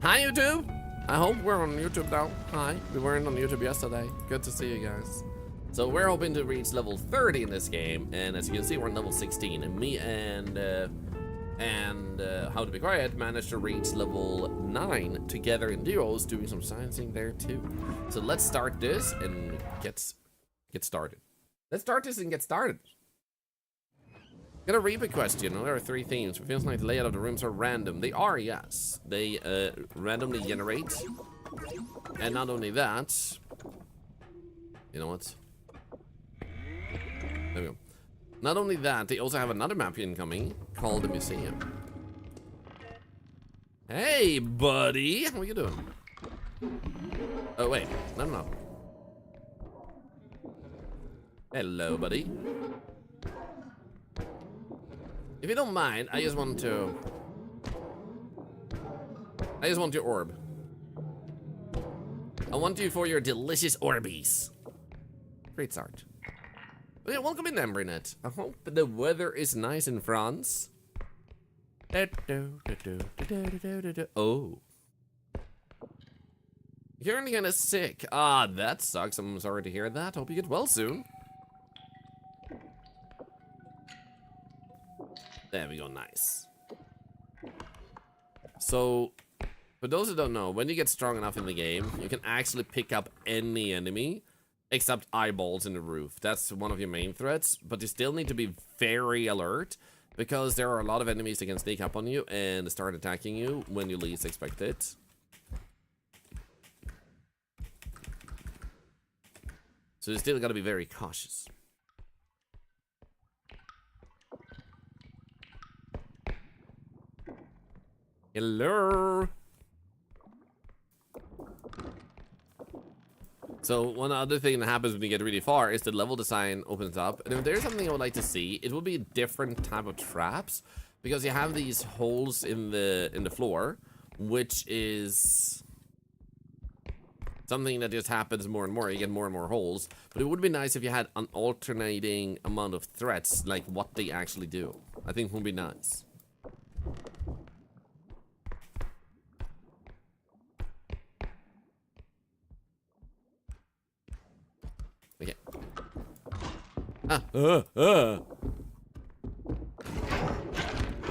Hi, YouTube! I hope we're on YouTube now. Hi, we weren't on YouTube yesterday. Good to see you guys. So we're hoping to reach level 30 in this game, and as you can see, we're on level 16. And me and How to Be Quiet managed to reach level 9 together in duos, doing some sciencing there too. So let's start this and get started. Let's start this and get started. Got a R.E.P.O question. There are 3 themes. It feels like the layout of the rooms are random. They are, yes. They randomly generate. And not only that, you know what? There we go. Not only that, they also have another map incoming called the museum. Hey, buddy, how are you doing? Oh wait, no. Hello, buddy. If you don't mind, I just want your orb. I want you for your delicious Orbeez. Great start. Okay, welcome in, Embrynet. I hope the weather is nice in France. Oh. You're currently kinda sick. Ah, that sucks. I'm sorry to hear that. Hope you get well soon. There we go, nice. So, for those who don't know, when you get strong enough in the game, you can actually pick up any enemy except eyeballs in the roof. That's one of your main threats, but you still need to be very alert because there are a lot of enemies that can sneak up on you and start attacking you when you least expect it. So you still gotta be very cautious. Hello. So one other thing that happens when you get really far is the level design opens up, and if there's something I would like to see, it would be a different type of traps, because you have these holes in the floor, which is something that just happens more and more. You get more and more holes, but it would be nice if you had an alternating amount of threats, like what they actually do. I think it would be nice. Okay.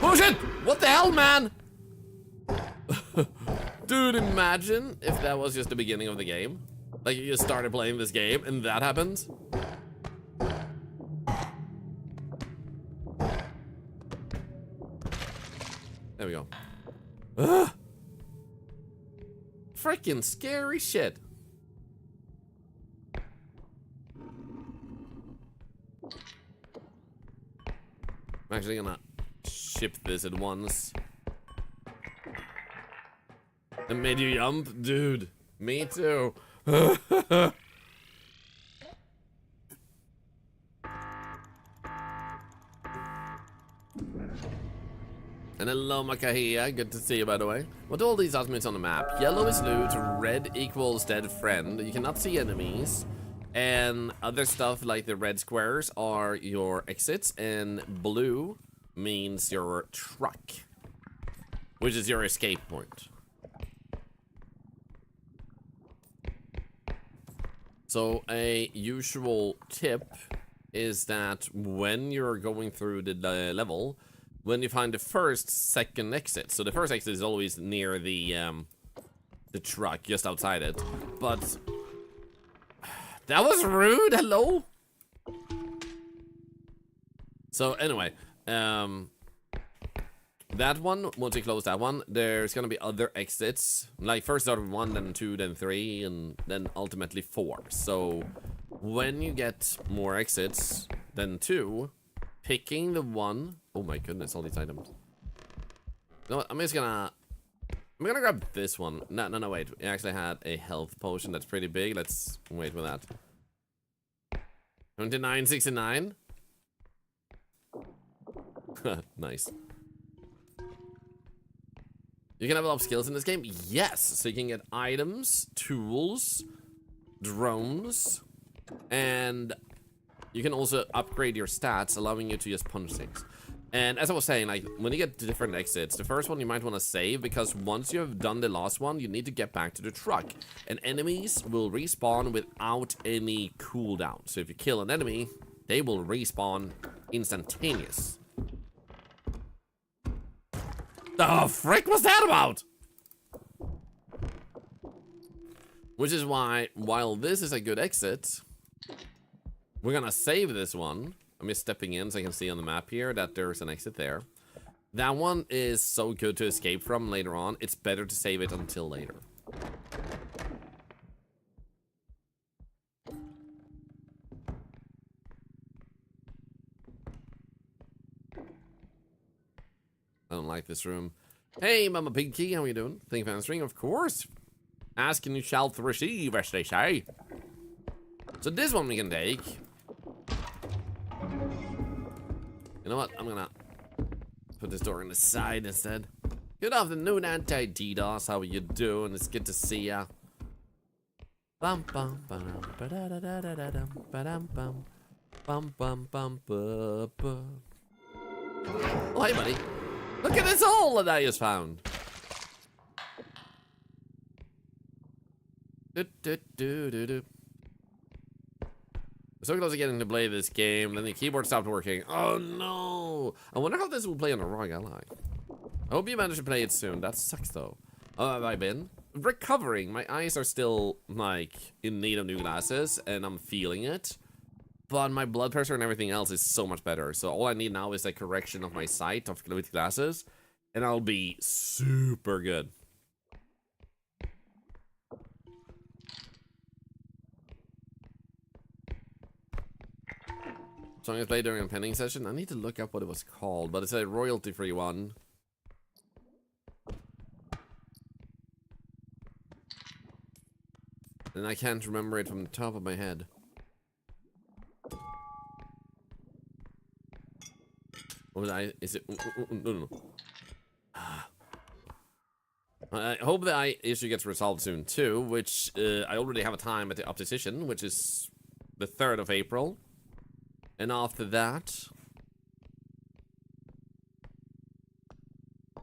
Oh shit! What the hell, man? Dude, imagine if that was just the beginning of the game. Like, you just started playing this game and that happens. There we go. Freaking scary shit. I'm actually gonna ship this at once. It made you jump? Dude, me too. And hello, Makahia. Good to see you, by the way. What are all these ultimates on the map? Yellow is loot, red equals dead friend. You cannot see enemies. And other stuff like the red squares are your exits, and blue means your truck, which is your escape point. So a usual tip is that when you're going through the level, when you find the second exit, so the first exit is always near the truck, just outside it, but that was rude. Hello. So anyway, that one, once you close that one, there's gonna be other exits. Like first start with 1, then 2, then 3, and then ultimately 4. So when you get more exits than 2, picking the one. Oh my goodness, all these items. You know what? I'm gonna grab this one. No, wait. We actually had a health potion that's pretty big. Let's wait with that. 29.69. Nice. You can level up skills in this game? Yes. So you can get items, tools, drones, and you can also upgrade your stats, allowing you to just punch things. And as I was saying, like, when you get to different exits, the first one you might want to save, because once you have done the last one, you need to get back to the truck. And enemies will respawn without any cooldown. So if you kill an enemy, they will respawn instantaneous. The frick was that about? Which is why, while this is a good exit, we're gonna save this one. I'm just stepping in so I can see on the map here that there's an exit there. That one is so good to escape from later on, it's better to save it until later. I don't like this room. Hey, Mama Pinky, how are you doing? Thank you for answering, of course. Ask and you shall receive, as they say. So this one we can take. You know what? I'm gonna put this door on the side instead. Good afternoon, Anti-DDoS. How are you doing? It's good to see ya. Bum bum bum ba da da da da da dum ba dum bum bum bum bum ba ba. Oh, hey, buddy. Look at this hole that I just found. Do do do do do. So close to getting to play this game, then the keyboard stopped working. Oh no! I wonder how this will play on a ROG Ally. I hope you manage to play it soon. That sucks though. How have I been? Recovering. My eyes are still, like, in need of new glasses, and I'm feeling it. But my blood pressure and everything else is so much better. So all I need now is a correction of my sight with glasses, and I'll be super good. So I'm gonna play during a pending session. I need to look up what it was called, but it's a royalty-free one. And I can't remember it from the top of my head. What was I? Is it? No. I hope the eye issue gets resolved soon too, which I already have a time at the opposition, which is the 3rd of April. And after that,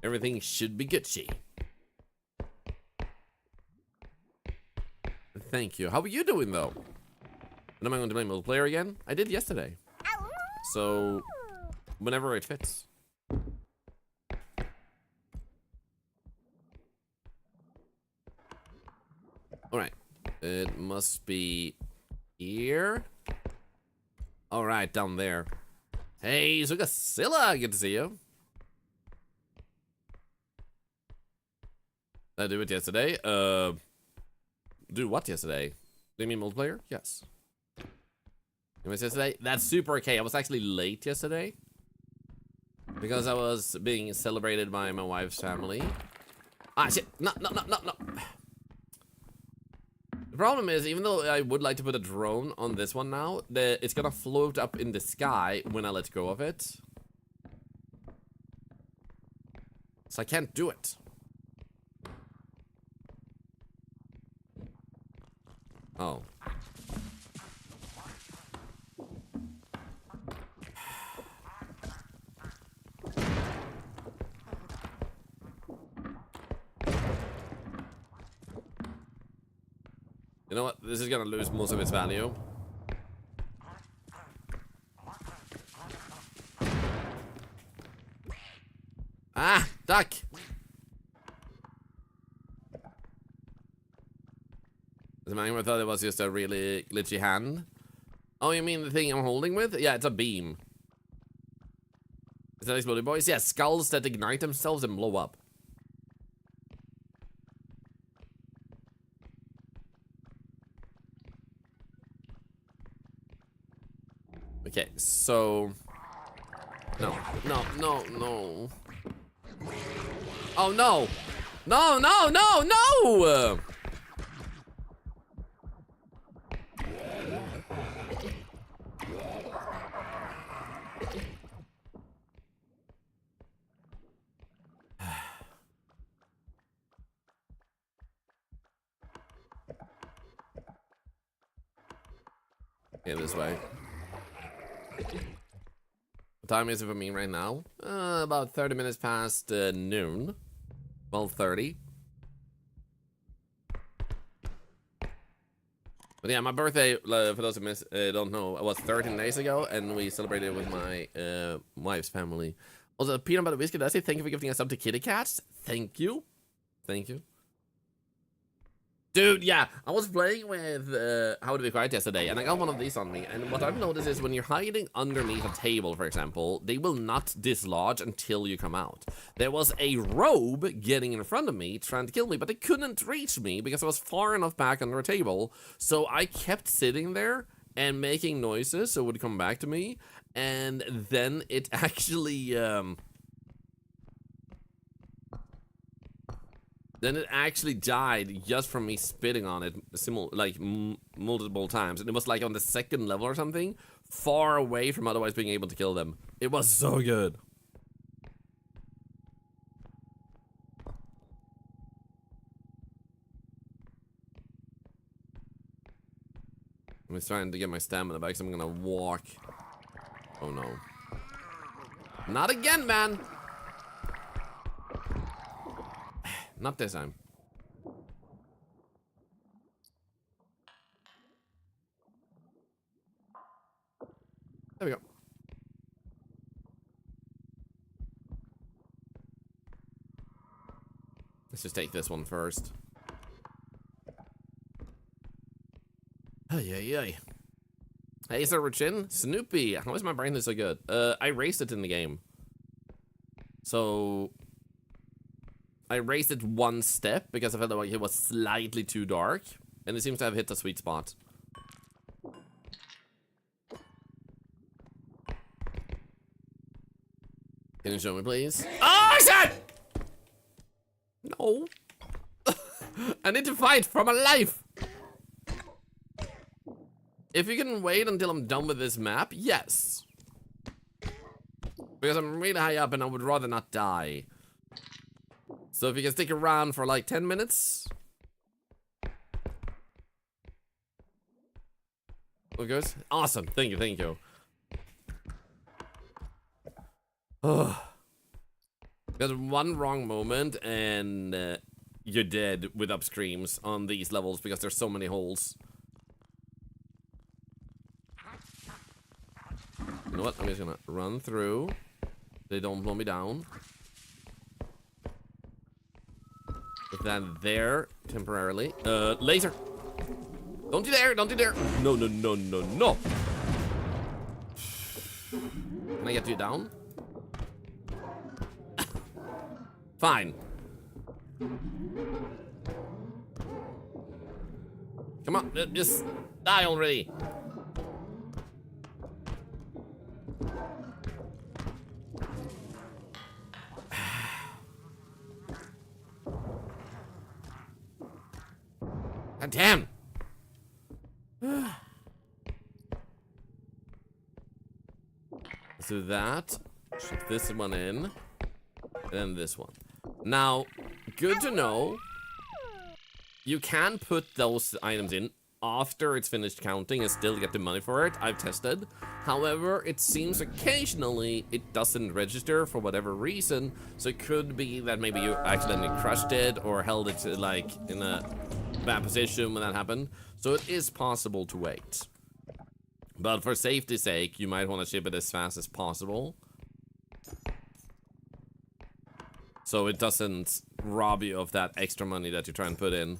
everything should be Gucci. Thank you. How are you doing though? And am I going to play multiplayer again? I did yesterday. So, whenever it fits. Alright. It must be here. Alright, down there. Hey, Zugasilla! Good to see you. Did I do it yesterday? Do what yesterday? Do you mean multiplayer? Yes. It was yesterday? That's super okay. I was actually late yesterday. Because I was being celebrated by my wife's family. Ah, shit! No. The problem is, even though I would like to put a drone on this one now, it's gonna float up in the sky when I let go of it. So I can't do it. Oh. You know what? This is gonna lose most of its value. Ah! Duck! As I thought it was just a really glitchy hand. Oh, you mean the thing I'm holding with? Yeah, it's a beam. Is that exploding boys? Yeah, skulls that ignite themselves and blow up. Okay, so... No. Oh, no! No! Okay, this way. What time is it for me right now? About 30 minutes past noon. 12:30. But yeah, my birthday, for those who don't know, was 13 days ago, and we celebrated it with my wife's family. Also, Peanut Butter Whiskey, did I say thank you for gifting us up to kitty cats? Thank you. Thank you. Dude, yeah, I was playing with How to Be Quiet yesterday, and I got one of these on me, and what I've noticed is when you're hiding underneath a table, for example, they will not dislodge until you come out. There was a robe getting in front of me, trying to kill me, but they couldn't reach me because I was far enough back under a table, so I kept sitting there and making noises so it would come back to me, and then it actually, Then it actually died just from me spitting on it multiple times. And it was like on the second level or something, far away from otherwise being able to kill them. It was so good. I'm just trying to get my stamina back, so I'm gonna walk. Oh no. Not again, man! Not this time. There we go. Let's just take this one first. Ay. Hey, Sir Richin. Snoopy. How is my brain so good? I raced it in the game. So I raised it one step because I felt like it was slightly too dark, and it seems to have hit the sweet spot. Can you show me, please? Oh, shit! No. I need to fight for my life. If you can wait until I'm done with this map, yes. Because I'm really high up and I would rather not die. So if you can stick around for like 10 minutes. Oh, good. Awesome. Thank you. There's one wrong moment and you're dead with up screams on these levels because there's so many holes. You know what? I'm just gonna run through. They don't blow me down. Put that there temporarily. Laser! Don't you dare! Don't you dare! No. Can I get you down? Fine. Come on, just die already. God damn. Let's do that. Ship this one in. And then this one. Now, good to know. You can put those items in after it's finished counting and still get the money for it. I've tested. However, it seems occasionally it doesn't register for whatever reason. So it could be that maybe you accidentally crushed it or held it like in a bad position when that happened. So it is possible to wait. But for safety's sake, you might want to ship it as fast as possible. So it doesn't rob you of that extra money that you try and put in.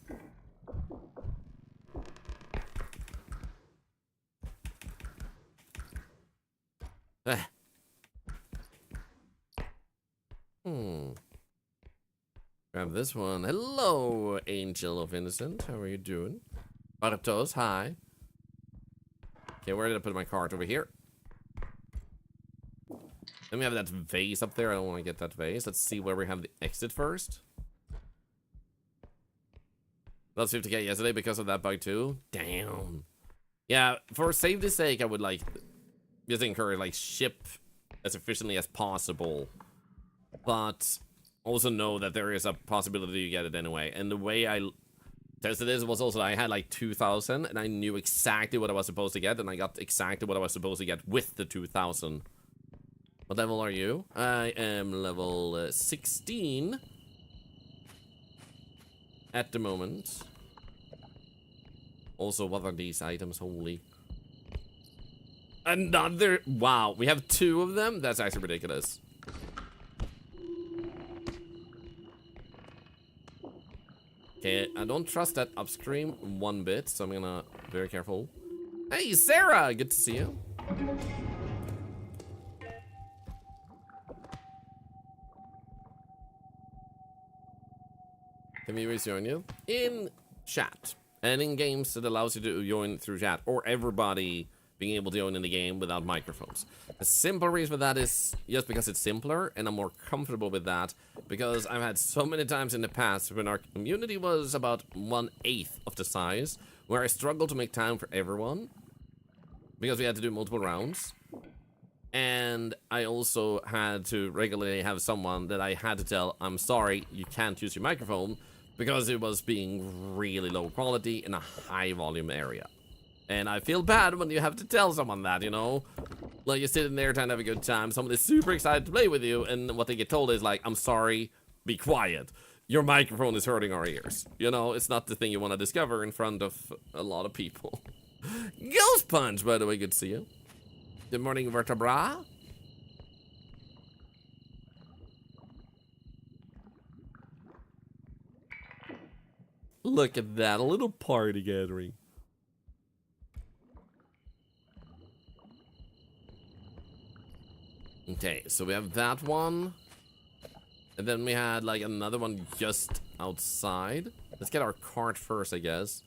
Grab this one. Hello, Angel of Innocent. How are you doing? Bartos, hi. Okay, where did I put my cart? Over here. Let me have that vase up there. I don't want to get that vase. Let's see where we have the exit first. That's 50k yesterday because of that bug too. Damn. Yeah, for safety's sake, I would like just encourage like ship as efficiently as possible, but also know that there is a possibility you get it anyway. And the way I tested this was also I had like 2,000 and I knew exactly what I was supposed to get, and I got exactly what I was supposed to get with the 2,000. What level are you? I am level 16 at the moment. Also, what are these items? Holy. Another. Wow, we have 2 of them? That's actually ridiculous. Okay, I don't trust that upstream one bit, so I'm gonna be very careful. Hey, Sarah! Good to see you. Can we rejoin you? In chat. And in games, it allows you to join through chat. Or everybody being able to join in the game without microphones. The simple reason for that is just because it's simpler, and I'm more comfortable with that. Because I've had so many times in the past when our community was about 1/8 of the size, where I struggled to make time for everyone. Because we had to do multiple rounds. And I also had to regularly have someone that I had to tell, I'm sorry, you can't use your microphone, because it was being really low quality in a high volume area. And I feel bad when you have to tell someone that, you know? Like, you're sitting there trying to have a good time, someone is super excited to play with you, and what they get told is like, I'm sorry, be quiet. Your microphone is hurting our ears. You know, it's not the thing you want to discover in front of a lot of people. Ghost Punch, by the way, good to see you. Good morning, Vertebra. Look at that, a little party gathering. Okay, so we have that one. And then we had like another one just outside. Let's get our cart first, I guess.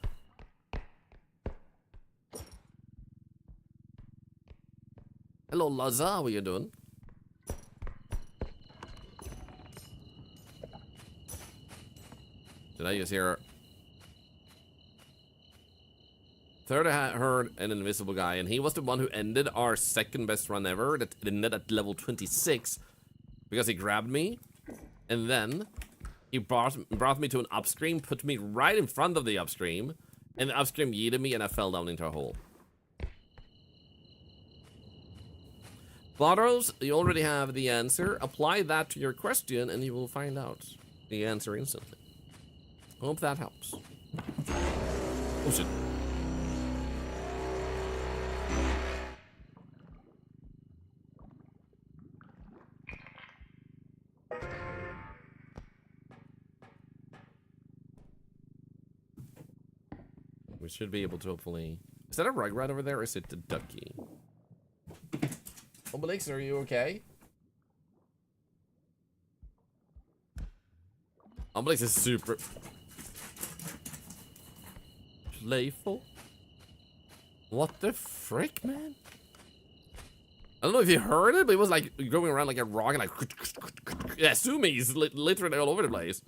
Hello, Laza, how are you doing? Did I just hear... Third, I heard an invisible guy, and he was the one who ended our second best run ever, that ended at level 26, because he grabbed me, and then he brought me to an upstream, put me right in front of the upstream, and the upstream yeeted me, and I fell down into a hole. Bottles, you already have the answer. Apply that to your question, and you will find out the answer instantly. Hope that helps. Oh shit. We should be able to hopefully... Is that a rugrat over there, or is it the ducky? Obelix, are you okay? Obelix is super... playful? What the frick, man? I don't know if you heard it, but it was like going around like a rock and like... Yeah, Sumi's literally all over the place.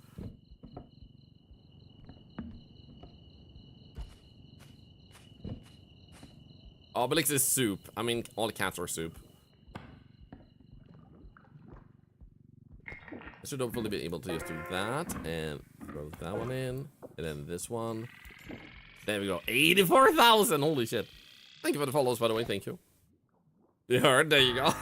Obelix is soup. I mean, all cats are soup. I should hopefully be able to just do that and throw that one in. And then this one. There we go. 84,000! Holy shit. Thank you for the follows, by the way. Thank you. You heard? There you go.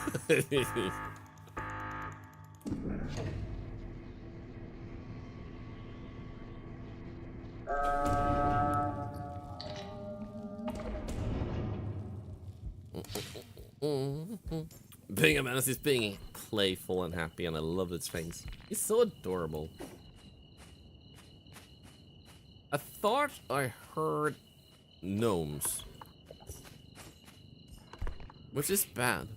Being a menace is being playful and happy, and I love its face. He's so adorable. I thought I heard gnomes, which is bad.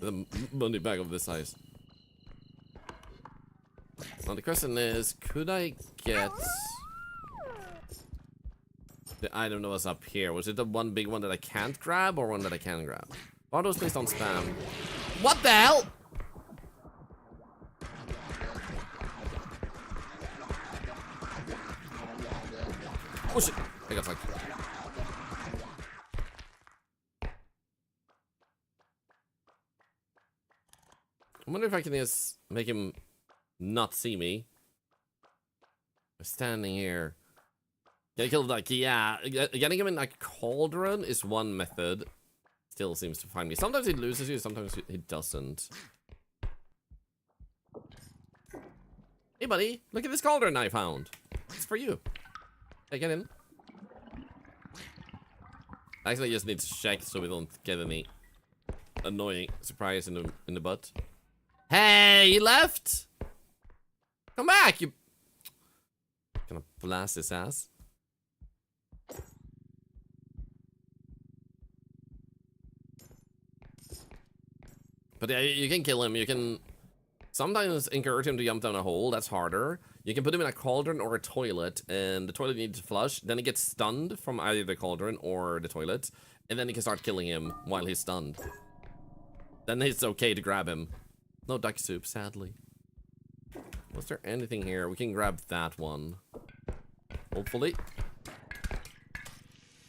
The money bag of this size. Now the question is, could I get the item that was up here? Was it the one big one that I can't grab, or one that I can grab? Autos based on spam. What the hell? Oh shit! I got fucked. I wonder if I can just make him not see me. I'm standing here. Get killed like, yeah. Getting him in like cauldron is one method. still seems to find me. Sometimes it loses you, sometimes it doesn't. Hey, buddy, look at this cauldron I found. It's for you. Hey, get in. Actually, I just need to check so we don't get any annoying surprise in the butt. Hey, you left? Come back, you. Gonna blast his ass. But yeah, you can kill him. You can sometimes encourage him to jump down a hole. That's harder. You can put him in a cauldron or a toilet, and the toilet needs to flush. Then he gets stunned from either the cauldron or the toilet, and then you can start killing him while he's stunned. Then it's okay to grab him. No duck soup, sadly. Was there anything here? We can grab that one. Hopefully.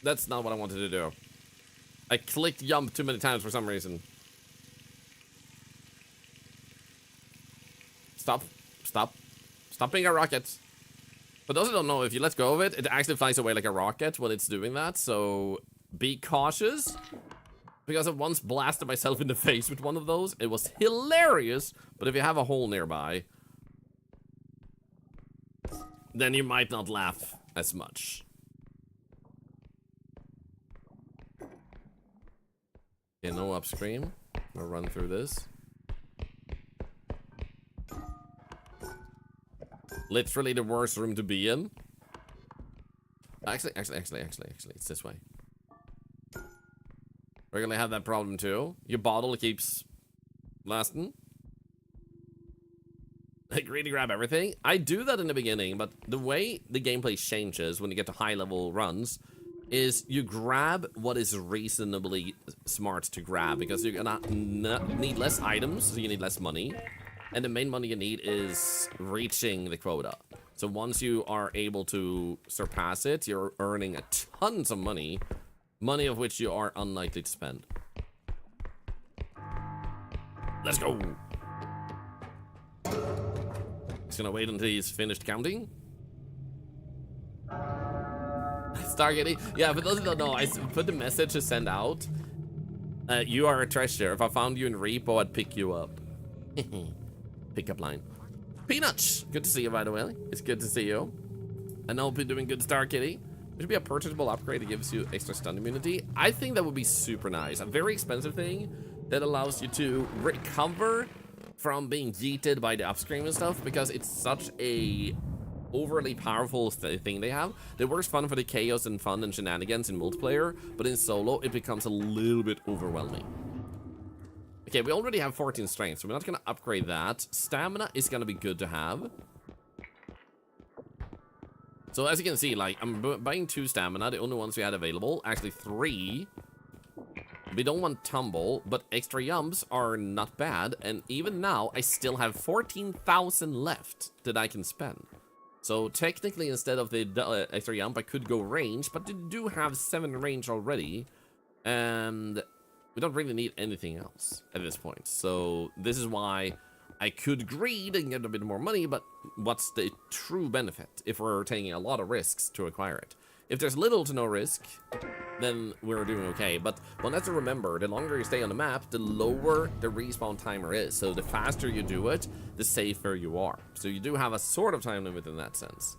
That's not what I wanted to do. I clicked jump too many times for some reason. Stop. Stop. Stop being a rocket. For those who don't know, if you let go of it, it actually flies away like a rocket when it's doing that, so be cautious. Because I once blasted myself in the face with one of those. It was hilarious, but if you have a hole nearby, then you might not laugh as much. Okay, no upstream. I'll run through this. Literally the worst room to be in. Actually, it's this way. We're gonna have that problem too. Your bottle keeps lasting. Like, really grab everything. I do that in the beginning, but the way the gameplay changes when you get to high level runs is you grab what is reasonably smart to grab, because you're gonna need less items, so you need less money. And the main money you need is reaching the quota. So once you are able to surpass it, you're earning a tons of money. Money of which you are unlikely to spend. Let's go! Just gonna wait until he's finished counting. Stargating. Yeah, for those who don't know, I put the message to send out. You are a treasure. If I found you in R.E.P.O, I'd pick you up. Pickup line. Peanuts! Good to see you, by the way. It's good to see you. And I hope you're doing good, Star Kitty. There should be a purchasable upgrade that gives you extra stun immunity. I think that would be super nice. A very expensive thing that allows you to recover from being yeeted by the upstream and stuff, because it's such a overly powerful thing they have. It works fun for the chaos and fun and shenanigans in multiplayer, but in solo it becomes a little bit overwhelming. Okay, we already have 14 strength, so we're not gonna upgrade that. Stamina is gonna be good to have. So as you can see, like, I'm buying 2 stamina, the only ones we had available. Actually 3. We don't want tumble, but extra jumps are not bad. And even now, I still have 14,000 left that I can spend. So technically, instead of the extra jump, I could go range, but they do have 7 range already. And we don't really need anything else at this point. So this is why I could greed and get a bit more money, but what's the true benefit if we're taking a lot of risks to acquire it? If there's little to no risk, then we're doing okay. But one has to remember, the longer you stay on the map, the lower the respawn timer is. So the faster you do it, the safer you are. So you do have a sort of time limit in that sense.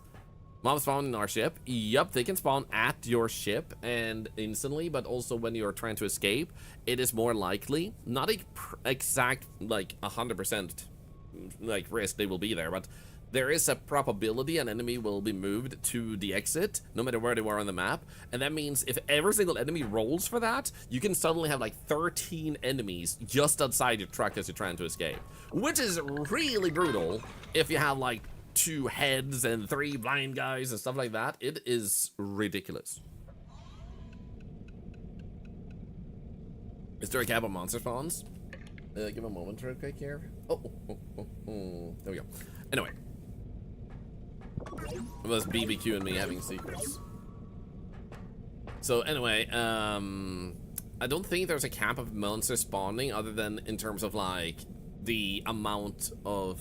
Mobs spawn in our ship. Yup, they can spawn at your ship and instantly, but also when you're trying to escape, it is more likely, not a exact, like, 100% like risk they will be there, but there is a probability an enemy will be moved to the exit, no matter where they were on the map. And that means if every single enemy rolls for that, you can suddenly have like 13 enemies just outside your truck as you're trying to escape. Which is really brutal if you have like 2 heads and 3 blind guys and stuff like that. It is ridiculous. Is there a cap of monster spawns? Give a moment real quick here. There we go. Anyway. It was BBQ and me having secrets. So anyway, I don't think there's a cap of monsters spawning other than in terms of like the amount of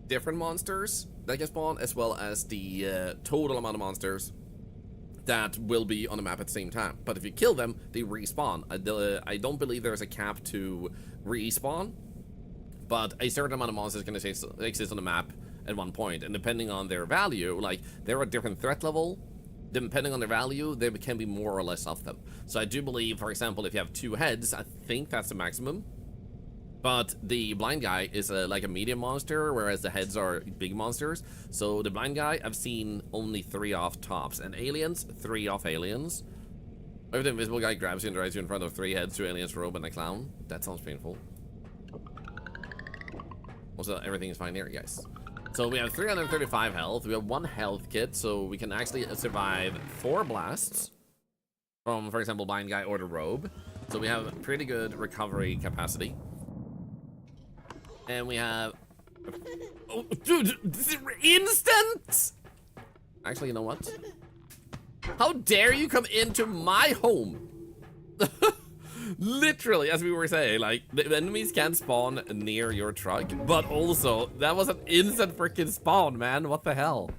different monsters that can spawn, as well as the total amount of monsters that will be on the map at the same time. But if you kill them, they respawn. I don't believe there's a cap to respawn, but a certain amount of monsters can exist on the map at one point, and depending on their value, like, they're a different threat level. Depending on their value, there can be more or less of them. So I do believe, for example, if you have 2 heads, I think that's the maximum. But the blind guy is like a medium monster, whereas the heads are big monsters. So the blind guy, I've seen only 3 off tops, and aliens, 3 off aliens. If the invisible guy grabs you and drives you in front of 3 heads, 2 aliens, robe, and a clown, that sounds painful. Also, everything is fine here, guys. So we have 335 health, we have 1 health kit, so we can actually survive 4 blasts from, for example, blind guy or the robe. So we have pretty good recovery capacity. And we have... Oh, dude, instant! Actually, you know what? How dare you come into my home? Literally, as we were saying, like, the enemies can't spawn near your truck, but also, that was an instant freaking spawn, man. What the hell?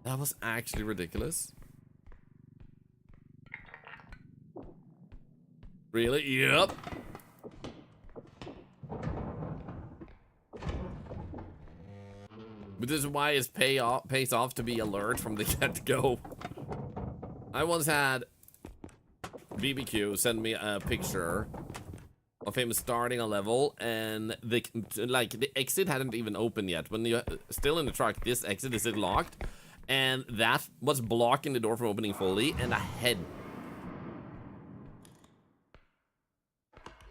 That was actually ridiculous. Really? Yep. But this is why it pays off to be alert from the get-go. I once had BBQ send me a picture of him starting a level, and the exit hadn't even opened yet. When you're still in the truck, this exit is locked, and that was blocking the door from opening fully, and a head.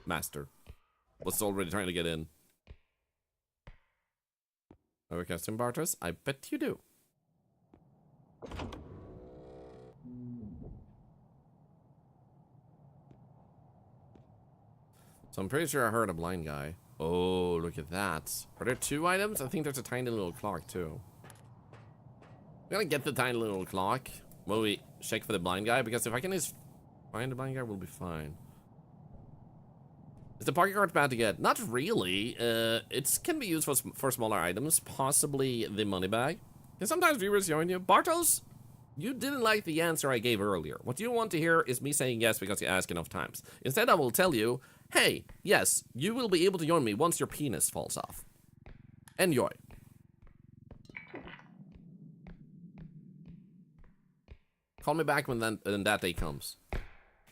Master was already trying to get in. Are we custom Bartos? I bet you do. So I'm pretty sure I heard a blind guy. Oh, look at that. Are there 2 items? I think there's a tiny little clock too. We're gonna get the tiny little clock while we check for the blind guy, because if I can just find the blind guy, we'll be fine. Is the pocket card bad to get? Not really. It can be used for smaller items, possibly the money bag. And sometimes viewers join you. Bartos, you didn't like the answer I gave earlier. What you want to hear is me saying yes because you ask enough times. Instead, I will tell you, hey, yes, you will be able to join me once your penis falls off. Enjoy. Call me back when that day comes.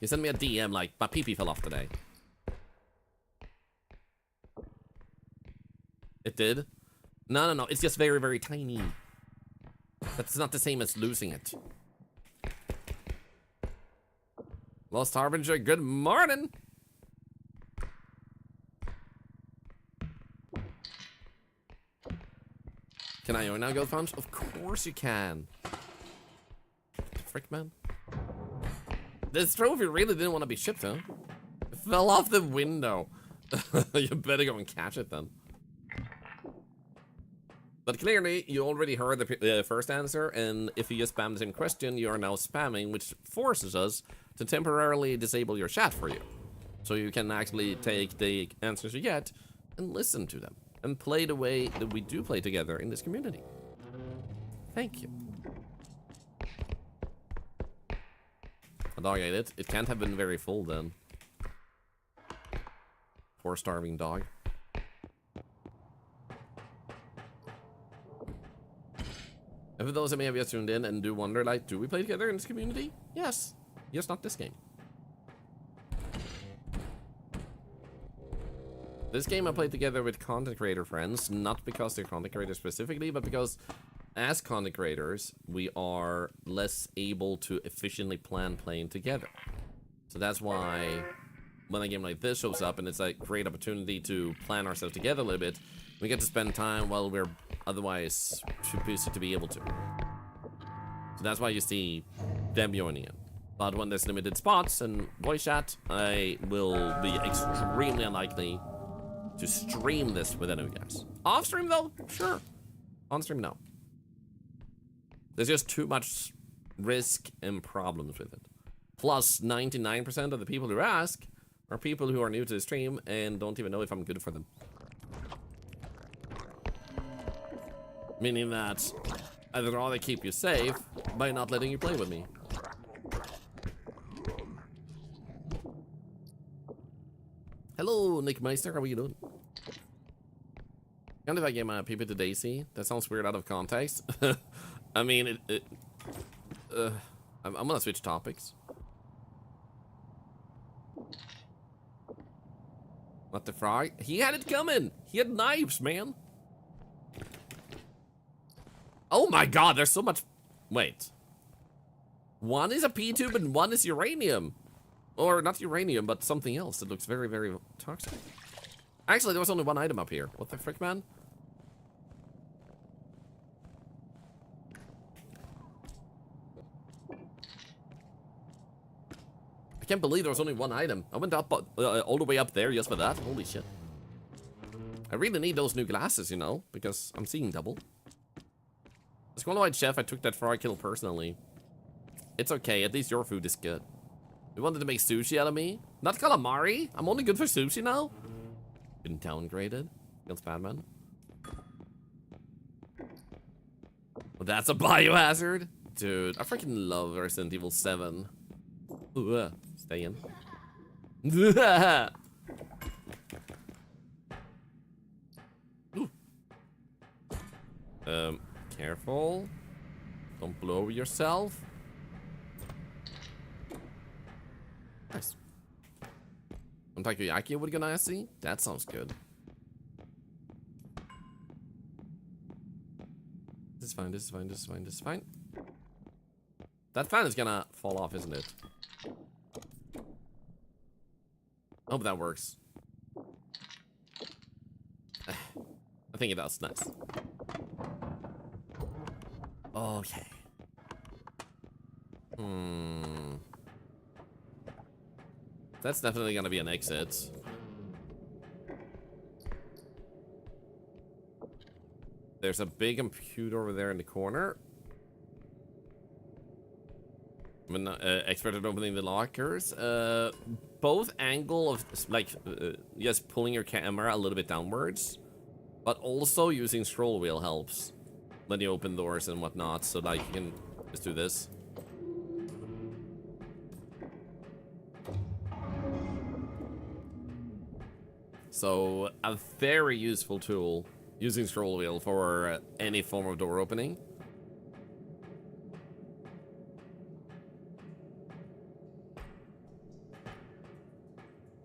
You send me a DM like, my pee-pee fell off today. It did? No, it's just very, very tiny. That's not the same as losing it. Lost Harbinger, good morning! Can I join now, Gold Punch? Of course you can. Frick, man. This trophy really didn't want to be shipped, huh? It fell off the window. You better go and catch it then. But clearly, you already heard the first answer, and if you just spam the same question, you are now spamming, which forces us to temporarily disable your chat for you. So you can actually take the answers you get and listen to them, and play the way that we do play together in this community. Thank you. A dog ate it. It can't have been very full then. Poor starving dog. And for those that may have just tuned in and do wonder, like, do we play together in this community? Yes. Just not this game. This game I played together with content creator friends, not because they're content creators specifically, but because as content creators, we are less able to efficiently plan playing together. So that's why when a game like this shows up and it's a great opportunity to plan ourselves together a little bit, we get to spend time while we're otherwise too busy to be able to. So that's why you see them joining in. But when there's limited spots and voice chat, I will be extremely unlikely to stream this with any of you guys. Off stream though, sure. On stream, no. There's just too much risk and problems with it. Plus, 99% of the people who ask are people who are new to the stream and don't even know if I'm good for them. Meaning that I'd rather keep you safe by not letting you play with me. Hello, Nick Meister, how are you doing? Kind of like my PP to Daisy. That sounds weird out of context. I mean, I'm gonna switch topics. What the frog? He had it coming. He had knives, man. Oh my god, there's so much. Wait. One is a P-tube and one is uranium. Or not uranium, but something else that looks very, very toxic. Actually, there was only one item up here. What the frick, man? I can't believe there was only one item. I went up all the way up there just for that. Holy shit. I really need those new glasses, you know, because I'm seeing double. As qualified chef, I took that frog kill personally. It's okay, at least your food is good. You wanted to make sushi out of me? Not calamari? I'm only good for sushi now? Been downgraded against Batman. Well, that's a biohazard? Dude, I freaking love Resident Evil 7. Ooh, stay in. Careful. Don't blow yourself. Nice. Some takoyaki we're gonna see? That sounds good. This is fine, this is fine, this is fine, this is fine. That fan is gonna fall off, isn't it? Hope that works. I think it does. Nice. Okay. That's definitely gonna be an exit. There's a big computer over there in the corner. I'm an expert at opening the lockers. Both angle of like just pulling your camera a little bit downwards, but also using scroll wheel helps when you open doors and whatnot. So like you can just do this. So a very useful tool using scroll wheel for any form of door opening.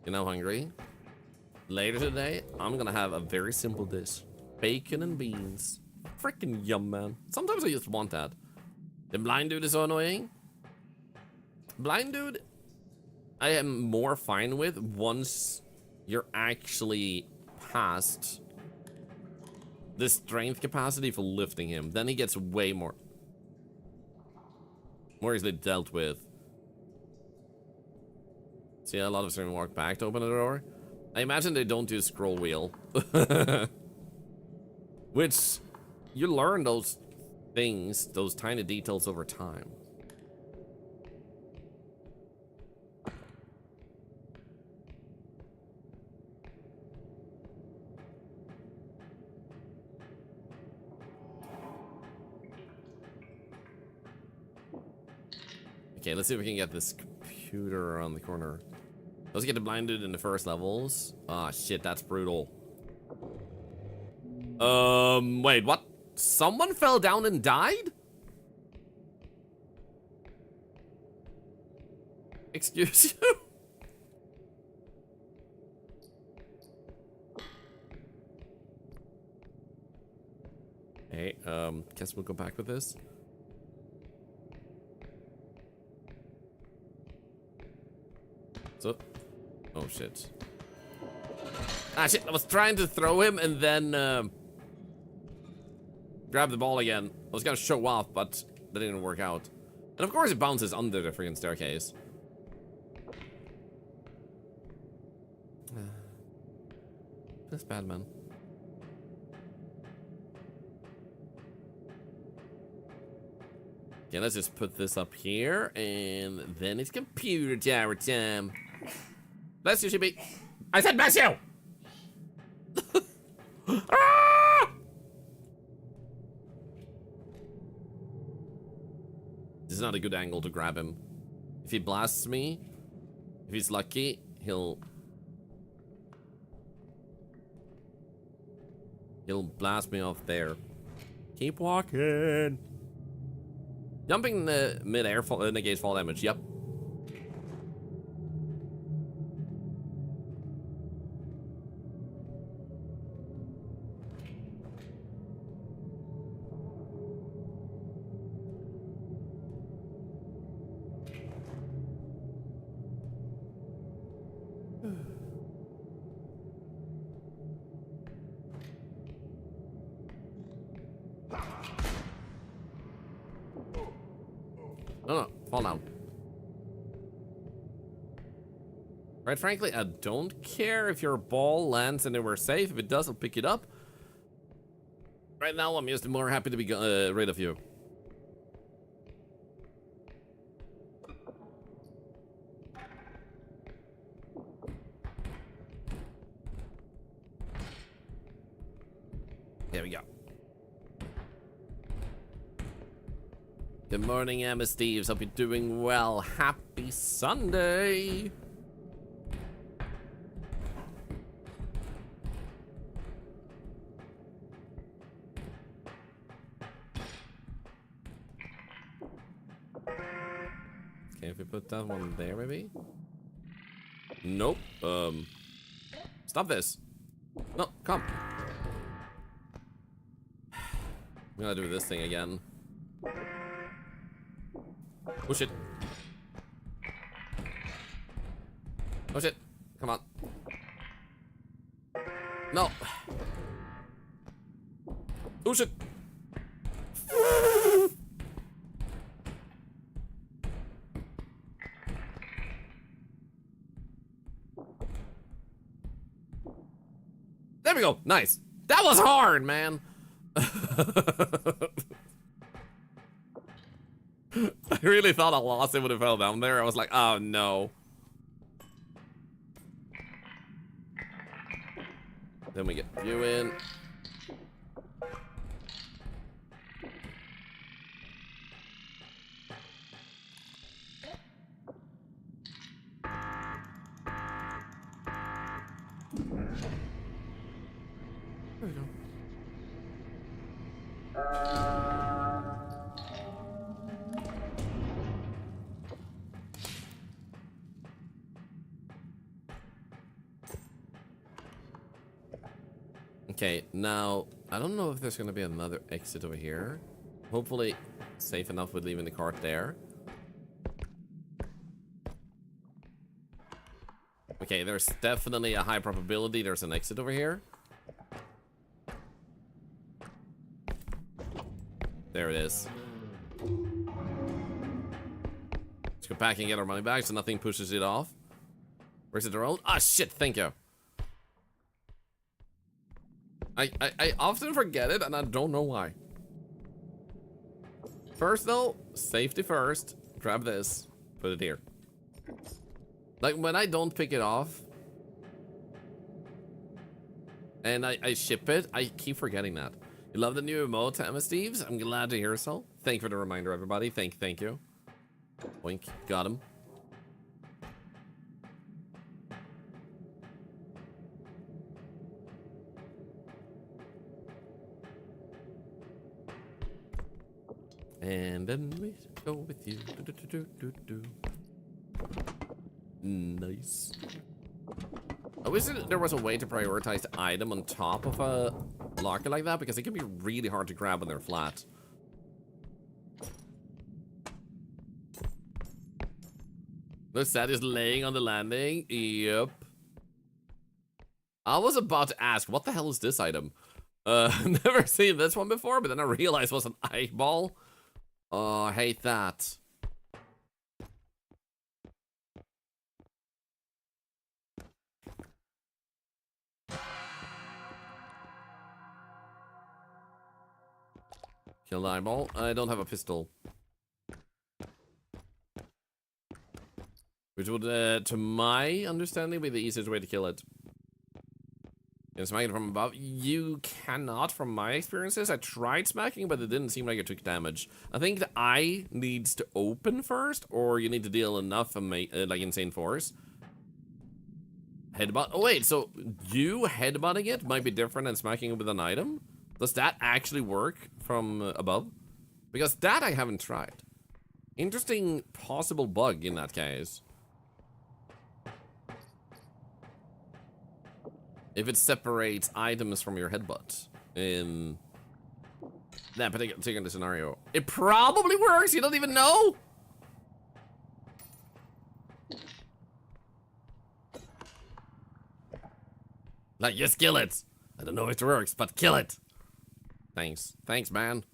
You know, hungry? Later today, I'm gonna have a very simple dish. Bacon and beans. Freaking yum, man. Sometimes I just want that. The blind dude is so annoying. Blind dude, I am more fine with once you're actually past the strength capacity for lifting him. Then he gets way more easily dealt with. See, a lot of us are gonna walk back to open the door. I imagine they don't do scroll wheel. Which, you learn those things, those tiny details over time. Okay, let's see if we can get this computer around the corner. Let's get the blind dude in the first levels. Ah, shit, that's brutal. Wait, what? Someone fell down and died? Excuse you? Hey, guess we'll go back with this. So, oh shit. Ah shit, I was trying to throw him and then grab the ball again. I was gonna show off, but that didn't work out. And of course it bounces under the freaking staircase. That's bad, man. Okay, let's just put this up here, and then it's computer tower time. Bless you, Shippy. I said bless you! Ah! is not a good angle to grab him. If he blasts me, if he's lucky, he'll blast me off there. Keep walking. Jumping the mid-air negates fall damage. Yep. No, fall down. Right, frankly, I don't care if your ball lands anywhere safe. If it does, I'll pick it up. Right now, I'm just more happy to be rid of you. There we go. Good morning, Emma Steves. Hope you're doing well. Happy Sunday. Okay, if we put that one there, maybe? Nope. Stop this. No, come. I'm gonna do this thing again. Push it. Push it. Come on. No. Push it. There we go. Nice. That was hard, man. I really thought I lost it when it fell down there. I was like, oh no. Then we get you in. There we go. Okay, now, I don't know if there's gonna be another exit over here. Hopefully, safe enough with leaving the cart there. Okay, there's definitely a high probability there's an exit over here. There it is. Let's go back and get our money back so nothing pushes it off. Where's it around? Ah, shit, thank you. I often forget it and I don't know why. First though, safety first. Grab this, put it here. Like when I don't pick it off and I ship it, I keep forgetting that. You love the new emote, Emma Steves? I'm glad to hear so. Thank you for the reminder, everybody. Thank you. Boink, got him. And then we go with you. Nice. I wish there was a way to prioritize the item on top of a locker like that, because it can be really hard to grab when they're flat. The set is laying on the landing. Yep. I was about to ask, what the hell is this item? Never seen this one before, but then I realized it was an eyeball. Oh, I hate that. Kill the eyeball. I don't have a pistol. Which would, to my understanding, be the easiest way to kill it. And smacking from above, you cannot from my experiences. I tried smacking, but it didn't seem like it took damage. I think the eye needs to open first, or you need to deal enough like insane force. Headbutt, oh wait, so you headbutting it might be different than smacking it with an item? Does that actually work from above? Because that I haven't tried. Interesting possible bug in that case. If it separates items from your headbutt in that particular scenario. It probably works, you don't even know? Like, just kill it. I don't know if it works, but kill it. Thanks. Thanks, man.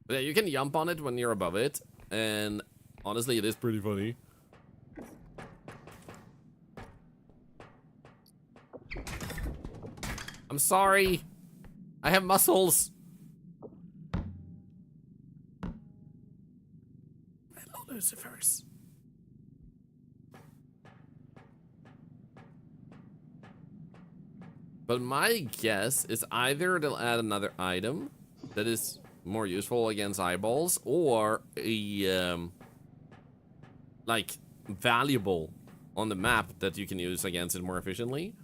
But yeah, you can jump on it when you're above it, and honestly, it is pretty funny. I'm sorry. I have muscles. Hello, Lucifers. But my guess is either they'll add another item that is more useful against eyeballs, or a like valuable on the map that you can use against it more efficiently.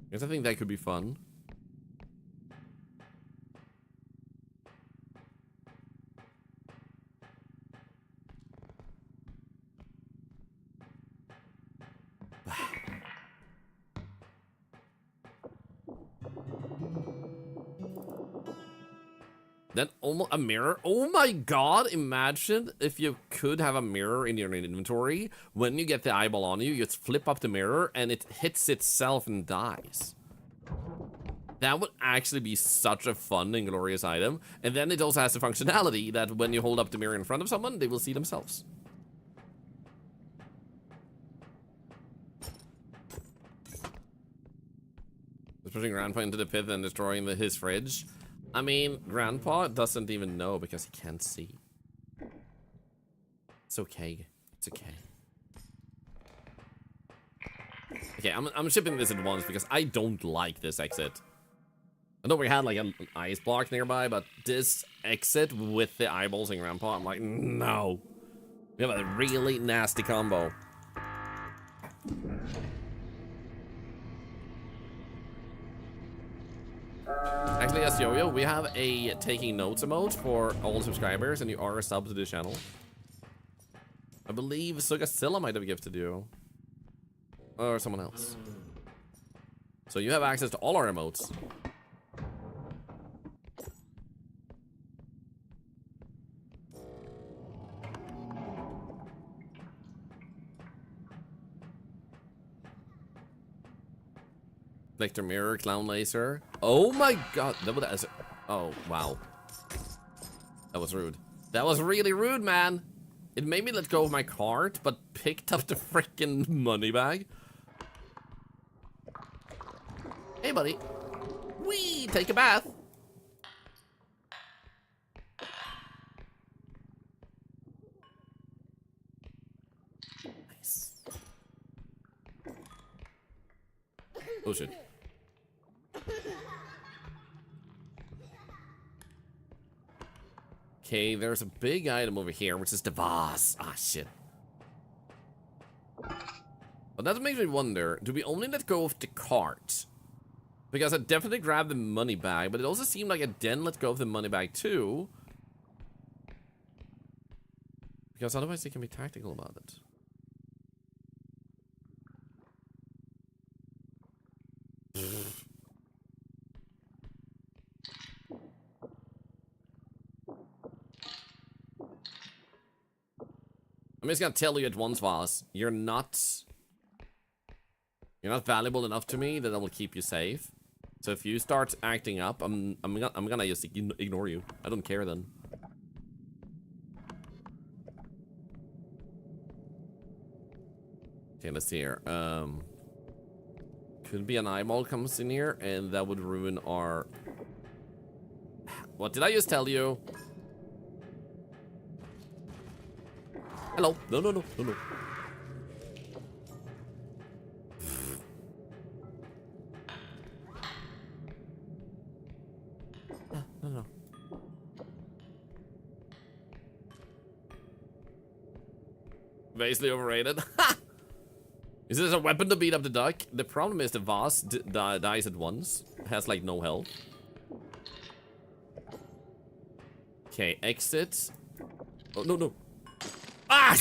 Because I think that could be fun. Then almost a mirror. Oh my god, imagine if you could have a mirror in your inventory. When you get the eyeball on you, you just flip up the mirror and it hits itself and dies. That would actually be such a fun and glorious item. And then it also has the functionality that when you hold up the mirror in front of someone, they will see themselves. Just pushing Grandpa into the pit and destroying his fridge. I mean, Grandpa doesn't even know because he can't see. It's okay. It's okay. Okay, I'm shipping this at once because I don't like this exit. I know we had like an ice block nearby, but this exit with the eyeballs and Grandpa, I'm like, no. We have a really nasty combo. Actually, as Yo-Yo, we have a taking notes emote for all subscribers, and you are a sub to this channel. I believe Sugasilla might have gifted you. Or someone else. So you have access to all our emotes. Vector mirror, clown laser. Oh my god, that would. Oh wow, that was rude. That was really rude, man. It made me let go of my cart, but picked up the freaking money bag. Hey, buddy. Wee, take a bath. Nice. Oh shit. Okay, there's a big item over here, which is the vase. Ah, shit. But that makes me wonder, do we only let go of the cart? Because I definitely grabbed the money bag, but it also seemed like I didn't let go of the money bag too. Because otherwise they can be tactical about it. I'm just gonna tell you at once, Voss, you're not valuable enough to me that I will keep you safe. So if you start acting up, I'm gonna just ignore you. I don't care then. Okay, let's see here. Could be an eyeball comes in here, and that would ruin our. What did I just tell you? Hello. No, no, no, no, no. Vastly overrated. Is this a weapon to beat up the duck? The problem is the vase dies at once. Has like no health. Okay, exit. Oh, no, no. Ah!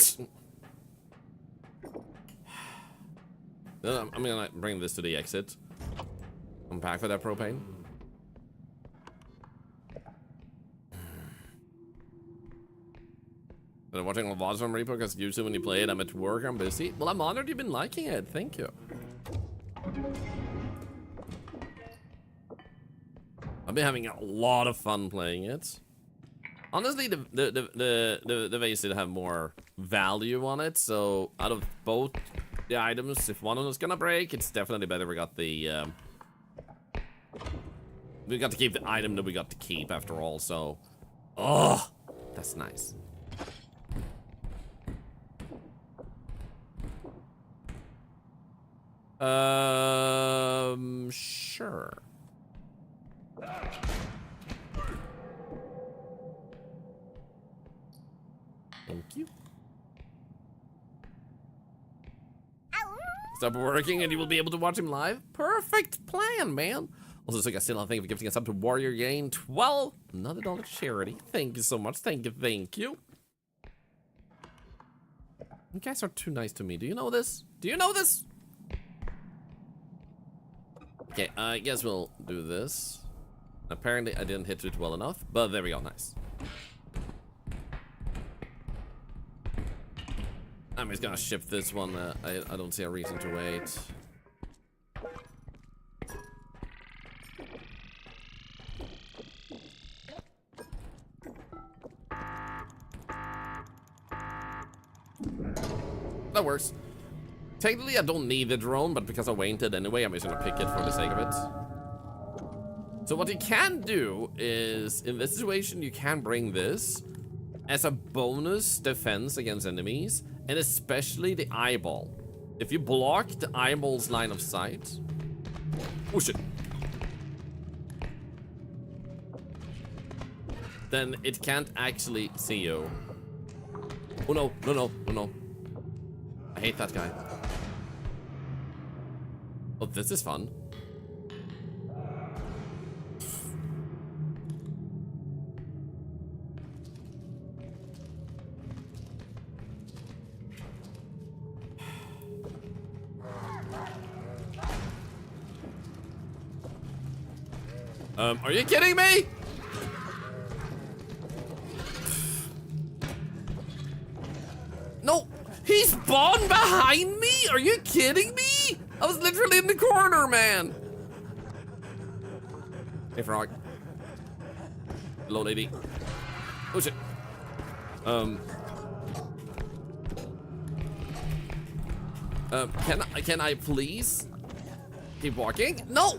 I'm gonna bring this to the exit. I'm back for that propane. Been watching a lot from R.E.P.O because usually when you play it, I'm at work, I'm busy. Well, I'm honored you've been liking it. Thank you. I've been having a lot of fun playing it. Honestly, the vase did have more value on it, so out of both the items, if one of them was gonna break, it's definitely better we got the we got to keep the item that we got to keep after all, so oh, that's nice. Sure. Thank you. Stop working and you will be able to watch him live. Perfect plan, man. Also, so I still don't think of gifting us up to Warrior Gain 12. Another dollar charity. Thank you so much. Thank you. Thank you. You guys are too nice to me. Do you know this? Do you know this? Okay, I guess we'll do this. Apparently, I didn't hit it well enough, but there we go. Nice. I'm just gonna ship this one. I don't see a reason to wait. That works. Technically, I don't need the drone, but because I waited anyway, I'm just gonna pick it for the sake of it. So what you can do is, in this situation, you can bring this as a bonus defense against enemies, and especially the eyeball. If you block the eyeball's line of sight, oh shit, then it can't actually see you. Oh no, no, no, no, no. I hate that guy. Oh, this is fun. Are you kidding me? No, he spawned behind me? Are you kidding me? I was literally in the corner, man. Hey, frog. Hello, lady. Oh, shit. Can I please keep walking? No.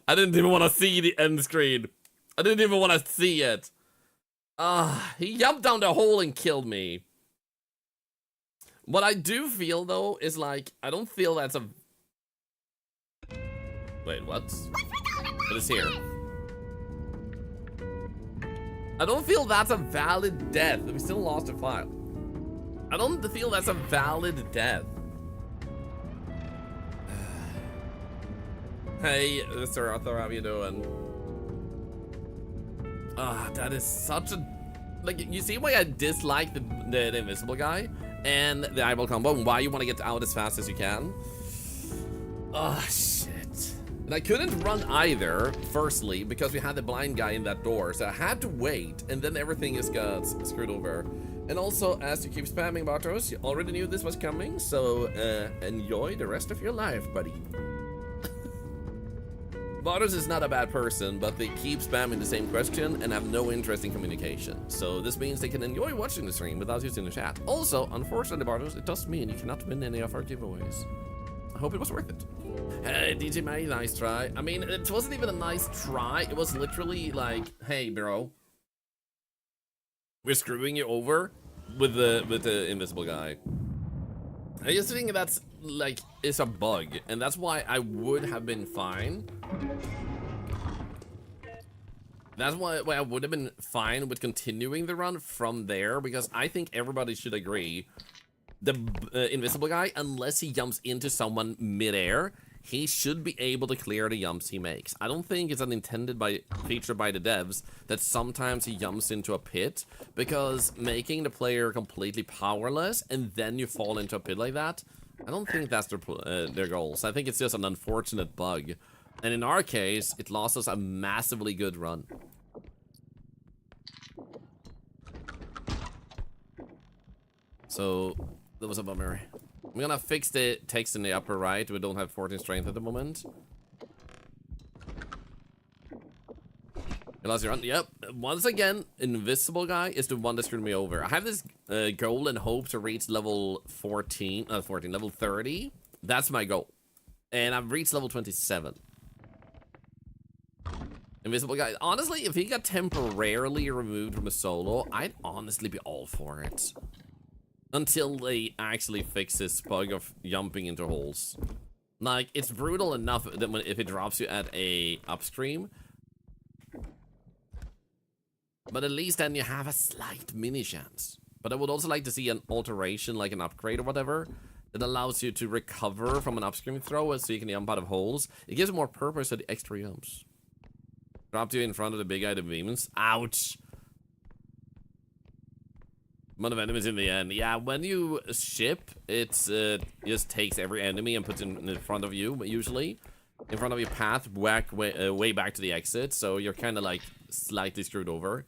I didn't even want to see the end screen. I didn't even want to see it. He jumped down the hole and killed me. What I do feel, though, is like, I don't feel that's a... Wait, what? What is here? I don't feel that's a valid death. We still lost a file. I don't feel that's a valid death. Hey, Mr. Arthur, how you doing? That is such a... Like, you see why I dislike the invisible guy and the eyeball combo and why you want to get out as fast as you can? Oh, shit. And I couldn't run either, firstly, because we had the blind guy in that door, so I had to wait, and then everything just got screwed over. And also, as you keep spamming Bartos, you already knew this was coming, so enjoy the rest of your life, buddy. Bartos is not a bad person, but they keep spamming the same question and have no interest in communication. So this means they can enjoy watching the stream without using the chat. Also, unfortunately, Bartos, it does mean you cannot win any of our giveaways. I hope it was worth it. Hey, DJ May, nice try. I mean, it wasn't even a nice try. It was literally like, hey, bro, we're screwing you over with the invisible guy. I just think that's like it's a bug, and that's why I would have been fine. That's why I would have been fine with continuing the run from there, because I think everybody should agree the invisible guy, unless he jumps into someone midair, he should be able to clear the jumps he makes. I don't think it's an intended feature by the devs that sometimes he jumps into a pit, because making the player completely powerless and then you fall into a pit like that, I don't think that's their goals. I think it's just an unfortunate bug. And in our case, it lost us a massively good run. So that was a bummer. I'm gonna fix the text in the upper right. We don't have 14 strength at the moment. You lost your run. Yep. Once again, invisible guy is the one that screwed me over. I have this goal and hope to reach level 14, level 30. That's my goal. And I've reached level 27. Invisible guy. Honestly, if he got temporarily removed from a solo, I'd honestly be all for it. Until they actually fix this bug of jumping into holes. Like, it's brutal enough that if it drops you at a upstream. But at least then you have a slight mini chance. But I would also like to see an alteration, like an upgrade or whatever, that allows you to recover from an upstream throw so you can jump out of holes. It gives more purpose to the extra jumps. Dropped you in front of the big guy, the demons. Ouch! Amount of enemies in the end. Yeah, when you ship, it's just takes every enemy and puts it in front of you, usually. In front of your path, way back to the exit, so you're kind of like slightly screwed over.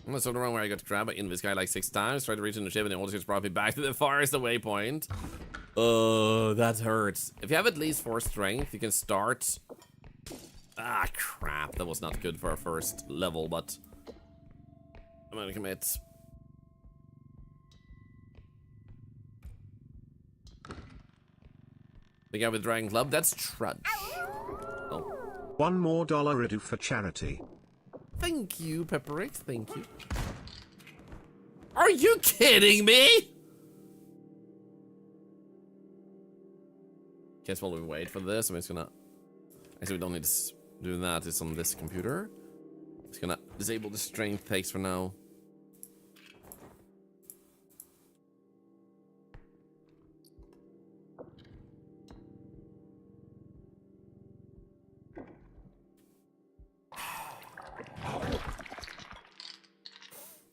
I'm sort of wrong where I got grabbed in this guy like 6 times, tried to reach in the ship, and it also just brought me back to the farthest away point. Oh, that hurts. If you have at least 4 strength, you can start. Ah, crap. That was not good for our first level, but I'm gonna commit. The guy with Dragon Club, that's Trudge. Oh. $1 more to do for charity. Thank you, Pepperix. Thank you. Are you kidding me? Guess while we wait for this, I'm just gonna. Actually, we don't need to do that. It's on this computer. Just gonna disable the strength takes for now.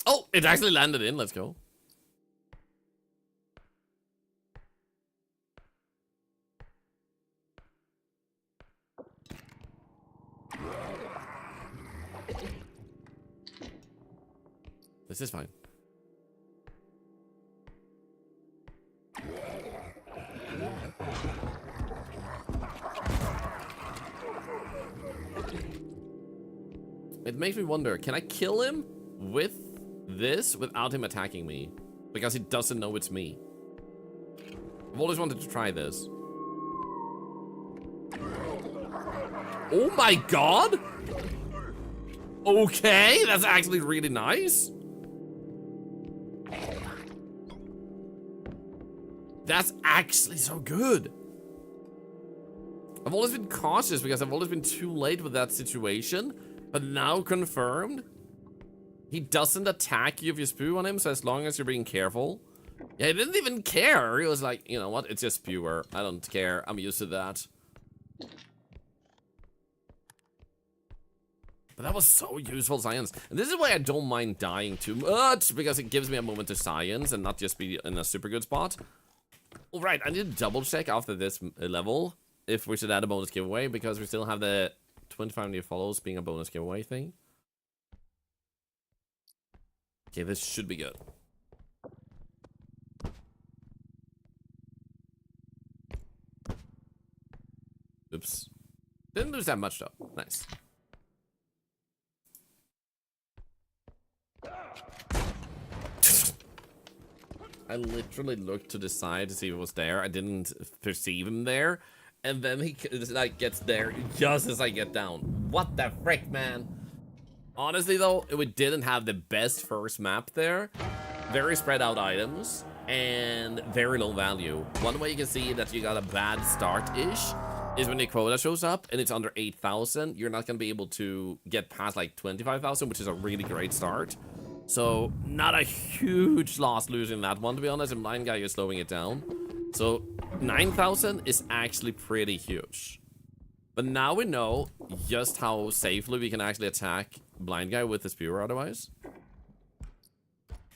Oh, it actually landed in. Let's go. This is fine. It makes me wonder, can I kill him with this without him attacking me? Because he doesn't know it's me. I've always wanted to try this. Oh my god! Okay, that's actually really nice. That's actually so good. I've always been cautious because I've always been too late with that situation. But now confirmed. He doesn't attack you if you spew on him, so as long as you're being careful. Yeah, he didn't even care. He was like, you know what, it's just spewer. I don't care. I'm used to that. But that was so useful science. And this is why I don't mind dying too much, because it gives me a moment to science and not just be in a super good spot. Alright, I need to double check after this level if we should add a bonus giveaway, because we still have the 25 new follows being a bonus giveaway thing. Okay, this should be good. Oops. Didn't lose that much though. Nice. I literally looked to the side to see if it was there. I didn't perceive him there. and then he like gets there just as I get down. What the frick, man? Honestly though, we didn't have the best first map there. Very spread out items and very low value. One way you can see that you got a bad start-ish is when your quota shows up and it's under 8,000. You're not gonna be able to get past like 25,000, which is a really great start. So not a huge loss losing that one, to be honest. And blind guy is slowing it down. So 9,000 is actually pretty huge. But now we know just how safely we can actually attack blind guy with the spear otherwise.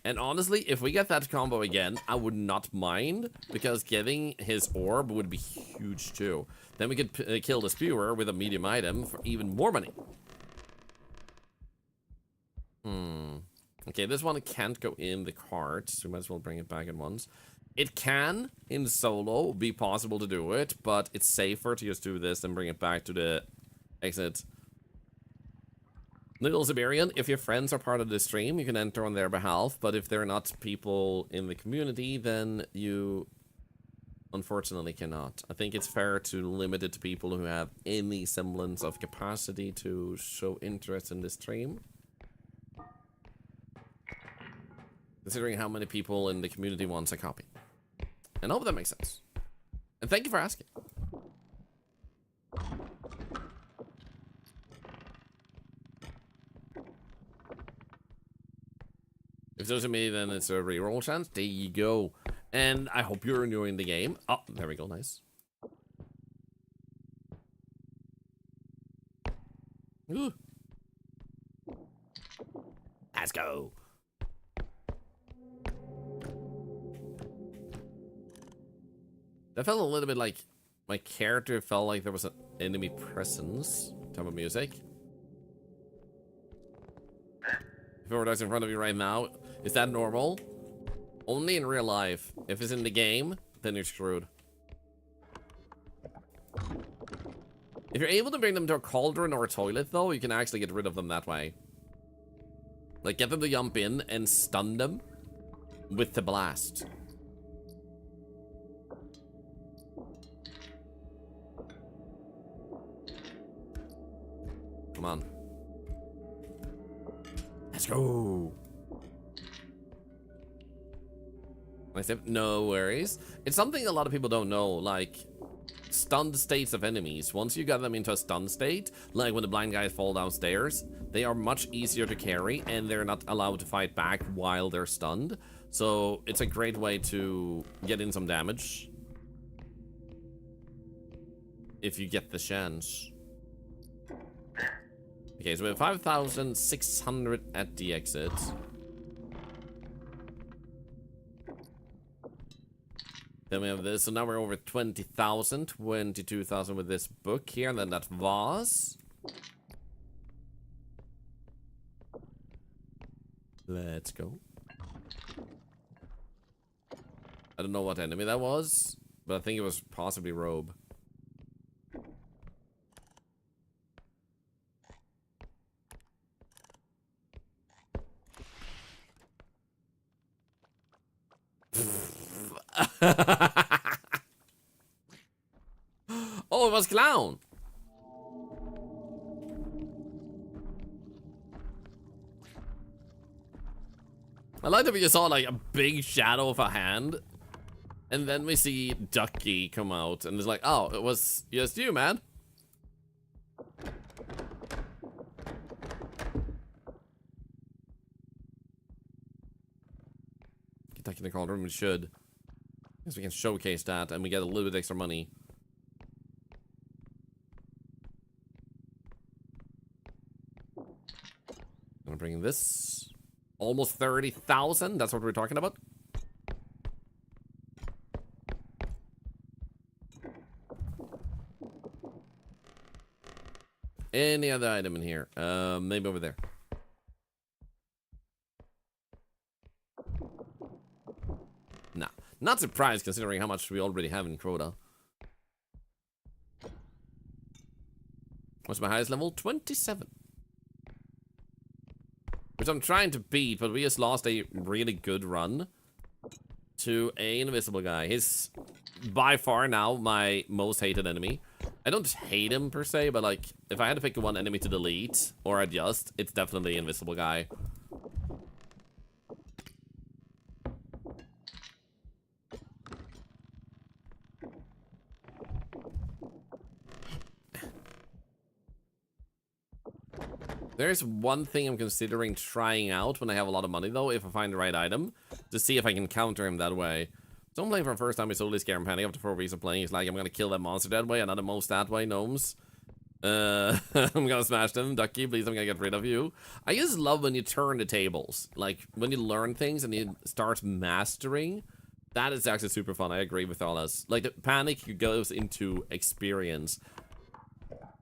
And honestly, if we get that combo again, I would not mind, because getting his orb would be huge too. Then we could kill the spewer with a medium item for even more money. Okay, this one can't go in the cart, so we might as well bring it back at once. It can, in solo, be possible to do it, but it's safer to just do this and bring it back to the exit. Little Siberian, if your friends are part of the stream, you can enter on their behalf, but if they're not people in the community, then you unfortunately cannot. I think it's fair to limit it to people who have any semblance of capacity to show interest in this stream. Considering how many people in the community wants a copy. And I hope that makes sense. And thank you for asking. If those are me, then it's a reroll chance. There you go. And I hope you're enjoying the game. Oh, there we go. Nice. Ooh. Let's go. That felt a little bit like my character felt like there was an enemy presence type of music. If it were in front of you right now, is that normal? Only in real life. If it's in the game, then you're screwed. If you're able to bring them to a cauldron or a toilet, though, you can actually get rid of them that way. Like, get them to jump in and stun them with the blast. Come on. Let's go. Nice tip. No worries. It's something a lot of people don't know, like stunned states of enemies. Once you got them into a stun state, like when the blind guys fall downstairs, they are much easier to carry and they're not allowed to fight back while they're stunned. So it's a great way to get in some damage if you get the chance. Okay, so we have 5,600 at the exit. Then we have this, so now we're over 20,000, 22,000 with this book here, and then that vase. Let's go. I don't know what enemy that was, but I think it was possibly Robe. Oh, it was Clown. I like that we just saw like a big shadow of a hand, and then we see Ducky come out, and it's like, oh, it was just you, man. Get Ducky in the cauldron, we should. Because we can showcase that, and we get a little bit extra money. Gonna bring this. Almost 30,000, that's what we're talking about. Any other item in here? Maybe over there. Nah, not surprised considering how much we already have in Quota. What's my highest level? 27. Which I'm trying to beat, but we just lost a really good run. to a invisible guy. He's by far now my most hated enemy. I don't hate him per se, but like if I had to pick one enemy to delete or adjust, it's definitely invisible guy. There's one thing I'm considering trying out when I have a lot of money, though, if I find the right item, to see if I can counter him that way. So I'm playing for the first time, I totally scared and panic after 4 weeks of playing. He's like, I'm gonna kill that monster that way, another most that way, gnomes. I'm gonna smash them, Ducky, please, I'm gonna get rid of you. I just love when you turn the tables. Like, when you learn things and you start mastering, that is actually super fun. I agree with all us. Like, the panic goes into experience.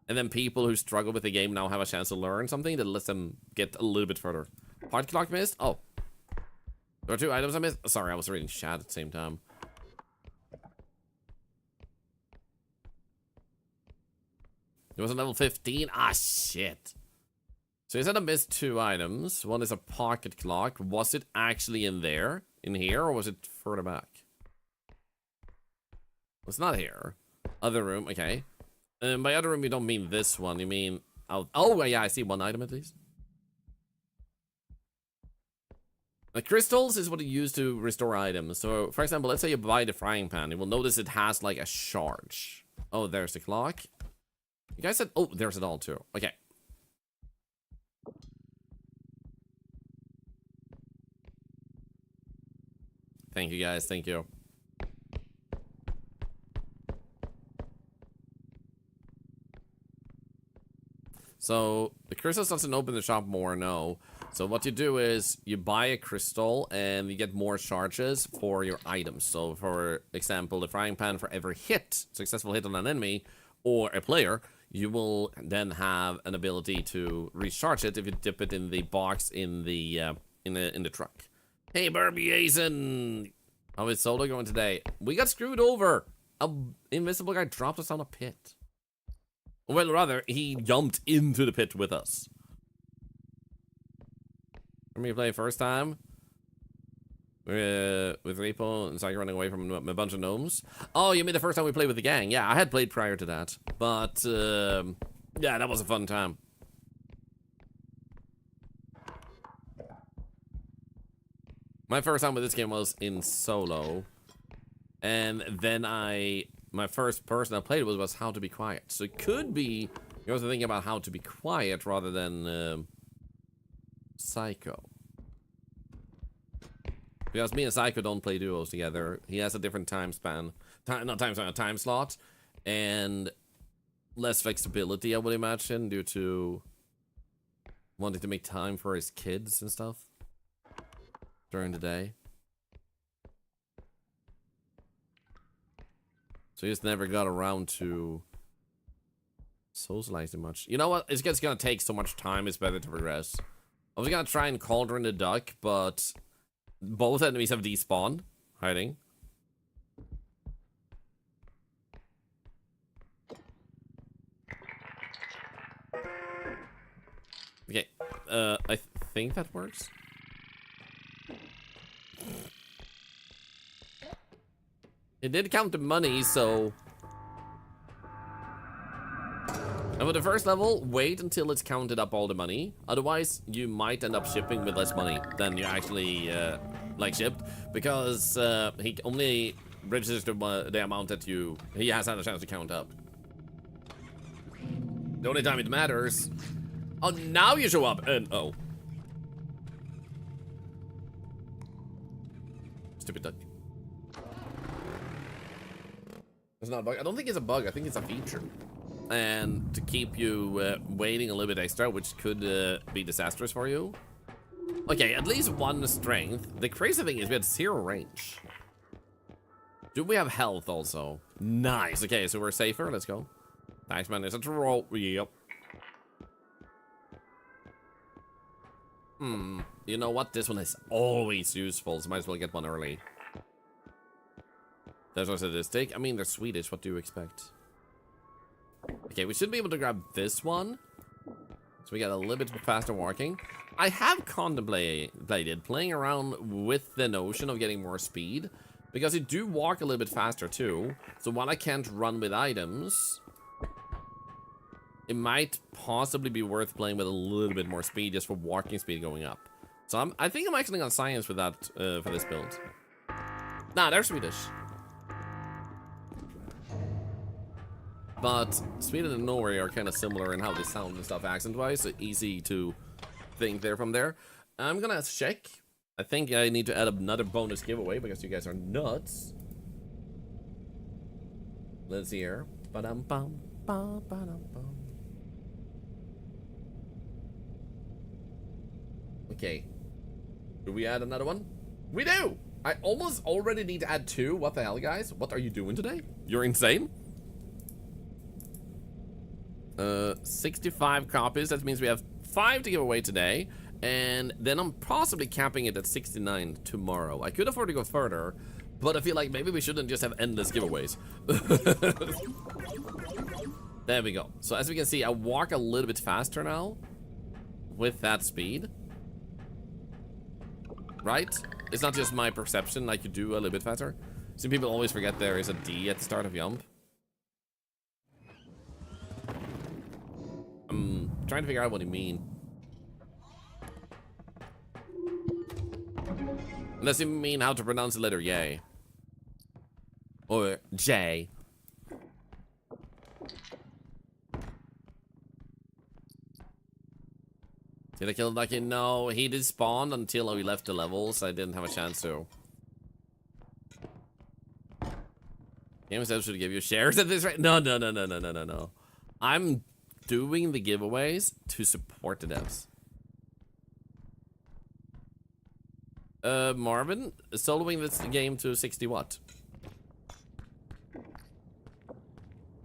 And then people who struggle with the game now have a chance to learn something that lets them get a little bit further. Hard clock missed? Oh. There are 2 items I missed? Sorry, I was reading chat at the same time. It was a level 15? Ah, shit. So you said I missed 2 items. One is a pocket clock. Was it actually in there? In here? Or was it further back? It's not here. Other room, okay. By other room, you don't mean this one. You mean... Oh, yeah, I see 1 item at least. The crystals is what you use to restore items. So, for example, let's say you buy the frying pan. You will notice it has, like, a charge. Oh, there's the clock. You guys said... Oh, there's it all, too. Okay. Thank you, guys. Thank you. So, the crystals doesn't open the shop more, no. So what you do is, you buy a crystal, and you get more charges for your items. So, for example, the frying pan, for every hit, successful hit on an enemy, or a player, you will then have an ability to recharge it if you dip it in the box in the truck. Hey, Barbie Jason! How is Solo going today? We got screwed over! An invisible guy dropped us down a pit. Well, rather, he jumped into the pit with us. Remember you play first time? With R.E.P.O and Psycho running away from a bunch of gnomes? Oh, you mean the first time we played with the gang? Yeah, I had played prior to that. But, yeah, that was a fun time. My first time with this game was in solo. And then my first person I played with was How to Be Quiet. So it could be you're also thinking about How to Be Quiet rather than Psycho. Because me and Psycho don't play duos together. He has a different time span. Not time span, a time slot. And less flexibility, I would imagine, due to wanting to make time for his kids and stuff during the day. So he just never got around to socializing much. You know what? It's just gonna take so much time, it's better to progress. I was gonna try and Cauldron the Duck, but both enemies have despawned, hiding. Okay, I think that works. It did count the money, so... And with the first level, wait until it's counted up all the money. Otherwise, you might end up shipping with less money than you actually, like, shipped. Because, he only registers the amount that he has had a chance to count up. The only time it matters... Oh, now you show up! And, oh. Stupid duck. It's not a bug. I don't think it's a bug. I think it's a feature. And to keep you waiting a little bit extra, which could be disastrous for you. Okay, at least 1 strength. The crazy thing is we had 0 range. Do we have health also? Nice. Okay, so we're safer. Let's go. Thanks, man. It's a troll. Yep. You know what? This one is always useful, so might as well get one early. There's also this stick. I mean, they're Swedish. What do you expect? Okay, we should be able to grab this one. So we get a little bit faster walking. I have contemplated playing around with the notion of getting more speed, because you do walk a little bit faster too. So while I can't run with items, it might possibly be worth playing with a little bit more speed just for walking speed going up. So I think I'm actually on science with that for this build. Nah, they're Swedish. But Sweden and Norway are kind of similar in how they sound and stuff accent-wise, so easy to think they're from there. I'm gonna check. I think I need to add another bonus giveaway because you guys are nuts. Let's see here. Ba-dum-bum, ba-ba-dum-bum. Okay. Do we add another one? We do! I almost already need to add 2. What the hell, guys? What are you doing today? You're insane? 65 copies. That means we have 5 to give away today. And then I'm possibly capping it at 69 tomorrow. I could afford to go further, but I feel like maybe we shouldn't just have endless giveaways. There we go. So as we can see, I walk a little bit faster now with that speed. Right? It's not just my perception, like you do a little bit faster. Some people always forget there is a D at the start of jump. I'm trying to figure out what you mean. Unless you mean how to pronounce the letter Y. Or J. Did I kill Lucky? No, he did spawn until we left the level, so I didn't have a chance to. Game says should give you shares at this rate. No. I'm doing the giveaways to support the devs. Marvin, soloing this game to 60 watt.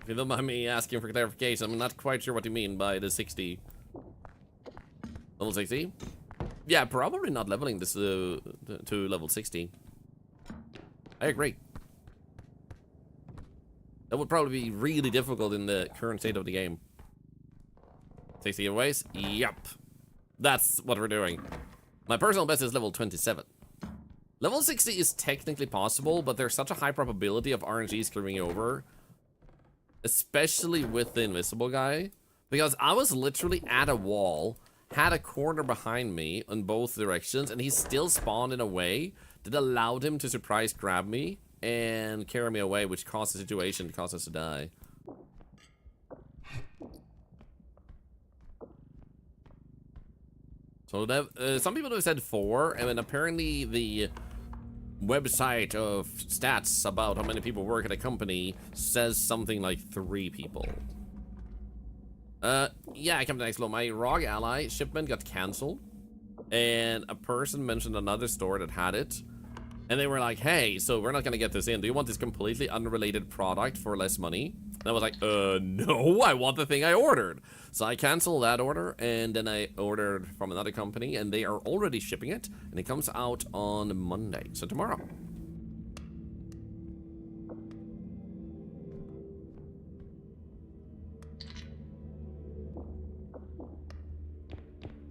If you don't mind me asking for clarification, I'm not quite sure what you mean by the 60. Level 60? Yeah, probably not leveling this to level 60. I agree. That would probably be really difficult in the current state of the game. 60 giveaways? Yup. That's what we're doing. My personal best is level 27. Level 60 is technically possible, but there's such a high probability of RNG screwing over. Especially with the invisible guy. Because I was literally at a wall, had a corner behind me in both directions, and he still spawned in a way that allowed him to surprise grab me and carry me away, which caused the situation to cause us to die. So some people have said 4, and then apparently the website of stats about how many people work at a company says something like 3 people. Yeah, Captain Exlo, my ROG ally shipment got cancelled, and a person mentioned another store that had it, and they were like, hey, so we're not gonna get this in. Do you want this completely unrelated product for less money? And I was like, no, I want the thing I ordered. So I canceled that order, and then I ordered from another company, and they are already shipping it, and it comes out on Monday, so tomorrow.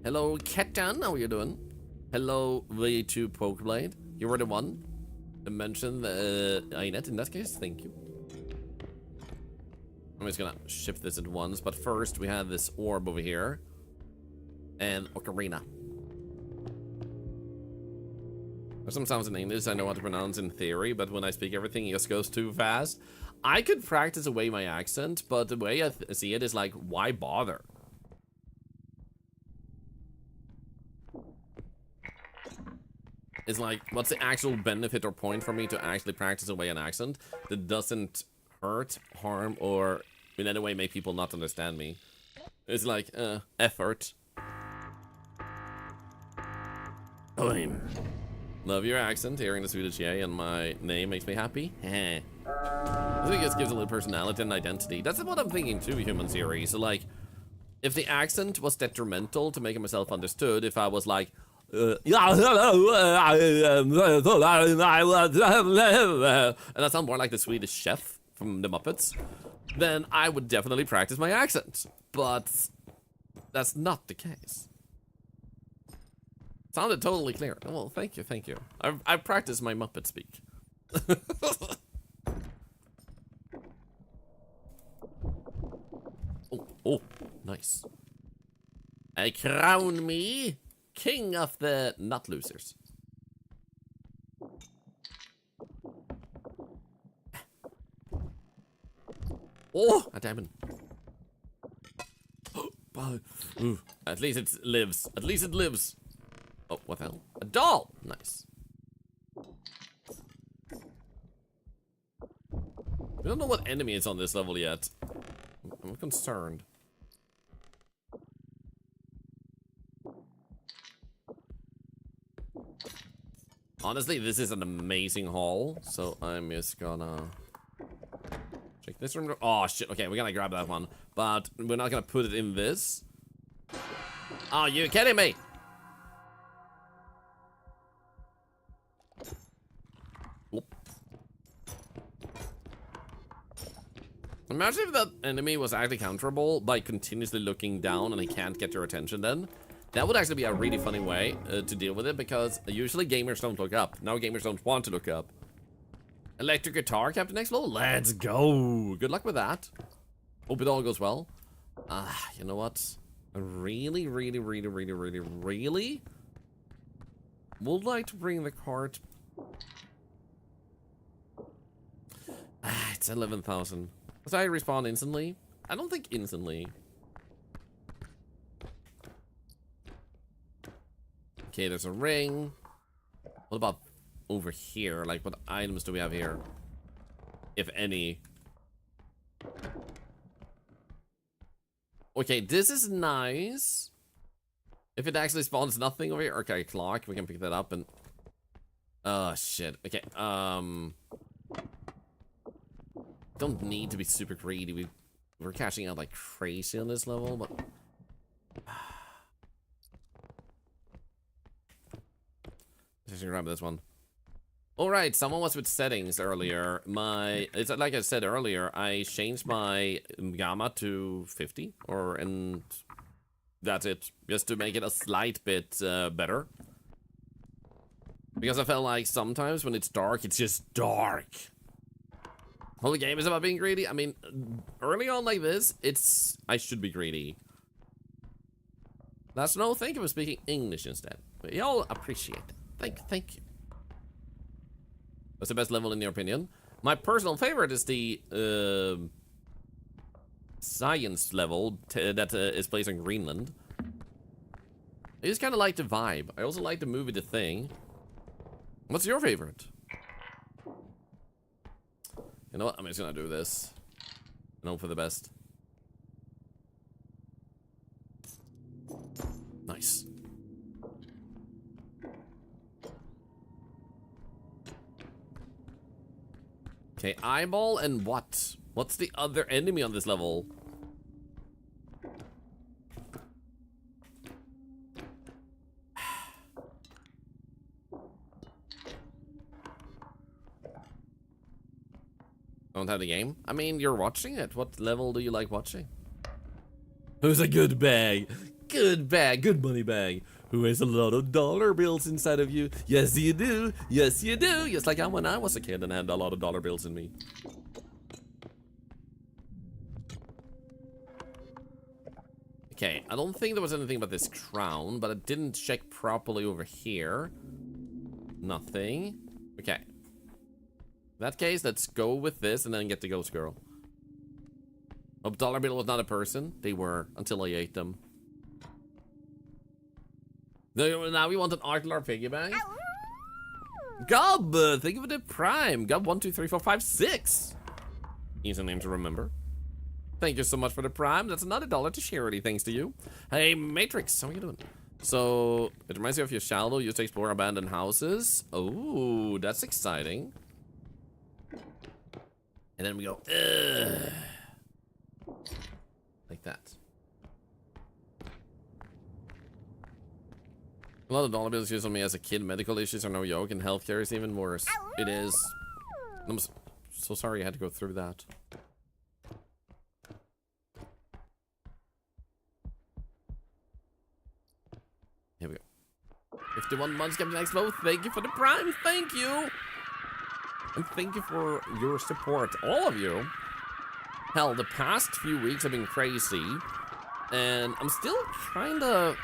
Hello, Ketan, how are you doing? Hello, V2 Pokeblade. You were the one to mention the Inet in that case, thank you. I'm just gonna ship this at once, but first we have this orb over here. And Ocarina. There's some sounds in English I know how to pronounce in theory, but when I speak everything it just goes too fast. I could practice away my accent, but the way I see it is like, why bother? It's like, what's the actual benefit or point for me to actually practice away an accent that doesn't hurt, harm, or in any way make people not understand me? It's like, effort. Love your accent, hearing the Swedish yay, and my name makes me happy. I think it just gives a little personality and identity. That's what I'm thinking too, Human Series. So like, if the accent was detrimental to making myself understood, if I was like, and I sound more like the Swedish chef from the Muppets, then I would definitely practice my accent. But that's not the case. Sounded totally clear. Oh, well, thank you, thank you. I've practiced my Muppet speak. Oh, nice. Crown me king of the nut losers. Oh, a diamond. Ooh, at least it lives. At least it lives. Oh, what the hell? A doll! Nice. We don't know what enemy is on this level yet. I'm concerned. Honestly, this is an amazing haul, so I'm just gonna check this room. Oh shit, okay, we're gonna grab that one, but we're not gonna put it in this. Oh, you kidding me? Imagine if that enemy was actually counterable by continuously looking down and he can't get your attention then. That would actually be a really funny way to deal with it, because usually gamers don't look up. Now gamers don't want to look up. Electric guitar, Captain X-Flow? Let's go! Good luck with that. Hope it all goes well. You know what? I really would like to bring the cart. It's 11,000. Does I respawn instantly? I don't think instantly. Okay, there's a ring. What about over here? Like, what items do we have here? If any. Okay, this is nice. If it actually spawns nothing over here. Okay, clock. We can pick that up and... Oh, shit. Okay, don't need to be super greedy. We're cashing out like crazy on this level, but... Let's grab this one. Alright, someone was with settings earlier. It's like I said earlier, I changed my gamma to 50, and that's it. Just to make it a slight bit better. Because I felt like sometimes when it's dark, it's just dark. Whole game is about being greedy. I mean, early on like this, I should be greedy. That's no, thank you for speaking English instead. Y'all appreciate it. Thank you. What's the best level in your opinion? My personal favorite is the science level that is placed in Greenland. I just kind of like the vibe. I also like the movie The Thing. What's your favorite? You know what? I'm just gonna do this and hope for the best. Nice. Okay, eyeball and what? What's the other enemy on this level? Don't have the game? I mean, you're watching it. What level do you like watching? Who's a good bag? Good bag, good money bag. Who has a lot of dollar bills inside of you? Yes, you do. Yes, you do. Just like when I was a kid and had a lot of dollar bills in me. Okay, I don't think there was anything about this crown, but I didn't check properly over here. Nothing. Okay. In that case, let's go with this and then get the ghost girl. Oh, dollar bill was not a person. They were until I ate them. Now we want an Thorlar piggy bank. Gob, thank you for the prime. Gob 1, 2, 3, 4, 5, 6. Easy name to remember. Thank you so much for the prime. That's another $1 to charity, thanks to you. Hey, Matrix, how are you doing? So, it reminds you of your shadow. Used to explore abandoned houses. Oh, that's exciting. And then we go, ugh. Like that. A lot of dollar bills used on me as a kid. Medical issues are no joke, and healthcare is even worse. It is. I'm so sorry I had to go through that. 51 months, Captain Expo. Thank you for the prime. Thank you. And thank you for your support, all of you. Hell, the past few weeks have been crazy. And I'm still trying to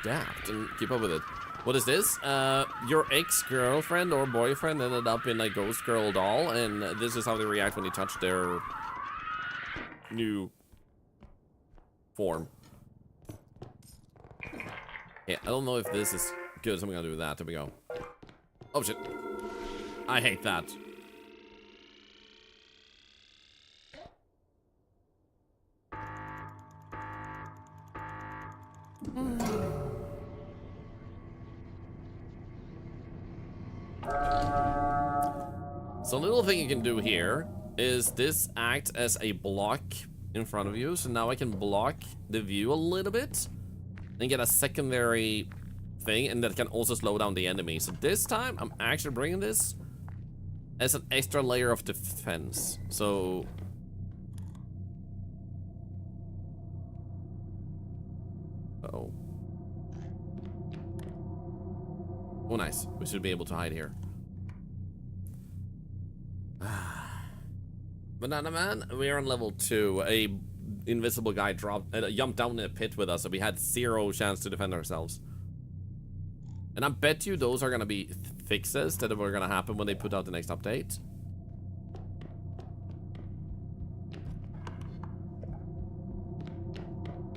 adapt and keep up with it. What is this? Your ex-girlfriend or boyfriend ended up in a ghost girl doll, and this is how they react when you touch their new form. Yeah, I don't know if this is good, so I'm gonna do that. There we go. Oh shit. I hate that. So a little thing you can do here is this act as a block in front of you. So now I can block the view a little bit and get a secondary thing, and that can also slow down the enemy. So this time I'm actually bringing this as an extra layer of defense. So oh, nice. We should be able to hide here. Banana Man, we are on level 2. A invisible guy jumped down in a pit with us, so we had 0 chance to defend ourselves. And I bet you those are gonna be fixes that are gonna happen when they put out the next update.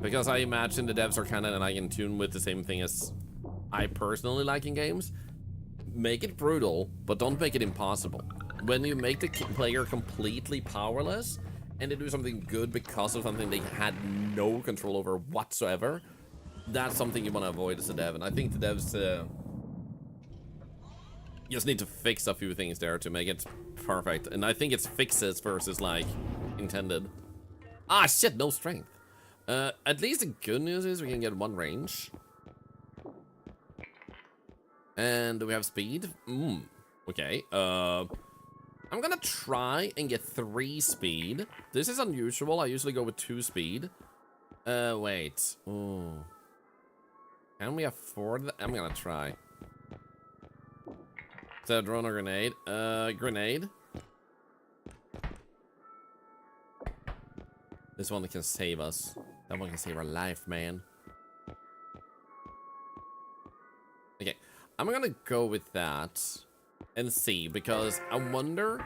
Because I imagine the devs are kind of like in tune with the same thing as I personally like in games. Make it brutal, but don't make it impossible. When you make the player completely powerless and they do something good because of something they had no control over whatsoever, that's something you want to avoid as a dev. And I think the devs just need to fix a few things there to make it perfect. And I think it's fixes versus like intended. Ah shit, no strength. At least the good news is we can get 1 range. And do we have speed? Okay. I'm gonna try and get 3 speed. This is unusual. I usually go with 2 speed. Wait. Ooh. Can we afford that? I'm gonna try. Is that a drone or grenade? Grenade. This one can save us. That one can save our life, man. Okay. I'm gonna go with that and see, because I wonder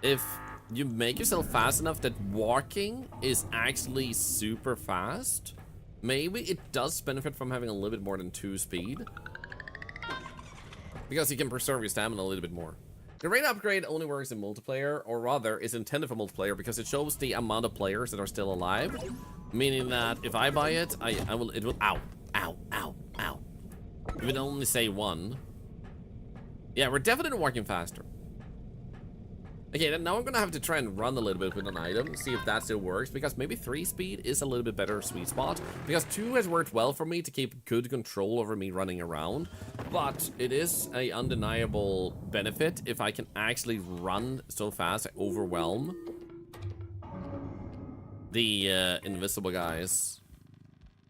if you make yourself fast enough that walking is actually super fast. Maybe it does benefit from having a little bit more than 2 speed, because you can preserve your stamina a little bit more. The rate upgrade only works in multiplayer, or rather is intended for multiplayer, because it shows the amount of players that are still alive, meaning that if I buy it, it will ow. It would only say 1. Yeah, we're definitely walking faster. Okay, then now I'm gonna have to try and run a little bit with an item, see if that still works, because maybe 3 speed is a little bit better sweet spot, because 2 has worked well for me to keep good control over me running around, but it is a undeniable benefit if I can actually run so fast I overwhelm the invisible guys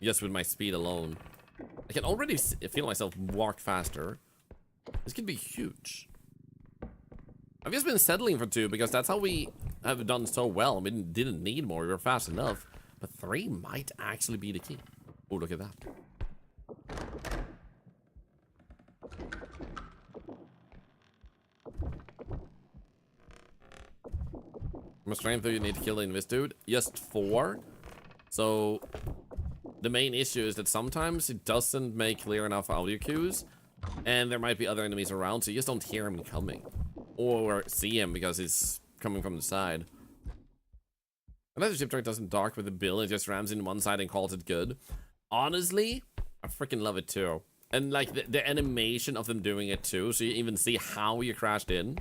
just with my speed alone. I can already feel myself walk faster. This could be huge. I've just been settling for 2 because that's how we have done so well. We didn't need more. We were fast enough. But 3 might actually be the key. Oh, look at that. How much strength do you need to kill the invis dude? Just 4. So the main issue is that sometimes it doesn't make clear enough audio cues. And there might be other enemies around, so you just don't hear him coming. Or see him because he's coming from the side. Unless the ship truck doesn't dock with the bill, it just rams in one side and calls it good. Honestly, I freaking love it too. And like the animation of them doing it too, so you even see how you crashed in.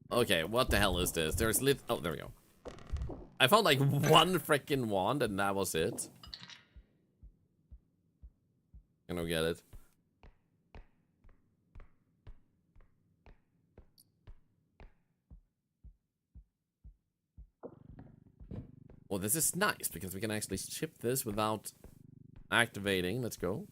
Okay, what the hell is this? There's oh, there we go. I found like 1 freaking wand and that was it. I don't get it. Well, this is nice because we can actually ship this without activating. Let's go.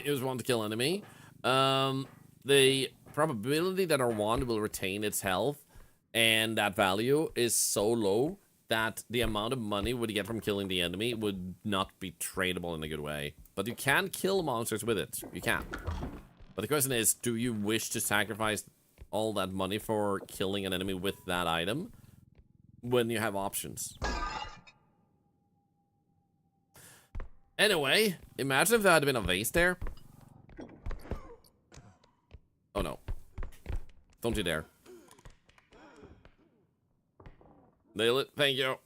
Use one to kill enemy. The probability that our wand will retain its health and that value is so low that the amount of money we get from killing the enemy would not be tradable in a good way. But you can kill monsters with it. You can. But the question is, do you wish to sacrifice all that money for killing an enemy with that item when you have options? Anyway, imagine if there had been a vase there. Oh no. Don't you dare. Nail it. Thank you.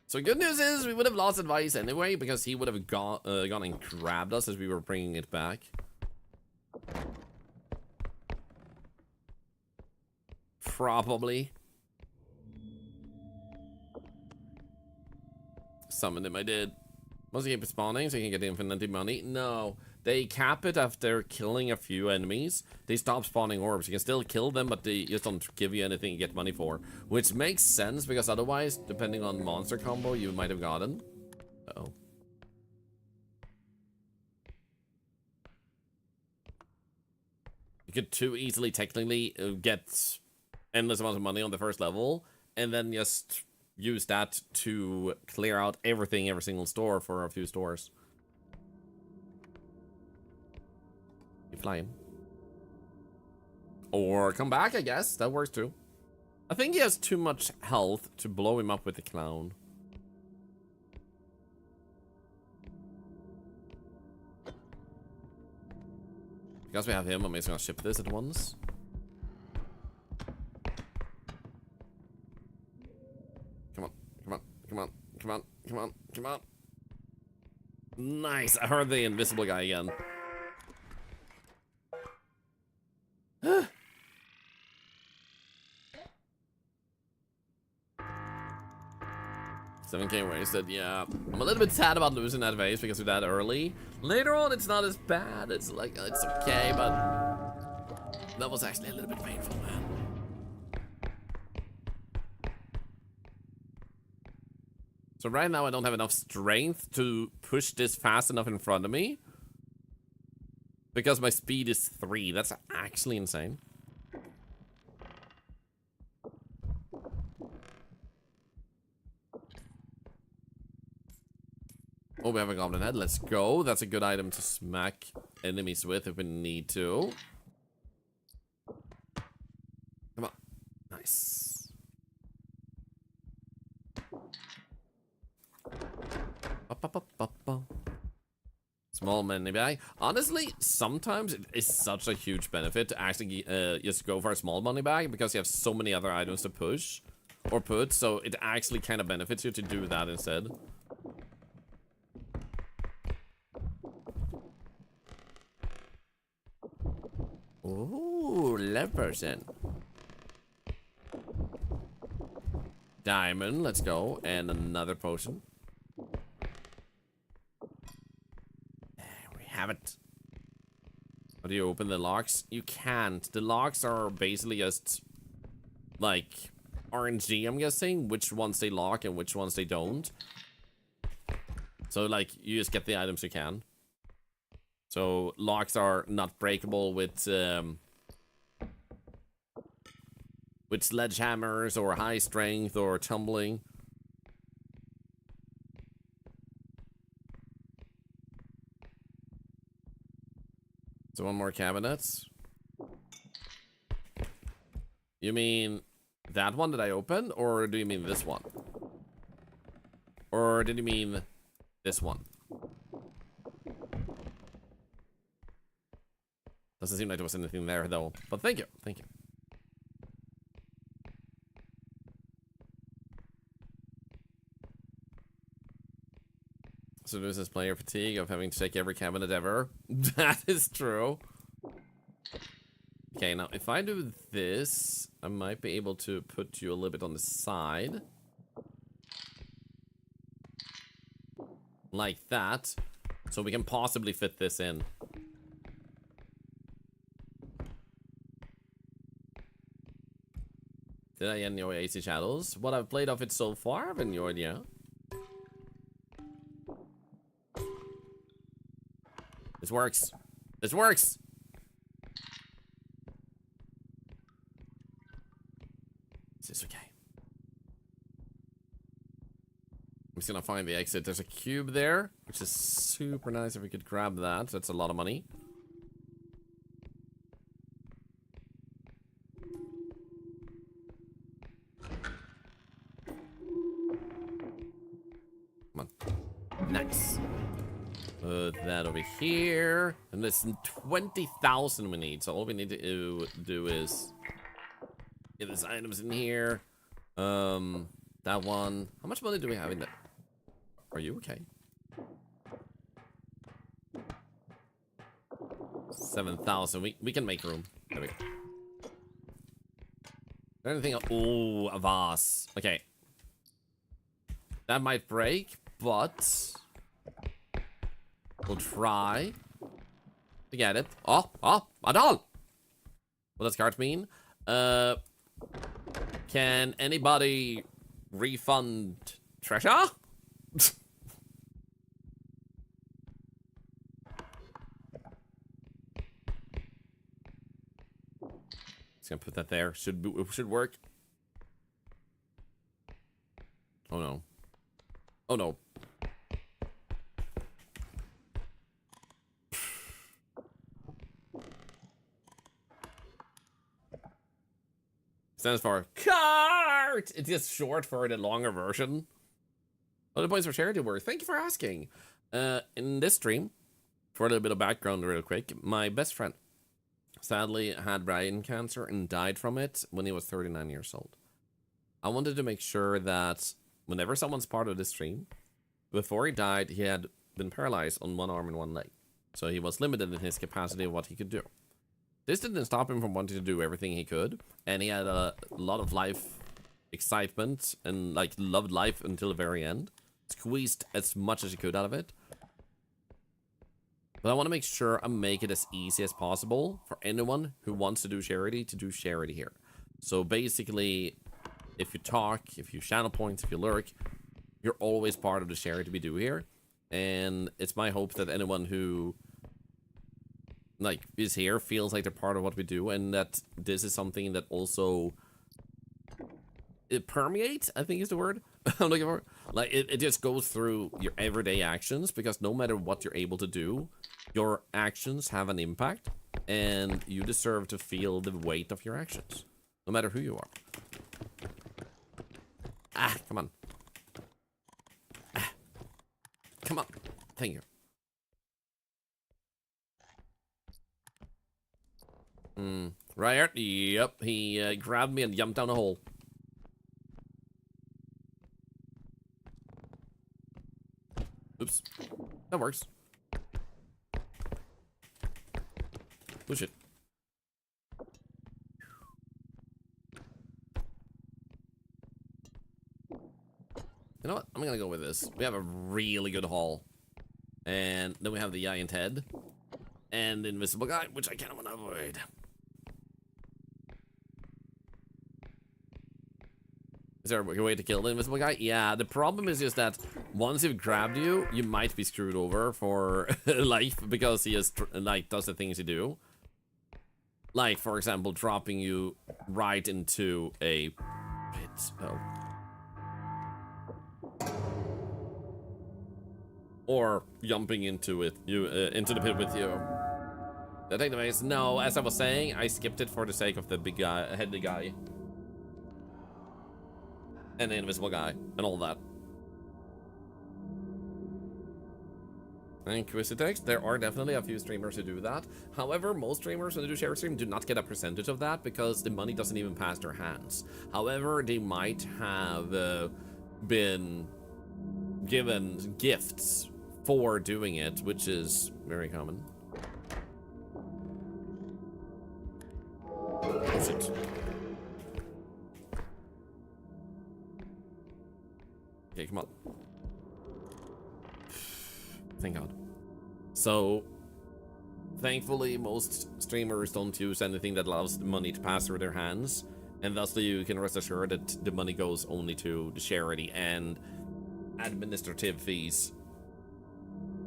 So good news is we would have lost advice anyway because he would have gone and grabbed us as we were bringing it back. Probably. Summoned him, I did. Must keep spawning so you can get infinite money? No. They cap it after killing a few enemies. They stop spawning orbs. You can still kill them, but they just don't give you anything you get money for. Which makes sense, because otherwise, depending on monster combo, you might have gotten. Uh-oh. You could too easily, technically, get endless amounts of money on the first level, and then just use that to clear out everything, every single store for a few stores. You flying. Or come back, I guess. That works too. I think he has too much health to blow him up with the clown. Because we have him, I'm just gonna ship this at once. Come on, come on, come on, come on, come on, come on. Nice, I heard the invisible guy again. 7K wasted, yeah. I'm a little bit sad about losing that vase because we're that early. Later on, it's not as bad. It's like, it's okay, but that was actually a little bit painful, man. So right now, I don't have enough strength to push this fast enough in front of me. Because my speed is 3. That's actually insane. Oh, we have a goblin head. Let's go. That's a good item to smack enemies with if we need to. Come on. Nice. Small money bag. Honestly, sometimes it is such a huge benefit to actually just go for a small money bag because you have so many other items to push or put, so it actually kind of benefits you to do that instead. Ooh, 11%. Diamond, let's go. And another potion. There we have it. How do you open the locks? You can't. The locks are basically just like RNG, I'm guessing, which ones they lock and which ones they don't. So like you just get the items you can. So locks are not breakable with sledgehammers or high strength or tumbling. So one more cabinet. You mean that one that I opened, or do you mean this one? Or did you mean this one? Doesn't seem like there was anything there though, but thank you, thank you. So there's this player fatigue of having to check every cabinet ever. That is true. Okay, now if I do this, I might be able to put you a little bit on the side. like that, so we can possibly fit this in. Did I enjoy AC Shadows? What I've played of it so far, I've enjoyed, yeah. This works. This works! Is this okay? I'm just gonna find the exit. There's a cube there, which is super nice if we could grab that. That's a lot of money. Come on. Nice. Put that over here. And there's 20,000 we need. So all we need to do is get these items in here. That one. How much money do we have in that? Are you okay? 7,000. We can make room. There we go. Anything? Oh, a vase. Okay. That might break, but we'll try to get it. Oh, a doll. What does card mean? Can anybody refund treasure? Just gonna put that there. Should work. Oh no. Oh no. Stands for cart. It's just short for the longer version. Oh, the points for charity work. Thank you for asking. In this stream, for a little bit of background real quick, my best friend sadly had brain cancer and died from it when he was 39 years old. I wanted to make sure that whenever someone's part of this stream, before he died, he had been paralyzed on one arm and one leg. So he was limited in his capacity of what he could do. This didn't stop him from wanting to do everything he could, and he had a lot of life excitement and like loved life until the very end. Squeezed as much as he could out of it. But I want to make sure I make it as easy as possible for anyone who wants to do charity here. So basically, if you talk, if you channel points, if you lurk, you're always part of the charity we do here. And it's my hope that anyone who like is here feels like they're part of what we do, and that this is something that also it permeates, I think is the word I'm looking for. Like it just goes through your everyday actions, because no matter what you're able to do, your actions have an impact, and you deserve to feel the weight of your actions, no matter who you are. Ah, come on. Ah, come on. Thank you. Right here. Yep, he grabbed me and jumped down a hole. Oops. That works. Push it. You know what? I'm gonna go with this. We have a really good haul. And then we have the giant head. And the invisible guy, which I kind of want to avoid. Is there a way to kill the invisible guy? Yeah, the problem is just that once he's grabbed you, you might be screwed over for life, because he is like does the things he do. Like, for example, dropping you right into a pit. Oh. Or jumping into it, into the pit with you. The take device. No, as I was saying, I skipped it for the sake of the big guy, heady guy. And the invisible guy, and all that. Inquisitex, there are definitely a few streamers who do that. However, most streamers when they do share stream do not get a percentage of that, because the money doesn't even pass their hands. However, they might have been given gifts for doing it, which is very common. Oh shit. Okay, come on. Thank God. So, thankfully, most streamers don't use anything that allows the money to pass through their hands, and thusly you can rest assured that the money goes only to the charity and administrative fees.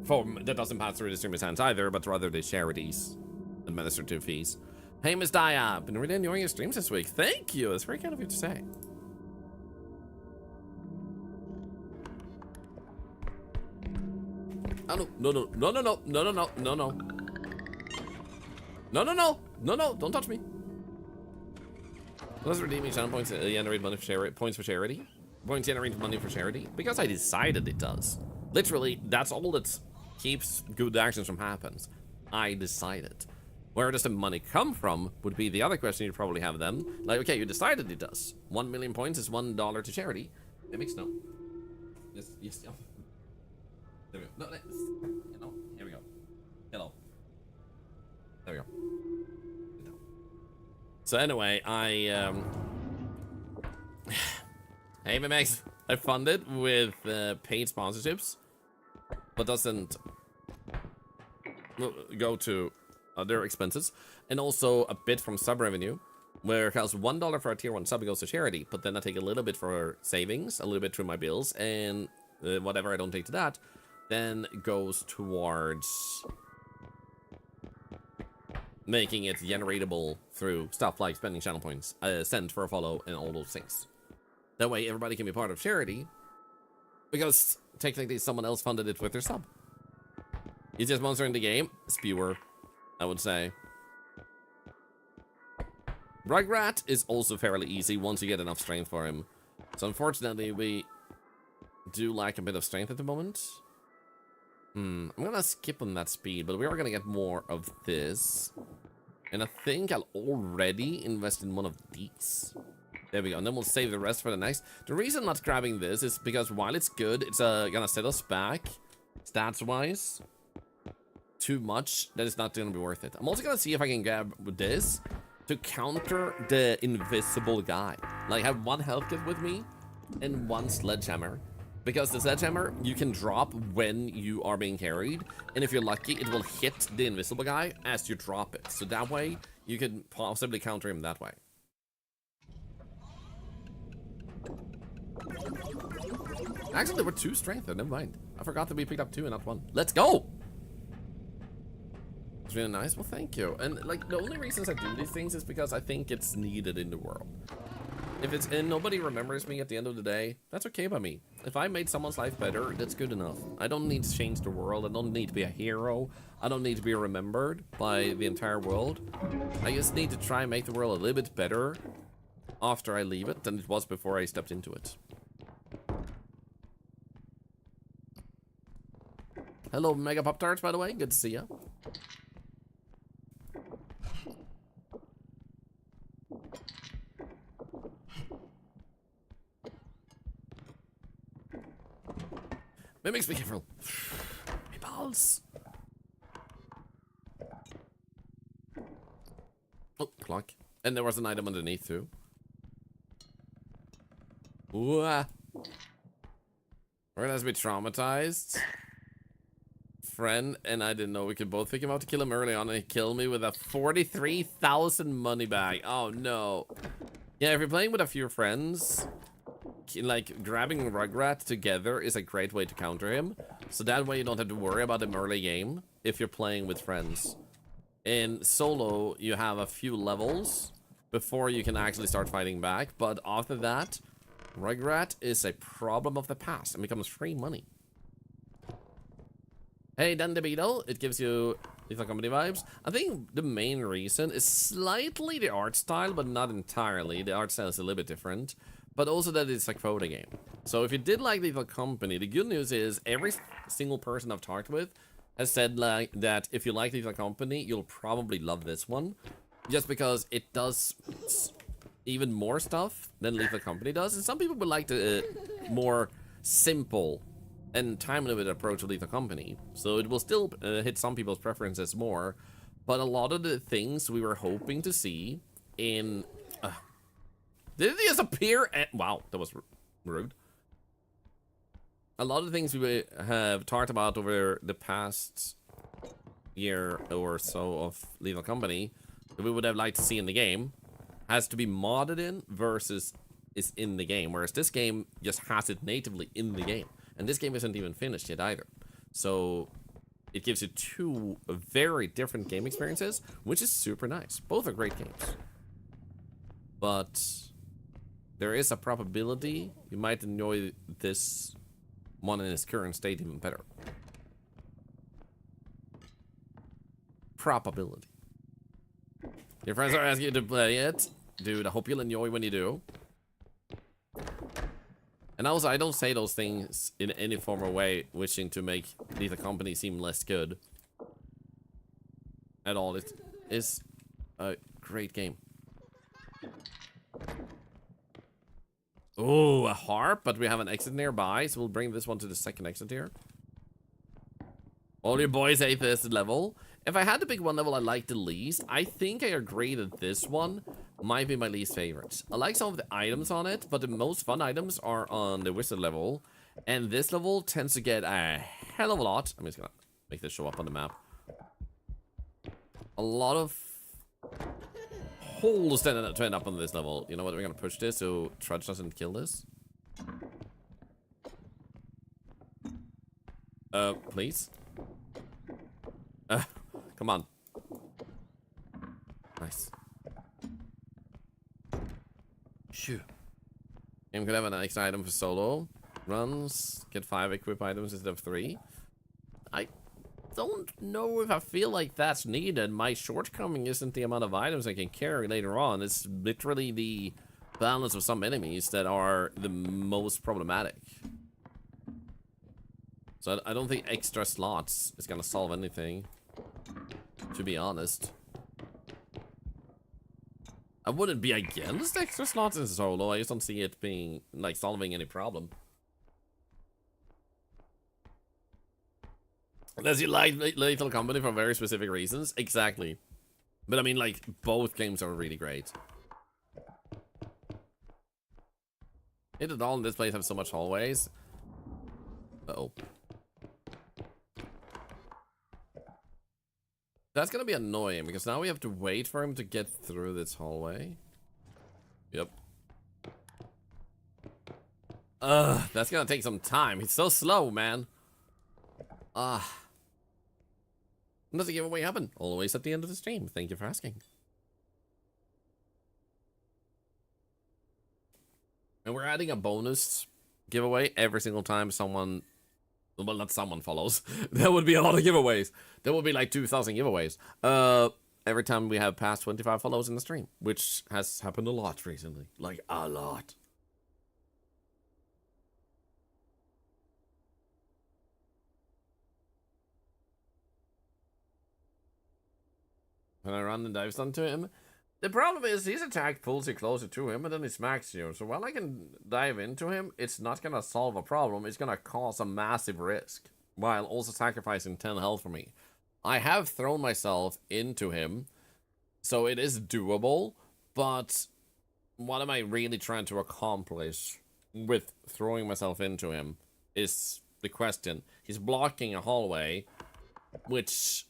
That doesn't pass through the streamer's hands either, but rather the charity's administrative fees. Hey, Miss Daya, been really enjoying your streams this week. Thank you. It's very kind of you to say. Oh, no, no, no, no, no, no, no, no, no, no. No, no, no, no, no, don't touch me. Does redeeming channel points generate money for charity? Points for charity? Points generate money for charity? Because I decided it does. Literally, that's all that keeps good actions from happens. I decided. Where does the money come from would be the other question you'd probably have then. Like, okay, you decided it does. 1 million points is $1 to charity. It makes no. Yes, yes, yeah. There we go. No, you know, here we go. Hello. There we go. So anyway, hey, Max, I funded with paid sponsorships, but doesn't go to other expenses, and also a bit from sub revenue, where it costs $1 for a tier 1 sub, it goes to charity, but then I take a little bit for savings, a little bit through my bills, and whatever I don't take to that, then goes towards making it generatable through stuff like spending channel points, send for a follow, and all those things. That way everybody can be part of charity, because technically someone else funded it with their sub. Easiest monster in the game? Spewer, I would say. Rugrat is also fairly easy once you get enough strength for him. So unfortunately we do lack a bit of strength at the moment. I'm gonna skip on that speed, but we are gonna get more of this. And I think I'll already invest in one of these. There we go, and then we'll save the rest for the next. The reason I'm not grabbing this is because while it's good, it's gonna set us back, stats-wise, too much, that it's not gonna be worth it. I'm also gonna see if I can grab this to counter the invisible guy. Like, have 1 health kit with me and 1 sledgehammer. Because the sledgehammer, you can drop when you are being carried, and if you're lucky, it will hit the invisible guy as you drop it. So that way, you can possibly counter him that way. Actually, there were 2 strength there, never mind. I forgot that we picked up 2 and not 1. Let's go! It's really nice, well thank you. And like, the only reasons I do these things is because I think it's needed in the world. If it's and nobody remembers me at the end of the day, that's okay by me. If I made someone's life better, that's good enough. I don't need to change the world. I don't need to be a hero. I don't need to be remembered by the entire world. I just need to try and make the world a little bit better after I leave it than it was before I stepped into it. Hello, Mega Pop Tarts, by the way. Good to see ya. Mimics, be careful. My balls. Oh, clock. And there was an item underneath too. Ooh. We're gonna be traumatized. Friend, and I didn't know we could both pick him up to kill him early on, and he killed me with a 43,000 money bag. Oh no. Yeah, if you're playing with a few friends, like, grabbing Rugrat together is a great way to counter him. So that way you don't have to worry about him early game if you're playing with friends. In solo, you have a few levels before you can actually start fighting back. But after that, Rugrat is a problem of the past and becomes free money. Hey, Dan DeVito, it gives you Lethal Company vibes. I think the main reason is slightly the art style, but not entirely. The art style is a little bit different. But also that it's a Quota game. So if you did like Lethal Company, the good news is every single person I've talked with has said like that if you like Lethal Company, you'll probably love this one. Just because it does even more stuff than Lethal Company does. And some people would like the more simple and time-limited approach of Lethal Company. So it will still hit some people's preferences more. But a lot of the things we were hoping to see in... did it just appear at... Wow, that was rude. a lot of the things we have talked about over the past year or so of Lethal Company that we would have liked to see in the game has to be modded in versus is in the game, whereas this game just has it natively in the game, and this game isn't even finished yet either. So it gives you two very different game experiences, which is super nice. Both are great games, but there is a probability you might enjoy this one in its current state even better. Probability. Your friends are asking you to play it. Dude, I hope you'll enjoy when you do. And also, I don't say those things in any form or way wishing to make Lethal Company seem less good. At all. It is a great game. Oh, a harp, but we have an exit nearby, so we'll bring this one to the second exit here. All your boys hate this level. If I had to pick one level I like the least, I think I agree that this one might be my least favorite. I like some of the items on it, but the most fun items are on the wizard level. And this level tends to get a hell of a lot. I'm just gonna make this show up on the map. A lot of holes to end up on this level. You know what, we're gonna push this so Trudge doesn't kill this. Please? Come on. Nice. Shoo. Game could have an extra item for solo. Runs. Get 5 equip items instead of 3. I don't know if I feel like that's needed. My shortcoming isn't the amount of items I can carry later on. It's literally the balance of some enemies that are the most problematic. So I don't think extra slots is gonna solve anything, to be honest. I wouldn't be against extra slots in solo. I just don't see it being, like, solving any problem. Unless you like Lethal Company for very specific reasons. Exactly. But I mean, like, both games are really great. It at all in this place have so much hallways. Uh-oh. That's gonna be annoying, because now we have to wait for him to get through this hallway. Yep. That's gonna take some time. He's so slow, man. When does the giveaway happen? Always at the end of the stream. Thank you for asking. And we're adding a bonus giveaway every single time someone... Well, not someone follows. That would be a lot of giveaways. There would be like 2,000 giveaways. Every time we have past 25 follows in the stream, which has happened a lot recently. Like, a lot. When I run and dive stun to him, the problem is his attack pulls you closer to him and then he smacks you. So while I can dive into him, it's not gonna solve a problem. It's gonna cause a massive risk while also sacrificing 10 health for me. I have thrown myself into him, so it is doable, but what am I really trying to accomplish with throwing myself into him is the question. He's blocking a hallway, which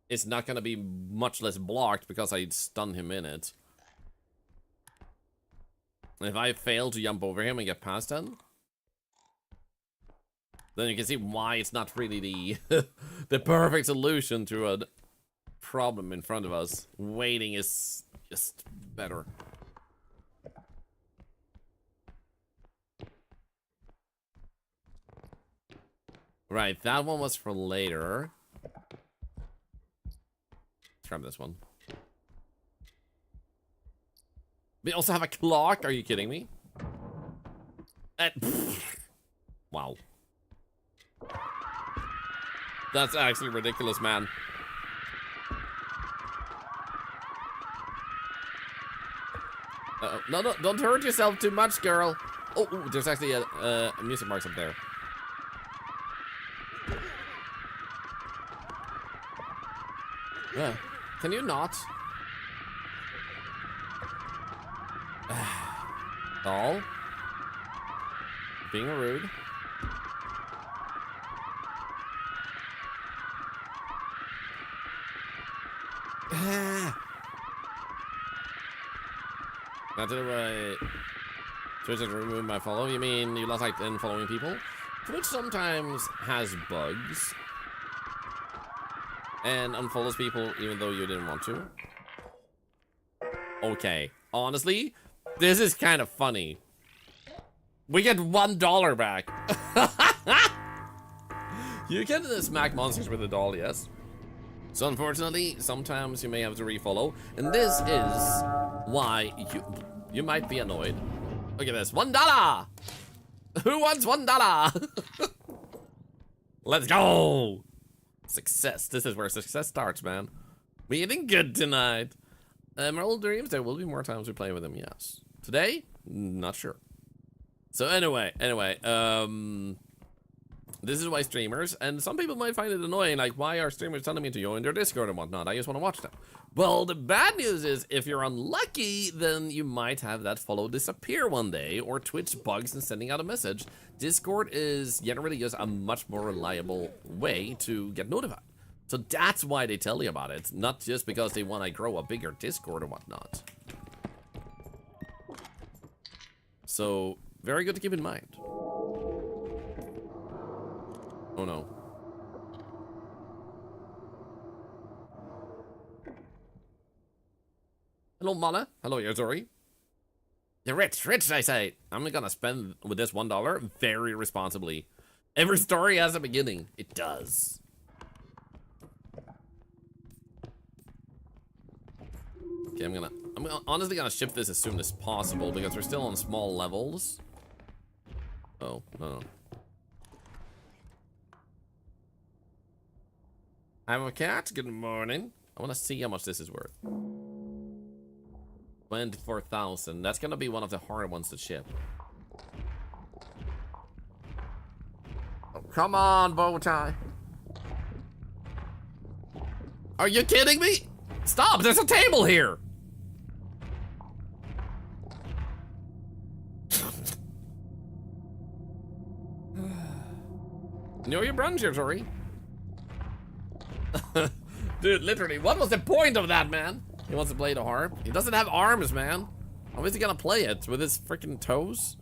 is not going to be much less blocked because I stun him in it. And if I fail to jump over him and get past him, then you can see why it's not really the the perfect solution to a problem in front of us. Waiting is just better. Right, that one was for later. Let's grab this one. We also have a clock. Are you kidding me? Wow. That's actually ridiculous, man. No, don't hurt yourself too much, girl. Oh, ooh, there's actually a music marks up there. Yeah. Can you not? Doll. Being rude. Not to Twitch has removed my follow. You mean you lost like 10 following people? Twitch sometimes has bugs and unfollows people even though you didn't want to. Okay, honestly, this is kind of funny. We get $1 back. You can smack monsters with a doll, yes. So unfortunately, sometimes you may have to refollow, and this is why you might be annoyed. Look at this, $1. Who wants $1? Let's go. Success. This is where success starts, man. We eating good tonight. Emerald Dreams. There will be more times we play with them. Yes. Today, not sure. So anyway, this is why streamers, and some people might find it annoying, like, why are streamers telling me to join their Discord and whatnot? I just want to watch them. Well, the bad news is, if you're unlucky, then you might have that follow disappear one day, or Twitch bugs in sending out a message. Discord is generally just a much more reliable way to get notified. So that's why they tell you about it, not just because they want to grow a bigger Discord or whatnot. So, very good to keep in mind. Oh no. Hello, Mana. Hello, Yozori. You're rich, I say. I'm gonna spend with this $1 very responsibly. Every story has a beginning. It does. Okay, I'm honestly gonna ship this as soon as possible because we're still on small levels. Oh, no. I'm a cat. Good morning. I want to see how much this is worth. 24,000. That's gonna be one of the harder ones to ship. Oh, come on, bow tie. Are you kidding me? Stop! There's a table here. Know your brunch here, sorry. Dude, literally, what was the point of that, man? He wants to play the harp. He doesn't have arms, man. How is he gonna play it? With his freaking toes?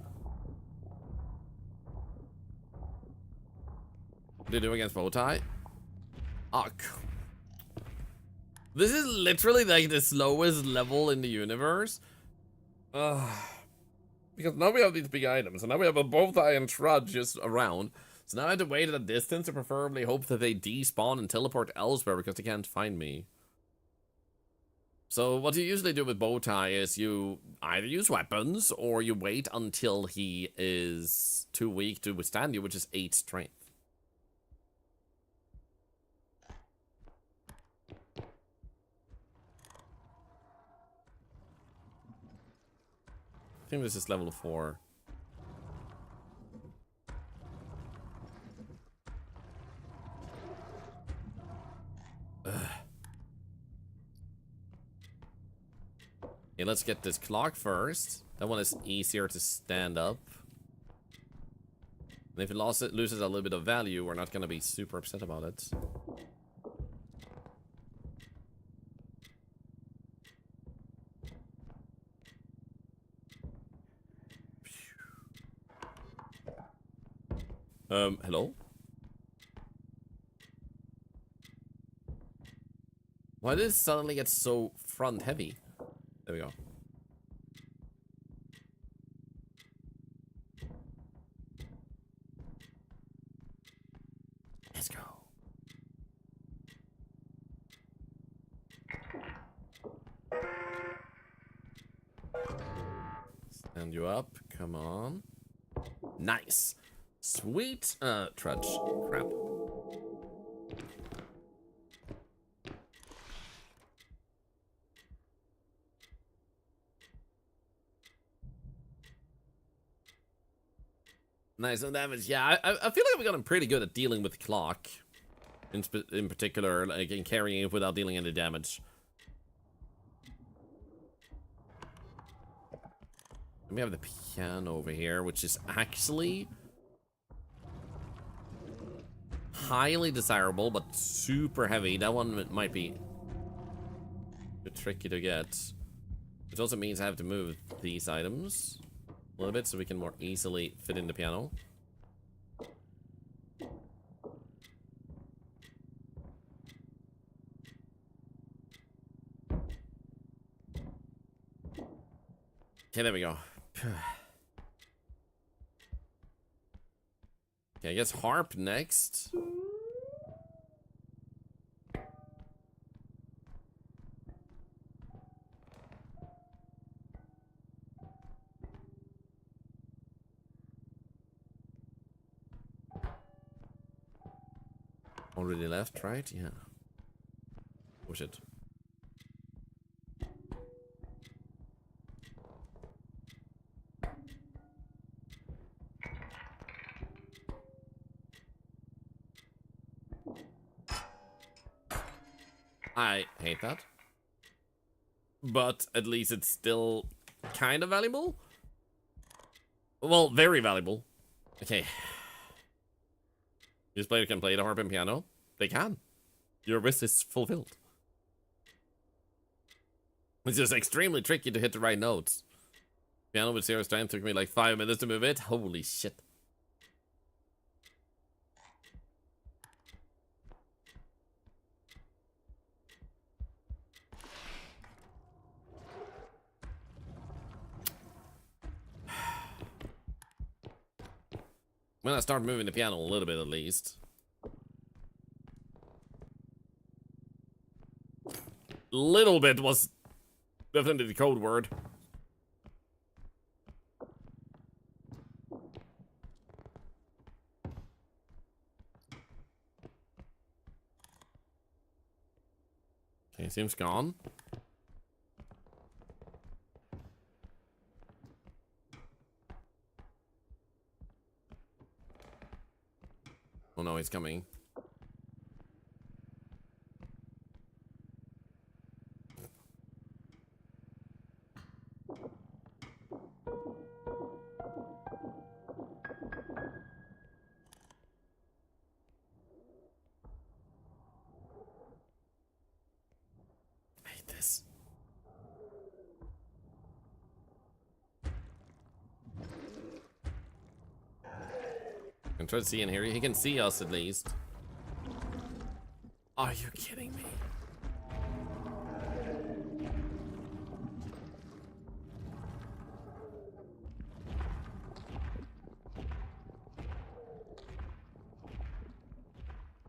What do you do against Bowtie? Oh, this is literally like the slowest level in the universe. Because now we have these big items, and now we have a Bowtie and Trudge just around. So now I have to wait at a distance and preferably hope that they despawn and teleport elsewhere because they can't find me. So what you usually do with Bowtie is you either use weapons or you wait until he is too weak to withstand you, which is 8 strength. I think this is level 4. Okay, let's get this clock first. That one is easier to stand up. And if it loses a little bit of value, we're not gonna be super upset about it. Hello? Why did it suddenly get so front heavy? There we go. Let's go. Stand you up. Come on. Nice. Sweet. Trudge. Crap. Nice no damage. Yeah, I feel like I've gotten pretty good at dealing with the clock. In particular, like in carrying it without dealing any damage. We have the piano over here, which is actually highly desirable, but super heavy. That one might be bit tricky to get. Which also means I have to move these items a little bit so we can more easily fit in the piano. Okay, there we go. Okay, I guess harp next. Already left, right? Yeah. Oh shit. I hate that. But at least it's still kind of valuable. Well, very valuable. Okay. This player can play the harp and piano. They can. Your wish is fulfilled. It's just extremely tricky to hit the right notes. Piano with 0 strength took me like 5 minutes to move it. Holy shit. When I start moving the piano a little bit at least. Little bit was definitely the code word. Okay, seems gone. Oh no, he's coming. I hate this. I'm trying to see in here. He can see us at least. Are you kidding me?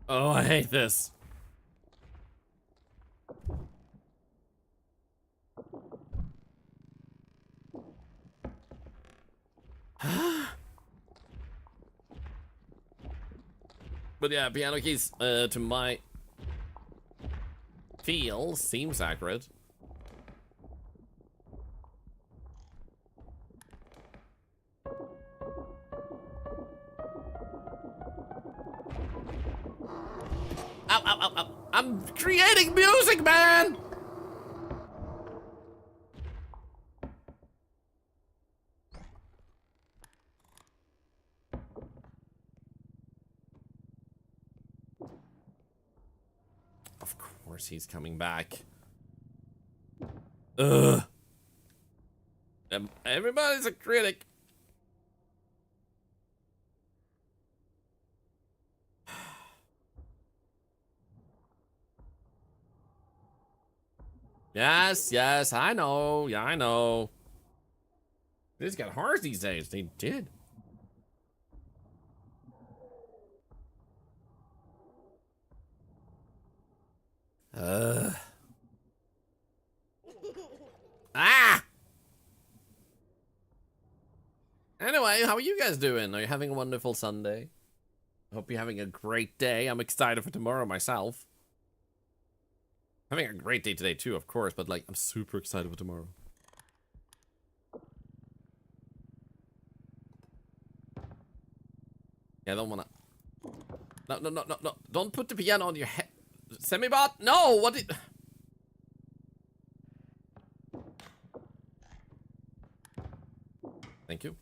Oh, I hate this. But yeah, piano keys, to my feel, seems accurate. Ow, ow, ow, ow. I'm creating music, man! Of course he's coming back. Ugh. Everybody's a critic. Yes, yes, I know. Yeah, I know. They just got hard these days. They did. Ah! Anyway, how are you guys doing? Are you having a wonderful Sunday? I hope you're having a great day. I'm excited for tomorrow myself. Having a great day today too, of course, but like, I'm super excited for tomorrow. Yeah, I don't wanna... No, no, no, no, no. Don't put the piano on your head. Semibot? No, what did... Thank you.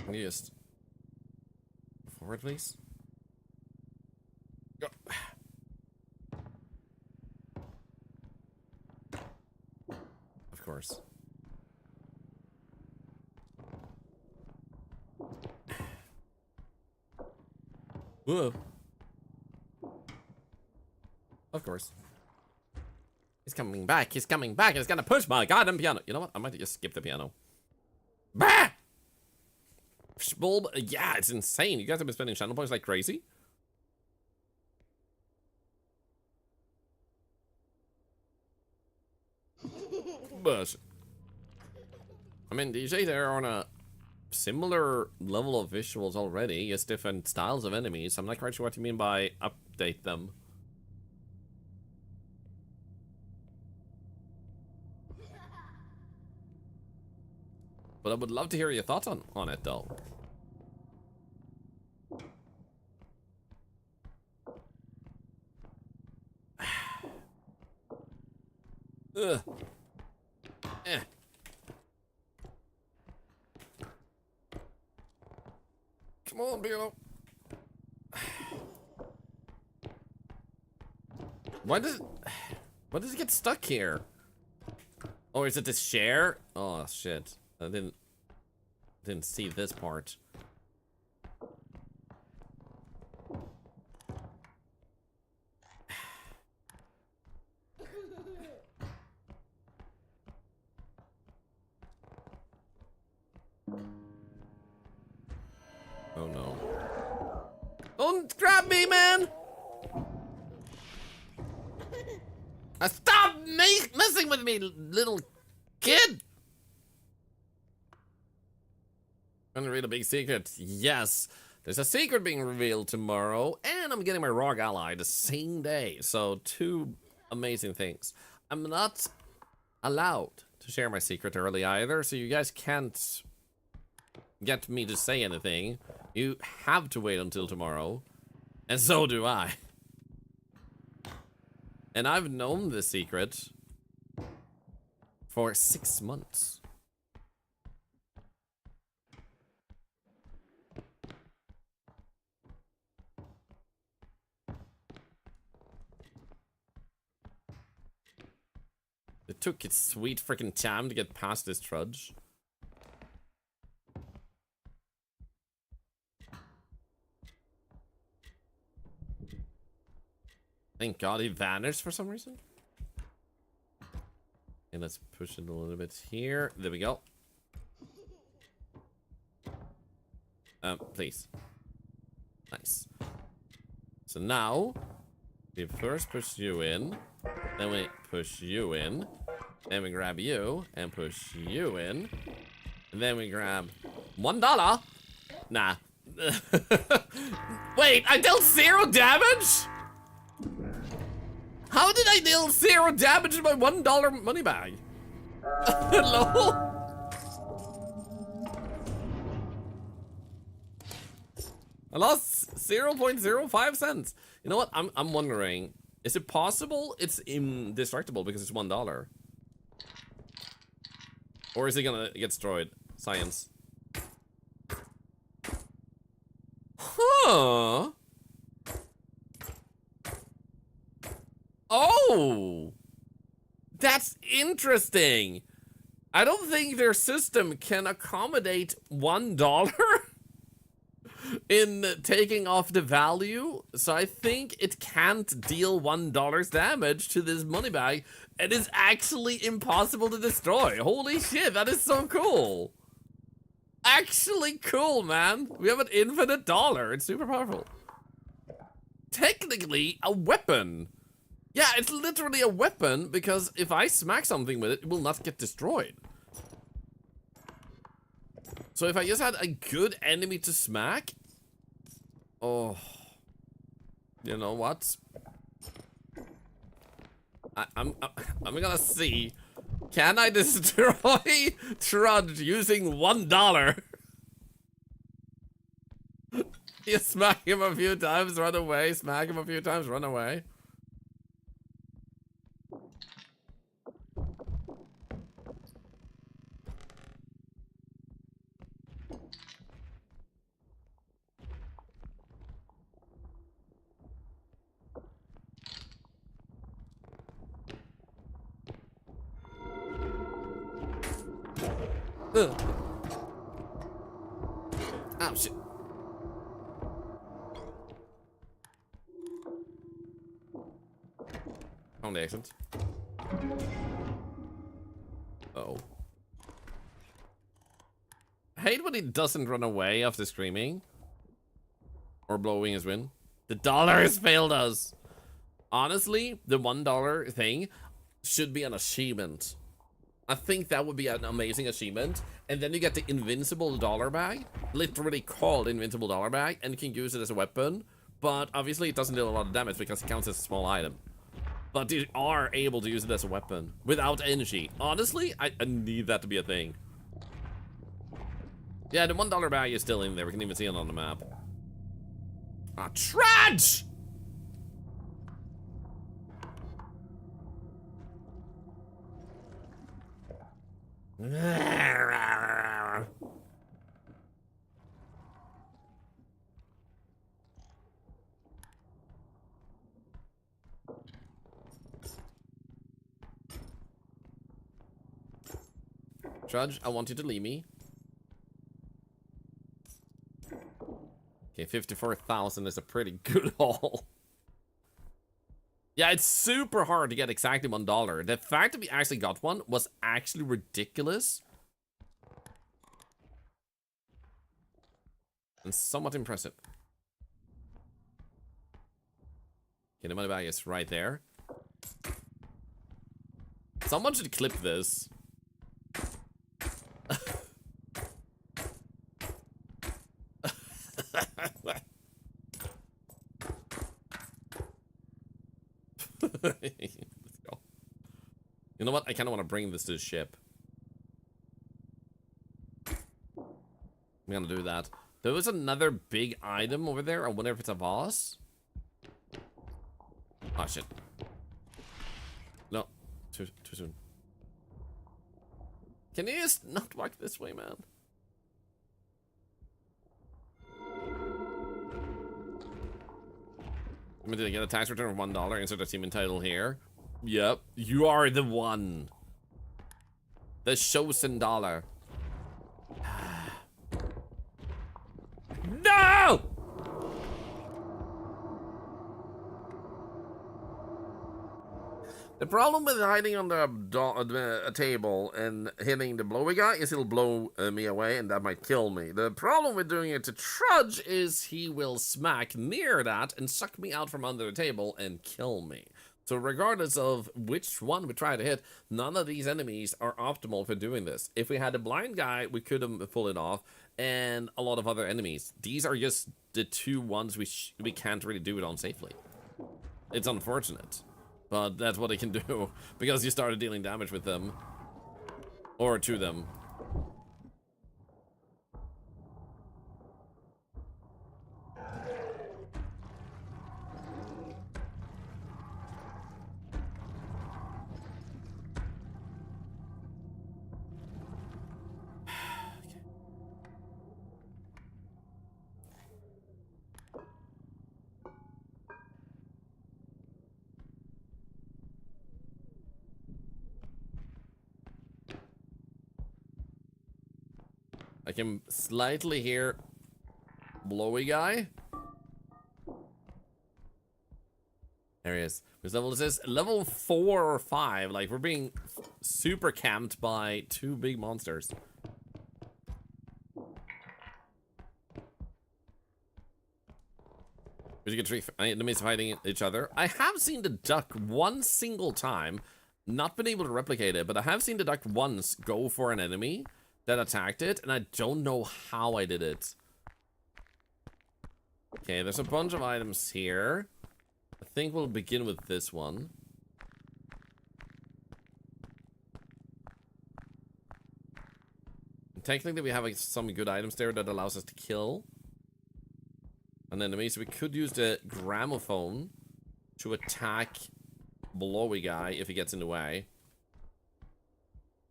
Can you just... forward, please. Go. Of course. Whoa. Of course. He's coming back. He's coming back. He's gonna push my goddamn piano. You know what? I might just skip the piano. Bah! Bulb. Yeah, it's insane. You guys have been spending channel points like crazy. But I mean, DJ, they're on a similar level of visuals already. It's different styles of enemies. I'm not quite sure what you mean by update them. But I would love to hear your thoughts on it, though. Ugh. Eh. Come on, Beardo. Why does it get stuck here? Oh, is it the share? Oh shit. I didn't see this part. Oh no. Don't grab me, man! Stop messing with me, little kid! Gonna read a big secret. Yes, there's a secret being revealed tomorrow, and I'm getting my rogue ally the same day. So, two amazing things. I'm not allowed to share my secret early either, so you guys can't get me to say anything. You have to wait until tomorrow, and so do I. And I've known this secret for 6 months. It took its sweet freaking time to get past this trudge. Thank God he vanished for some reason. And let's push it a little bit here. There we go. Please. Nice. So now, we first push you in. Then we push you in. Then we grab you and push you in. And then we grab $1. Nah. Wait, I dealt 0 damage? How did I deal 0 damage in my $1 money bag? Hello? I lost 0.05 cents. You know what? I'm wondering, is it possible it's indestructible because it's $1? Or is it gonna get destroyed? Science. Huh? Oh! That's interesting. I don't think their system can accommodate $1 in taking off the value. So I think it can't deal $1 damage to this money bag. It is actually impossible to destroy. Holy shit, that is so cool. Actually cool, man. We have an infinite dollar. It's super powerful. Technically, a weapon. Yeah, it's literally a weapon because if I smack something with it, it will not get destroyed. So if I just had a good enemy to smack, oh, you know what? I'm gonna see. Can I destroy Trudge using $1? You smack him a few times, run away. Smack him a few times, run away. Ugh. Oh, shit. On the exit. Oh. I hate when he doesn't run away after screaming. Or blowing his wind. The dollar has failed us. Honestly, the $1 thing should be an achievement. I think that would be an amazing achievement. And then you get the invincible dollar bag. Literally called invincible dollar bag. And you can use it as a weapon. But obviously it doesn't do a lot of damage because it counts as a small item. But you are able to use it as a weapon without energy. Honestly, I need that to be a thing. Yeah, the $1 bag is still in there. We can even see it on the map. Ah, trash! Judge, I want you to leave me. Okay, 54,000 is a pretty good haul. Yeah, it's super hard to get exactly $1. The fact that we actually got one was actually ridiculous. And somewhat impressive. Okay, the money bag is right there. Someone should clip this. Let's go. You know what? I kind of want to bring this to the ship. I'm gonna do that. There was another big item over there. I wonder if it's a vase. Oh shit. No. Too soon. Can you just not walk this way, man? Did I get a tax return of $1? Insert achievement title here. Yep. You are the one. The chosen dollar. No! The problem with hiding on the table and hitting the blowy guy is he'll blow me away and that might kill me. The problem with doing it to Trudge is he will smack near that and suck me out from under the table and kill me. So regardless of which one we try to hit, none of these enemies are optimal for doing this. If we had a blind guy, we could have pulled it off, and a lot of other enemies. These are just the two ones we can't really do it on safely. It's unfortunate. But that's what they can do, because you started dealing damage with them. Or to them. I can slightly hear blowy guy. There he is. Which level is this? Level 4 or 5. Like, we're being super camped by two big monsters. We get three enemies fighting each other. I have seen the duck one single time. Not been able to replicate it, but I have seen the duck once go for an enemy that attacked it, and I don't know how I did it. Okay, there's a bunch of items here. I think we'll begin with this one. And technically, we have like, some good items there that allows us to kill an enemy. So we could use the gramophone to attack blowy guy if he gets in the way.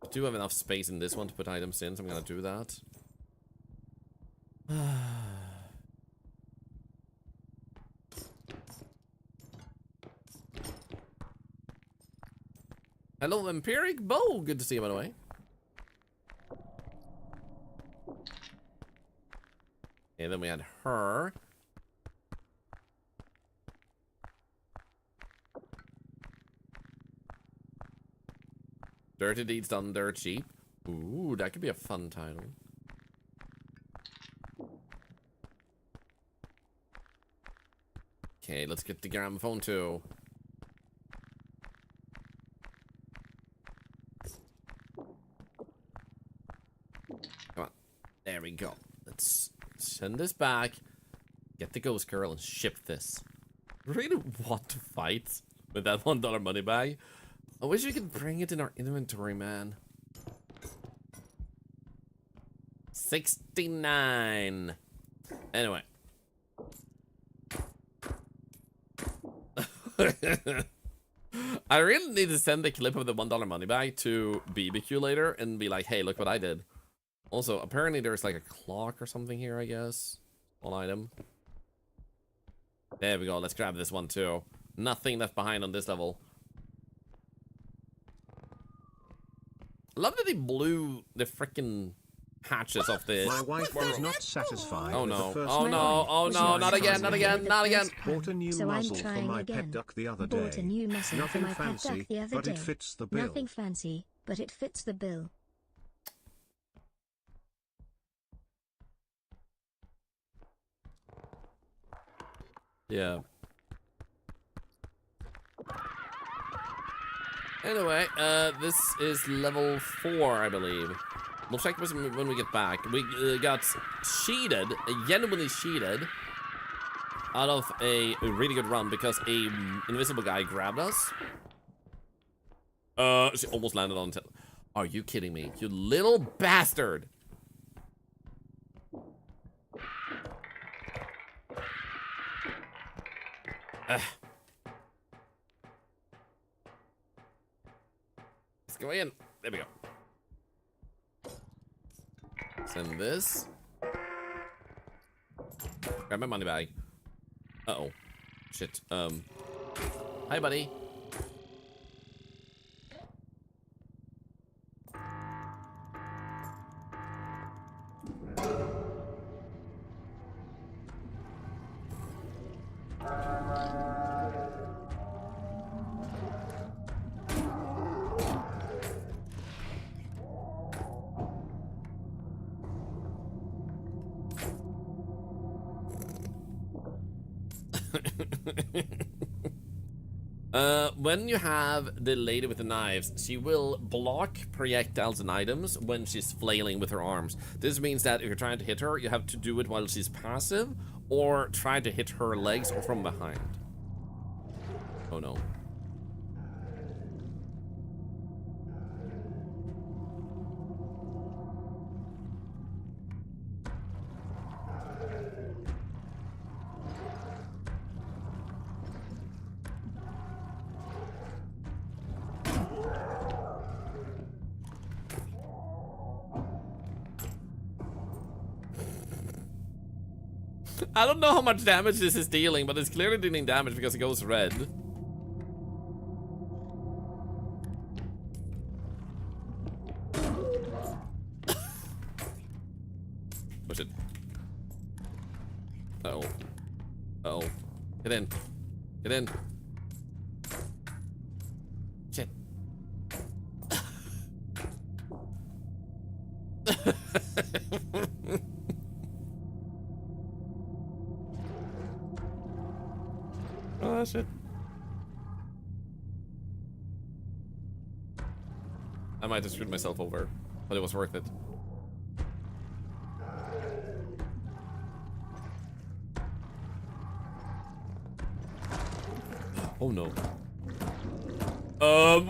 I do have enough space in this one to put items in, so I'm gonna do that. Hello, Empiric Bow. Good to see you, by the way. Okay, then we had her. Dirty Deeds Done Dirt Cheap. Ooh, that could be a fun title. Okay, let's get the gramophone too. Come on. There we go. Let's send this back. Get the ghost girl and ship this. I really want to fight with that $1 money bag. I wish we could bring it in our inventory, man. 69. Anyway. I really need to send a clip of the $1 money bag to BBQ later and be like, hey, look what I did. Also, apparently there's like a clock or something here, I guess. One item. There we go. Let's grab this one too. Nothing left behind on this level. I love that they blew the freaking hatches off the... My wife was not satisfied. Oh with no. the first Oh no. Oh no. Not again. Not again. Not again. Bought a new muzzle for my pet duck the other day. Bought a new muzzle for Nothing my pet fancy, duck the other but day. it fits the bill. Nothing fancy, but it fits the bill. Yeah. Anyway, this is level 4, I believe. We'll check this when we get back. We got cheated, genuinely cheated, out of a really good run because a invisible guy grabbed us. She almost landed on. Are you kidding me? You little bastard! Let's go in. There we go. Send this. Grab my money bag. Uh-oh. Shit. Hi, buddy. When you have the lady with the knives, she will block projectiles and items when she's flailing with her arms. This means that if you're trying to hit her, you have to do it while she's passive, or try to hit her legs or from behind. Oh no. I don't know how much damage this is dealing, but it's clearly dealing damage because it goes red. Push it. Uh-oh. Uh-oh. Get in. Get in. Shit. Oh, shit. I might have screwed myself over, but it was worth it. Oh no.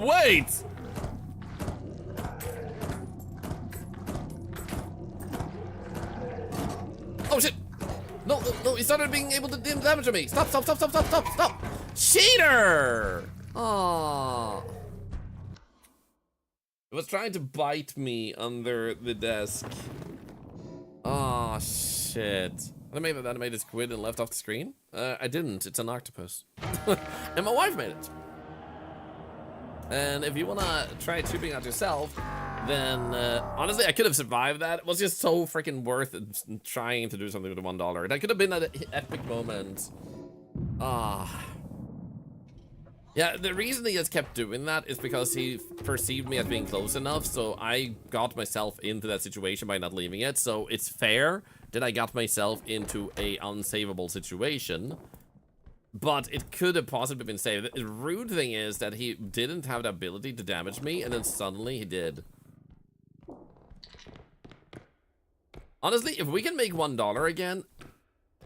Wait! Oh shit! No, no, no, he started being able to deal damage to me! Stop, stop, stop, stop, stop, stop, stop! Cheater! Aww. It was trying to bite me under the desk. Oh shit. I made that animated squid and left off the screen? I didn't, it's an octopus. And my wife made it. And if you wanna try tubing out yourself, then honestly, I could have survived that. It was just so freaking worth it, trying to do something with the $1. That could have been an epic moment. Yeah, the reason he just kept doing that is because he perceived me as being close enough, so I got myself into that situation by not leaving it. So it's fair that I got myself into a unsavable situation, but it could have possibly been saved. The rude thing is that he didn't have the ability to damage me, and then suddenly he did. Honestly, if we can make $1 again,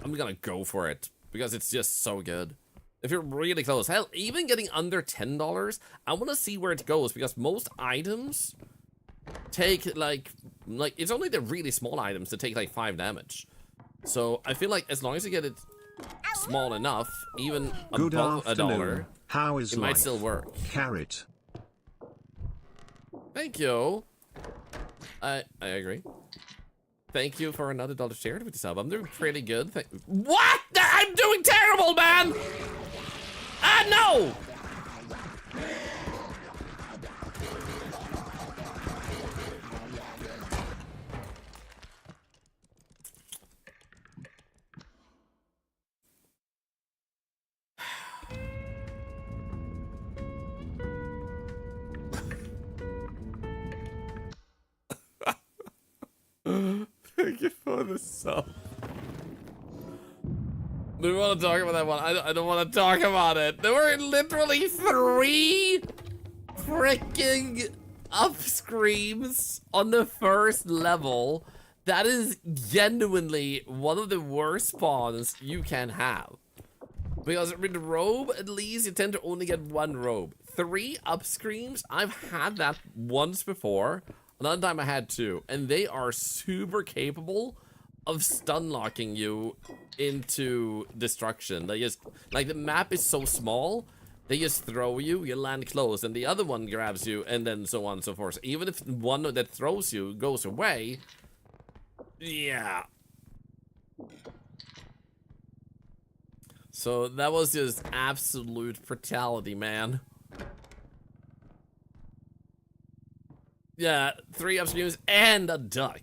I'm gonna go for it, because it's just so good. If you're really close, hell, even getting under $10, I want to see where it goes, because most items take like it's only the really small items that take like 5 damage. So I feel like as long as you get it small enough, even Good above afternoon. $1, How is it life? might still work. Carrot. Thank you. I agree. Thank you for another dollar shared with yourself. I'm doing pretty good. What? I'm doing terrible, man! Ah, no! Thank you for the sub. Do we want to talk about that one? I don't want to talk about it. There were literally 3 freaking up screams on the first level. That is genuinely one of the worst spawns you can have. Because with the robe, at least you tend to only get 1 robe. 3 up screams, I've had that once before. Another time I had 2, and they are super capable of stun locking you into destruction. They just, like, the map is so small, they just throw you, you land close, and the other one grabs you, and then so on and so forth. Even if the one that throws you goes away, yeah. So that was just absolute brutality, man. Yeah, 3 upstreams and a duck.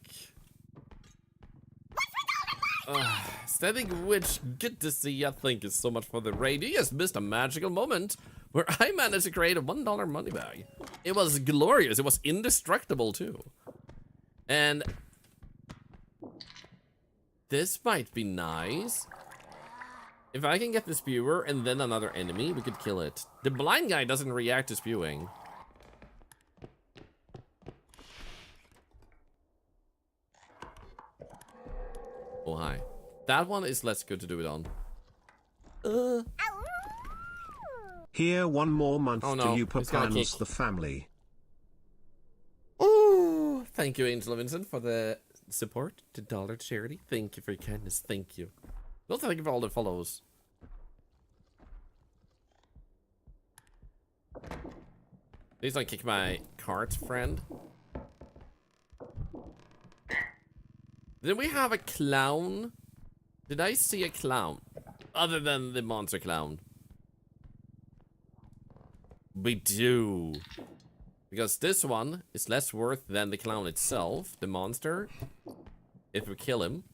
Static Witch, good to see you. Thank you so much for the raid. You just missed a magical moment where I managed to create a $1 money bag. It was glorious. It was indestructible too. And this might be nice. If I can get the spewer and then another enemy, we could kill it. The blind guy doesn't react to spewing. Oh, hi. That one is less good to do it on. Here 1 more month Oh, no. to you He's gonna Papans kick. the family. Oh, thank you, Angel Vincent, for the support to Dollar Charity. Thank you for your kindness. Thank you. Also, thank you for all the follows. Please don't kick my cart, friend. Did we have a clown? Did I see a clown? Other than the monster clown. We do. Because this one is less worth than the clown itself, the monster. If we kill him.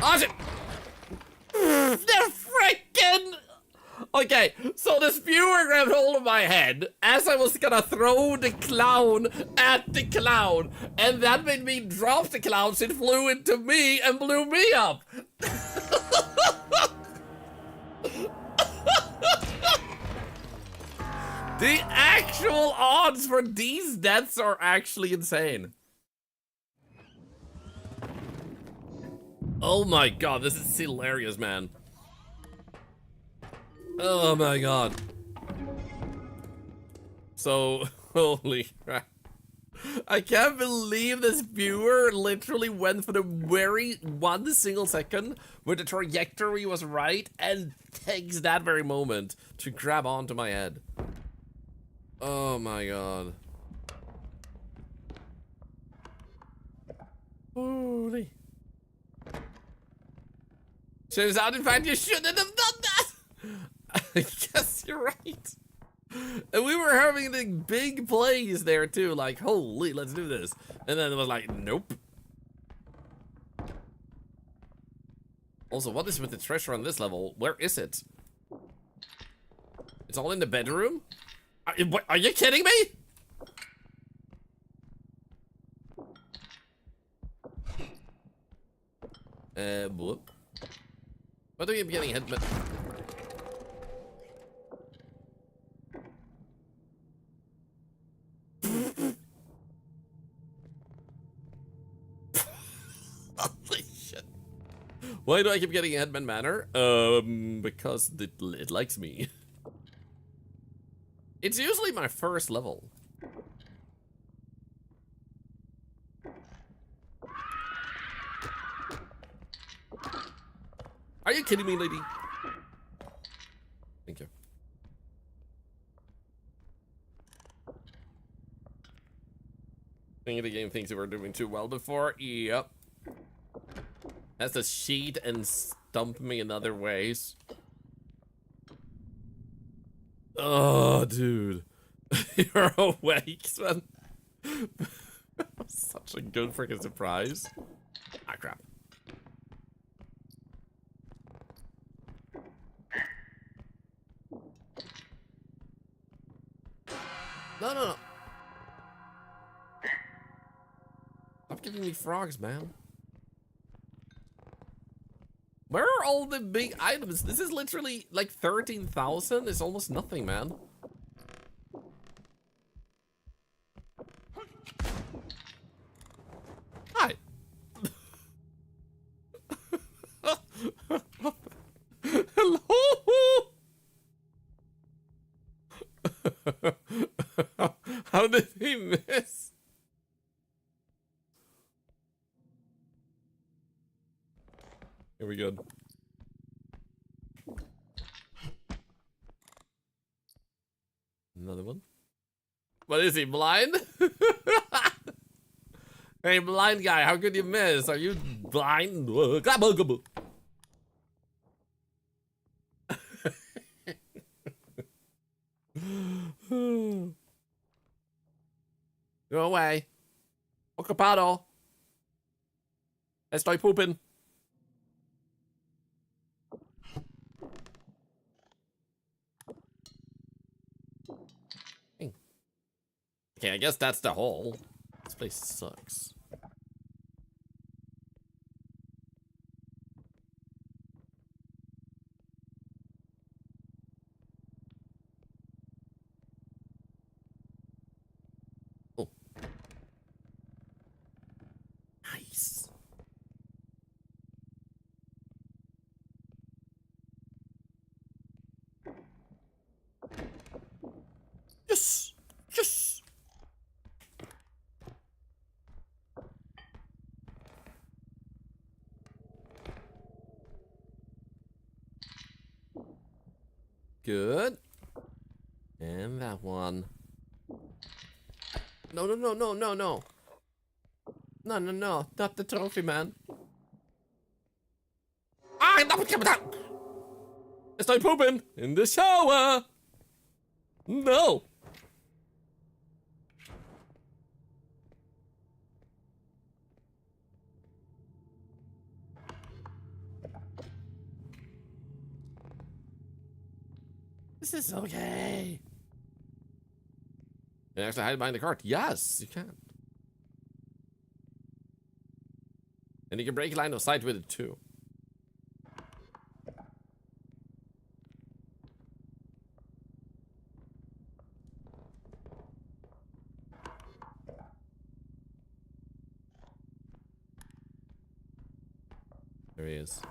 Awesome! They're freaking... Okay, so the spewer grabbed hold of my head as I was gonna throw the clown at the clown, and that made me drop the clown so it flew into me and blew me up. The actual odds for these deaths are actually insane. Oh my god, this is hilarious, man. Oh my god. So, holy crap. I can't believe this viewer literally went for the very 1 single second where the trajectory was right and takes that very moment to grab onto my head. Oh my god. Holy. Turns out, in fact, you shouldn't have done that! I guess you're right. And we were having the big plays there too, like, holy, let's do this. And then it was like, nope. Also, what is with the treasure on this level? Where is it? It's all in the bedroom? Are you kidding me? Whoop. Why do you keep getting hit? Holy shit. Why do I keep getting Headman Manor? Because it likes me. It's usually my first level. Are you kidding me, lady? Thank you. I think the game thinks we were doing too well before. Yep. Has to cheat and stump me in other ways. Oh, dude. You're awake, man. Such a good freaking surprise. Ah, crap. No, no, no. Stop giving me frogs, man. Where are all the big items? This is literally like 13,000. It's almost nothing, man. Hi. Hello. How did he miss? Here we go. Another one. What is he, blind? Hey, blind guy, how could you miss? Are you blind? Go away. Ocupado. Estoy pooping. Okay, I guess that's the hole. This place sucks. Oh. Nice. Yes! Yes! Good. And that one. No, no, no, no, no, no. No, no, no. Not the trophy, man. Ah, no, come down. Estoy pooping in the shower. No. This is okay. You can actually hide behind the cart. Yes, you can. And you can break line of sight with it too. There he is.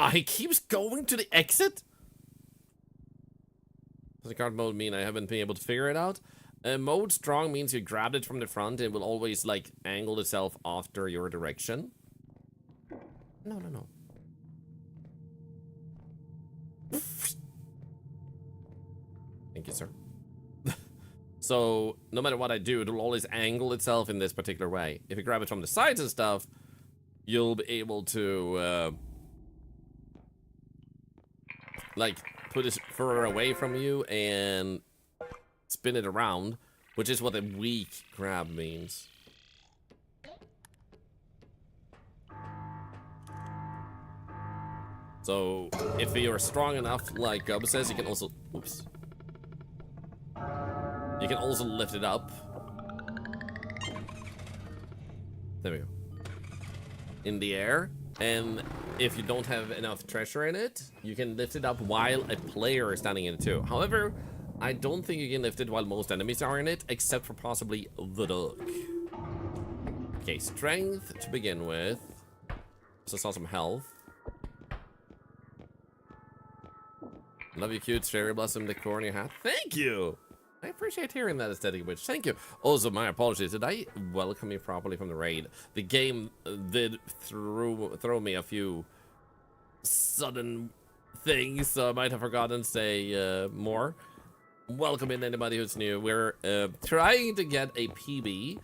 Ah, he keeps going to the exit? Does the card mode mean I haven't been able to figure it out? Mode strong means you grabbed it from the front. It will always, like, angle itself after your direction. No. Thank you, sir. So, no matter what I do, it will always angle itself in this particular way. If you grab it from the sides and stuff, you'll be able to, like, put it further away from you and spin it around, which is what a weak grab means. So, if you're strong enough, like Gub says, you can also... Oops. You can also lift it up. There we go. In the air. And if you don't have enough treasure in it, you can lift it up while a player is standing in it too. However, I don't think you can lift it while most enemies are in it, except for possibly the dog. Okay, strength to begin with. So I saw some health. Love you, cute cherry blossom decor in your hat. Thank you! I appreciate hearing that, aesthetic witch. Thank you. Also, my apologies. Did I welcome you properly from the raid? The game did throw me a few sudden things, so I might have forgotten to say more. Welcome in anybody who's new. We're trying to get a PB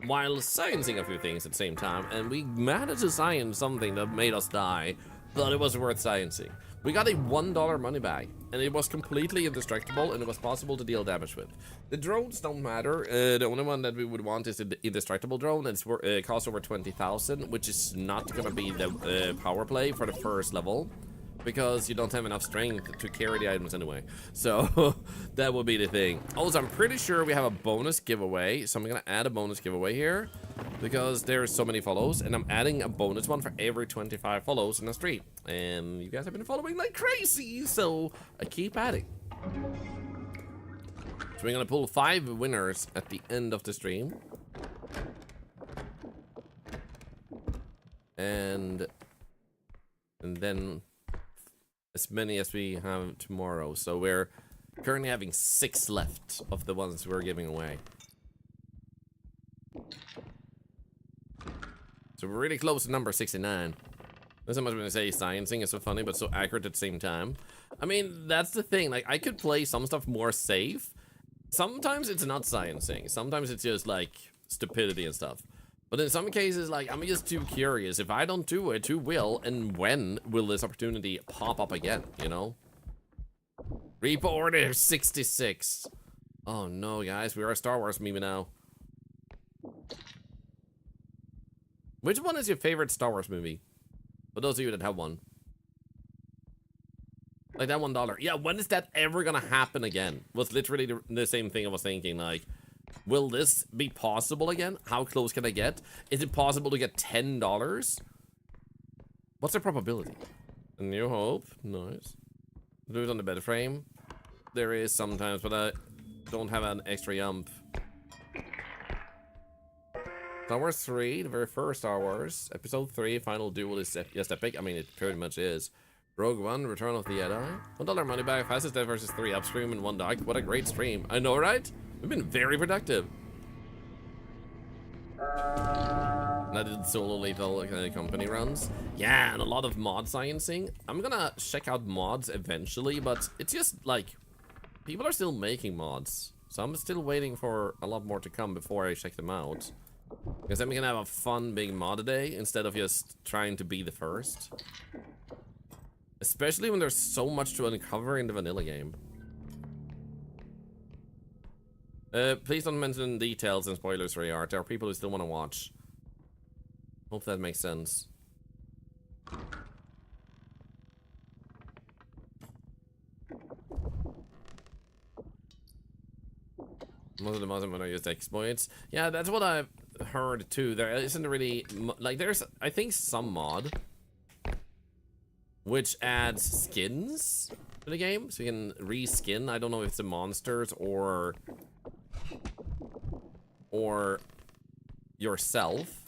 while sciencing a few things at the same time, and we managed to science something that made us die, but it was worth sciencing. We got a $1 money bag, and it was completely indestructible, and it was possible to deal damage with. The drones don't matter. The only one that we would want is the indestructible drone, and it costs over 20,000, which is not going to be the power play for the first level, because you don't have enough strength to carry the items anyway. So that will be the thing. Also, I'm pretty sure we have a bonus giveaway, so I'm going to add a bonus giveaway here, because there's so many follows, and I'm adding a bonus one for every 25 follows in a stream. And you guys have been following like crazy, so I keep adding. So we're gonna pull 5 winners at the end of the stream. And then as many as we have tomorrow. So we're currently having 6 left of the ones we're giving away. So we're really close to number 69. That's how much I'm gonna say sciencing is so funny, but so accurate at the same time. I mean, that's the thing. Like, I could play some stuff more safe. Sometimes it's not sciencing. Sometimes it's just, like, stupidity and stuff. But in some cases, like, I'm just too curious. If I don't do it, who will? And when will this opportunity pop up again, you know? R.E.P.O Order 66. Oh, no, guys. We are a Star Wars meme now. Which one is your favorite Star Wars movie? For those of you that have one. Like that $1. Yeah, when is that ever gonna happen again? Was literally the same thing I was thinking. Like, will this be possible again? How close can I get? Is it possible to get $10? What's the probability? A New Hope. Nice. Do it on the bed frame. There is sometimes, but I don't have an extra jump. Star Wars 3, the very first Star Wars. Episode 3, Final Duel is just epic. I mean, it pretty much is. Rogue One, Return of the Jedi. $1 money back, fastest death versus 3 upstream in 1 dog. What a great stream. I know, right? We've been very productive. And I did solo lethal company runs. Yeah, and a lot of mod sciencing. I'm gonna check out mods eventually, but it's just like, people are still making mods. So I'm still waiting for a lot more to come before I check them out. Because then we can have a fun big mod day instead of just trying to be the first. Especially when there's so much to uncover in the vanilla game. Please don't mention details and spoilers for AR. There are people who still want to watch. Hope that makes sense. Most of the mods when I use exploits. Yeah, that's what I've heard too. There isn't really like there's I think some mod which adds skins to the game, so you can reskin. I don't know if it's the monsters or yourself.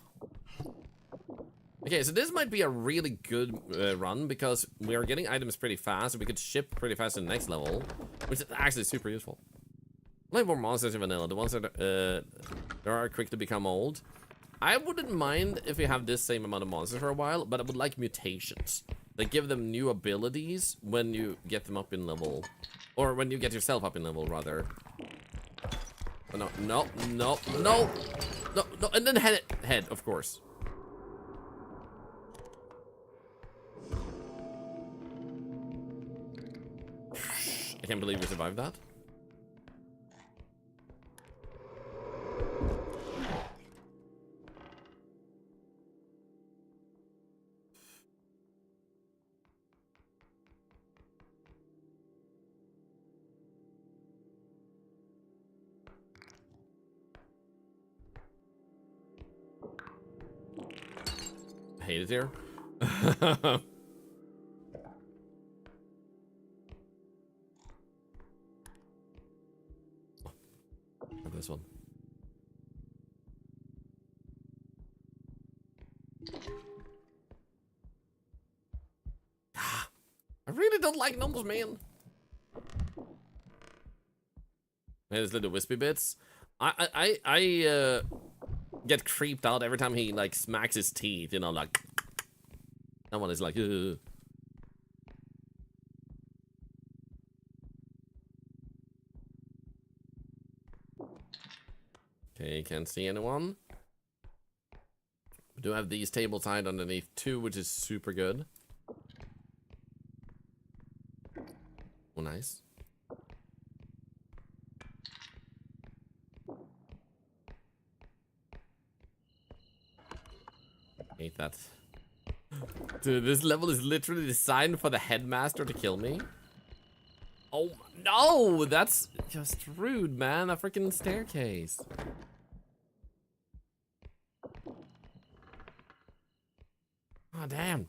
Okay, so this might be a really good run because we are getting items pretty fast. And we could ship pretty fast to the next level, which is actually super useful. Like more monsters in vanilla, the ones that are quick to become old. I wouldn't mind if we have this same amount of monsters for a while, but I would like mutations. Like give them new abilities when you get them up in level. Or when you get yourself up in level, rather. Oh, no, no, no, no, no, no, and then head, of course. I can't believe we survived that. I hate it here. This one. I really don't like gnomes, man. His little wispy bits. I get creeped out every time he like smacks his teeth, you know, like that one is like ugh. Okay, can't see anyone. We do have these tables hide underneath too, which is super good. Oh, nice. Hate that. Dude, this level is literally designed for the headmaster to kill me. Oh, no! That's just rude, man. A freaking staircase. Oh, damn.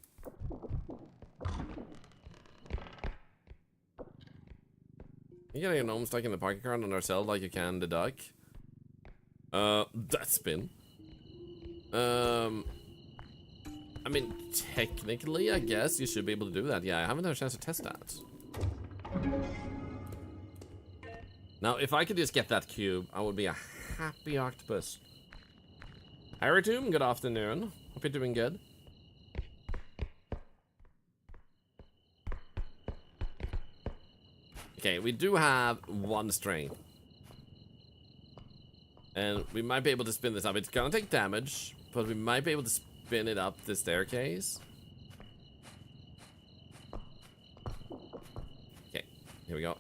You get a gnome stuck in the parking car on our cell like you can the duck. That spin. I mean, technically, I guess you should be able to do that. Yeah, I haven't had a chance to test that. Now, if I could just get that cube, I would be a happy octopus. Aritum, good afternoon. Hope you're doing good. Okay, we do have one string. And we might be able to spin this up. It's gonna take damage, but we might be able to spin it up the staircase. Okay, here we go.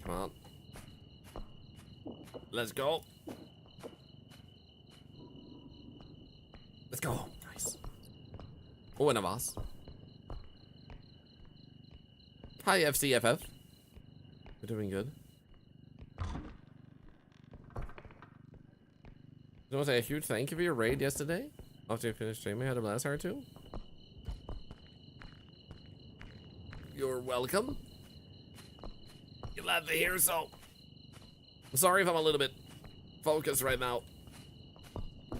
Come on. Let's go. Let's go. Nice. Oh, and a boss. Hi, FCFF. We're doing good. I want to say a huge thank you for your raid yesterday. After you finished streaming, I had a blast hour too. You're welcome. Glad to hear so. I'm sorry if I'm a little bit focused right now.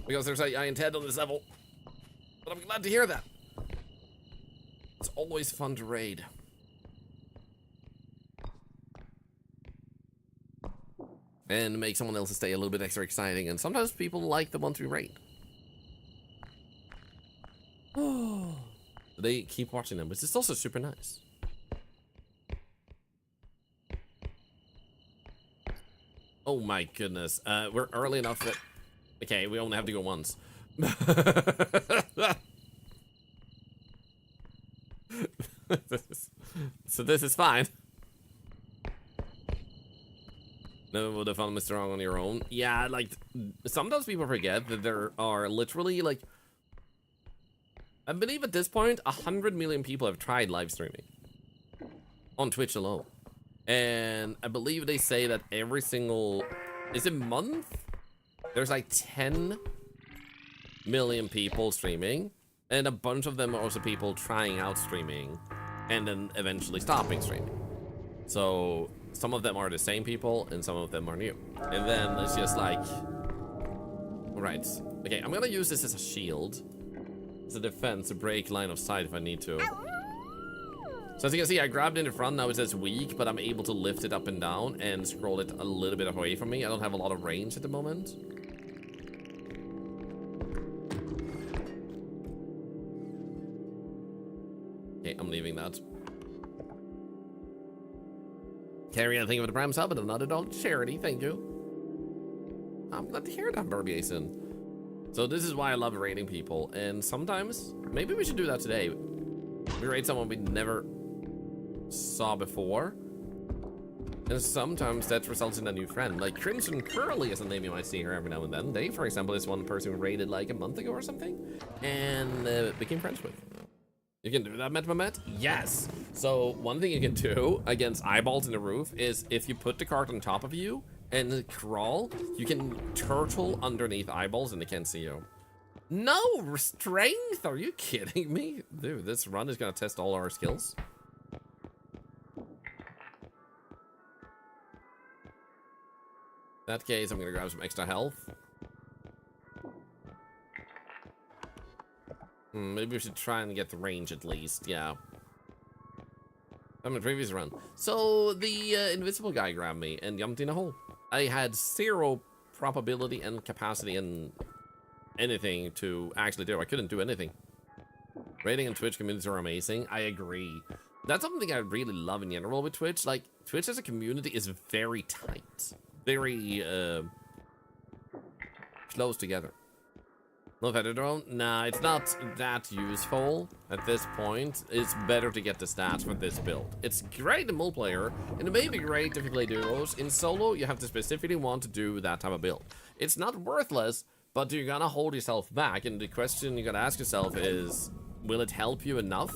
Because there's a I intend on this level. But I'm glad to hear that. It's always fun to raid. And make someone else's day a little bit extra exciting. And sometimes people like the ones we raid. Oh, they keep watching them, which is also super nice. Oh my goodness. We're early enough that... Okay, we only have to go once. So this is fine. No, the fun is strong on your own. Yeah, like, sometimes people forget that there are literally, like, I believe at this point, 100 million people have tried live streaming. On Twitch alone. And I believe they say that every single, is it month? There's like 10 million people streaming. And a bunch of them are also people trying out streaming. And then eventually stopping streaming. So, some of them are the same people and some of them are new. And then it's just like, right, okay, I'm gonna use this as a shield, as a defense to break line of sight if I need to. So as you can see, I grabbed in the front, now it says weak, but I'm able to lift it up and down and scroll it a little bit away from me. I don't have a lot of range at the moment. Okay, I'm leaving that. Carrie, I think of the Bram sub and another dog charity, thank you. I'm glad to hear that, Burbiason. So this is why I love raiding people, and sometimes, maybe we should do that today. We raid someone we never saw before, and sometimes that results in a new friend. Like Crimson Curly is a name you might see here every now and then. They, for example, is one person we raided like a month ago or something, and became friends with. You can do that, Met? Yes. So one thing you can do against eyeballs in the roof is if you put the cart on top of you and crawl, you can turtle underneath eyeballs and they can't see you. No strength? Are you kidding me? Dude, this run is gonna test all our skills. In that case, I'm gonna grab some extra health. Maybe we should try and get the range at least, yeah. I'm in the previous run. So the invisible guy grabbed me and jumped in a hole. I had 0 probability and capacity and anything to actually do. I couldn't do anything. Raiding and Twitch communities are amazing. I agree. That's something I really love in general with Twitch. Like, Twitch as a community is very tight. Very, close together. No feather drone? Nah, it's not that useful at this point. It's better to get the stats for this build. It's great in multiplayer, and it may be great if you play duos. In solo, you have to specifically want to do that type of build. It's not worthless, but you're gonna hold yourself back, and the question you gotta ask yourself is, will it help you enough?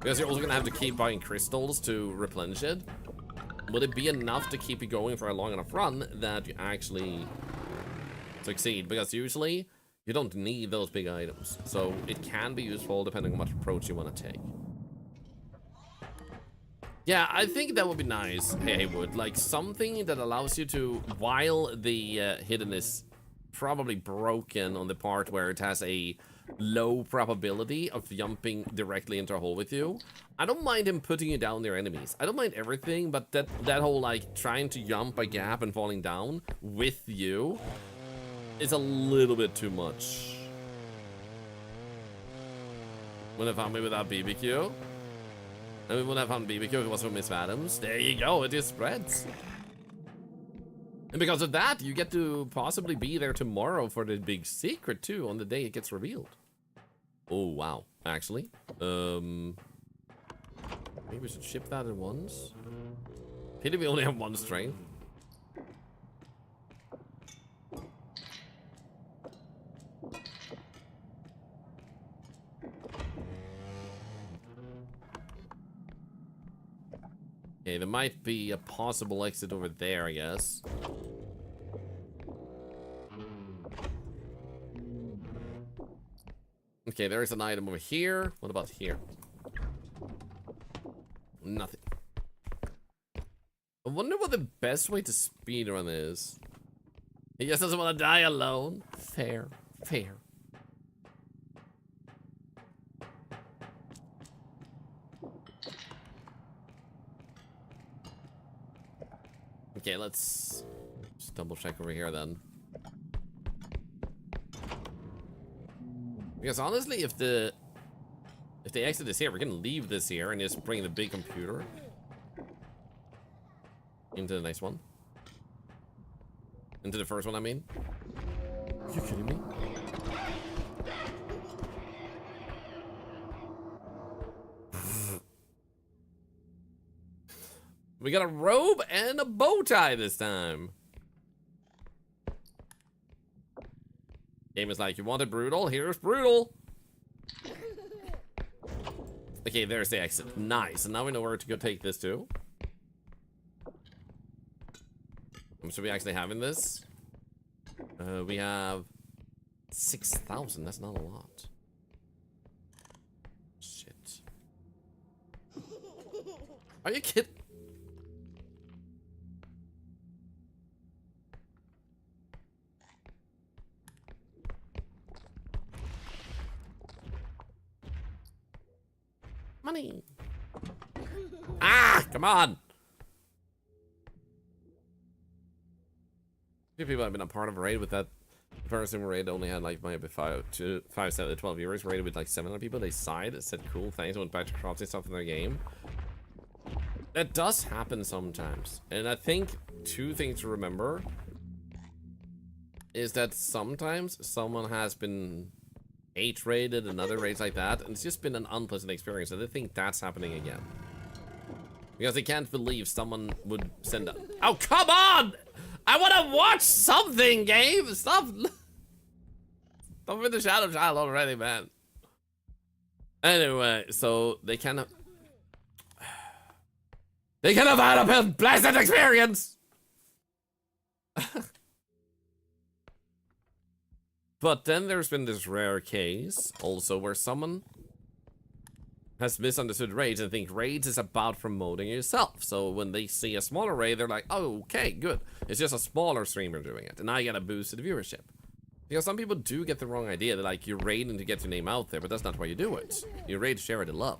Because you're also gonna have to keep buying crystals to replenish it. Will it be enough to keep you going for a long enough run that you actually succeed? Because usually, you don't need those big items, so it can be useful depending on what approach you want to take. Yeah, I think that would be nice, Haywood. Like something that allows you to, while the hidden is probably broken on the part where it has a low probability of jumping directly into a hole with you, I don't mind him putting you down near enemies. I don't mind everything, but that whole like trying to jump a gap and falling down with you, it's a little bit too much. Wouldn't have found me without BBQ. And we wouldn't have found BBQ if it wasn't for Miss Adams. There you go, it just spreads. And because of that, you get to possibly be there tomorrow for the big secret too, on the day it gets revealed. Oh, wow. Actually, maybe we should ship that at once. Pity we only have 1 strength. Okay, there might be a possible exit over there, I guess. Okay, there is an item over here. What about here? Nothing. I wonder what the best way to speedrun is. He just doesn't want to die alone. Fair, fair. Okay, let's just double check over here then. Because honestly, if the exit is here, we can leave this here and just bring the big computer into the next one. Into the first one, I mean. Are you kidding me? We got a robe and a bow tie this time. Game is like, you wanted brutal? Here's brutal. Okay, there's the exit. Nice. And now we know where to go take this to. Should we actually have in this? We have 6,000. That's not a lot. Shit. Are you kidding? Money. Ah, come on. Few people have been a part of a raid with that. The person raid only had like maybe 5 to 12 viewers. Raided with like 700 people. They sighed, said cool things, went back to crafting stuff in their game. That does happen sometimes, and I think 2 things to remember is that sometimes someone has been hate raided and other raids like that, and it's just been an unpleasant experience, and I think that's happening again. Because they can't believe someone would send a— Oh, come on! I want to watch something, game! Stop! Stop with the shadow child already, man. Anyway, so they kind of had a pleasant experience! But then there's been this rare case also where someone has misunderstood raids and think raids is about promoting yourself. So when they see a smaller raid, they're like, oh, okay, good. It's just a smaller streamer doing it, and I get a boost to the viewership. Because some people do get the wrong idea that like you're raiding to get your name out there, but that's not why you do it. You raid to share it in love.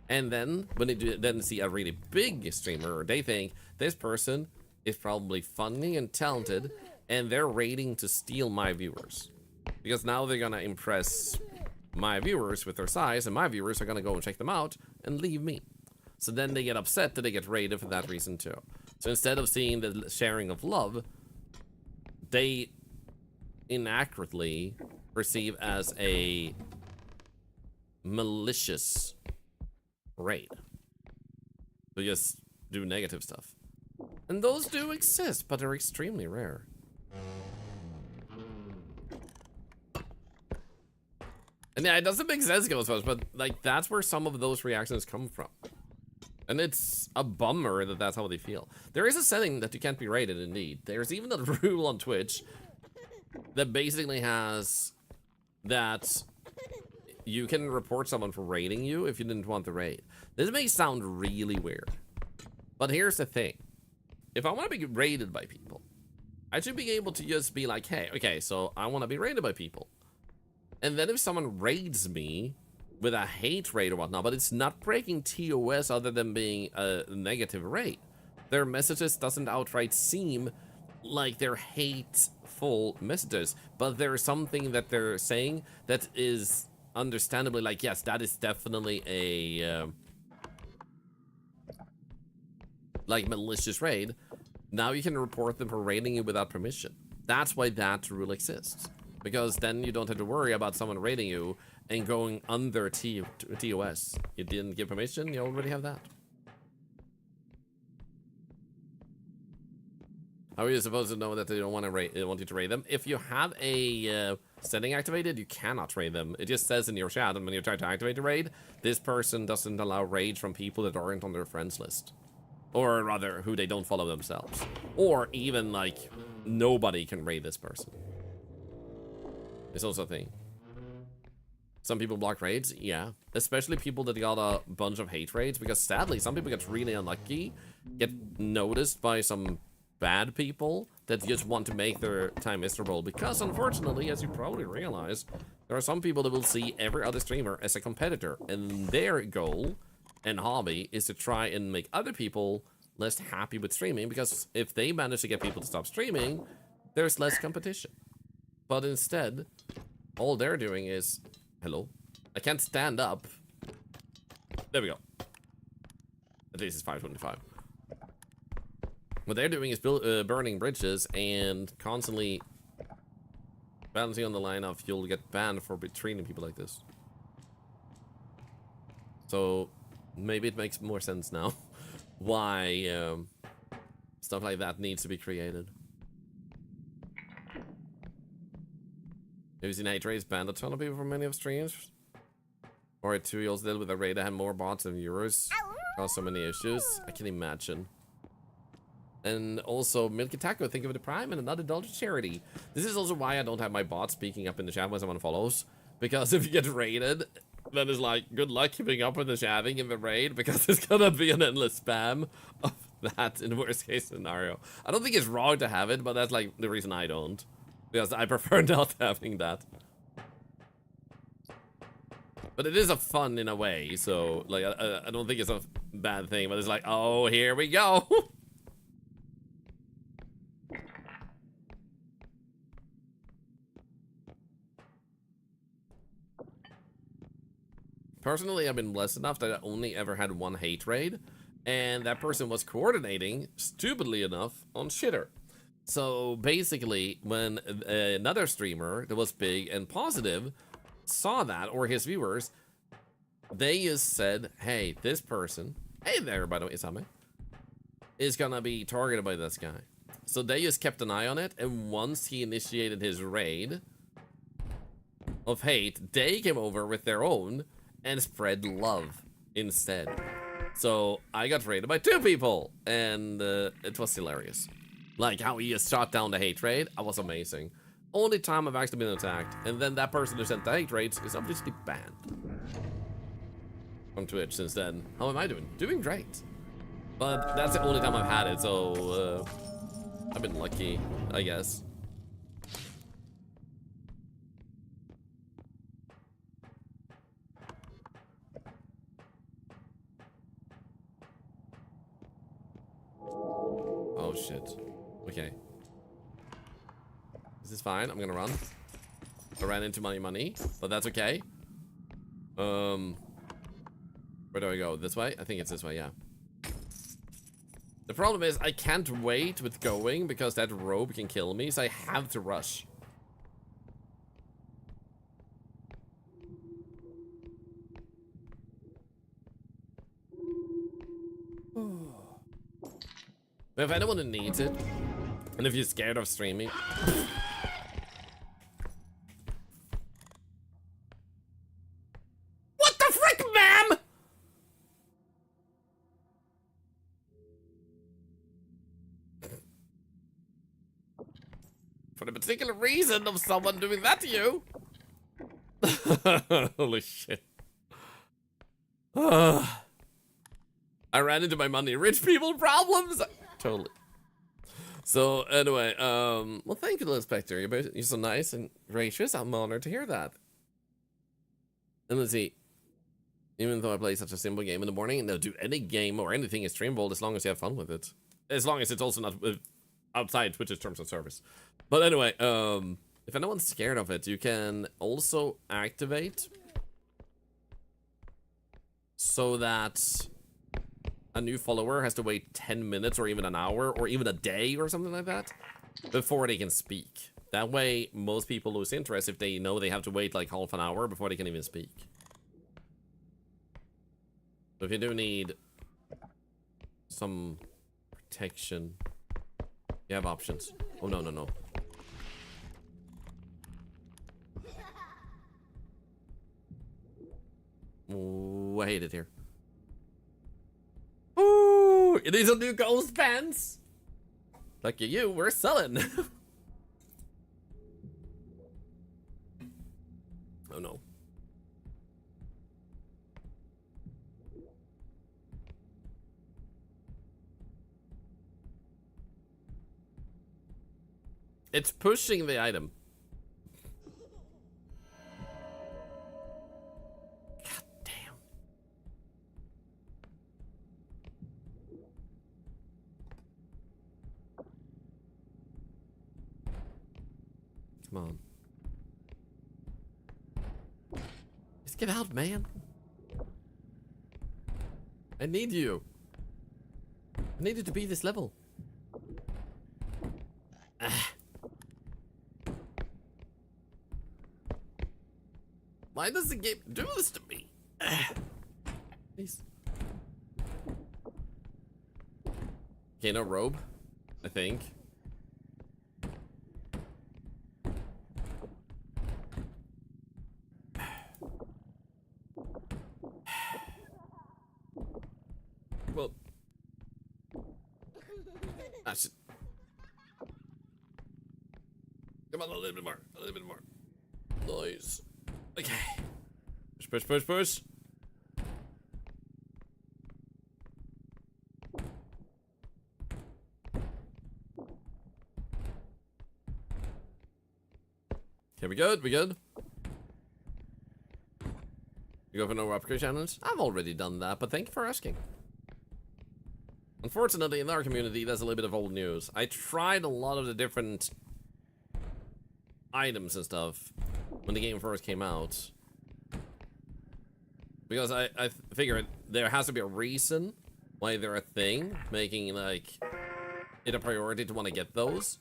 And then when they then see a really big streamer, they think this person is probably funny and talented, and they're raiding to steal my viewers. Because now they're gonna impress my viewers with their size, and my viewers are gonna go and check them out and leave me. So then they get upset that they get raided for that reason too. So instead of seeing the sharing of love, they inaccurately perceive as a malicious raid. They just do negative stuff. And those do exist, but they're extremely rare. And yeah, it doesn't make sense, Ghostbusters, but like that's where some of those reactions come from. And it's a bummer that that's how they feel. There is a setting that you can't be rated, indeed. There's even a rule on Twitch that basically has that you can report someone for raiding you if you didn't want the raid. This may sound really weird, but here's the thing. If I want to be raided by people, I should be able to just be like, hey, okay, so I want to be raided by people. And then if someone raids me with a hate raid or whatnot, but it's not breaking TOS other than being a negative raid, their messages doesn't outright seem like they're hateful messages, but there's something that they're saying that is understandably like, yes, that is definitely a like malicious raid. Now you can report them for raiding you without permission. That's why that rule exists. Because then you don't have to worry about someone raiding you and going under TOS. You didn't give permission, you already have that. How are you supposed to know that they don't want to raid? They want you to raid them? If you have a setting activated, you cannot raid them. It just says in your chat, and when you try to activate the raid, this person doesn't allow raids from people that aren't on their friends list. Or rather, who they don't follow themselves. Or even like, nobody can raid this person. It's also a thing. Some people block raids, yeah. Especially people that got a bunch of hate raids, because sadly, some people get really unlucky, get noticed by some bad people that just want to make their time miserable. Because unfortunately, as you probably realize, there are some people that will see every other streamer as a competitor, and their goal and hobby is to try and make other people less happy with streaming, because if they manage to get people to stop streaming, there's less competition. But instead, all they're doing is, hello, I can't stand up. There we go. At least it's 525. What they're doing is burning bridges and constantly balancing on the line of you'll get banned for treating people like this. So maybe it makes more sense now why stuff like that needs to be created. Have you seen hate raids banned a ton of people from many of streams? Or a 2-year-old deal with a raid that had more bots than viewers? Caused so many issues. I can imagine. And also, Milky Taco, think of the Prime and another dollar charity. This is also why I don't have my bot speaking up in the chat when someone follows. Because if you get raided, then it's like, good luck keeping up with the chatting in the raid, because it's gonna be an endless spam of that in the worst case scenario. I don't think it's wrong to have it, but that's like the reason I don't. Because I prefer not having that. But it is a fun in a way, so like I don't think it's a bad thing, but it's like, oh, here we go. Personally, I've been blessed enough that I only ever had one hate raid, and that person was coordinating, stupidly enough, on shitter. So basically, when another streamer that was big and positive saw that, or his viewers, they just said, hey, this person, hey there, by the way, Sammy, is gonna be targeted by this guy. So they just kept an eye on it, and once he initiated his raid of hate, they came over with their own and spread love instead. So I got raided by 2 people, and it was hilarious. Like how he just shot down the hate raid, that was amazing. Only time I've actually been attacked, and then that person who sent the hate raids is obviously banned from Twitch since then. How am I doing? Doing great. But that's the only time I've had it, so I've been lucky, I guess. Oh shit. Okay. This is fine. I'm gonna run. I ran into money, but that's okay. Where do I go? This way? I think it's this way, yeah. The problem is I can't wait with going because that rope can kill me, so I have to rush. But if anyone needs it, and if you're scared of streaming, what the frick, ma'am? For the particular reason of someone doing that to you. Holy shit. I ran into my money rich people problems. Totally. So anyway, well, thank you, little Spectre. You're so nice and gracious. I'm honored to hear that. And let's see. Even though I play such a simple game in the morning, they'll do any game or anything is streamable as long as you have fun with it. As long as it's also not outside Twitch's terms of service. But anyway, if anyone's scared of it, you can also activate so that a new follower has to wait 10 minutes or even an hour or even a day or something like that before they can speak. That way, most people lose interest if they know they have to wait like half an hour before they can even speak. So if you do need some protection, you have options. Oh, no, no, no. Oh, I hate it here. Ooh, these are new ghost pants. Lucky you, we're selling. Oh no. It's pushing the item. God damn. Come on. Just get out, man. I need you. I need you to be this level. Ah. Why does the game do this to me? Please. Okay, no robe, I think. Well, I should. Come on, a little bit more, a little bit more. Noise. Okay. Push, push, push, push. Okay, we good? We good? You go for no replica challenge? I've already done that, but thank you for asking. Unfortunately, in our community, that's a little bit of old news. I tried a lot of the different items and stuff when the game first came out. Because I figured there has to be a reason why they're a thing, making, like, it a priority to want to get those.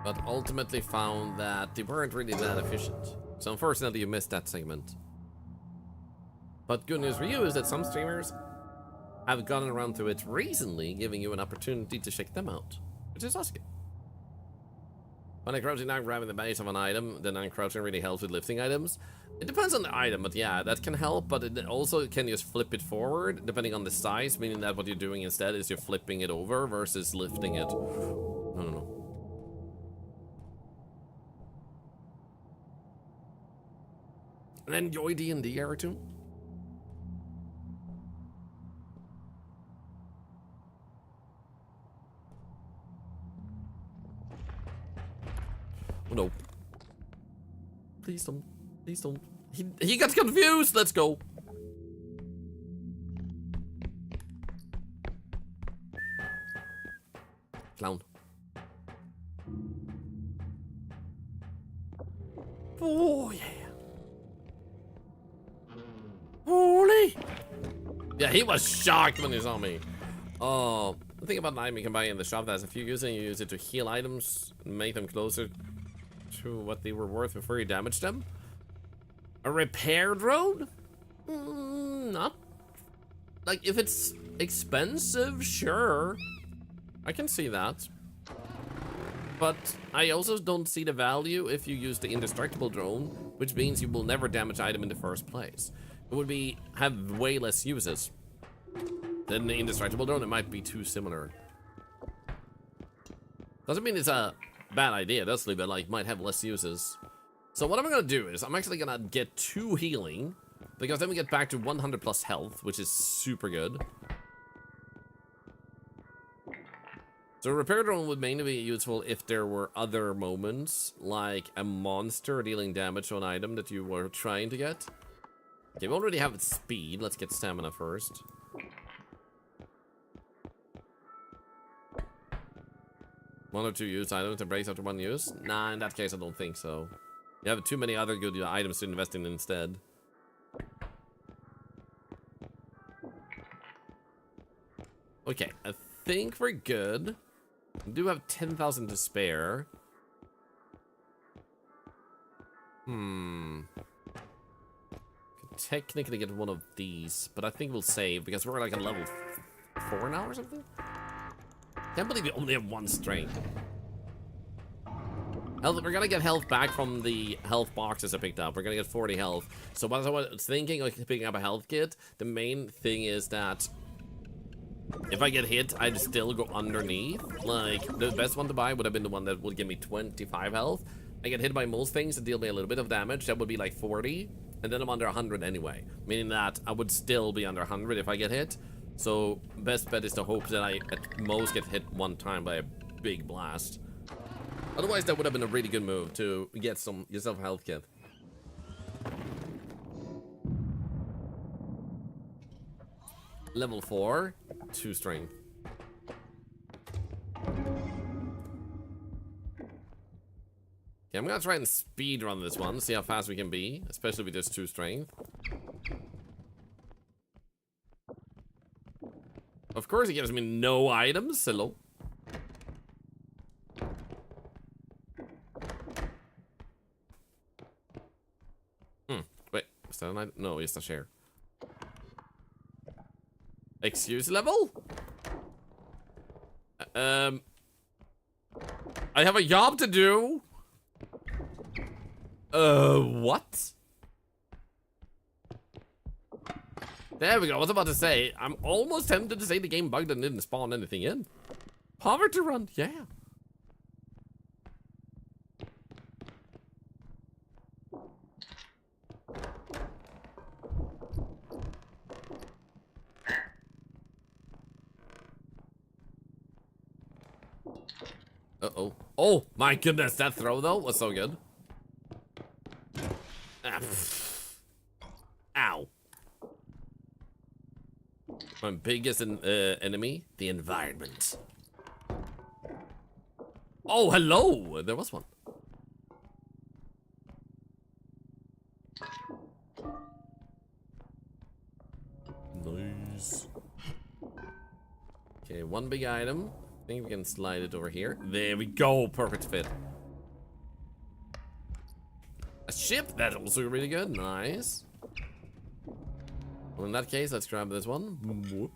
But ultimately found that they weren't really that efficient. So unfortunately you missed that segment. But good news for you is that some streamers have gotten around to it recently, giving you an opportunity to check them out, which is awesome. When I'm crouching down grabbing the base of an item, then I'm crouching really helps with lifting items. It depends on the item, but yeah, that can help, but it also can just flip it forward, depending on the size, meaning that what you're doing instead is you're flipping it over versus lifting it. No. And enjoy D&D, R2. Oh no. Please don't. Please don't. He got confused! Let's go. Clown. Oh yeah. Holy! Yeah, he was shocked when he saw me. Oh, the thing about an item you can buy in the shop that has a few uses, and you use it to heal items and make them closer to what they were worth before you damage them. A repair drone? Not. Like, if it's expensive, sure. I can see that. But I also don't see the value if you use the indestructible drone, which means you will never damage item in the first place. It would have way less uses than the indestructible drone. It might be too similar. Doesn't mean it's a bad idea, does it? But like, might have less uses. So what I'm gonna do is I'm actually gonna get 2 healing, because then we get back to 100 plus health, which is super good. So repair drone would mainly be useful if there were other moments, like a monster dealing damage to an item that you were trying to get. Okay, we already have speed. Let's get stamina first. One or two use items to breaks after 1 use? Nah, in that case I don't think so. You have too many other good items to invest in instead. Okay, I think we're good. We do have 10,000 to spare. Could technically get one of these, but I think we'll save because we're like a level 4 now or something. Can't believe we only have 1 strength. Health, we're gonna get health back from the health boxes I picked up. We're gonna get 40 health. So what I was thinking of picking up a health kit, the main thing is that if I get hit, I'd still go underneath. Like, the best one to buy would have been the one that would give me 25 health. I get hit by most things and deal me a little bit of damage. That would be like 40. And then I'm under 100 anyway. Meaning that I would still be under 100 if I get hit. So, best bet is to hope that I at most get hit 1 time by a big blast. Otherwise, that would have been a really good move to get yourself a health kit. Level 4, 2 strength. Okay, I'm gonna try and speed run this one, see how fast we can be, especially with just 2 strength. Of course, it gives me no items. Hello. Wait, is that an item? No, it's a share. Excuse level? I have a job to do. What? There we go. I was about to say, I'm almost tempted to say the game bugged and didn't spawn anything in. Poverty run, yeah. Uh-oh. Oh, my goodness, that throw, though, was so good. Ah, ow. My biggest enemy, the environment. Oh, hello! There was one. Nice. Okay, one big item. I think we can slide it over here. There we go. Perfect fit. A ship. That's also really good. Nice. Well, in that case, let's grab this one. Whoop.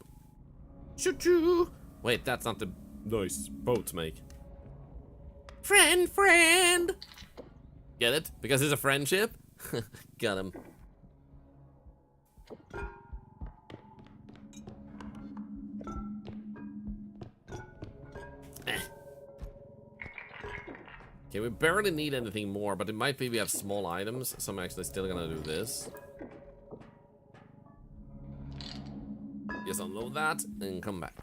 Choo-choo. Wait, that's not the nice boat to make. Friend. Get it? Because it's a friendship? Got him. Okay, we barely need anything more, but it might be we have small items, so I'm actually still gonna do this. Just unload that and come back.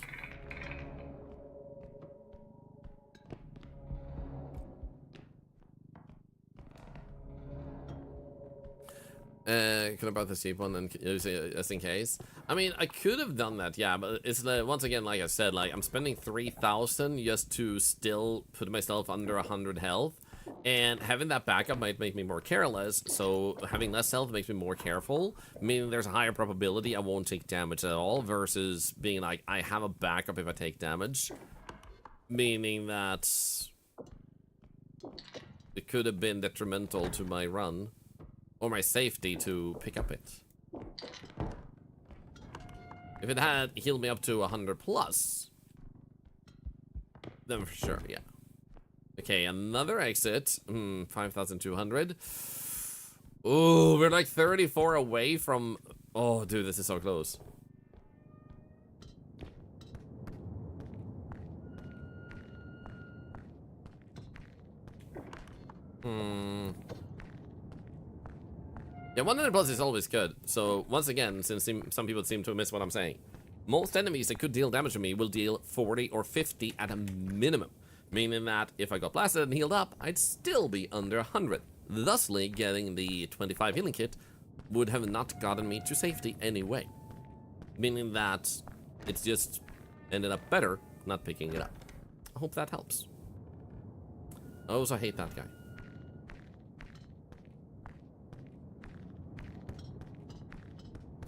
Could I buy the cheap one and use it just in case? I mean, I could have done that, yeah, but it's once again, like I said, like I'm spending 3,000 just to still put myself under 100 health, and having that backup might make me more careless. So having less health makes me more careful, meaning there's a higher probability I won't take damage at all, versus being like I have a backup if I take damage, meaning that it could have been detrimental to my run. Or my safety to pick up it. If it had healed me up to 100 plus, then for sure, yeah. Okay, another exit. 5,200. Ooh, we're like 34 away from... Oh, dude, this is so close. Yeah, 100 plus is always good. So, once again, since some people seem to miss what I'm saying, most enemies that could deal damage to me will deal 40 or 50 at a minimum. Meaning that if I got blasted and healed up, I'd still be under 100. Thusly, getting the 25 healing kit would have not gotten me to safety anyway. Meaning that it's just ended up better not picking it up. I hope that helps. I also hate that guy.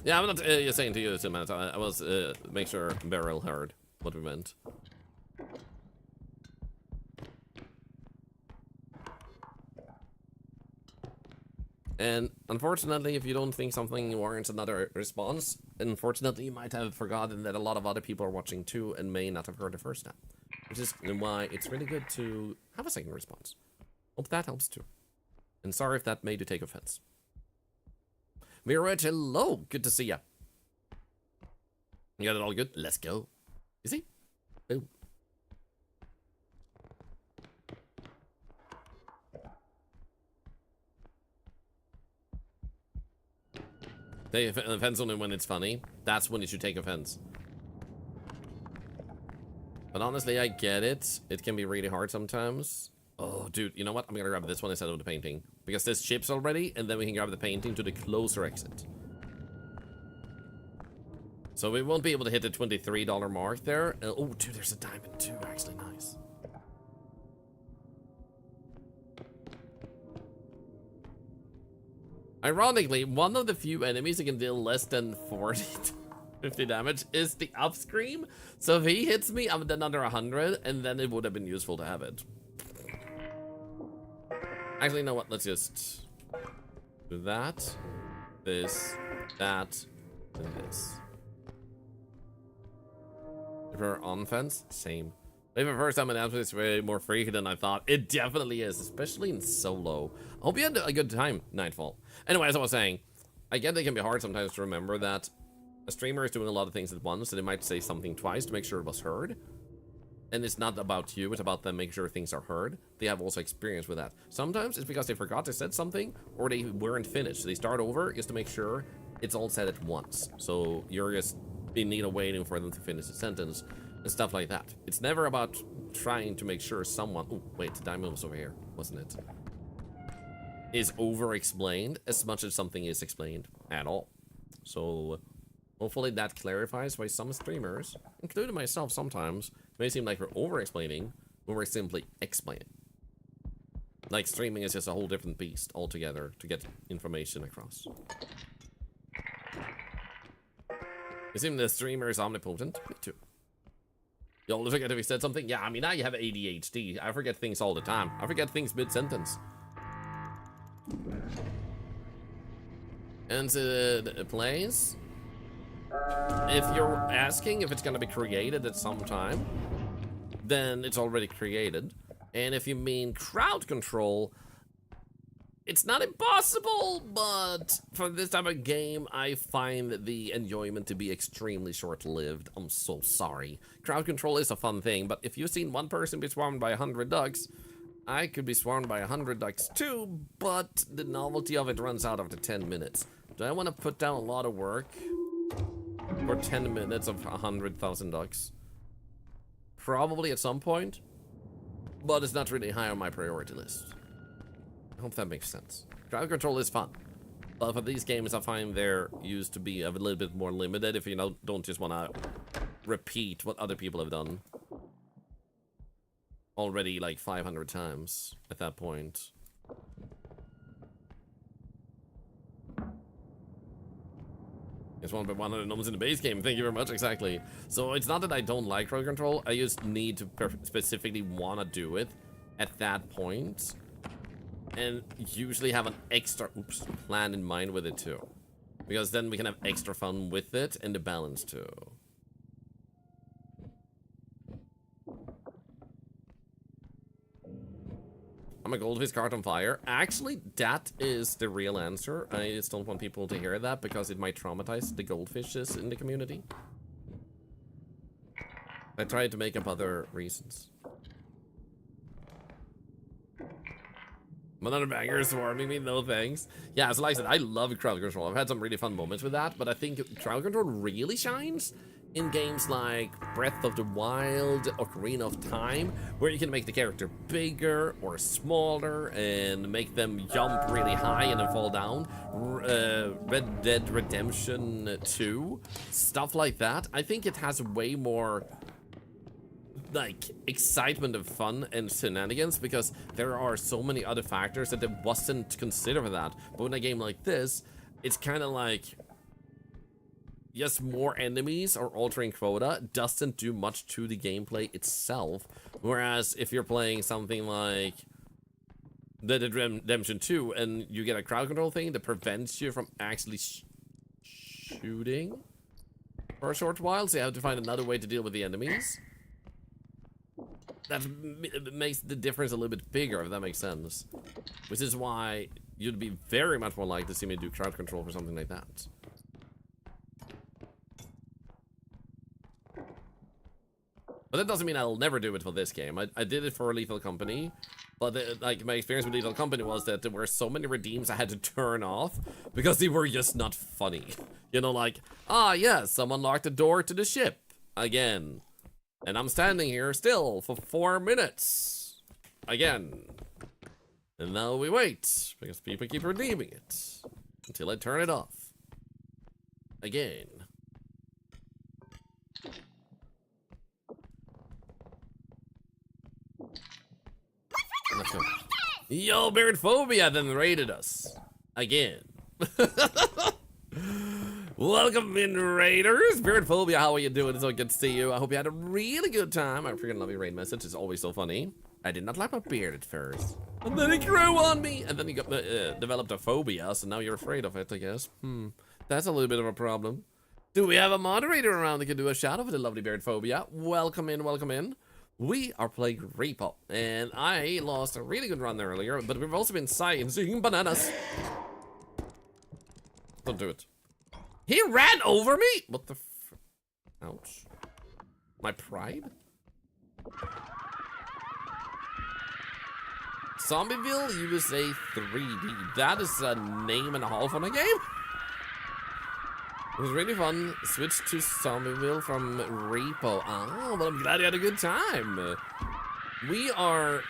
Yeah, I'm not saying to you, man. I was make sure Beryl heard what we meant. And unfortunately, if you don't think something warrants another response, unfortunately, you might have forgotten that a lot of other people are watching too and may not have heard the first time. Which is why it's really good to have a second response. Hope that helps too. And sorry if that made you take offense. Mirage, hello. Good to see ya. You got it all good? Let's go. You see? Boom. Take offense only when it's funny. That's when you should take offense. But honestly, I get it. It can be really hard sometimes. Oh, dude, you know what? I'm gonna grab this one instead of the painting. Because this ship's already, and then we can grab the painting to the closer exit. So we won't be able to hit the $23 mark there. Oh, dude, there's a diamond too. Actually, nice. Ironically, one of the few enemies that can deal less than 40 50 damage is the upscream. So if he hits me, I'm then under 100, and then it would have been useful to have it. Actually, you know what? Let's just do that, this, that, and this. If we're on fence, same. Maybe the first time announcement is way more freaky than I thought. It definitely is, especially in solo. I hope you had a good time, Nightfall. Anyway, as I was saying, I get it can be hard sometimes to remember that a streamer is doing a lot of things at once, and they might say something twice to make sure it was heard. And it's not about you, it's about them making sure things are heard. They have also experience with that. Sometimes it's because they forgot they said something, or they weren't finished. So they start over just to make sure it's all said at once. So you're just in need of waiting for them to finish the sentence. and stuff like that. It's never about trying to make sure someone... Oh, wait, the diamond was over here, wasn't it? Is over-explained as much as something is explained at all. So, hopefully that clarifies why some streamers, including myself sometimes, may seem like we're over-explaining when we're simply explaining. Like, streaming is just a whole different beast altogether to get information across. You seem the streamer is omnipotent? Me too. You always forget if you said something? Yeah, I mean, I have ADHD. I forget things all the time. I forget things mid-sentence. And the plays. If you're asking if it's gonna be created at some time, then it's already created. And if you mean crowd control, it's not impossible, but for this type of game, I find the enjoyment to be extremely short-lived. I'm so sorry. Crowd control is a fun thing, but if you've seen one person be swarmed by 100 ducks, I could be swarmed by 100 ducks too, but the novelty of it runs out after 10 minutes. Do I want to put down a lot of work for 10 minutes of 100,000 ducks? Probably at some point, but it's not really high on my priority list. I hope that makes sense. Crowd control is fun, but for these games I find they're used to be a little bit more limited if you don't just want to repeat what other people have done already like 500 times at that point. It's 1 gnomes in the base game. Thank you very much. Exactly. So it's not that I don't like crowd control. I just need to specifically want to do it at that point, and usually have an extra plan in mind with it too, because then we can have extra fun with it and the balance too. I'm a goldfish cart on fire. Actually, that is the real answer. I just don't want people to hear that because it might traumatize the goldfishes in the community. I tried to make up other reasons. Another banger swarming me, no thanks. Yeah, so like I said, I love crowd control. I've had some really fun moments with that, but I think crowd control really shines in games like Breath of the Wild, Ocarina of Time, where you can make the character bigger or smaller and make them jump really high and then fall down. Red Dead Redemption 2, stuff like that. I think it has way more like excitement and fun and shenanigans because there are so many other factors that it wasn't considered for that. But in a game like this, it's kind of like yes, more enemies or altering quota doesn't do much to the gameplay itself. Whereas if you're playing something like Red Dead Redemption 2 and you get a crowd control thing that prevents you from actually shooting for a short while, so you have to find another way to deal with the enemies. That makes the difference a little bit bigger, if that makes sense. Which is why you'd be very much more likely to see me do crowd control for something like that. But that doesn't mean I'll never do it for this game. I did it for Lethal Company, but like my experience with Lethal Company was that there were so many redeems I had to turn off because they were just not funny. You know, like, ah yes, someone locked the door to the ship again. And I'm standing here still for 4 minutes. Again. And now we wait, because people keep redeeming it. Until I turn it off. Again. Yo, Beardphobia then raided us. Again. Welcome in, Raiders. Beardphobia, how are you doing? It's so good to see you. I hope you had a really good time. I freaking love your raid message. It's always so funny. I did not like my beard at first. And then it grew on me. And then you got developed a phobia, so now you're afraid of it, I guess. That's a little bit of a problem. Do we have a moderator around that can do a shout out for the lovely Beardphobia? Welcome in, welcome in. We are playing R.E.P.O. And I lost a really good run earlier, but we've also been sciencing bananas. Don't do it. He ran over me? What the f... Ouch. My pride? Zombieville USA 3D. That is a name and a half on a game? It was really fun. Switched to Zombieville from R.E.P.O. Oh, well, I'm glad you had a good time. We are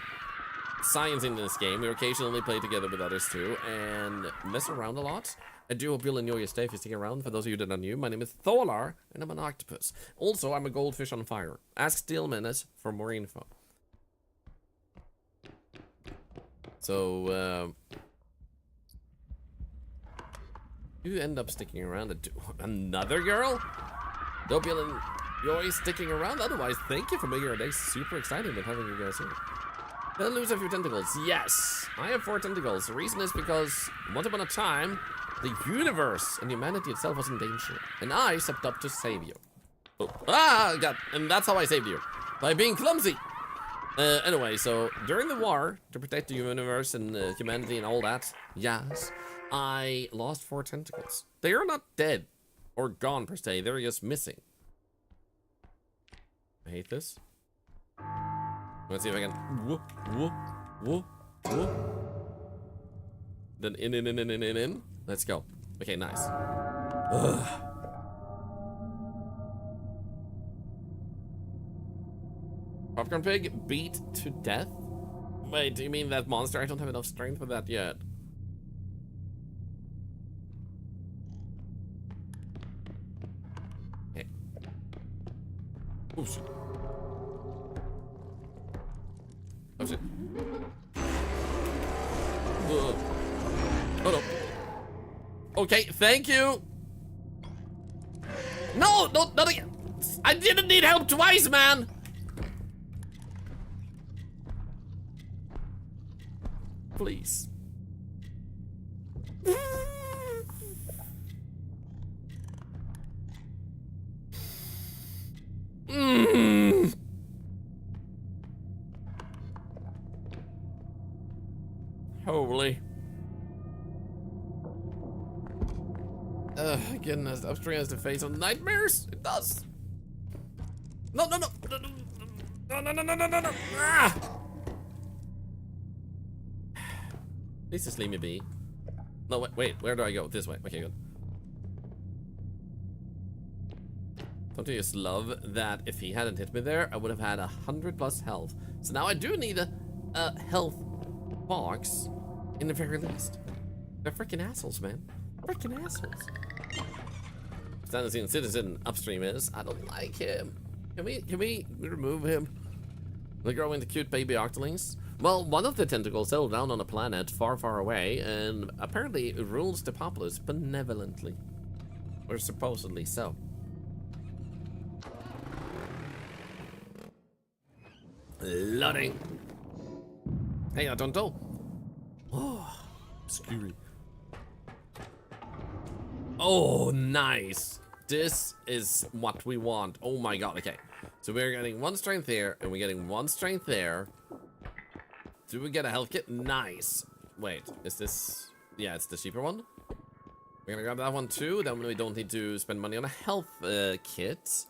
science in this game. We occasionally play together with others too and mess around a lot. I do hope you'll enjoy your stay if you stick around. For those of you that are new, my name is Thorlar and I'm an octopus. Also, I'm a goldfish on fire. Ask Steel Menace for more info. So, you end up sticking around. Another girl? Don't you'll enjoy sticking around. Otherwise, thank you for making our day super exciting with having you guys here. They'll lose a few tentacles. Yes, I have 4 tentacles. The reason is because once upon a time, the universe and humanity itself was in danger, and I stepped up to save you. Oh, God, and that's how I saved you, by being clumsy. Anyway, so during the war, to protect the universe and humanity and all that, yes, I lost 4 tentacles. They are not dead or gone per se, they're just missing. I hate this. Let's see if I can. Whoop, whoop, whoop, whoop. Then in. Let's go. Okay, nice. Ugh. Popcorn pig beat to death? Wait, do you mean that monster? I don't have enough strength for that yet. Okay. Oh shit. Oh shit. Ugh. Oh no. Okay, thank you. No, not again. I didn't need help twice, man. Please. Holy. Goodness, upstream has to face some nightmares. It does. No. Ah! Please just leave me be. No, wait, where do I go? This way. Okay, good. Don't you just love that if he hadn't hit me there, I would have had 100+ health. So now I do need a health box in the very least. They're freaking assholes, man. Freaking assholes. Standard citizen upstream is. I don't like him. Can we remove him? They grow into cute baby octolings. Well, one of the tentacles settled down on a planet far, far away, and apparently rules the populace benevolently. Or supposedly so. Loading. Hey, I don't know. Oh, scary. Oh, nice. This is what we want. Oh my god, okay. So we're getting 1 strength here, and we're getting 1 strength there. Do we get a health kit? Nice. Wait, is this... Yeah, it's the cheaper one. We're gonna grab that one too, then we don't need to spend money on a health kit.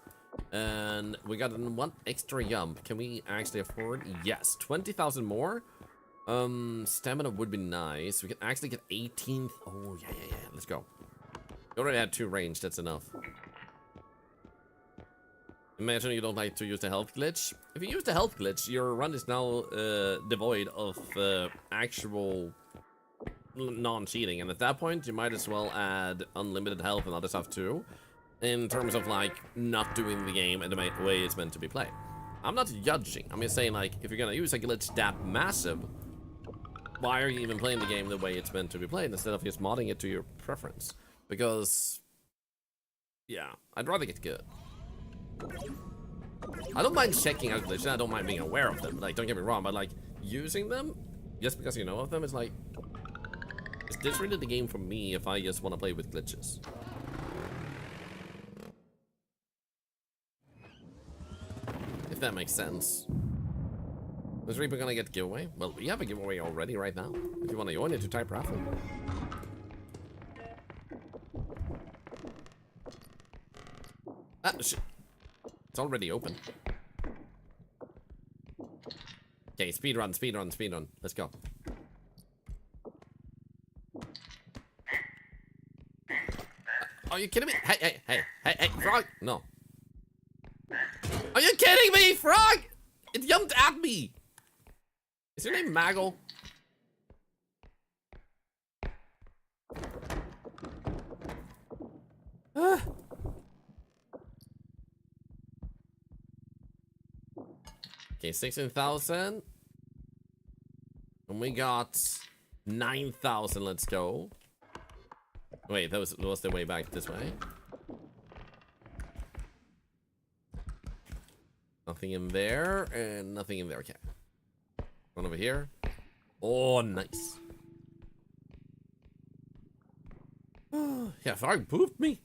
And we got 1 extra jump. Can we actually afford? Yes, 20,000 more. Stamina would be nice. We can actually get 18th. Oh, yeah. Let's go. You already had 2 range, that's enough. Imagine you don't like to use the health glitch. If you use the health glitch, your run is now devoid of actual non-cheating. And at that point, you might as well add unlimited health and other stuff too. In terms of like not doing the game in the way it's meant to be played. I'm not judging. I'm just saying like, if you're gonna use a glitch that massive, why are you even playing the game the way it's meant to be played instead of just modding it to your preference? Because, yeah, I'd rather get good. I don't mind checking out glitches, I don't mind being aware of them, like, don't get me wrong, but like, using them, just because you know of them, is like, is this really the game for me if I just want to play with glitches? If that makes sense. Is R.E.P.O gonna get giveaway? Well, we have a giveaway already right now. If you want to join it, to type raffle. Ah, shit. It's already open. Okay, speed run. Let's go. Are you kidding me? Hey, frog! No. Are you kidding me, frog? It jumped at me. Is your name Maggle? Okay, 16,000. And we got 9,000. Let's go. Wait, that was the way back this way. Nothing in there, and nothing in there. Okay. One over here. Oh, nice. Yeah, frog pooped me.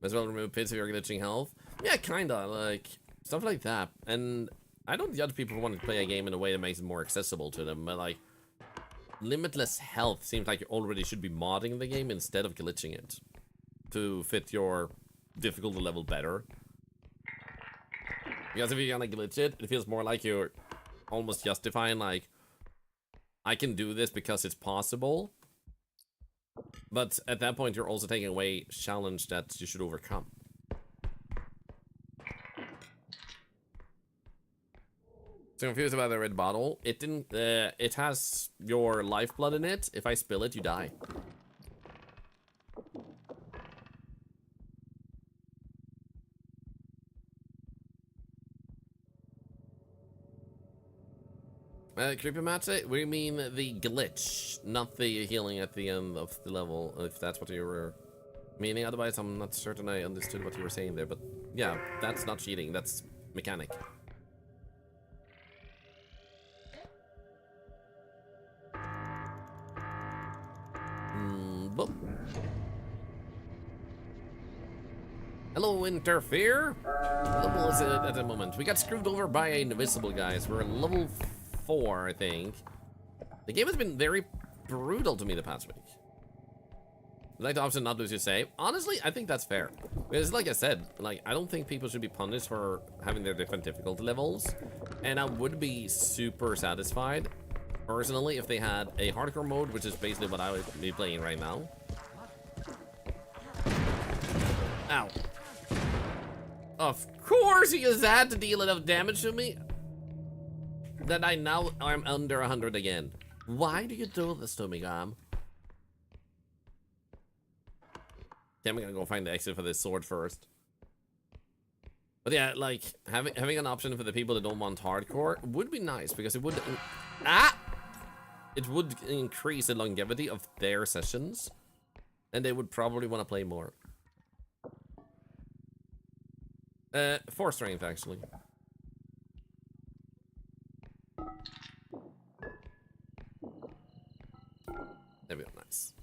Might as well remove pits if you're glitching health. Yeah, kinda, like, stuff like that. And I don't judge people who want to play a game in a way that makes it more accessible to them, but like, limitless health seems like you already should be modding the game instead of glitching it to fit your difficulty level better. Because if you're gonna glitch it, it feels more like you're almost justifying, like, I can do this because it's possible. But at that point, you're also taking away challenge that you should overcome. So confused about the red bottle. It didn't. It has your lifeblood in it. If I spill it, you die. Creepy Matze, we mean the glitch, not the healing at the end of the level, if that's what you were meaning. Otherwise, I'm not certain I understood what you were saying there, but yeah, that's not cheating, that's mechanic. Boop. Hello, Interfere. Level is it at the moment? We got screwed over by invisible guys. We're level 4, I think. The game has been very brutal to me the past week. I'd like to option not lose your save. Honestly, I think that's fair. Because like I said, like, I don't think people should be punished for having their different difficulty levels. And I would be super satisfied, personally, if they had a hardcore mode, which is basically what I would be playing right now. Ow. Of course he has had to deal enough damage to me that I now am under 100 again. Why do you do this to me, Gam? Okay, I'm gonna go find the exit for this sword first. But yeah, like, having an option for the people that don't want hardcore would be nice, because it would... It would increase the longevity of their sessions, and they would probably want to play more. 4 strength, actually. There we go, nice.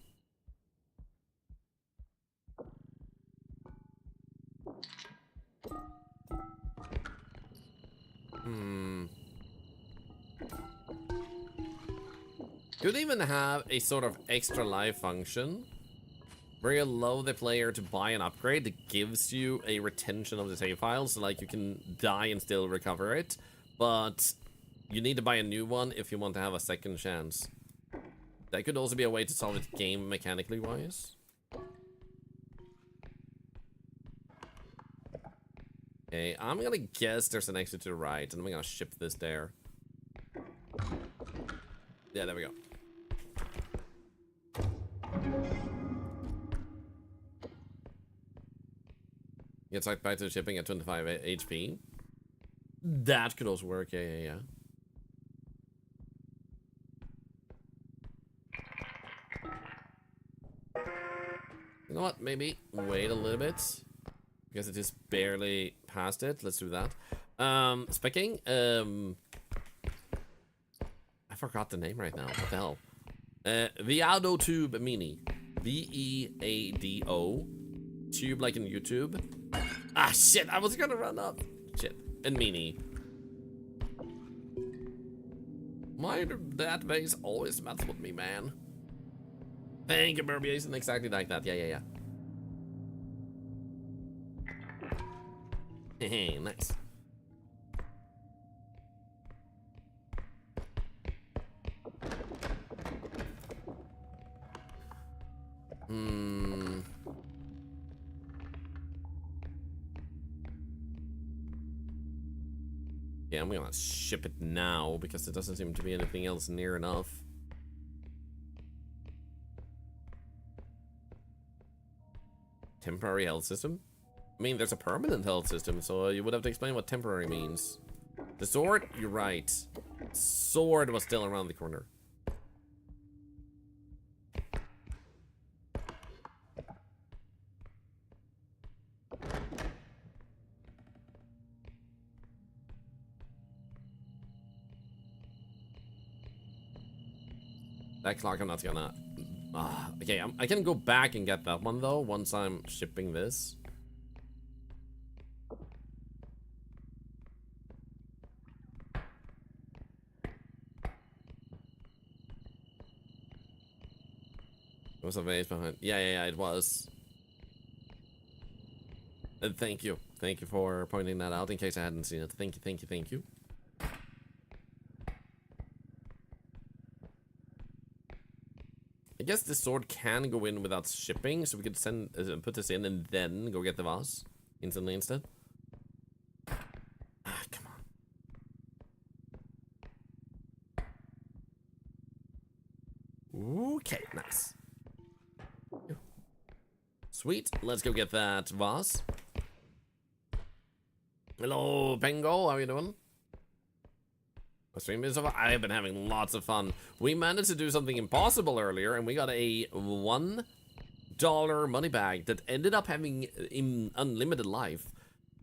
Could even have a sort of extra life function where you allow the player to buy an upgrade that gives you a retention of the save file, so like you can die and still recover it, but you need to buy a new one if you want to have a second chance. That could also be a way to solve it game mechanically wise. Okay, I'm gonna guess there's an exit to the right, and I'm gonna shift this there. Yeah, there we go. Gets sucked back to the shipping at 25 HP. That could also work, yeah. You know what, maybe wait a little bit. Because it is barely past it. Let's do that. Specking. I forgot the name right now. What the hell? Veado Tube Mini. V-E-A-D-O. Tube like in YouTube. Ah, shit. I was gonna run up. Shit. And Mini. My database always messes with me, man. Thank you, Burbiation. Exactly like that. Yeah. Hey, nice. Hmm. Yeah, I'm gonna ship it now because there doesn't seem to be anything else near enough. Temporary health system? I mean, there's a permanent health system, so you would have to explain what temporary means. The sword? You're right. Sword was still around the corner. That clock I'm not gonna... okay, I can go back and get that one though, once I'm shipping this. There was a vase behind... Yeah, it was. Thank you. Thank you for pointing that out in case I hadn't seen it. Thank you. I guess the sword can go in without shipping, so we could send put this in and then go get the vase instantly instead. Ah, come on. Okay, nice. Sweet, let's go get that vase. Hello, Pengo, how are you doing? My stream is over. I have been having lots of fun. We managed to do something impossible earlier, and we got a $1 money bag that ended up having unlimited life.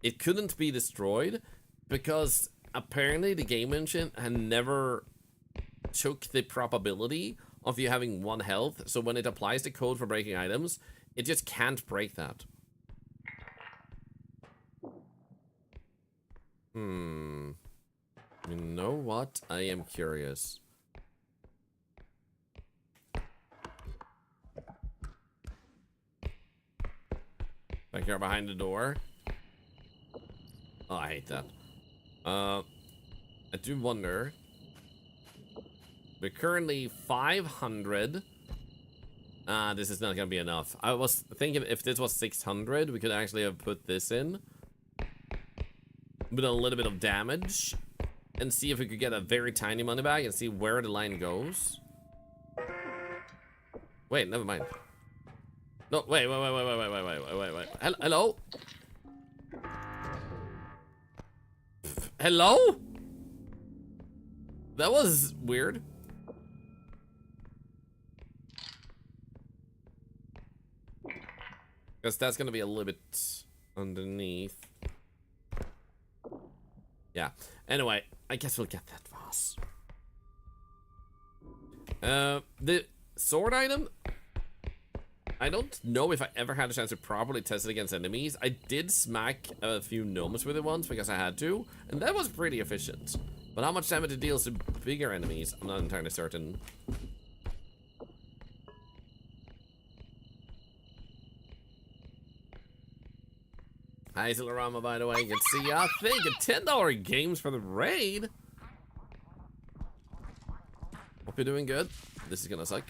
It couldn't be destroyed because apparently the game engine had never took the probability of you having 1 health, so when it applies the code for breaking items, it just can't break that. You know what? I am curious. Back here behind the door. Oh, I hate that. I do wonder. We're currently 500. This is not gonna be enough. I was thinking if this was 600, we could actually have put this in with a little bit of damage and see if we could get a very tiny money bag and see where the line goes. Wait, never mind. No, wait. Hello? Hello? That was weird. Because that's gonna be a little bit underneath. Yeah. Anyway, I guess we'll get that vase. The sword item, I don't know if I ever had a chance to properly test it against enemies. I did smack a few gnomes with it once because I had to, and that was pretty efficient. But how much damage it deals to bigger enemies, I'm not entirely certain. Hi, Zilarama, by the way. Good to see ya. Thank you. $10 games for the raid. Hope you're doing good. This is gonna suck.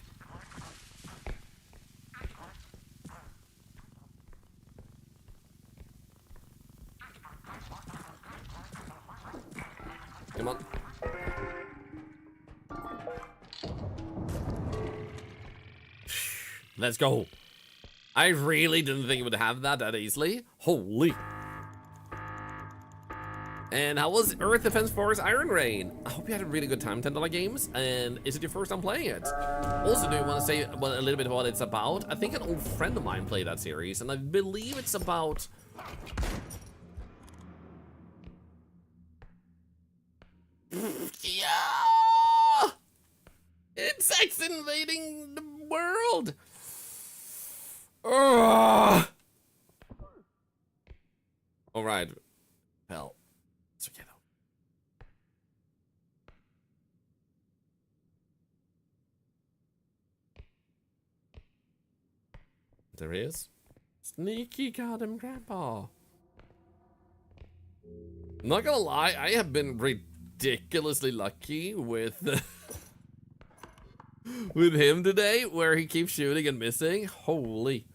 Come on. Let's go. I really didn't think it would have that easily. Holy. And how was Earth Defense Force Iron Rain? I hope you had a really good time, $10 games. And is it your first time playing it? Also, do you want to say a little bit what it's about? I think an old friend of mine played that series, and I believe it's about... Yeah! Insects invading the world! Alright. Well, it's okay though. There he is. Sneaky got him, Grandpa. I'm not gonna lie, I have been ridiculously lucky with with him today, where he keeps shooting and missing. Holy.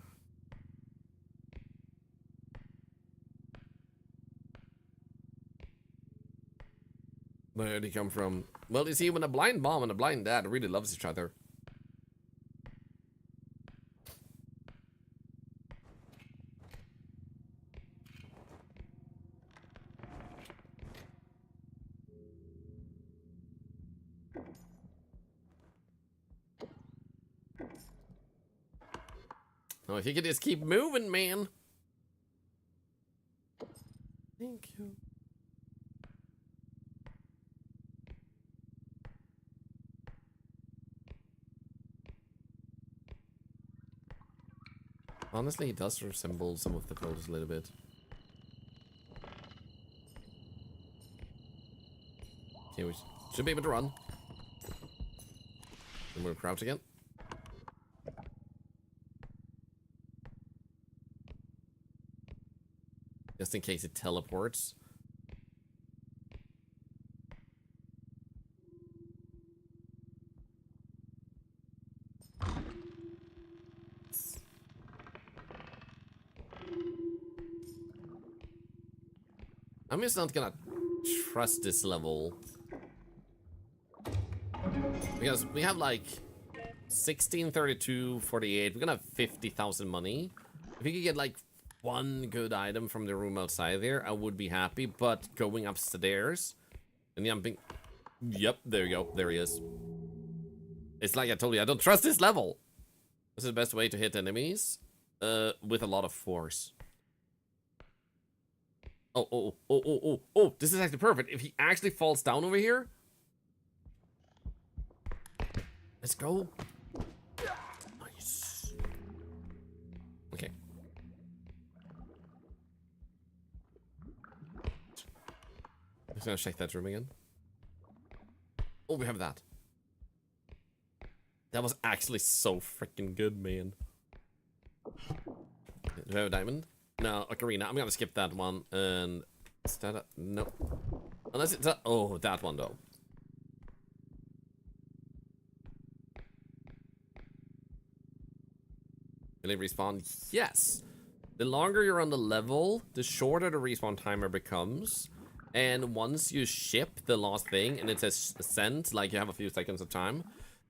Where did he come from? Well, you see, when a blind mom and a blind dad really loves each other. Oh, if you could just keep moving, man. Thank you. Honestly, he does resemble some of the clothes a little bit. Okay, we should be able to run. And we'll crouch again. Just in case it teleports. I'm just not gonna trust this level. Because we have like 16, 32, 48. We're gonna have 50,000 money. If we could get like one good item from the room outside there, I would be happy. But going upstairs and jumping. Yep, there you go. There he is. It's like I told you, I don't trust this level. This is the best way to hit enemies with a lot of force. Oh, this is actually perfect. If he actually falls down over here. Let's go. Nice. Okay. I'm just gonna check that room again. Oh, we have that. That was actually so freaking good, man. Do we have a diamond? No, ocarina. I'm gonna skip that one. And is that a, no? Unless it's a, oh, that one though. Will it respawn? Yes. The longer you're on the level, the shorter the respawn timer becomes. And once you ship the last thing and it says sent, like you have a few seconds of time,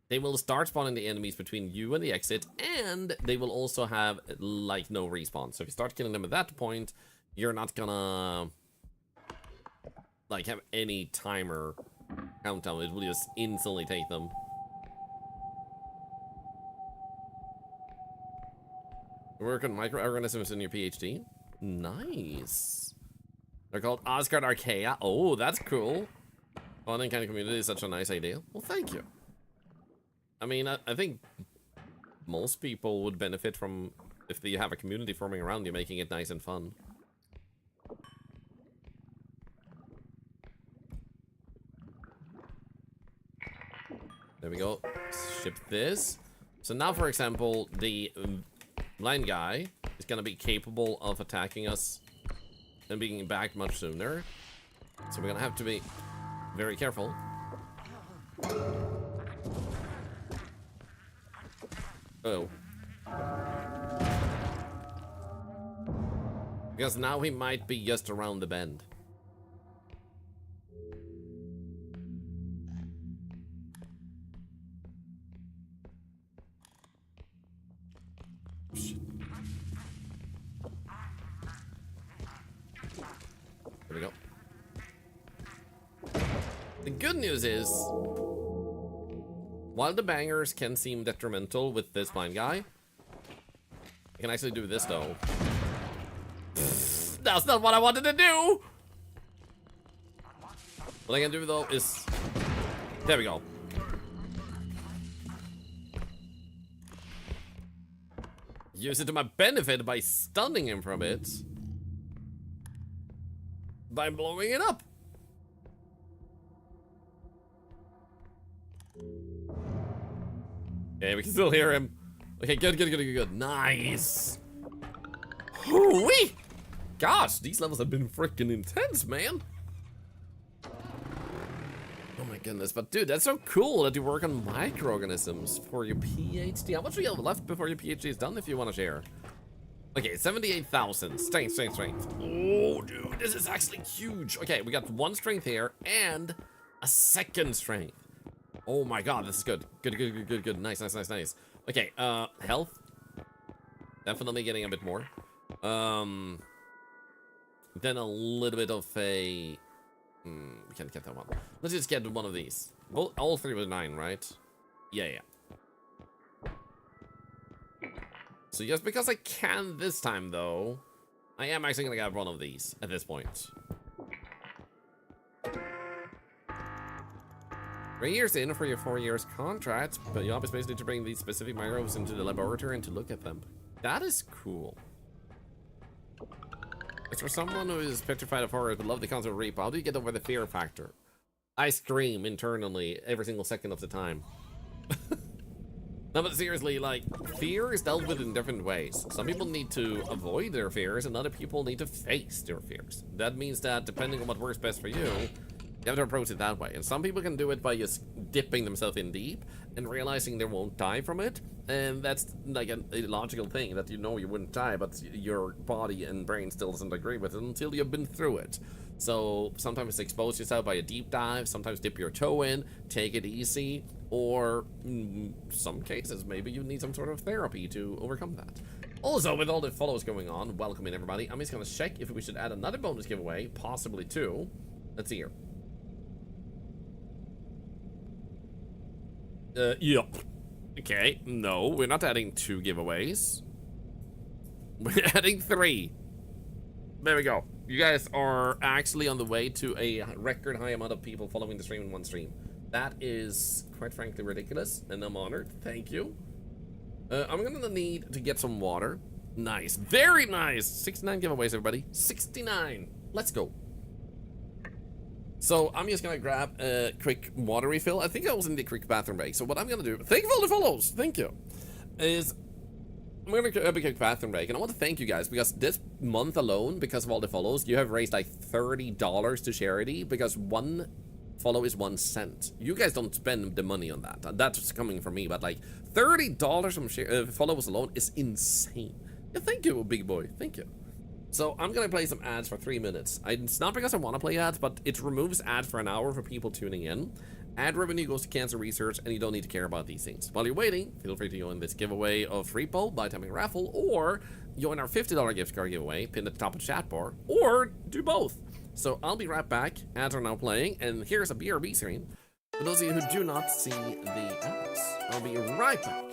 they will start spawning the enemies between you and the exit, and they will also have like no respawn. So if you start killing them at that point, you're not gonna like have any timer countdown. It will just instantly take them. You work on microorganisms in your PhD? Nice. They're called Oscar Archaea. Oh, that's cool. Fun and kind of community is such a nice idea. Well, thank you. I mean, I think most people would benefit from if you have a community forming around you, making it nice and fun. There we go. Ship this. So now, for example, the blind guy is going to be capable of attacking us and being back much sooner. So we're going to have to be very careful. Oh. Because now he might be just around the bend. Shit. There we go. The good news is, while the bangers can seem detrimental with this blind guy, I can actually do this though. That's not what I wanted to do! What I can do though is... There we go. Use it to my benefit by stunning him from it. By blowing it up. Okay, we can still hear him. Okay, good. Nice. Hoo-wee! Gosh, these levels have been freaking intense, man. Oh my goodness, but dude, that's so cool that you work on microorganisms for your PhD. How much do you have left before your PhD is done if you want to share? Okay, 78,000. Strength. Oh, dude, this is actually huge. Okay, we got 1 strength here and a 2nd strength. Oh my god, this is good. Good. Nice. Okay, health. Definitely getting a bit more. Then a little bit of a... we can't get that one. Let's just get one of these. Well, all 3 with 9, right? Yeah. So just because I can this time, though, I am actually gonna get one of these at this point. 3 years in for your 4 years contract, but you obviously need to bring these specific microbes into the laboratory and to look at them. That is cool. As for someone who is petrified of horror but love the concept of R.E.P.O, how do you get over the fear factor? I scream internally every single second of the time. No, but seriously, like, fear is dealt with in different ways. Some people need to avoid their fears, and other people need to face their fears. That means that, depending on what works best for you, you have to approach it that way. And some people can do it by just dipping themselves in deep and realizing they won't die from it. And that's like a logical thing, that you know you wouldn't die, but your body and brain still doesn't agree with it until you've been through it. So sometimes expose yourself by a deep dive, sometimes dip your toe in, take it easy, or in some cases, maybe you need some sort of therapy to overcome that. Also, with all the follows going on, welcome in everybody. I'm just gonna check if we should add another bonus giveaway, possibly 2. Let's see here. Yeah. Okay, no, we're not adding 2 giveaways. We're adding 3. There we go. You guys are actually on the way to a record high amount of people following the stream in one stream. That is, quite frankly, ridiculous, and I'm honored. Thank you. I'm gonna need to get some water. Nice. Very nice. 69 giveaways, everybody. 69. Let's go. So I'm just gonna grab a quick water refill. I think I was in the quick bathroom break. So what I'm gonna do, thank you for all the follows, thank you, is I'm gonna grab a quick bathroom break, and I want to thank you guys because this month alone, because of all the follows, you have raised like $30 to charity because 1 follow is 1 cent. You guys don't spend the money on that. That's coming from me, but like $30 from follows alone is insane. Yeah, thank you, big boy. Thank you. So I'm gonna play some ads for 3 minutes. It's not because I want to play ads, but it removes ads for an hour for people tuning in. Ad revenue goes to cancer research, and you don't need to care about these things. While you're waiting, feel free to join this giveaway of R.E.P.O by timing a raffle, or join our $50 gift card giveaway pinned at the top of the chat bar, or do both. So I'll be right back. Ads are now playing, and here's a BRB screen. For those of you who do not see the ads, I'll be right back.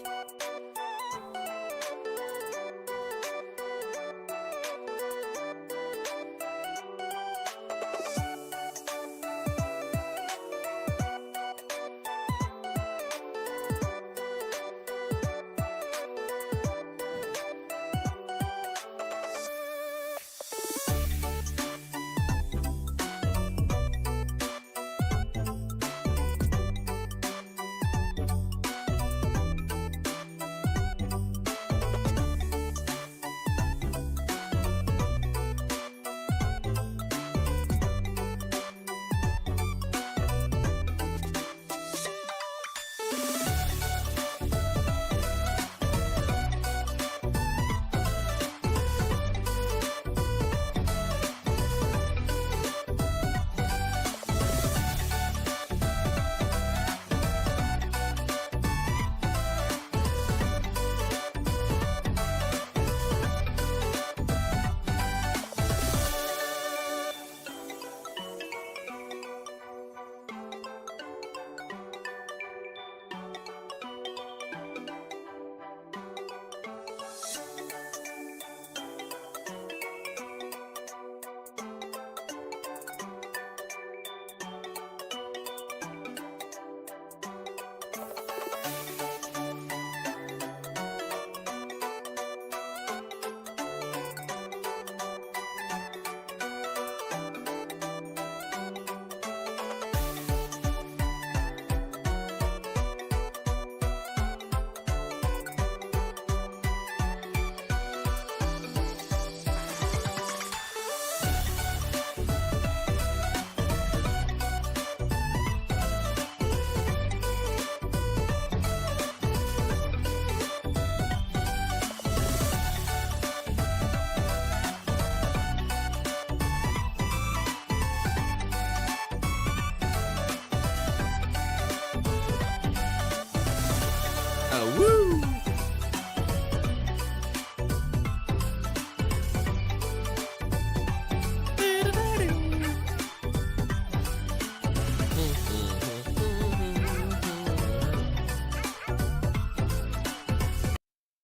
Woo!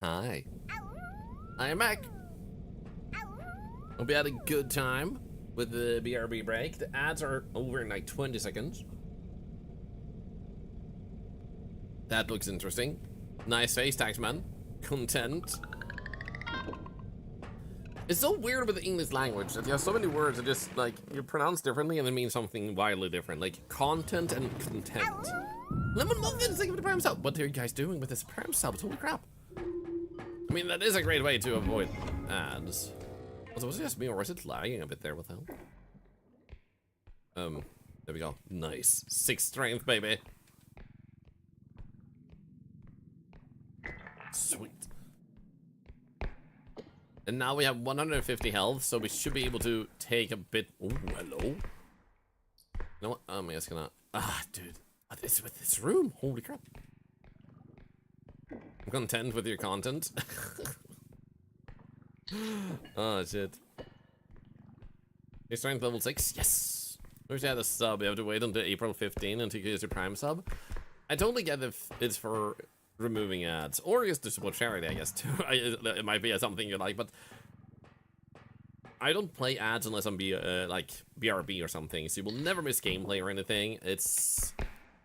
Hi. I am back. Hope you had a good time with the BRB break. The ads are over in like 20 seconds. That looks interesting. Nice face, Taxman. Content. It's so weird with the English language that you have so many words that just like you pronounce differently and it means something wildly different. Like content and content. Lemon Muffins, thank you for the prime sub. What are you guys doing with this prime subs? Holy crap. I mean, that is a great way to avoid ads. Also, was it just me or was it lagging a bit there? What the hell? There we go. Nice. 6 strength, baby. Sweet. And now we have 150 health, so we should be able to take a bit. Oh, hello. You know what? I'm just gonna. Ah, dude. What is with this room? Holy crap. I'm content with your content. Oh, shit. Your strength level 6? Yes. Wish I had a sub. You have to wait until April 15 until you use your prime sub. I totally get if it's for removing ads or just to support charity, I guess too. It might be something you like, but I don't play ads unless I'm like BRB or something, so you will never miss gameplay or anything. It's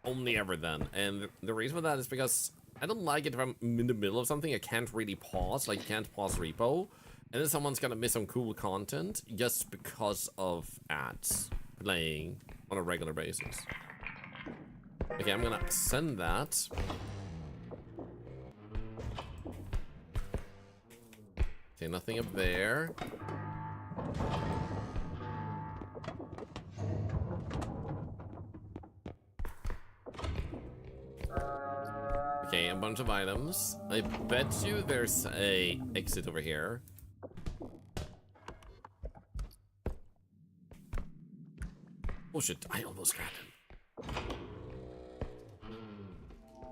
only ever then, and the reason for that is because I don't like it if I'm in the middle of something. I can't really pause, like you can't pause repo, and then someone's gonna miss some cool content just because of ads playing on a regular basis. Okay, I'm gonna send that. Okay, nothing up there. Okay, a bunch of items. I bet you there's a exit over here. Oh shit, I almost got him.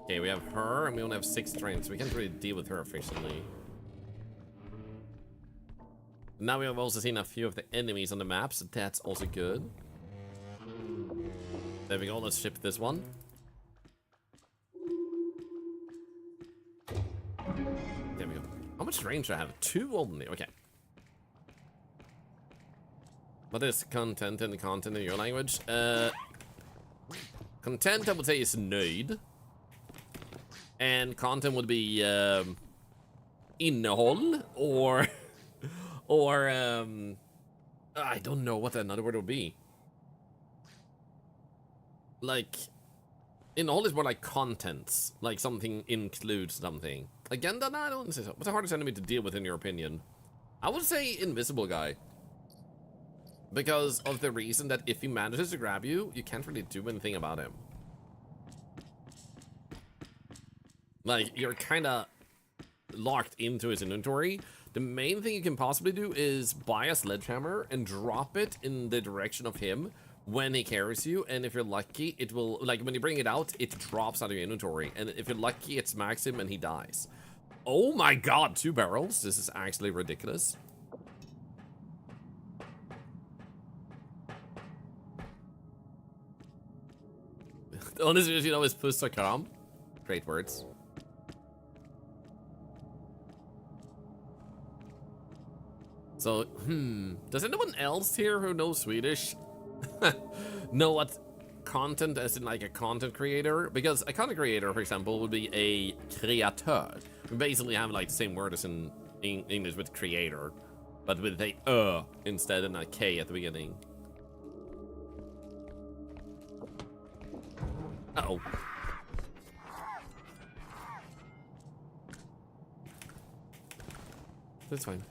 Okay, we have her, and we only have 6 strength, so we can't really deal with her efficiently. Now we have also seen a few of the enemies on the map, so that's also good. There we go, let's ship this one. There we go. How much range do I have? 2 only, okay. What is content and content in your language? Content I would say is nöjd. And content would be innehåll or I don't know what another word would be. Like innehåll is more like contents, like something includes something. Again, then I don't say so. What's the hardest enemy to deal with in your opinion? I would say invisible guy. Because of the reason that if he manages to grab you, you can't really do anything about him. Like, you're kind of locked into his inventory. The main thing you can possibly do is buy a sledgehammer and drop it in the direction of him when he carries you. And if you're lucky, it will, like, when you bring it out, it drops out of your inventory. And if you're lucky, it smacks him and he dies. Oh my god, 2 barrels. This is actually ridiculous. Honestly, you know, is puss karam. Great words. So, does anyone else here who knows Swedish know what content as in like a content creator? Because a content creator, for example, would be a kreatör. We basically have like the same word as in English with creator, but with a instead and a K at the beginning. Uh-oh. That's fine.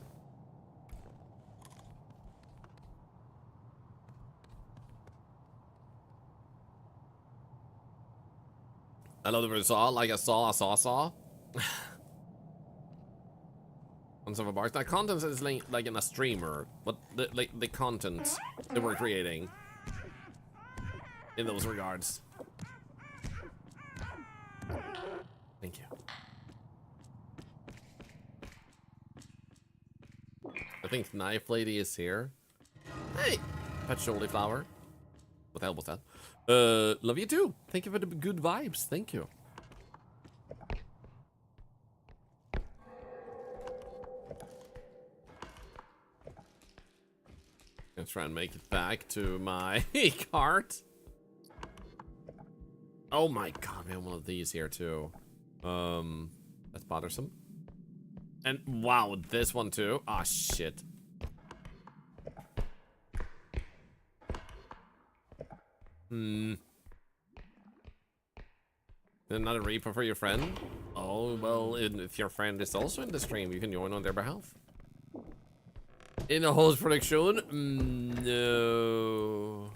I love the word saw, like a saw. On some of bars. That content is like in a streamer, but the content that we're creating in those regards. Thank you. I think Knife Lady is here. Hey, Patchouli Flower. What the hell was that? Love you too. Thank you for the good vibes. Thank you. Gonna try and make it back to my cart. Oh my god, we have one of these here too. That's bothersome. And wow, this one too. Ah, shit. Another repo for your friend? Oh, well, if your friend is also in the stream, you can join on their behalf. In a host production? No.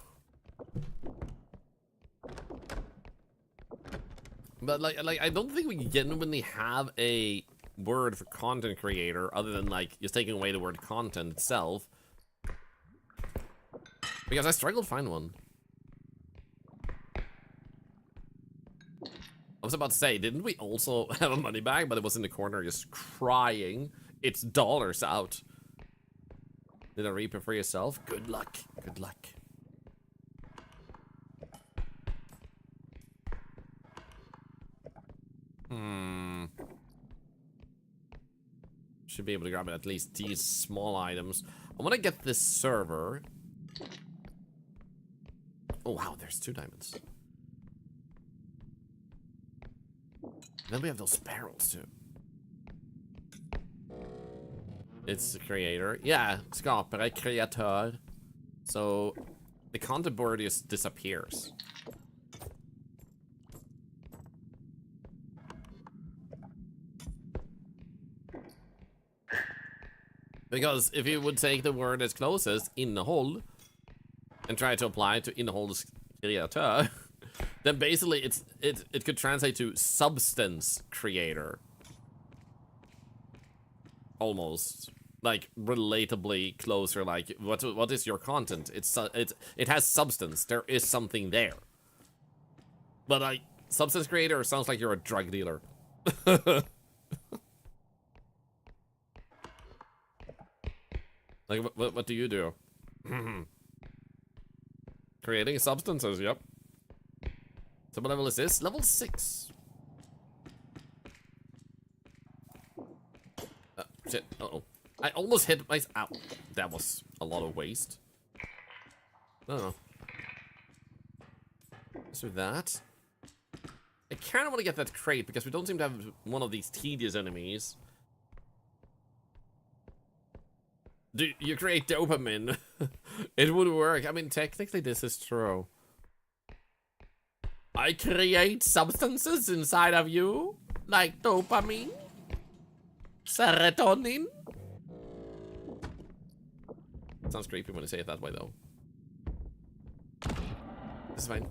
But like I don't think we genuinely have a word for content creator other than like just taking away the word content itself. Because I struggled to find one. I was about to say, didn't we also have a money bag, but it was in the corner just crying its dollars out? Did I reap it for yourself? Good luck. Good luck. Should be able to grab at least these small items. I want to get this server. Oh, wow, there's 2 diamonds. Then we have those barrels, too. It's the creator. Yeah, skapare, kreatör. So, the content board just disappears. Because if you would take the word that's closest, innehåll, and try to apply it to innehåll's kreatör, then basically it could translate to substance creator. Almost. Like, relatably closer, like, what is your content? It has substance. There is something there. But, like, substance creator sounds like you're a drug dealer. Like, what do you do? Creating substances, yep. So what level is this? Level 6. Shit, uh-oh. I almost hit my... Ow. That was a lot of waste. I don't know. Let's do that. I kind of want to get that crate because we don't seem to have one of these tedious enemies. Do you create dopamine? It would work. I mean, technically this is true. I create substances inside of you, like dopamine, serotonin. Sounds creepy when you say it that way, though. This is fine.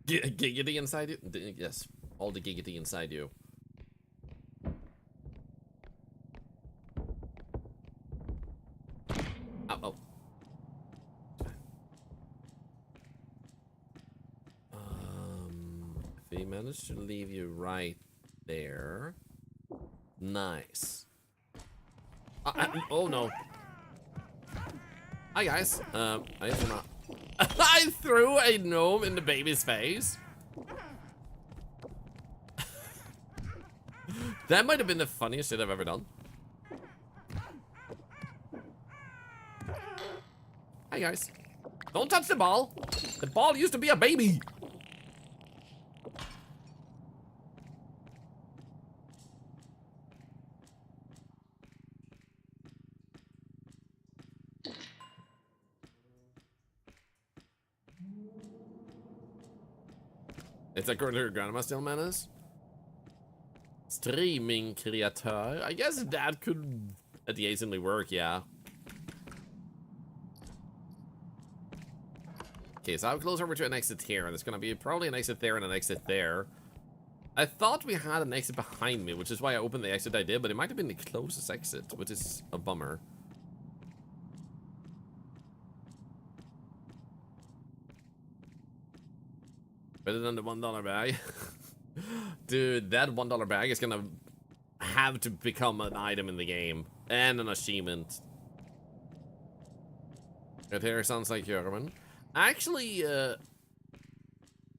Giggity inside you? Yes, all the giggity inside you. Oh. If he managed to leave you right there. Nice. Oh no. Hi guys. I just wanna... I threw a gnome in the baby's face. That might have been the funniest shit I've ever done. Hi guys. Don't touch the ball. The ball used to be a baby. It's according to your grandma still, Menace? Streaming kreatör. I guess that could adjacently work, yeah. Okay, so I'm close over to an exit here, and there's gonna be probably an exit there and an exit there. I thought we had an exit behind me, which is why I opened the exit I did, but it might have been the closest exit, which is a bummer. Better than the $1 bag. Dude, that $1 bag is gonna have to become an item in the game. And an achievement. That here sounds like German. Actually,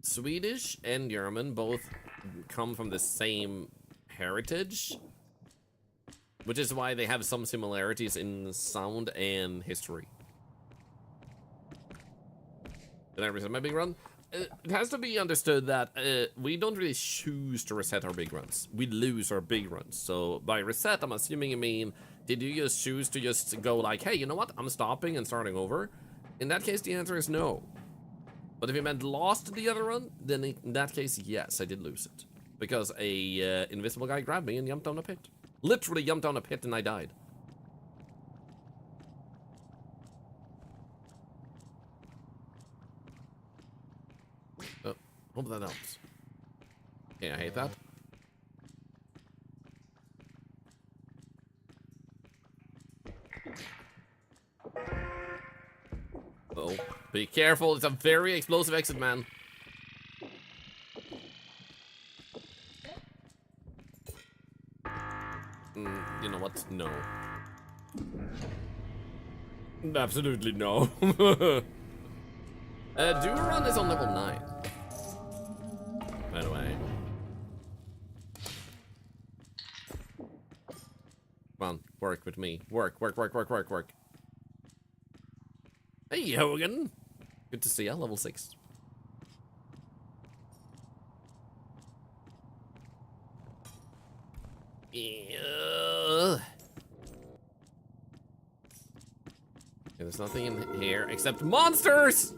Swedish and German both come from the same heritage. Which is why they have some similarities in sound and history. Did I reset my big run? It has to be understood that we don't really choose to reset our big runs. We lose our big runs. So by reset, I'm assuming you mean, did you just choose to just go like, hey, you know what? I'm stopping and starting over. In that case, the answer is no. But if you meant lost the other run, then in that case, yes, I did lose it. Because a invisible guy grabbed me and jumped down a pit. Literally jumped down a pit and I died. Oh, hope that helps. Okay, I hate that. Oh, be careful, it's a very explosive exit, man. You know what? No. Absolutely no. Duran is on level 9. By the way. Come on, work with me. Work. Hey, Hogan. Good to see you, level 6. Yeah. There's nothing in here except monsters!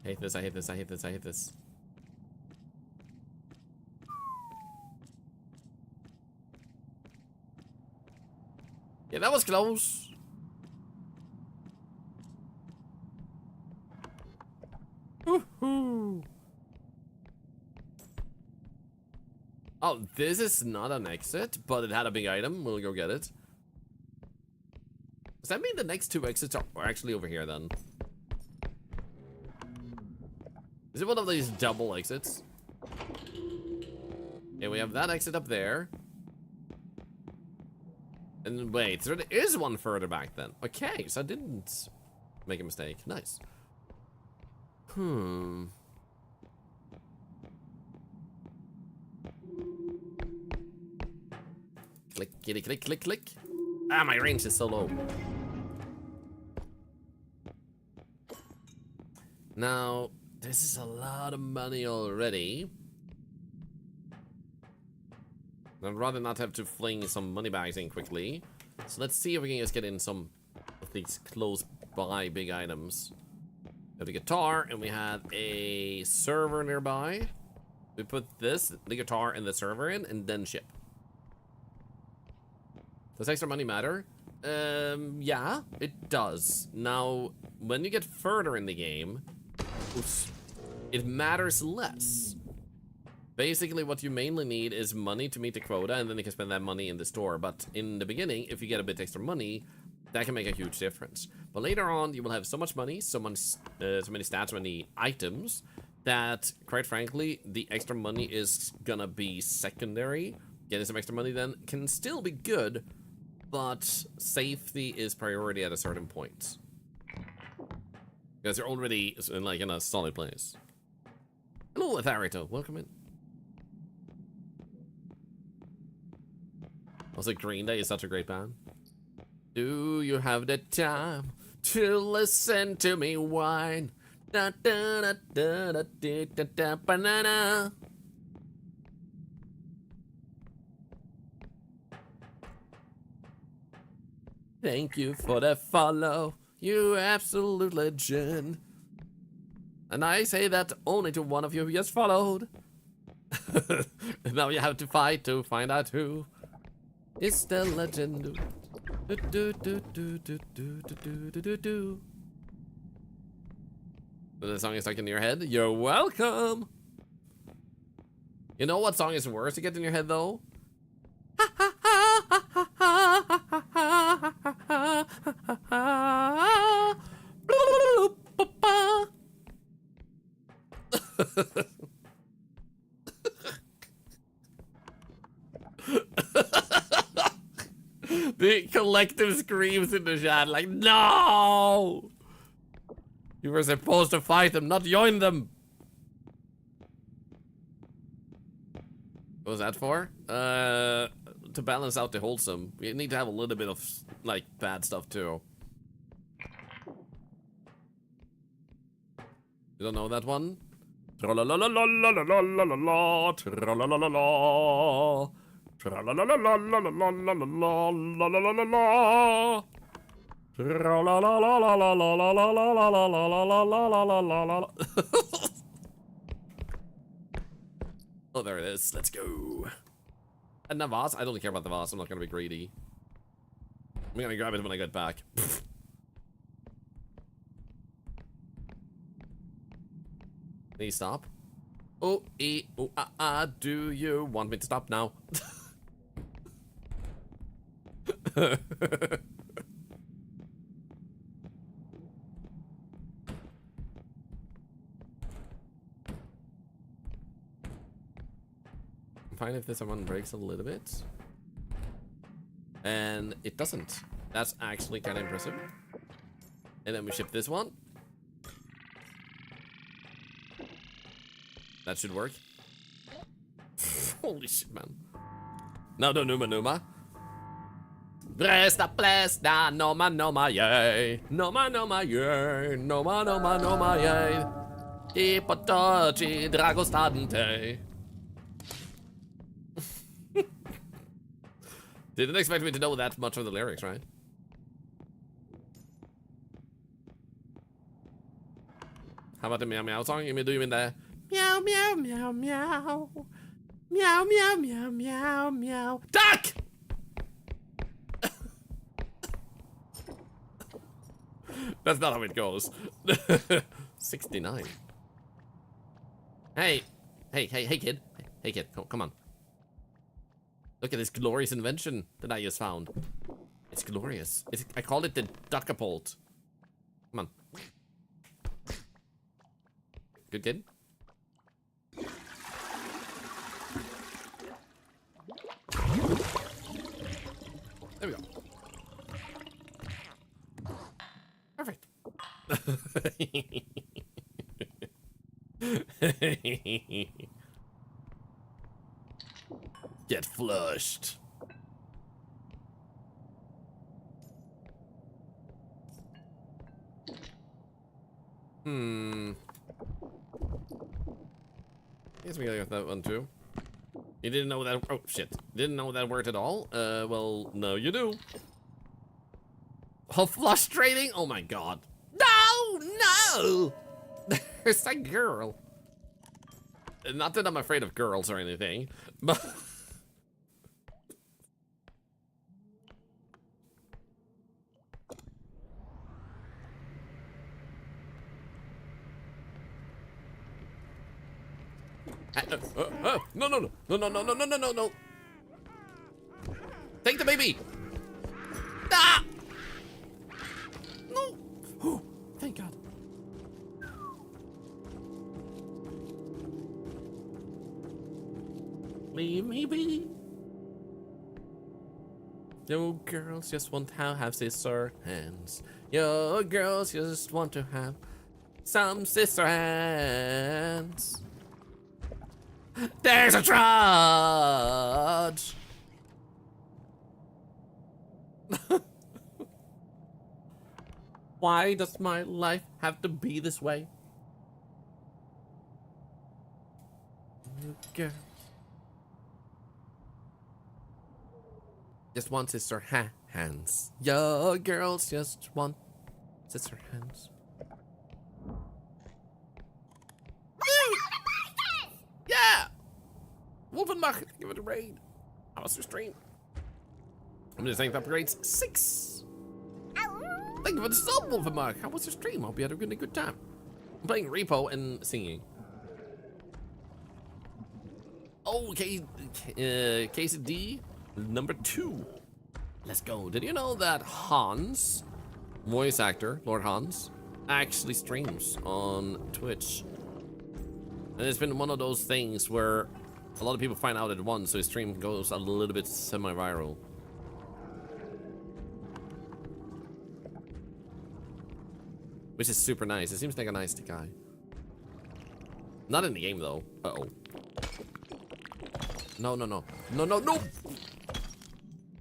I hate this, I hate this, I hate this, I hate this. Yeah, that was close. Woohoo! Oh, this is not an exit, but it had a big item. We'll go get it. Does that mean the next 2 exits are actually over here then? Is it one of these double exits? Yeah, we have that exit up there. And wait, so there is one further back then. Okay, so I didn't make a mistake. Nice. Clickety click click click. Ah, my range is so low. Now, this is a lot of money already. I'd rather not have to fling some money bags in quickly. So let's see if we can just get in some of these close by big items. We have the guitar and we have a server nearby. We put this, the guitar and the server in and then ship. Does extra money matter? Yeah, it does. Now, when you get further in the game, oops, it matters less. Basically, what you mainly need is money to meet the quota, and then you can spend that money in the store. But in the beginning, if you get a bit extra money, that can make a huge difference. But later on, you will have so much money, so many stats, so many items, that, quite frankly, the extra money is gonna be secondary. Getting some extra money then can still be good, but safety is priority at a certain point. Because you're already like in a solid place. Hello, R.E.P.O. Welcome in. Also, Green Day is such a great band. Do you have the time to listen to me whine? Da da da da da da da da banana. Thank you for the follow, you absolute legend. And I say that only to one of you who just followed. Now you have to fight to find out who is the legend. Do, do, do, do, do, do, do, do, do, do. The song is stuck in your head? You're welcome! You know what song is worse to get in your head though? The collective screams in the chat like, no! You were supposed to fight them, not join them. What was that for? To balance out the wholesome. We need to have a little bit of, like, bad stuff too. You don't know that one? Tra-la-la-la-la-la-la-la-la-la, tra-la-la-la-la-la. Tra-la-la-la-la-la-la-la-la-la-la-la-la-la. Tra-la-la-la-la-la-la-la-la-la-la-la-la-la-la-la. Oh, there it is. Let's go. And the vase? I don't care about the vase. I'm not gonna be greedy. I'm gonna grab it when I get back. Please stop. Oh, do you want me to stop now? Fine if this one breaks a little bit. And it doesn't. That's actually kind of impressive. And then we ship this one. That should work. Holy shit, man. Now do Numa. Presta, Noma, yay. Noma, yay. Noma, yay. Ipotoci, Dragostadente. Didn't expect me to know that much of the lyrics, right? How about the meow meow song? You mean do you mean the meow meow meow meow meow meow meow meow meow duck? That's not how it goes. 69. Hey kid. Hey kid, come on. Look at this glorious invention that I just found. It's glorious. I call it the duckapult. Come on. Good kid. There we go. Perfect. Get flushed. Guess we gotta get that one too. You didn't know that. Oh shit! Didn't know that word at all. Well, no, you do. How frustrating! Oh my god! No! There's a girl. Not that I'm afraid of girls or anything, but. No. Take the baby. Ah! No. Oh, thank God. Leave me be. Yo, girls just want to have sister hands. Yo, girls just want to have some sister hands. There's a trudge. Why does my life have to be this way? You girls just want sister hands. Yo, girls just want sister hands. Yeah! Wolfenbach, give it a raid. How was your stream? I'm just saying upgrades 6. Thank you for the sub, Wolfenbach. How was your stream? Hope you had a really good time. I'm playing R.E.P.O and singing. Oh, case D, number 2. Let's go. Did you know that Hans, voice actor, Lord Hans, actually streams on Twitch? And it's been one of those things where a lot of people find out at once, so his stream goes a little bit semi-viral. Which is super nice. It seems like a nice guy. Not in the game, though. Uh-oh. No, no, no. No, no, no!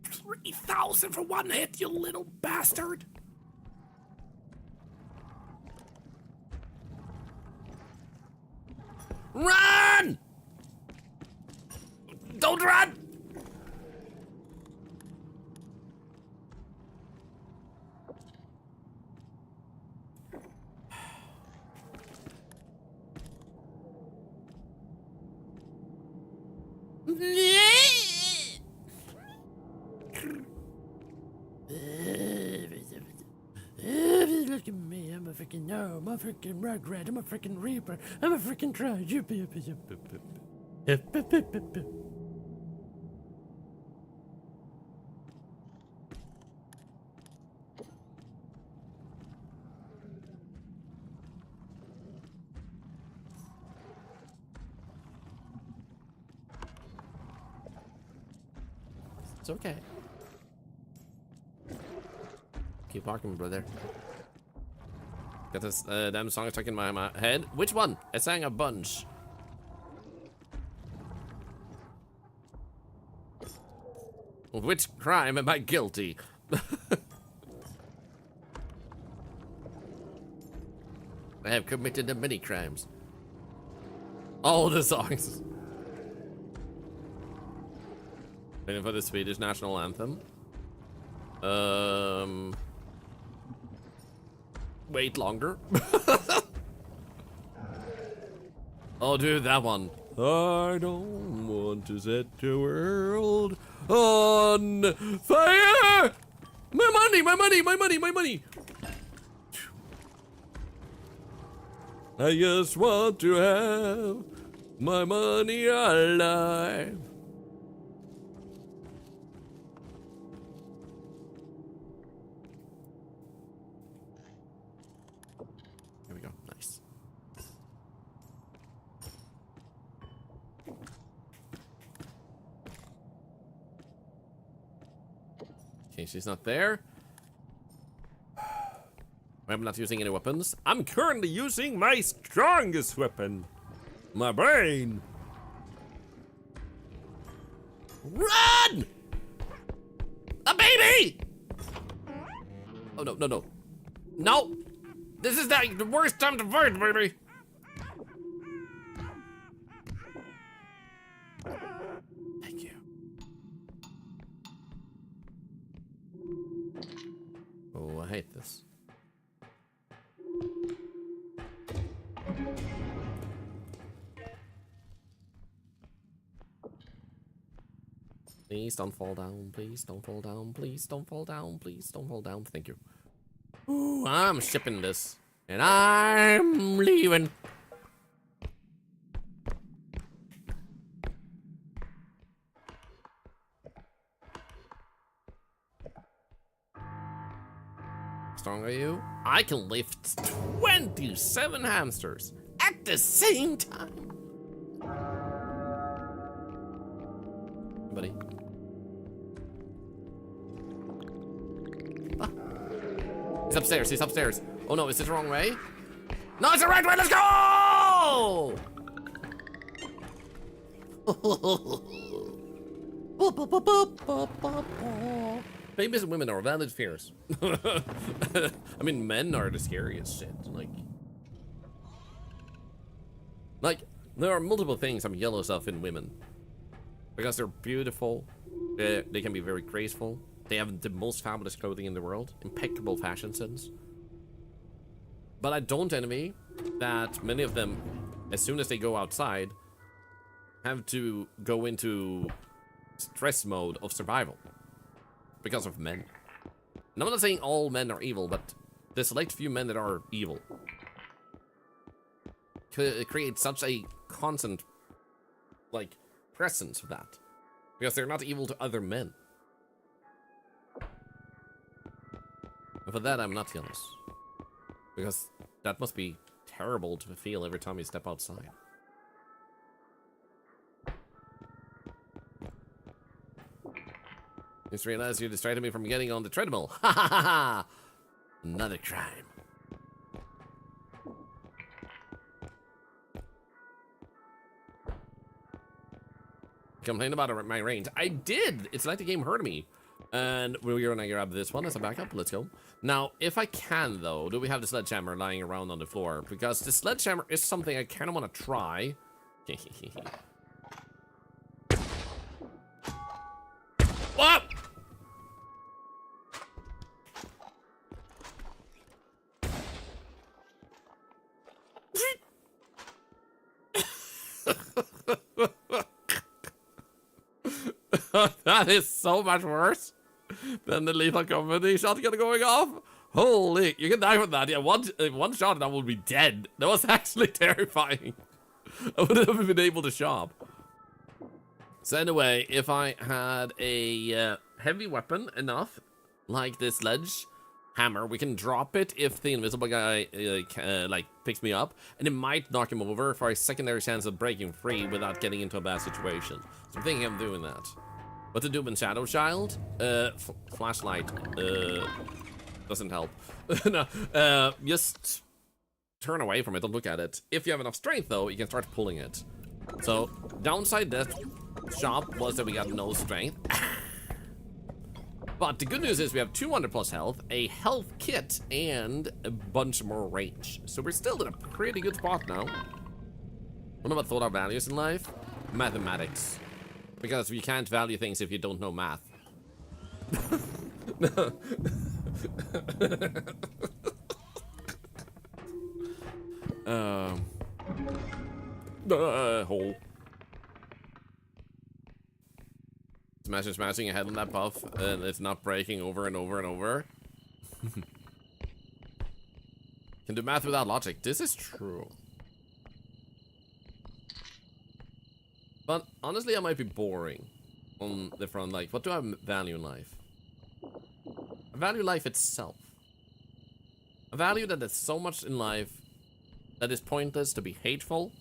3,000 for one hit, you little bastard! Run! Don't run! Look at me, I'm a freaking gnome, I'm a freaking rugrat, I'm a freaking reaper, I'm a freaking trudge. It's okay. Keep walking, brother. Got this damn song stuck in my head. Which one? I sang a bunch. Of which crime am I guilty? I have committed many crimes. All the songs. Waiting for the Swedish national anthem. Wait longer. Oh, dude, that one. I don't want to set the world on fire. My money, my money, my money, my money. I just want to have my money alive. Here we go. Nice. Okay, she's not there. I'm not using any weapons. I'm currently using my strongest weapon. My brain. Run! A baby! Oh, no, no, no. No! This is the worst time to fight, baby! Thank you. Oh, I hate this. Please don't fall down, please don't fall down, please don't fall down, please don't fall down, thank you. Ooh, I'm shipping this. And I'm leaving. How strong are you? I can lift 27 hamsters at the same time. Buddy. Ah. He's upstairs, he's upstairs. Oh no, is it the wrong way? No, it's the right way, let's go! Babies and women are valid fears. I mean, men are the scariest shit. Like, there are multiple things I'm jealous of in women. Because they're beautiful, they can be very graceful, they have the most fabulous clothing in the world, impeccable fashion sense. But I don't envy that many of them, as soon as they go outside, have to go into stress mode of survival. Because of men. And I'm not saying all men are evil, but the select few men that are evil create such a constant, like, presence of that. Because they're not evil to other men. And for that, I'm not jealous. Because that must be terrible to feel every time you step outside. Just realized you distracted me from getting on the treadmill. Ha ha ha ha! Another crime. Complained about my range. I did! It's like the game hurt me. And we're gonna grab this one as a backup. Let's go. Now, if I can, though, do we have the sledgehammer lying around on the floor? Because the sledgehammer is something I kind of want to try. What? That is so much worse than the lethal comedy shotgun going off. Holy, you can die from that. Yeah, one shot and I will be dead. That was actually terrifying. I would have been able to shop. So anyway, if I had a heavy weapon enough, like this sledgehammer, we can drop it if the invisible guy like picks me up, and it might knock him over for a secondary chance of breaking free without getting into a bad situation. So I'm thinking of doing that. What to do in Shadow Child? Flashlight doesn't help. No, just turn away from it, don't look at it. If you have enough strength, though, you can start pulling it. So downside that shop was that we got no strength. But the good news is we have 200 plus health, a health kit, and a bunch more range. So we're still in a pretty good spot now. What about Thorlar values in life? Mathematics. Because you can't value things if you don't know math. Hole. Smashing ahead on that puff, and it's not breaking over and over and over. Can do math without logic. This is true. But honestly, I might be boring on the front. Like, what do I value in life? I value life itself. I value that there's so much in life that is pointless to be hateful,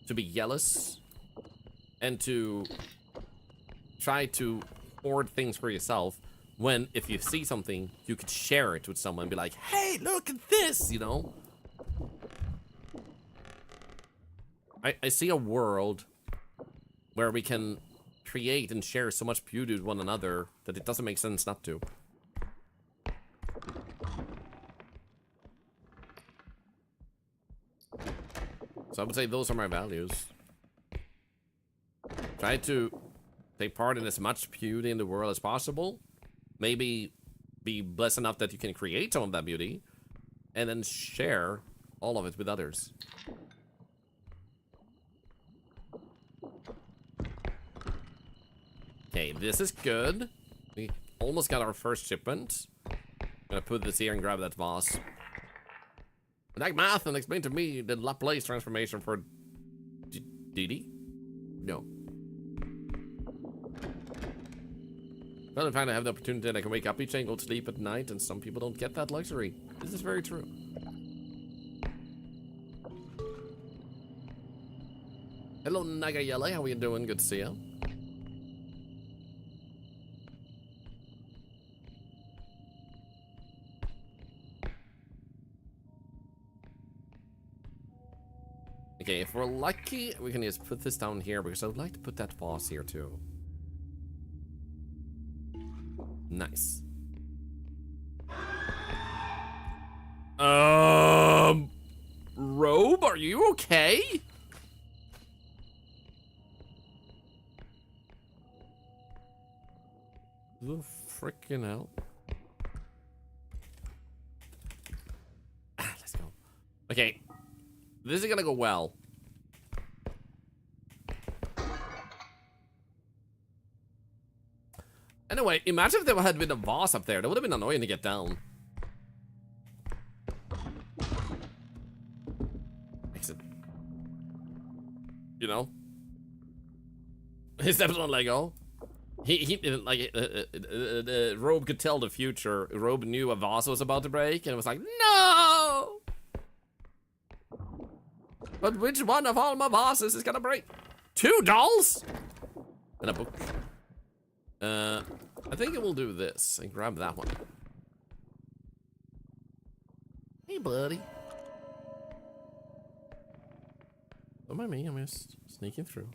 to be jealous, and to try to hoard things for yourself, when if you see something, you could share it with someone and be like, hey, look at this, you know? I see a world where we can create and share so much beauty with one another that it doesn't make sense not to. So I would say those are my values. Try to take part in as much beauty in the world as possible. Maybe be blessed enough that you can create some of that beauty, and then share all of it with others. Okay, this is good. We almost got our first shipment. Gonna put this here and grab that vase. Like math and explain to me the Laplace transformation for DD? No. Well, in fact, I have the opportunity that I can wake up each day and go to sleep at night, and some people don't get that luxury. This is very true. Hello, Nagayele. How are you doing? Good to see you. Okay, if we're lucky, we can just put this down here, because I would like to put that vase here too. Nice. Robe, are you okay? The frickin' hell. Let's go. Okay. This is gonna go well. Anyway, imagine if there had been a vase up there. That would have been annoying to get down. Exit. You know? He steps on Lego. He like, Robe could tell the future. Robe knew a vase was about to break, and it was like, no! But which one of all my vases is gonna break? 2 dolls? And a book. I think it will do this and grab that one. Hey, buddy. Don't mind me, I'm just sneaking through.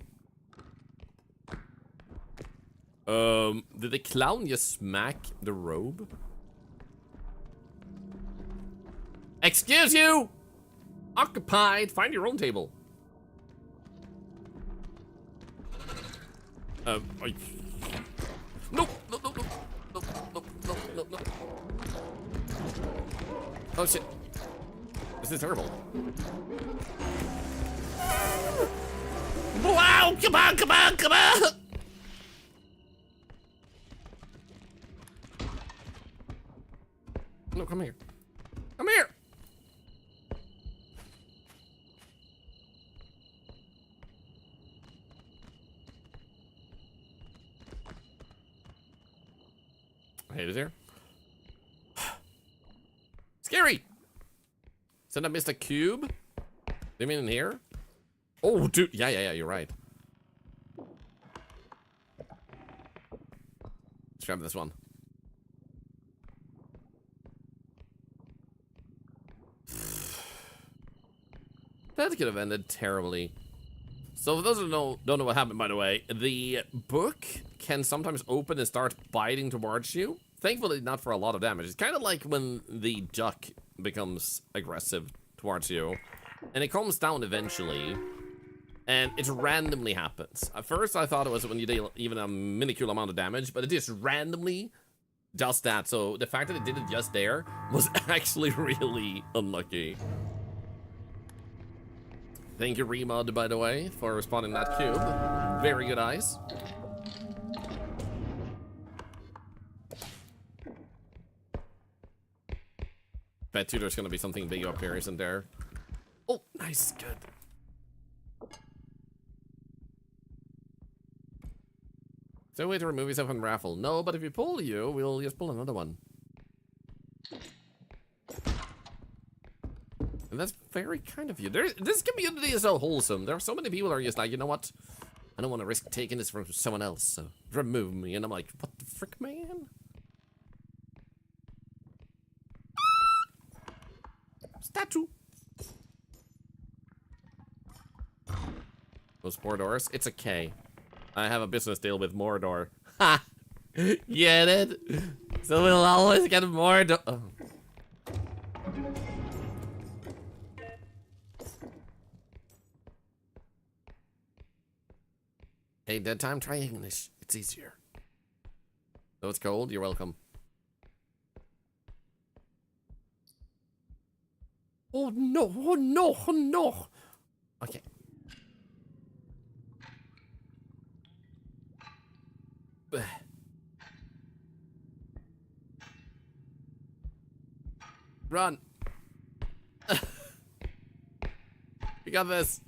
Did the clown just smack the robe? Excuse you! Occupied! Find your own table. No, no, no, no, no, no, no, no, no. Oh shit. This is terrible. Wow! Come on, come on, come on! No, come here. Come here! Hey, is there? Scary! Said I missed a cube? You mean in here? Oh, dude. Yeah, you're right. Let's grab this one. That could have ended terribly. So for those who don't know what happened, by the way, the book can sometimes open and start biting towards you. Thankfully, not for a lot of damage. It's kind of like when the duck becomes aggressive towards you. And it calms down eventually. And it randomly happens. At first, I thought it was when you deal even a minuscule amount of damage, but it just randomly does that. So the fact that it did it just there was actually really unlucky. Thank you, Remod, by the way, for respawning that cube. Very good eyes. Bet you there's gonna be something big up here, isn't there? Oh, nice, good. Is there a way to remove yourself from raffle? No, but if you pull you, we'll just pull another one. And that's very kind of you. This community is so wholesome. There are so many people that are just like, you know what? I don't want to risk taking this from someone else, so remove me. And I'm like, what the frick, man? Statue. Those 4 doors? It's a K. I have a business deal with Mordor. Ha! Get it? So we'll always get Mordor. Oh. Hey, dead time, try English. It's easier. Though it's cold, you're welcome. Oh no, oh no, oh no. Okay. Run. We got this.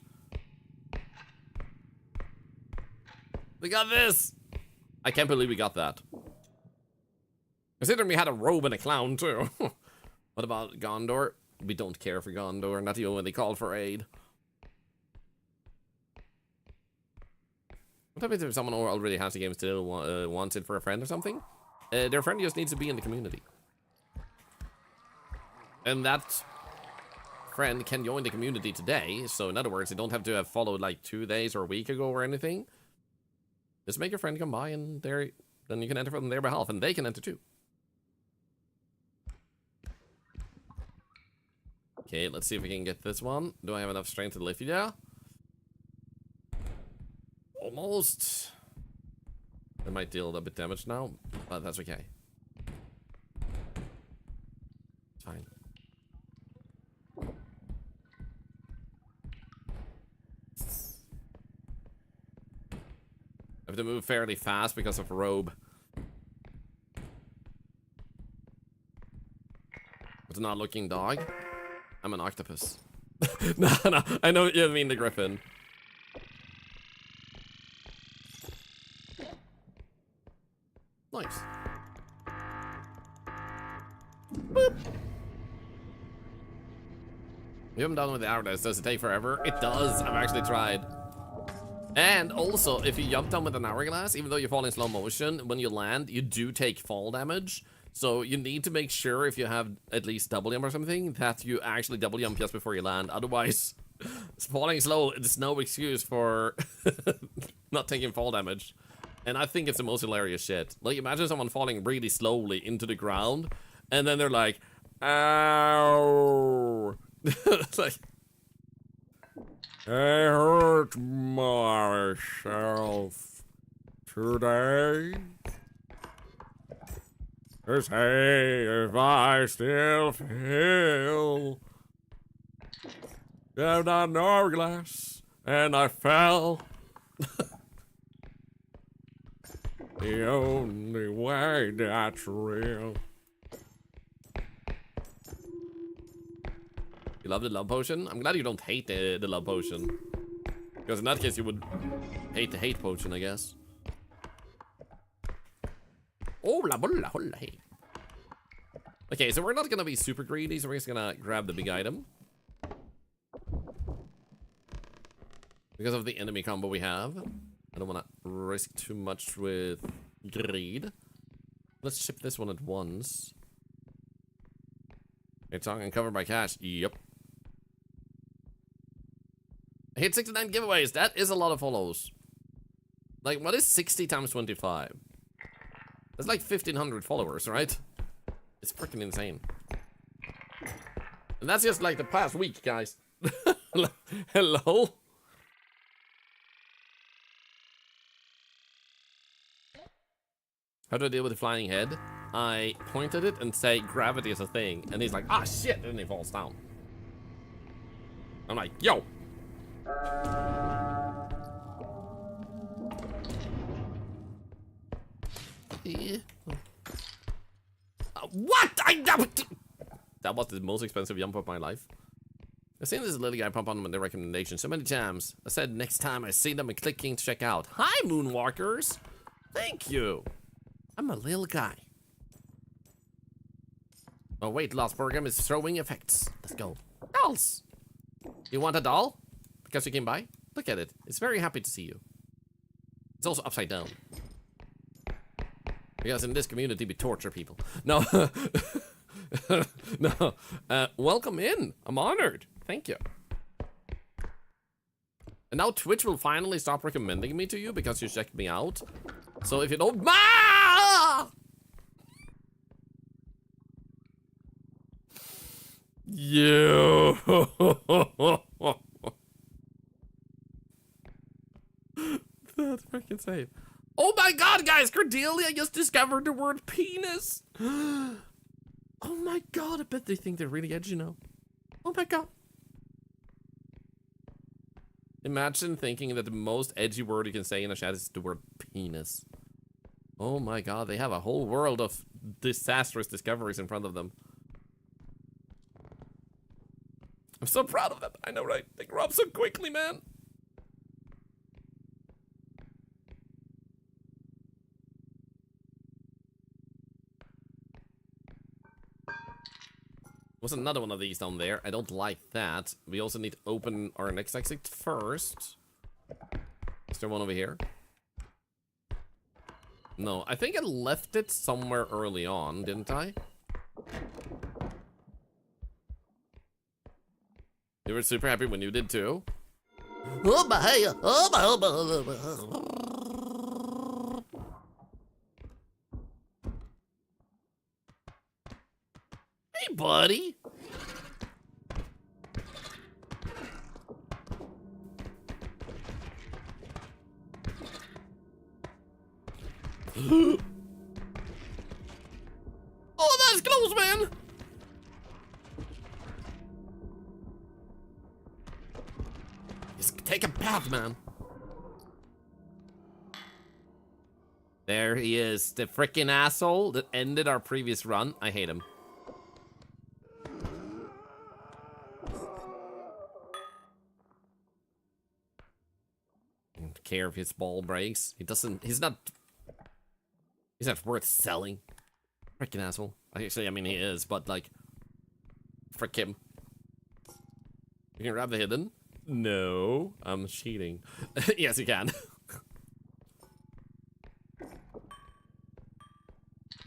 We got this. I can't believe we got that. Considering we had a robe and a clown too. What about Gondor? We don't care for Gondor, not even when they call for aid. What happens if someone already has the game still wants it for a friend or something? Their friend just needs to be in the community. And that friend can join the community today. So in other words, they don't have to have followed like 2 days or a week ago or anything. Just make your friend come by and then you can enter on their behalf and they can enter too. Okay, let's see if we can get this one. Do I have enough strength to lift you down? Almost. I might deal a bit damage now, but that's okay. Fine. I have to move fairly fast because of robe. It's a not looking dog. I'm an octopus. No, I know you mean the griffin. Nice. Boop. You haven't done with the hourglass. Does it take forever? It does. I've actually tried. And also, if you jump down with an hourglass, even though you fall in slow motion, when you land, you do take fall damage. So you need to make sure if you have at least double jump or something, that you actually double jump just before you land. Otherwise, falling slow, there's no excuse for not taking fall damage. And I think it's the most hilarious shit. Like, imagine someone falling really slowly into the ground, and then they're like, ow. It's like, I hurt myself today. To say if I still feel down on the hourglass and I fell. The only way that's real. You love the love potion? I'm glad you don't hate the love potion. Because in that case you would hate the hate potion, I guess. Oh, la bola, hola, hey. Okay, so we're not gonna be super greedy, so we're just gonna grab the big item. Because of the enemy combo we have. I don't wanna risk too much with greed. Let's ship this one at once. It's on and covered by cash. Yep. I hit 69 giveaways. That is a lot of follows. Like, what is 60 times 25? That's like 1,500 followers, right? It's freaking insane. And that's just like the past week, guys. Hello? How do I deal with the flying head? I point at it and say gravity is a thing. And he's like, ah, shit, and then he falls down. I'm like, yo. Yeah. What? That was the most expensive jump of my life. I've seen this little guy pop on with the recommendation so many times. I said next time I see them and clicking to check out. Hi, Moonwalkers. Thank you. I'm a little guy. Oh, weight loss program is throwing effects. Let's go. Dolls. You want a doll? Because you came by? Look at it. It's very happy to see you. It's also upside down. Because in this community, we torture people. No. No. Welcome in. I'm honored. Thank you. And now Twitch will finally stop recommending me to you because you checked me out. So if you don't... You. That's freaking safe. Oh my god, guys! Cordelia just discovered the word penis! Oh my god, I bet they think they're really edgy now. Oh my god. Imagine thinking that the most edgy word you can say in a chat is the word penis. Oh my god, they have a whole world of disastrous discoveries in front of them. I'm so proud of them. I know, right? They grow up so quickly, man. Was another one of these down there. I don't like that. We also need to open our next exit first. Is there one over here? No, I think I left it somewhere early on, didn't I? You were super happy when you did too. Oh my, oh my, oh my, oh my, oh my. Hey, buddy. Oh, that's close, man. Just take a path, man. There he is, the freaking asshole that ended our previous run. I hate him. Don't care if his ball breaks. He's not worth selling. Freaking asshole. Actually, I mean, he is, but like, frick him. You can grab the hidden. No, I'm cheating. Yes, you can.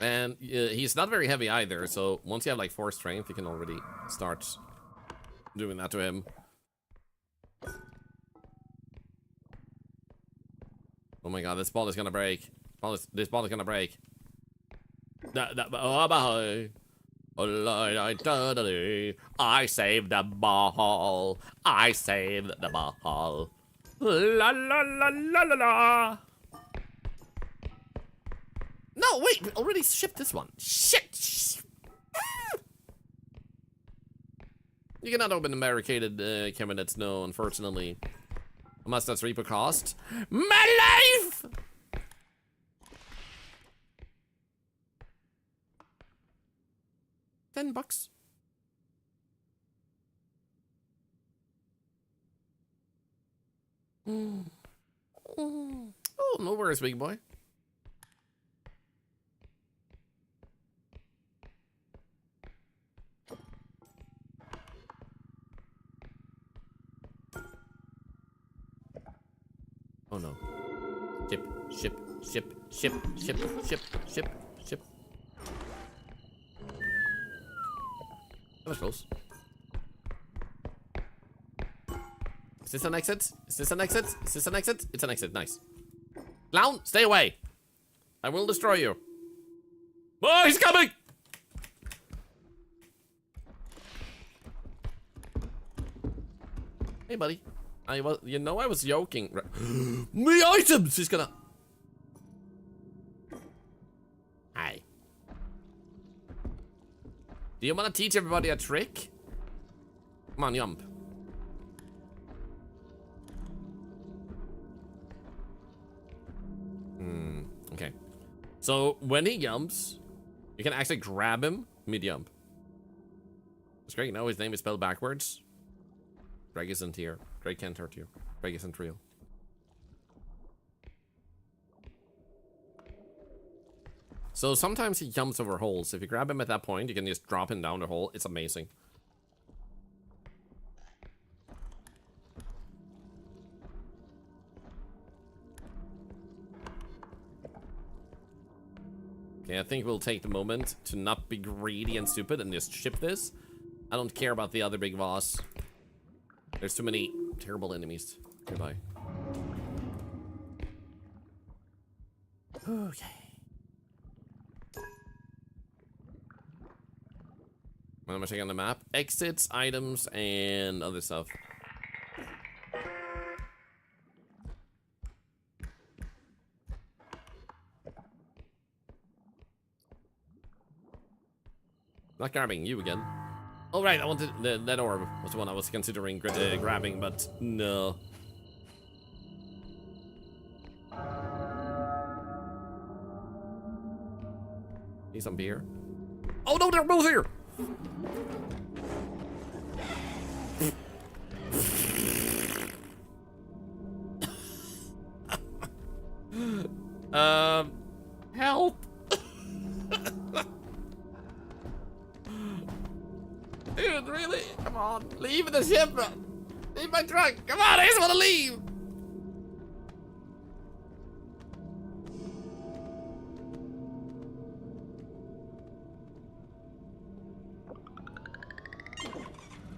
And he's not very heavy either, so once you have like 4 strength, you can already start doing that to him. Oh my god, this ball is gonna break. This ball is gonna break. I saved the ball. I saved the ball. La la la la la la. No, wait, we already shipped this one. Shit. You cannot open the barricaded cabinets, no, unfortunately. Unless that's R.E.P.O cost. My life! $10. Oh, no worries, big boy. Oh no. Ship. That was close. Is this an exit? Is this an exit? Is this an exit? It's an exit, nice. Clown, stay away. I will destroy you. Oh, he's coming! Hey, buddy. I was joking. Me items! He's gonna... Hi. Do you want to teach everybody a trick? Come on, jump. Okay. So, when he jumps, you can actually grab him mid-jump. It's great. Now his name is spelled backwards. Greg isn't here. Greg can't hurt you. Greg isn't real. So sometimes he jumps over holes. If you grab him at that point, you can just drop him down the hole. It's amazing. Okay, I think we'll take the moment to not be greedy and stupid and just ship this. I don't care about the other big boss. There's too many terrible enemies. Goodbye. Okay. What am I checking on the map? Exits, items, and other stuff. Not grabbing you again. Oh right, I wanted that orb was the one I was considering grabbing, but no. Need some beer? Oh no, they're both here! Help! Dude, really? Come on, leave the ship! Leave my truck! Come on, I just want to leave!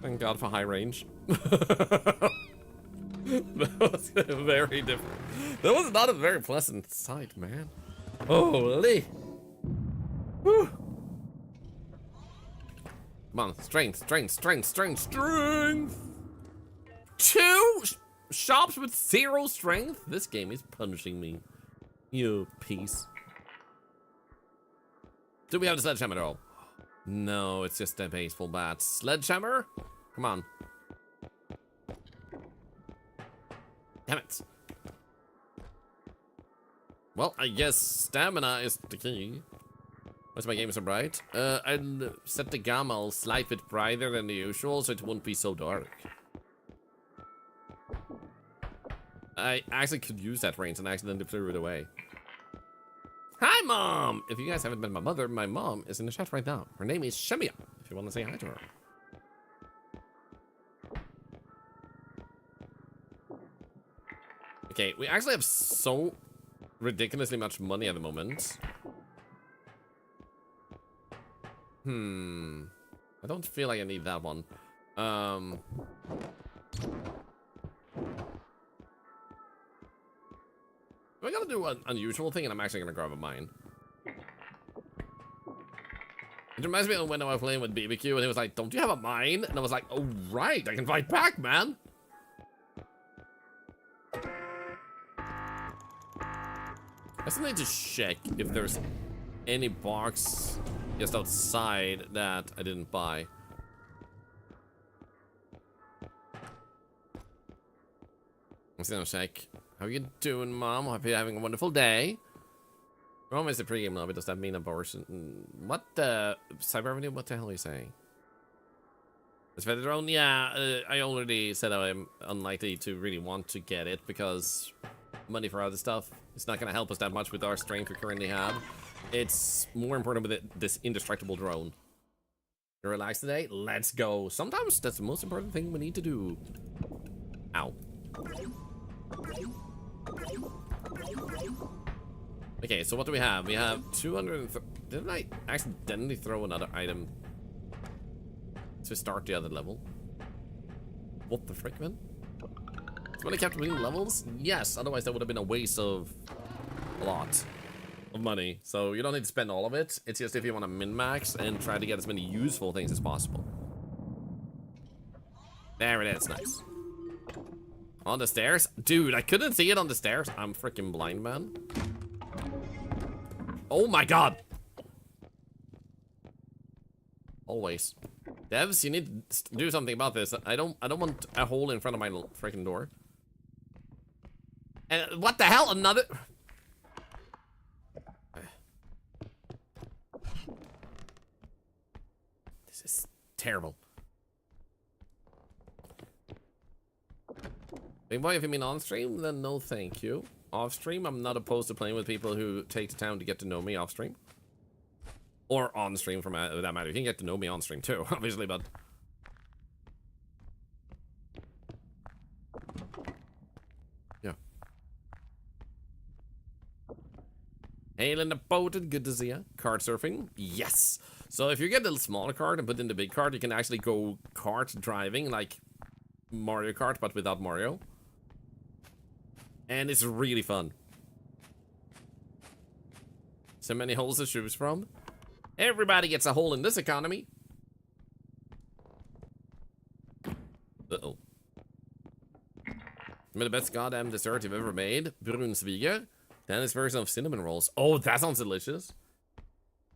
Thank God for high range. That was very different. That was not a very pleasant sight, man. Holy! Whew. Come on, strength. 2 shops with 0 strength? This game is punishing me. You piece. Do we have the sledgehammer at all? No, it's just a baseball bat. Sledgehammer? Come on. Damn it. Well, I guess stamina is the key. Why's my game so bright? I'll set the gamma slight bit brighter than the usual so it won't be so dark. I actually could use that range and accidentally threw it away. Hi, Mom! If you guys haven't met my mom is in the chat right now. Her name is Shemia, if you want to say hi to her. Okay, we actually have so ridiculously much money at the moment. I don't feel like I need that one. We're gonna do an unusual thing, and I'm actually gonna grab a mine. It reminds me of when I was playing with BBQ, and he was like, "Don't you have a mine?" And I was like, "Oh right, I can fight back, man." I still need to check if there's any box just outside that I didn't buy. I'm just gonna check. How you doing, Mom? Hope you're having a wonderful day. Mom is the pregame lobby. Does that mean abortion? What the Cyber Avenue? What the hell are you saying? It's Federone? Yeah, I already said I'm unlikely to really want to get it because money for other stuff. It's not gonna help us that much with our strength we currently have. It's more important with this indestructible drone. You relax today? Let's go. Sometimes that's the most important thing we need to do. Ow. Okay, so what do we have? We have 200. Didn't I accidentally throw another item to start the other level? What the frick, man? Somebody kept winning levels? Yes, otherwise that would have been a waste of a lot of money. So you don't need to spend all of it. It's just if you want to min-max and try to get as many useful things as possible. There it is, nice. On the stairs? Dude, I couldn't see it on the stairs. I'm freaking blind, man. Oh my god! Always. Devs, you need to do something about this. I don't want a hole in front of my freaking door. And what the hell? Another... This is terrible. Big boy, if you mean on stream, then no thank you. Off stream, I'm not opposed to playing with people who take the time to get to know me off stream. Or on stream for that matter. You can get to know me on stream too, obviously, but... Yeah. Hail in the boat, good to see ya. Kart surfing? Yes! So if you get the smaller cart and put in the big cart, you can actually go kart driving, like Mario Kart, but without Mario. And it's really fun. So many holes to choose from. Everybody gets a hole in this economy. Uh-oh. The best goddamn dessert you've ever made. Brunsviger. Dennis version of cinnamon rolls. Oh, that sounds delicious.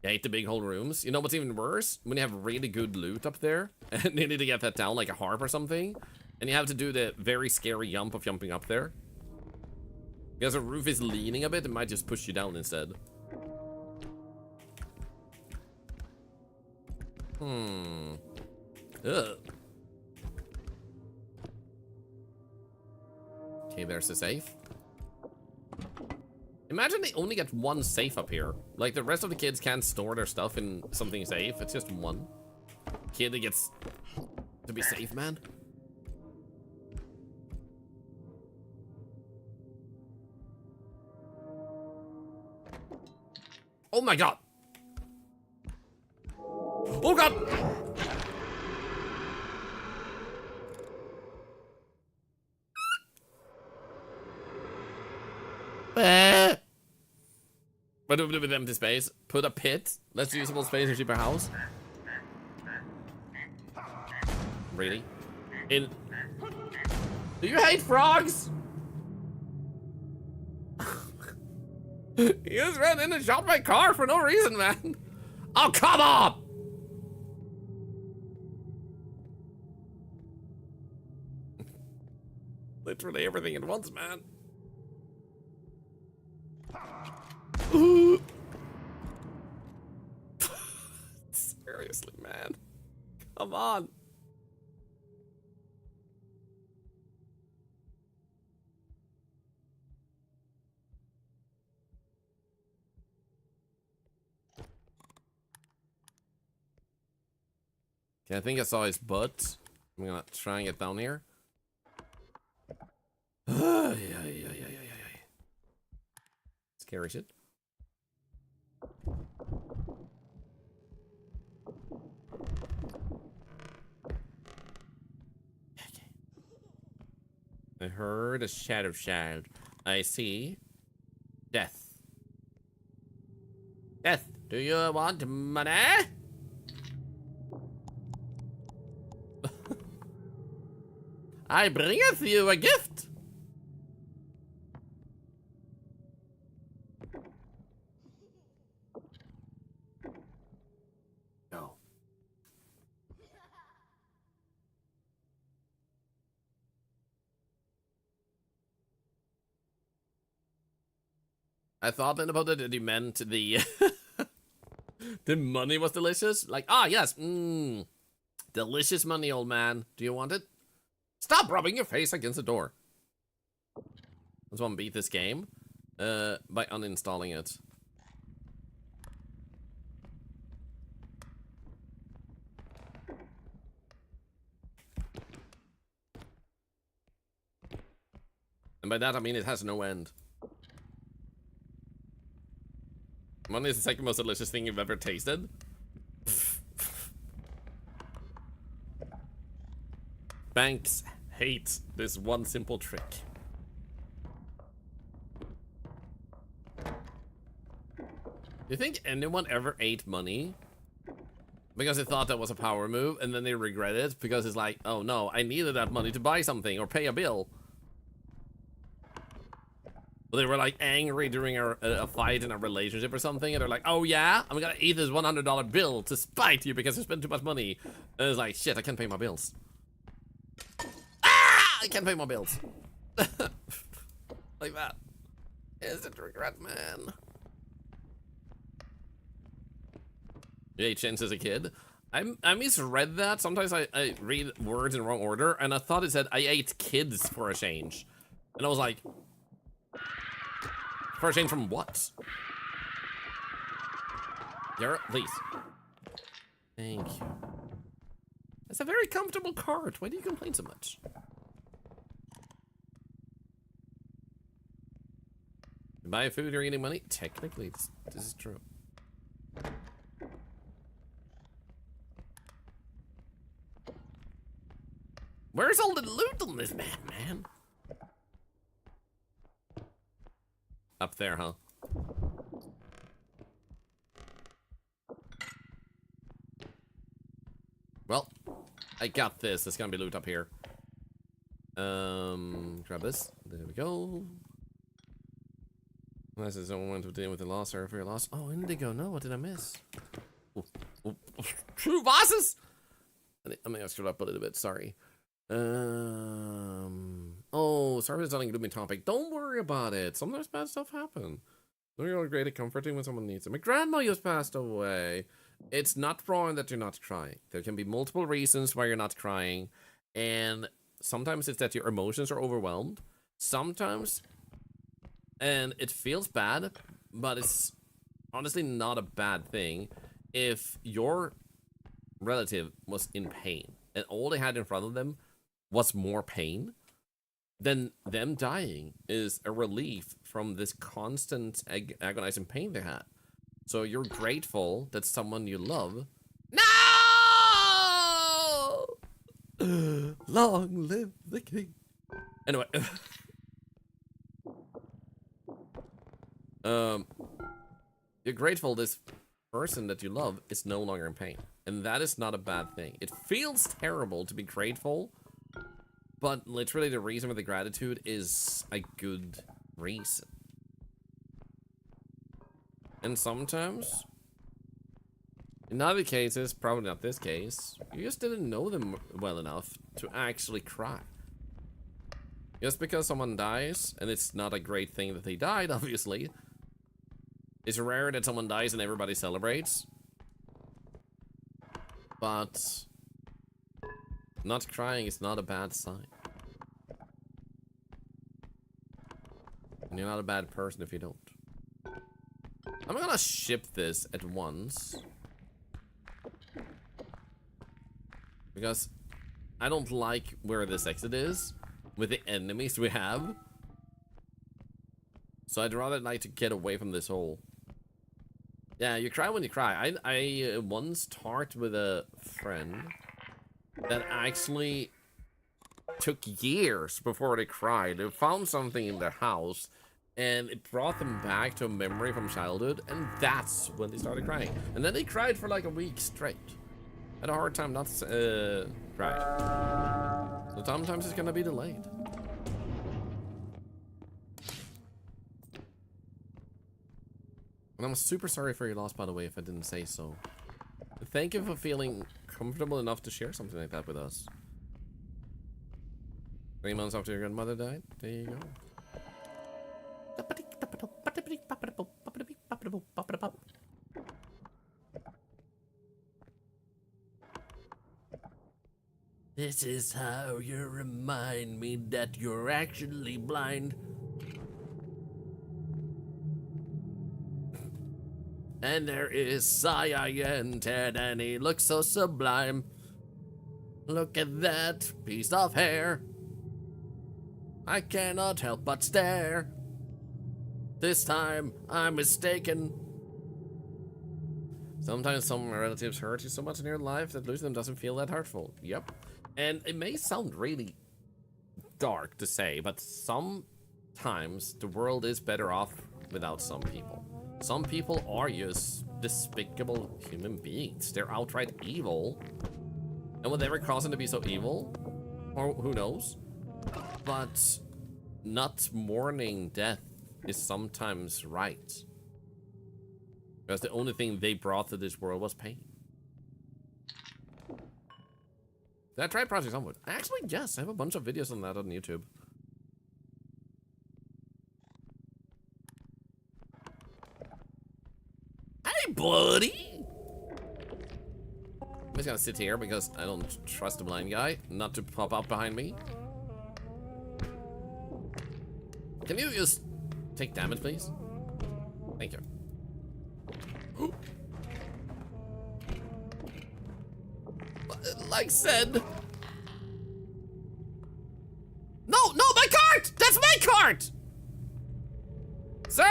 You hate the big hole rooms. You know what's even worse? When you have really good loot up there. And you need to get that down like a harp or something. And you have to do the very scary jump of jumping up there. Because the roof is leaning a bit, it might just push you down instead. Ugh. Okay, there's the safe. Imagine they only get one safe up here. Like, the rest of the kids can't store their stuff in something safe. It's just one kid that gets to be safe, man. Oh my god! Oh god! What do we do with empty space? Put a pit. Let's usable space in cheaper house. Really? Do you hate frogs? You just ran in and shot my car for no reason, man. Oh, come on! Literally everything at once, man. Seriously, man. Come on. Okay, I think I saw his butt. I'm gonna try and get down here. Yeah. scary shit. Okay. I heard a shadow shout. I see death. Death, do you want money? I bringeth you a gift. No. I thought then about it that he meant the the money was delicious. Like, ah, yes, delicious money, old man. Do you want it? Stop rubbing your face against the door. I just want to beat this game by uninstalling it. And by that I mean it has no end. Money is the second most delicious thing you've ever tasted. Banks hate this one simple trick. Do you think anyone ever ate money because they thought that was a power move and then they regret it because it's like, oh no, I needed that money to buy something or pay a bill? They were like angry during a fight in a relationship or something, and they're like, oh yeah, I'm gonna eat this $100 bill to spite you because I spent too much money. And it's like, shit, I can't pay my bills. Ah! I can't pay my bills. Like that. Is it regret, man? You ate chins as a kid? I misread that. Sometimes I read words in the wrong order, and I thought it said I ate kids for a change. And I was like, for a change from what? Garrett, please. Thank you. It's a very comfortable cart. Why do you complain so much? You buy food, you're eating money? Technically, this is true. Where's all the loot on this map, man? Up there, huh? Well, I got this. There's gonna be loot up here. Grab this. There we go. Unless there's no one to deal with the loss or fear loss. Oh, indigo. No, what did I miss? Ooh, ooh. True bosses! I think I screwed up a little bit. Sorry. Oh, sorry it's not a gloomy topic. Don't worry about it. Sometimes bad stuff happen. You're great at comforting when someone needs it. My grandma just passed away. It's not wrong that you're not crying. There can be multiple reasons why you're not crying. And sometimes it's that your emotions are overwhelmed. Sometimes, and it feels bad, but it's honestly not a bad thing if your relative was in pain and all they had in front of them was more pain, then them dying is a relief from this constant agonizing pain they had. So you're grateful that someone you love. No! Long live the king. Anyway. You're grateful this person that you love is no longer in pain. And that is not a bad thing. It feels terrible to be grateful, but literally the reason for the gratitude is a good reason. And sometimes, in other cases, probably not this case, you just didn't know them well enough to actually cry. Just because someone dies, and it's not a great thing that they died, obviously. It's rare that someone dies and everybody celebrates. But not crying is not a bad sign. And you're not a bad person if you don't. I'm gonna ship this at once. Because I don't like where this exit is with the enemies we have. So I'd rather like to get away from this hole. Yeah, you cry when you cry. I once talked with a friend that actually took years before they cried. They found something in their house and it brought them back to a memory from childhood, and that's when they started crying. And then they cried for like a week straight. Had a hard time not to cry. So sometimes it's gonna be delayed. And I'm super sorry for your loss, by the way, if I didn't say so. Thank you for feeling comfortable enough to share something like that with us. 3 months after your grandmother died? There you go. This is how you remind me that you're actually blind. And there is Cyan Ted, and he looks so sublime. Look at that piece of hair. I cannot help but stare. This time I'm mistaken. Sometimes some relatives hurt you so much in your life that losing them doesn't feel that hurtful. Yep. And it may sound really dark to say, but sometimes the world is better off without some people. Some people are just despicable human beings. They're outright evil. And will they ever cross into be so evil? Or who knows? But not mourning death is sometimes right. Because the only thing they brought to this world was pain. Did I try Project Onward? Actually, yes. I have a bunch of videos on that on YouTube. Hey, buddy! I'm just gonna sit here because I don't trust the blind guy not to pop up behind me. Can you just take damage, please? Thank you. Like said. No, my cart! That's my cart! Sir?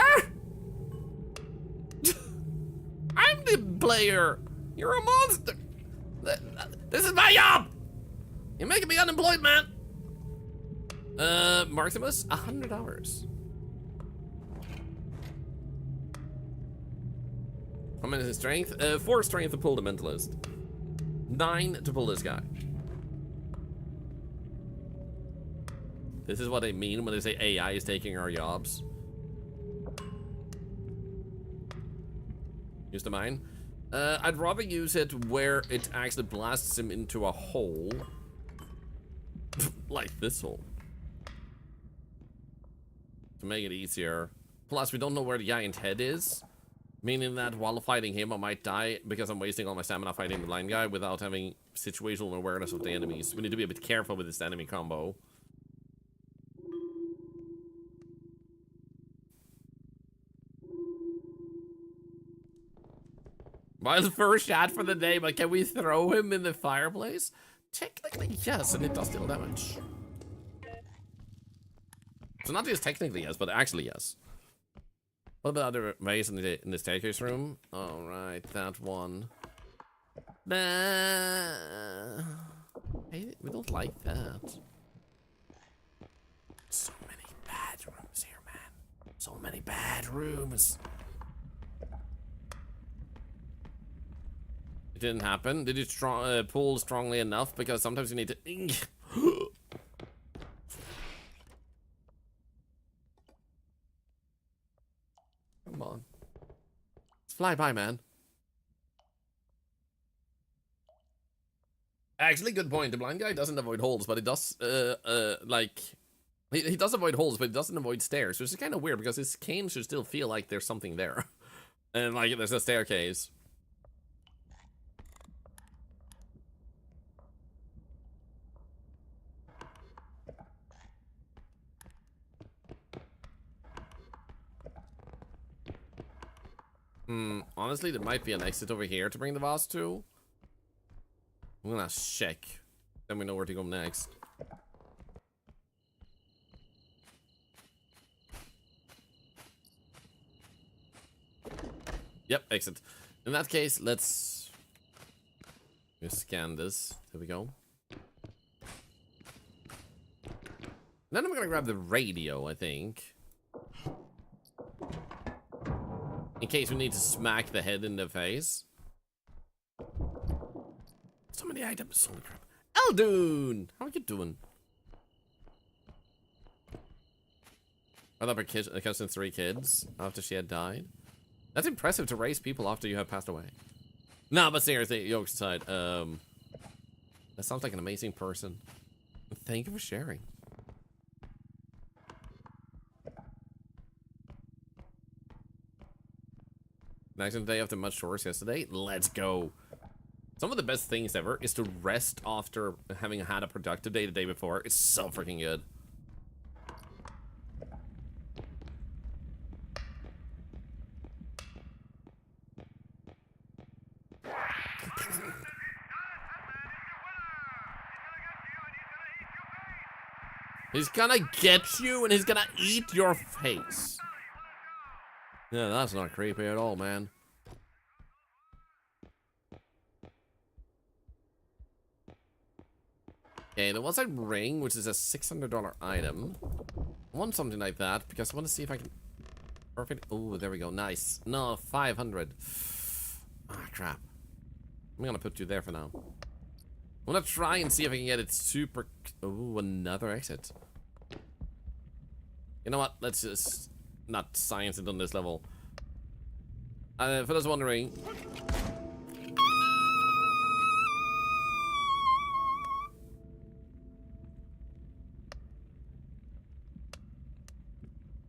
I'm the player. You're a monster. This is my job. You're making me unemployed, man. Marximus, 100 hours. How many is his strength? 4 strength to pull the mentalist. 9 to pull this guy. This is what they mean when they say AI is taking our jobs. Use the mine. I'd rather use it where it actually blasts him into a hole. Like this hole. To make it easier. Plus, we don't know where the giant head is. Meaning that while fighting him, I might die because I'm wasting all my stamina fighting the blind guy without having situational awareness of the enemies. We need to be a bit careful with this enemy combo. My first shot for the day, but can we throw him in the fireplace? Technically, yes, and it does deal damage. So not just technically yes, but actually yes. What about other ways in the staircase room? All right, that one. Nah. Hey, we don't like that. So many bad rooms here, man. So many bad rooms. It didn't happen. Did you pull strongly enough? Because sometimes you need to. Come on. Let's fly by, man. Actually, good point. The blind guy doesn't avoid holes, but he does, like... He does avoid holes, but he doesn't avoid stairs, which is kind of weird, because his cane should still feel like there's something there. And, like, there's a staircase. Honestly, there might be an exit over here to bring the boss to. I'm gonna check. Then we know where to go next. Yep, exit. In that case, let's just scan this. There we go. Then I'm gonna grab the radio, I think. In case we need to smack the head in the face. So many items, holy crap. Eldoon! How are you doing? I thought her cousin 3 kids after she had died. That's impressive to raise people after you have passed away. No, but seriously, jokes aside, that sounds like an amazing person. Thank you for sharing. Nice day after much chores yesterday. Let's go. Some of the best things ever is to rest after having had a productive day the day before. It's so freaking good. He's gonna get you and he's gonna eat your face. Yeah, that's not creepy at all, man. Okay, there was a ring, which is a $600 item. I want something like that because I want to see if I can. Perfect. Oh, there we go. Nice. No, 500. Ah, crap. I'm gonna put you there for now. I'm gonna try and see if I can get it super. Oh, another exit. You know what? Let's just not science it on this level. For those wondering.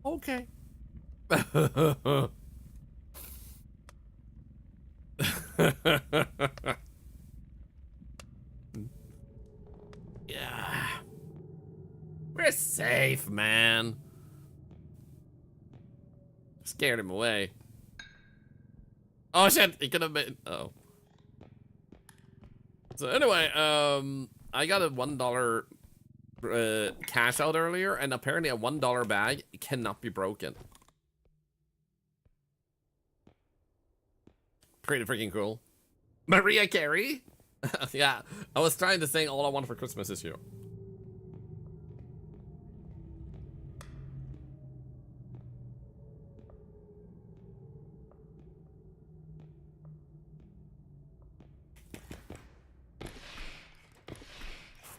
Okay. Yeah. We're safe, man. Scared him away. Oh shit, he could have been. Oh. So anyway, I got a $1 cash out earlier, and apparently a $1 bag cannot be broken. Pretty freaking cool. Maria Carey? Yeah, I was trying to sing All I Want for Christmas Is You.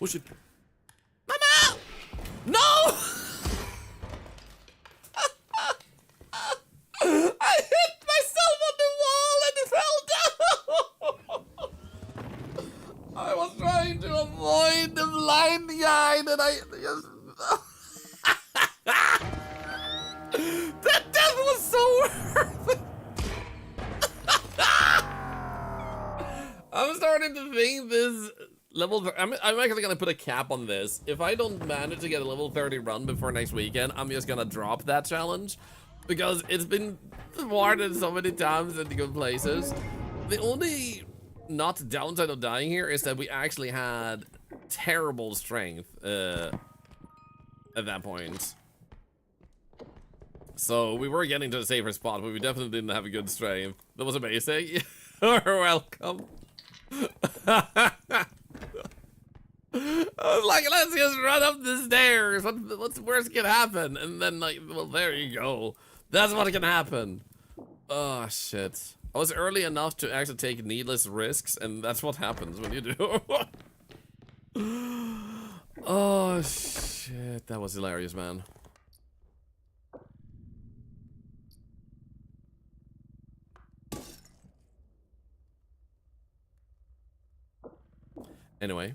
Oh shit. Mama! No! I hit myself on the wall and it fell down! I was trying to avoid the blind guy and I just... That death was so worth it! I'm starting to think this... I'm actually gonna put a cap on this. If I don't manage to get a level 30 run before next weekend, I'm just gonna drop that challenge. Because it's been thwarted so many times in good places. The only not downside of dying here is that we actually had terrible strength at that point. So we were getting to a safer spot, but we definitely didn't have a good strength. That was amazing. You're welcome. I was like, let's just run up the stairs. What's the worst can happen? And then, like, well, there you go. That's what can happen. Oh, shit. I was early enough to actually take needless risks, and that's what happens when you do. Oh, shit. That was hilarious, man. Anyway.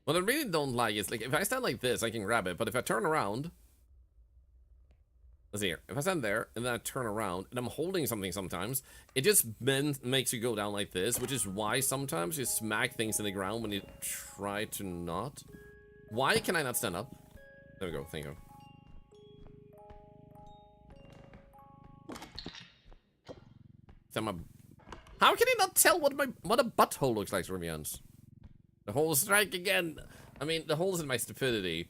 What I really don't like is, like, if I stand like this, I can grab it, but if I turn around... Let's see here. If I stand there, and then I turn around, and I'm holding something sometimes, it just makes you go down like this, which is why sometimes you smack things in the ground when you try to not. Why can I not stand up? There we go, thank you. How can he not tell what a butthole looks like, Remians? The whole strike again. I mean, the holes in my stupidity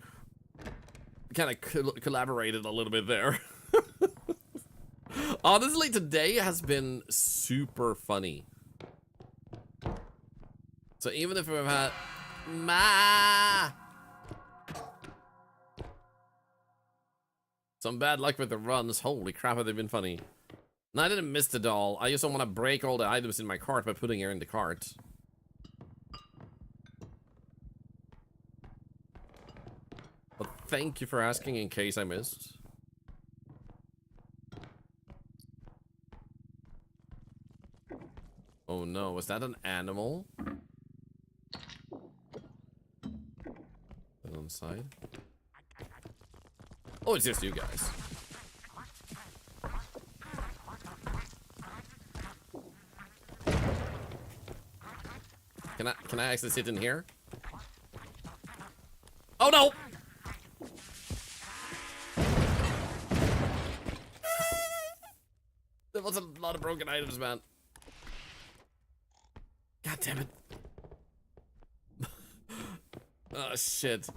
kind of collaborated a little bit there. Honestly, today has been super funny. So even if we've had... some bad luck with the runs, holy crap, have they been funny. And I didn't miss the doll. I just don't want to break all the items in my cart by putting her in the cart. But thank you for asking in case I missed. Oh no, was that an animal? On the side. Oh, it's just you guys. Can I actually sit in here? Oh no! There was a lot of broken items, man. God damn it. Oh shit.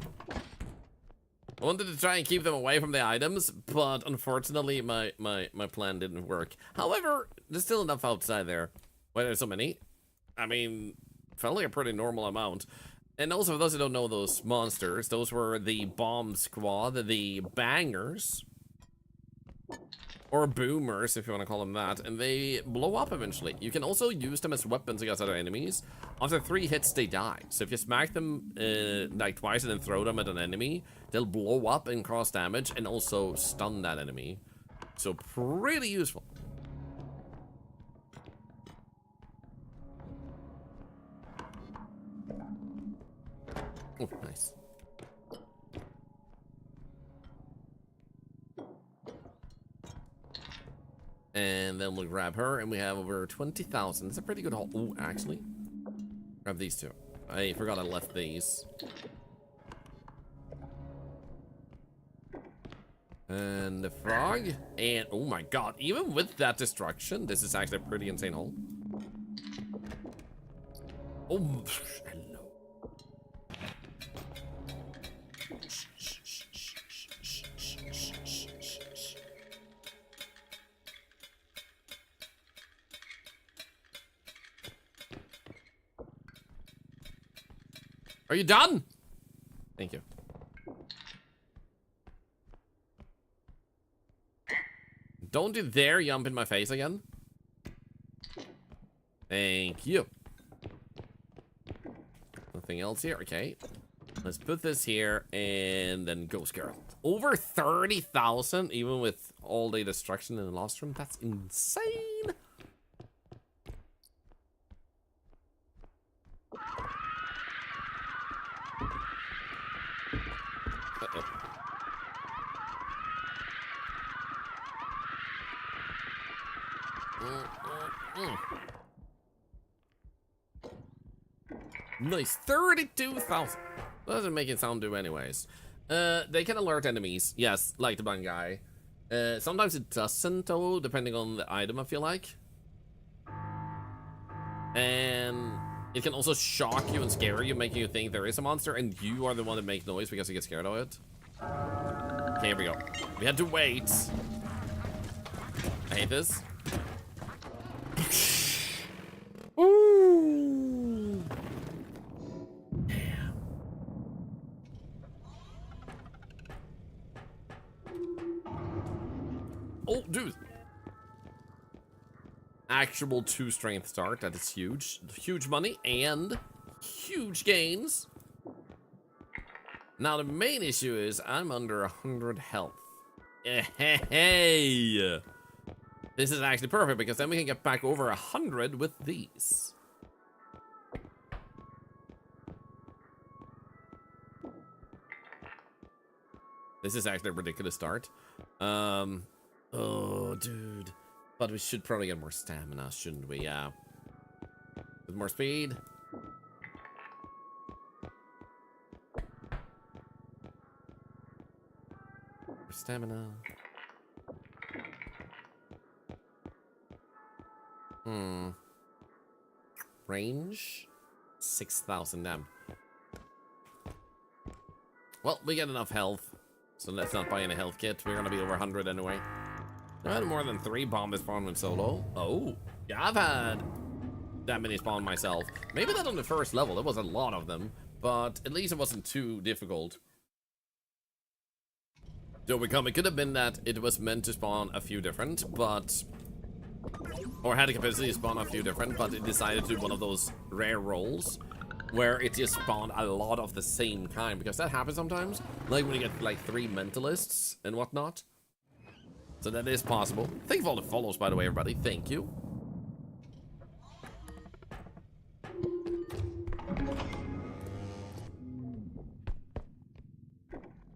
I wanted to try and keep them away from the items, but unfortunately my plan didn't work. However, there's still enough outside there. Why there's so many? I mean, felt like a pretty normal amount. And also, for those who don't know those monsters, those were the bomb squad, the bangers. Or boomers, if you want to call them that. And they blow up eventually. You can also use them as weapons against other enemies. After 3 hits, they die. So if you smack them like twice and then throw them at an enemy, they'll blow up and cause damage and also stun that enemy. So pretty useful. Oh, nice. And then we'll grab her, and we have over 20,000. It's a pretty good haul. Oh, actually. Grab these two. I forgot I left these. And the frog. And, oh my god, even with that destruction, this is actually a pretty insane haul. Oh, hello. Are you done? Thank you. Don't you dare jump in my face again. Thank you. Nothing else here? Okay. Let's put this here and then Ghost Girl. Over 30,000 even with all the destruction in the Lost Room. That's insane. Nice, 32,000. Doesn't make it sound do anyways. They can alert enemies. Yes, like the blind guy. Sometimes it doesn't though, depending on the item, I feel like. And it can also shock you and scare you, making you think there is a monster and you are the one that makes noise because you get scared of it. Okay, here we go. We had to wait. I hate this. Ooh. Damn. Oh, dude. Actual 2 strength start. That is huge. Huge money and huge gains. Now, the main issue is I'm under 100 health. Hey. This is actually perfect because then we can get back over 100 with these. This is actually a ridiculous start. Oh, dude. But we should probably get more stamina, shouldn't we? Yeah. With more speed. More stamina. Range 6,000 damn. Well, we get enough health, so let's not buy any health kit. We're gonna be over 100 anyway. I had more than 3 bombers spawn in solo. Oh, yeah, I've had that many spawn myself. Maybe not on the first level. There was a lot of them, but at least it wasn't too difficult to overcome. It could have been that it was meant to spawn a few different, but... Or had the capacity to spawn a few different, but it decided to do one of those rare rolls where it just spawned a lot of the same kind, because that happens sometimes. Like when you get like 3 mentalists and whatnot. So that is possible. Thank you for all the follows, by the way, everybody. Thank you.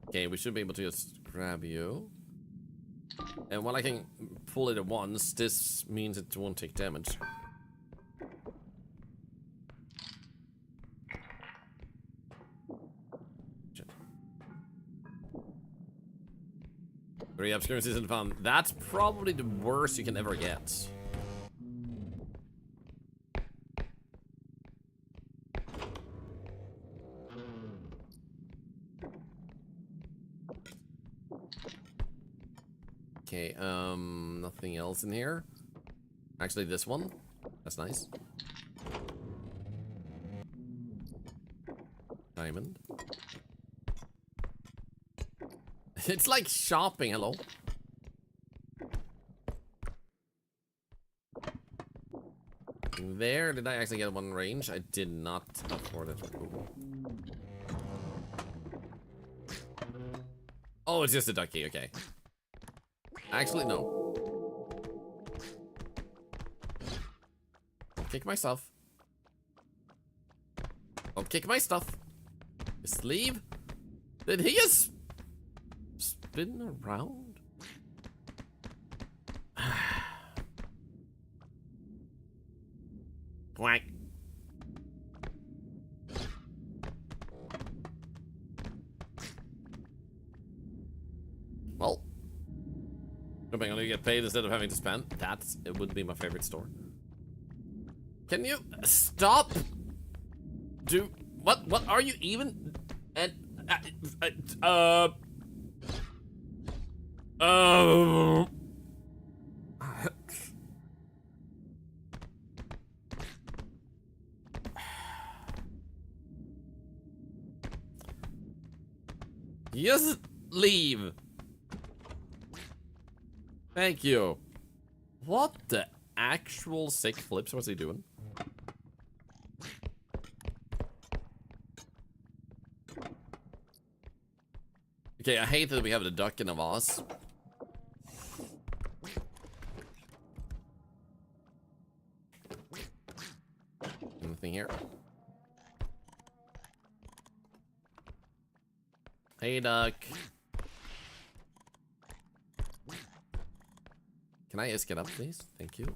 Okay, we should be able to just grab you. And while I can pull it at once, this means it won't take damage. Shit. 3 obscurities isn't fun. That's probably the worst you can ever get. Okay, nothing else in here. Actually, this one. That's nice. Diamond. It's like shopping, hello. There, did I actually get one range? I did not afford it. Ooh. Oh, it's just a ducky, okay. Actually, no. I'll kick my stuff. I'll kick my stuff. His sleeve? Did he just spin around? Quack. Well. Hoping I'm gonna get paid instead of having to spend. It would be my favorite store. Can you stop? What are you even? Just leave. Thank you. What the actual sick flips was he doing? Okay, I hate that we have the duck in a vase. Anything here? Hey, duck. Can I just get up, please? Thank you.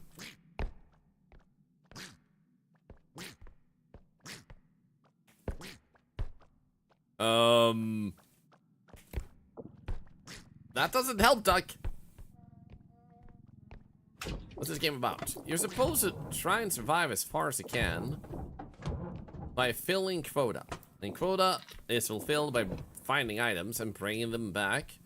That doesn't help, duck. What's this game about? You're supposed to try and survive as far as you can by filling quota. And quota is fulfilled by finding items and bringing them back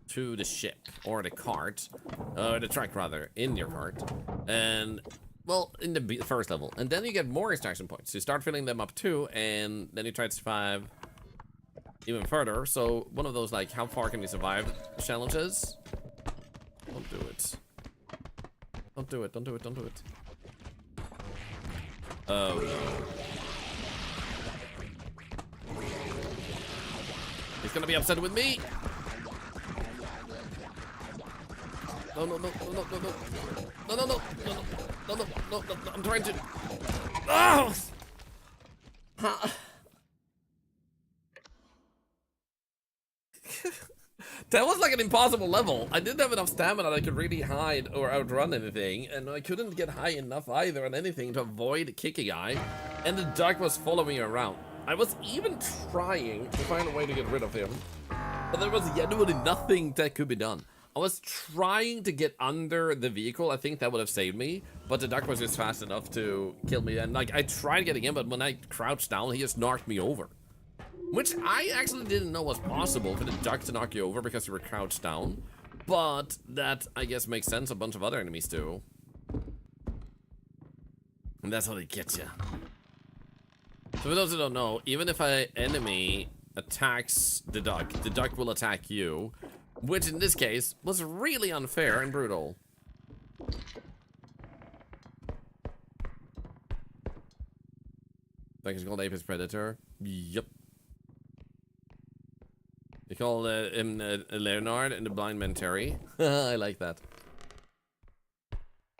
to the ship or the cart, the truck rather, in your cart, and well, in the first level, and then you get more extraction points. You start filling them up too, and then you try to survive even further. So one of those like how far can you survive challenges. Don't do it. Don't do it. Don't do it. Don't do it. Oh no. He's gonna be upset with me. No, no, no, no, no, no, no, no, no, no, no, no, no, no, no, I'm trying to. Oh! That was like an impossible level. I didn't have enough stamina that I could really hide or outrun anything, and I couldn't get high enough either on anything to avoid kicking guy, and the duck was following me around. I was even trying to find a way to get rid of him, but there was genuinely nothing that could be done. I was trying to get under the vehicle. I think that would have saved me, but the duck was just fast enough to kill me. And like I tried getting in, but when I crouched down, he just knocked me over. Which I actually didn't know was possible for the duck to knock you over because you were crouched down. But that, I guess, makes sense. A bunch of other enemies do. And that's how they get you. So for those who don't know, even if an enemy attacks the duck will attack you. Which in this case was really unfair and brutal. Like it's called Apex Predator. Yep. They call him Leonard and the Blind Man Terry. I like that.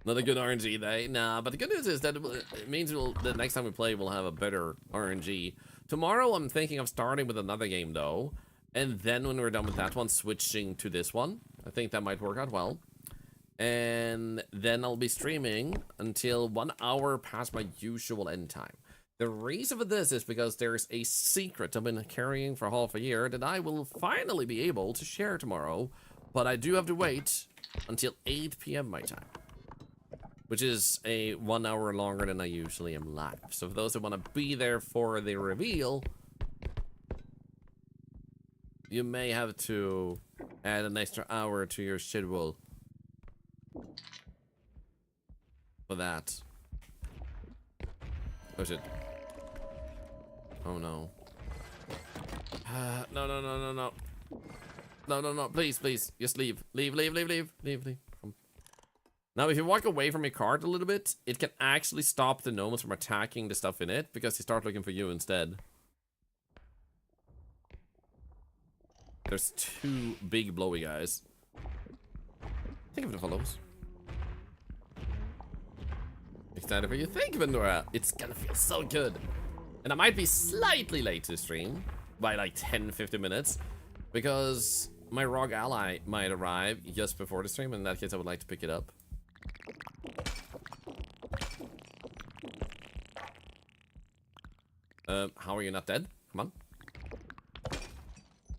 Not a good RNG, they. Nah, but the good news is that it means the next time we play, we'll have a better RNG. Tomorrow, I'm thinking of starting with another game, though. And then when we're done with that one, switching to this one. I think that might work out well. And then I'll be streaming until 1 hour past my usual end time. The reason for this is because there's a secret I've been carrying for half a year that I will finally be able to share tomorrow. But I do have to wait until 8 p.m. my time. Which is a 1 hour longer than I usually am live. So for those that want to be there for the reveal, you may have to add an extra hour to your schedule for that. Oh shit. Oh no. No, no, no, no, no. No, no, no, please, please. Just leave. Leave, leave, leave, leave, leave, leave. Now, if you walk away from your cart a little bit, it can actually stop the gnomes from attacking the stuff in it, because they start looking for you instead. There's two big blowy guys. Think of the follows. Excited for you. Thank you, Vendora. It's gonna feel so good. And I might be slightly late to stream by like 10-15 minutes, because my rogue ally might arrive just before the stream. In that case, I would like to pick it up. How are you not dead? Come on.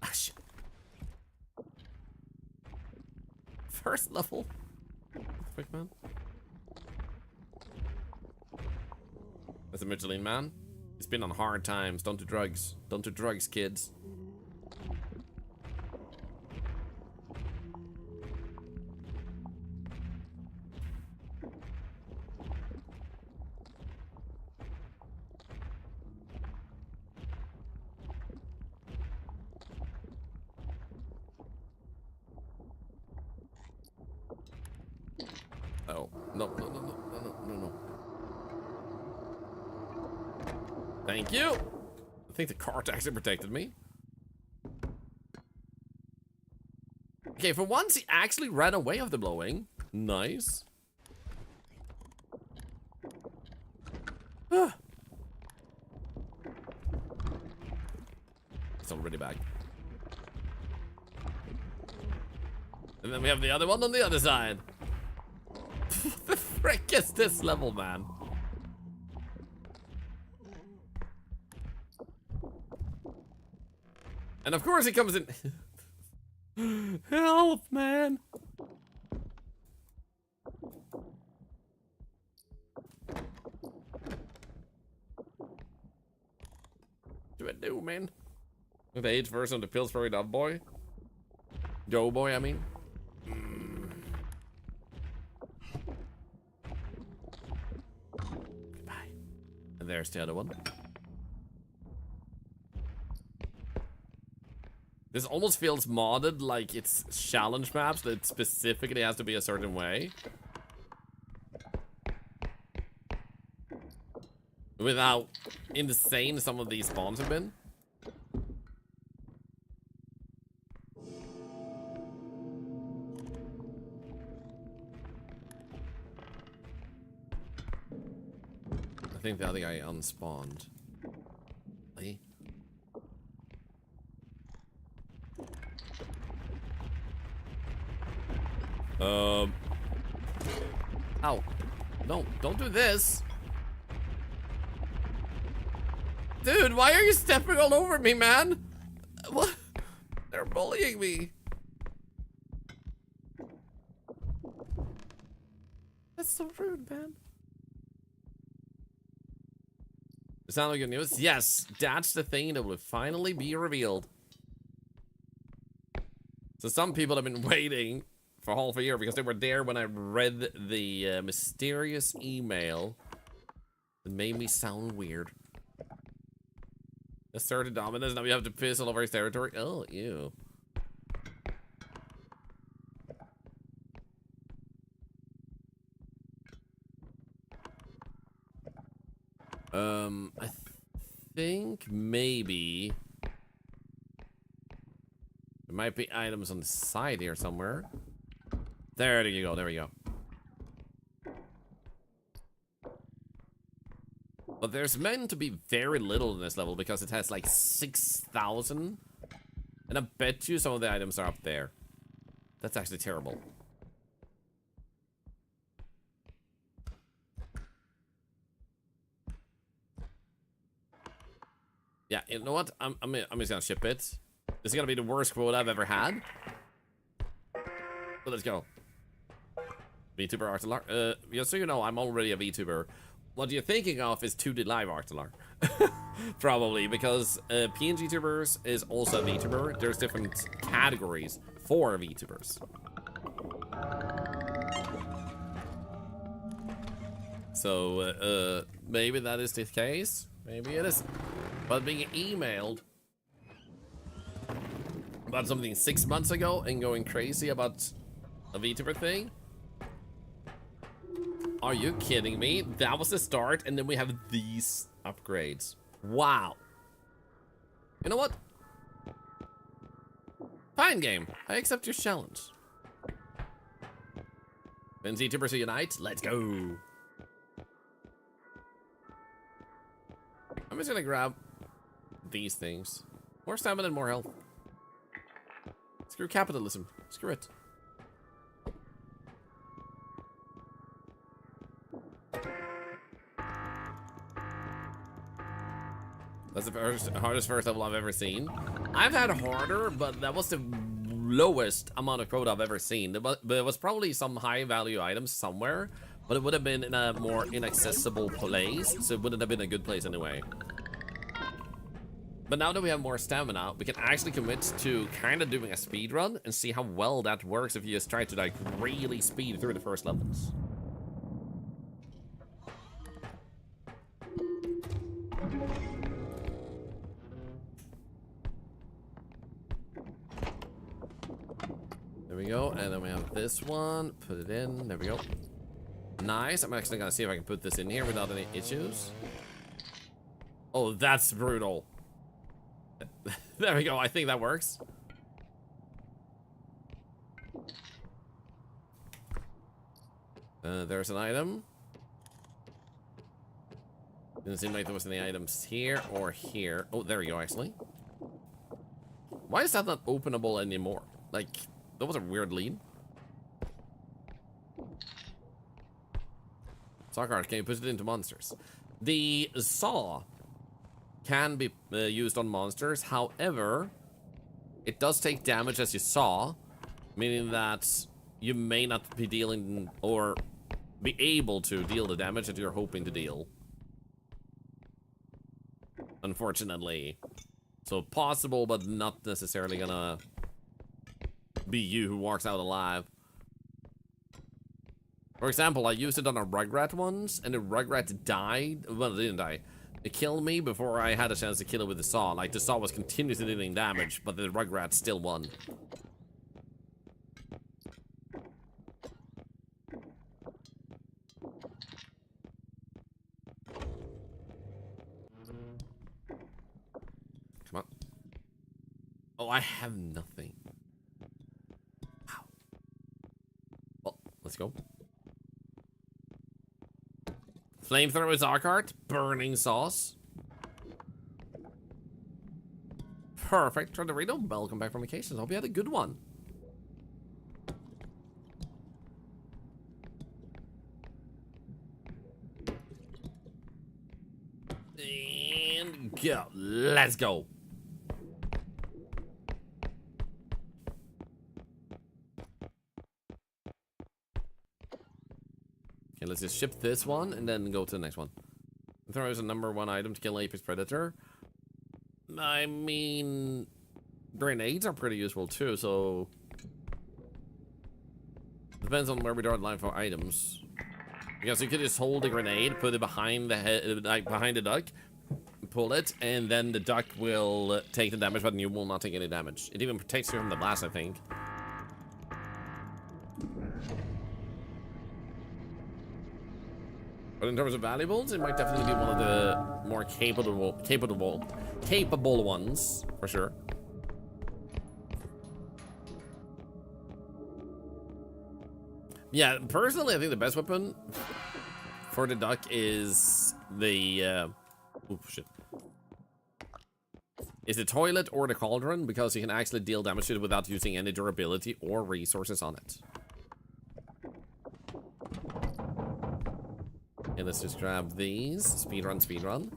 Ah, shit. First level. Quick, man. That's a Michelin man. He's been on hard times. Don't do drugs. Don't do drugs, kids. Oh, no, no, no, no, no, no, no, no. Thank you. I think the cart actually protected me. Okay, for once he actually ran away of the blowing. Nice. It's already back. And then we have the other one on the other side. What the frick is this level, man? And of course he comes in. Help, man. What do I do, man? The age version of the Pillsbury Dove Boy? Joe Boy, I mean. Goodbye. And there's the other one. This almost feels modded, like it's challenge maps that specifically has to be a certain way. With how insane some of these spawns have been. I think the other guy unspawned. Hey. Ow. No, don't do this. Dude, why are you stepping all over me, man? What? They're bullying me. That's so rude, man. Sound like good news? Yes, that's the thing that will finally be revealed. So some people have been waiting for half a year because they were there when I read the mysterious email that made me sound weird. Asserted dominance, now we have to piss all over his territory. Oh, ew. I think maybe there might be items on the side here somewhere. There you go, there we go. But there's meant to be very little in this level because it has like 6,000. And I bet you some of the items are up there. That's actually terrible. Yeah, you know what? I'm just gonna ship it. This is gonna be the worst quote I've ever had. So let's go. VTuber Artelar. Just so you know, I'm already a VTuber. What you're thinking of is 2D Live Artelar. Probably, because PNG tubers is also a VTuber. There's different categories for VTubers. So, maybe that is the case. Maybe it is. But being emailed about something 6 months ago and going crazy about a VTuber thing? Are you kidding me? That was the start, and then we have these upgrades. Wow. You know what? Fine game. I accept your challenge. When VTubers unite, let's go. I'm just gonna grab these things. More stamina and more health. Screw capitalism. Screw it. That's the hardest first level I've ever seen. I've had harder, but that was the lowest amount of quota I've ever seen. But it was probably some high value items somewhere, but it would have been in a more inaccessible place, so it wouldn't have been a good place anyway. But now that we have more stamina, we can actually commit to kind of doing a speed run and see how well that works if you just try to like really speed through the first levels. There we go, and then we have this one. Put it in. There we go. Nice. I'm actually gonna see if I can put this in here without any issues. Oh, that's brutal. There we go. I think that works. There's an item. Didn't seem like there was any items here or here. Oh, there we go, actually. Why is that not openable anymore? Like, that was a weird lead. Saw card, can you put it into monsters? The saw can be used on monsters. However, it does take damage, as you saw, meaning that you may not be dealing or be able to deal the damage that you're hoping to deal. Unfortunately. So possible, but not necessarily gonna be you who walks out alive. For example, I used it on a Rugrat once, and the Rugrat died. Well, it didn't die. It killed me before I had a chance to kill it with the saw. Like, the saw was continuously dealing damage, but the Rugrat still won. Come on. Oh, I have nothing. Wow. Well, let's go. Flamethrower is our cart. Burning sauce. Perfect. Tornado, welcome back from vacation. Hope you had a good one. And go. Let's go. Okay, let's just ship this one and then go to the next one. throws a #1 item to kill Apex Predator. I mean, grenades are pretty useful too, so depends on where we draw the line for items. Because you could just hold the grenade, put it behind the head, like behind the duck, pull it, and then the duck will take the damage, but you will not take any damage. It even protects you from the blast, I think. But in terms of valuables, it might definitely be one of the more capable ones, for sure. Yeah, personally, I think the best weapon for the duck is the is the toilet or the cauldron, because you can actually deal damage to it without using any durability or resources on it. Okay, let's just grab these. Speedrun, speedrun.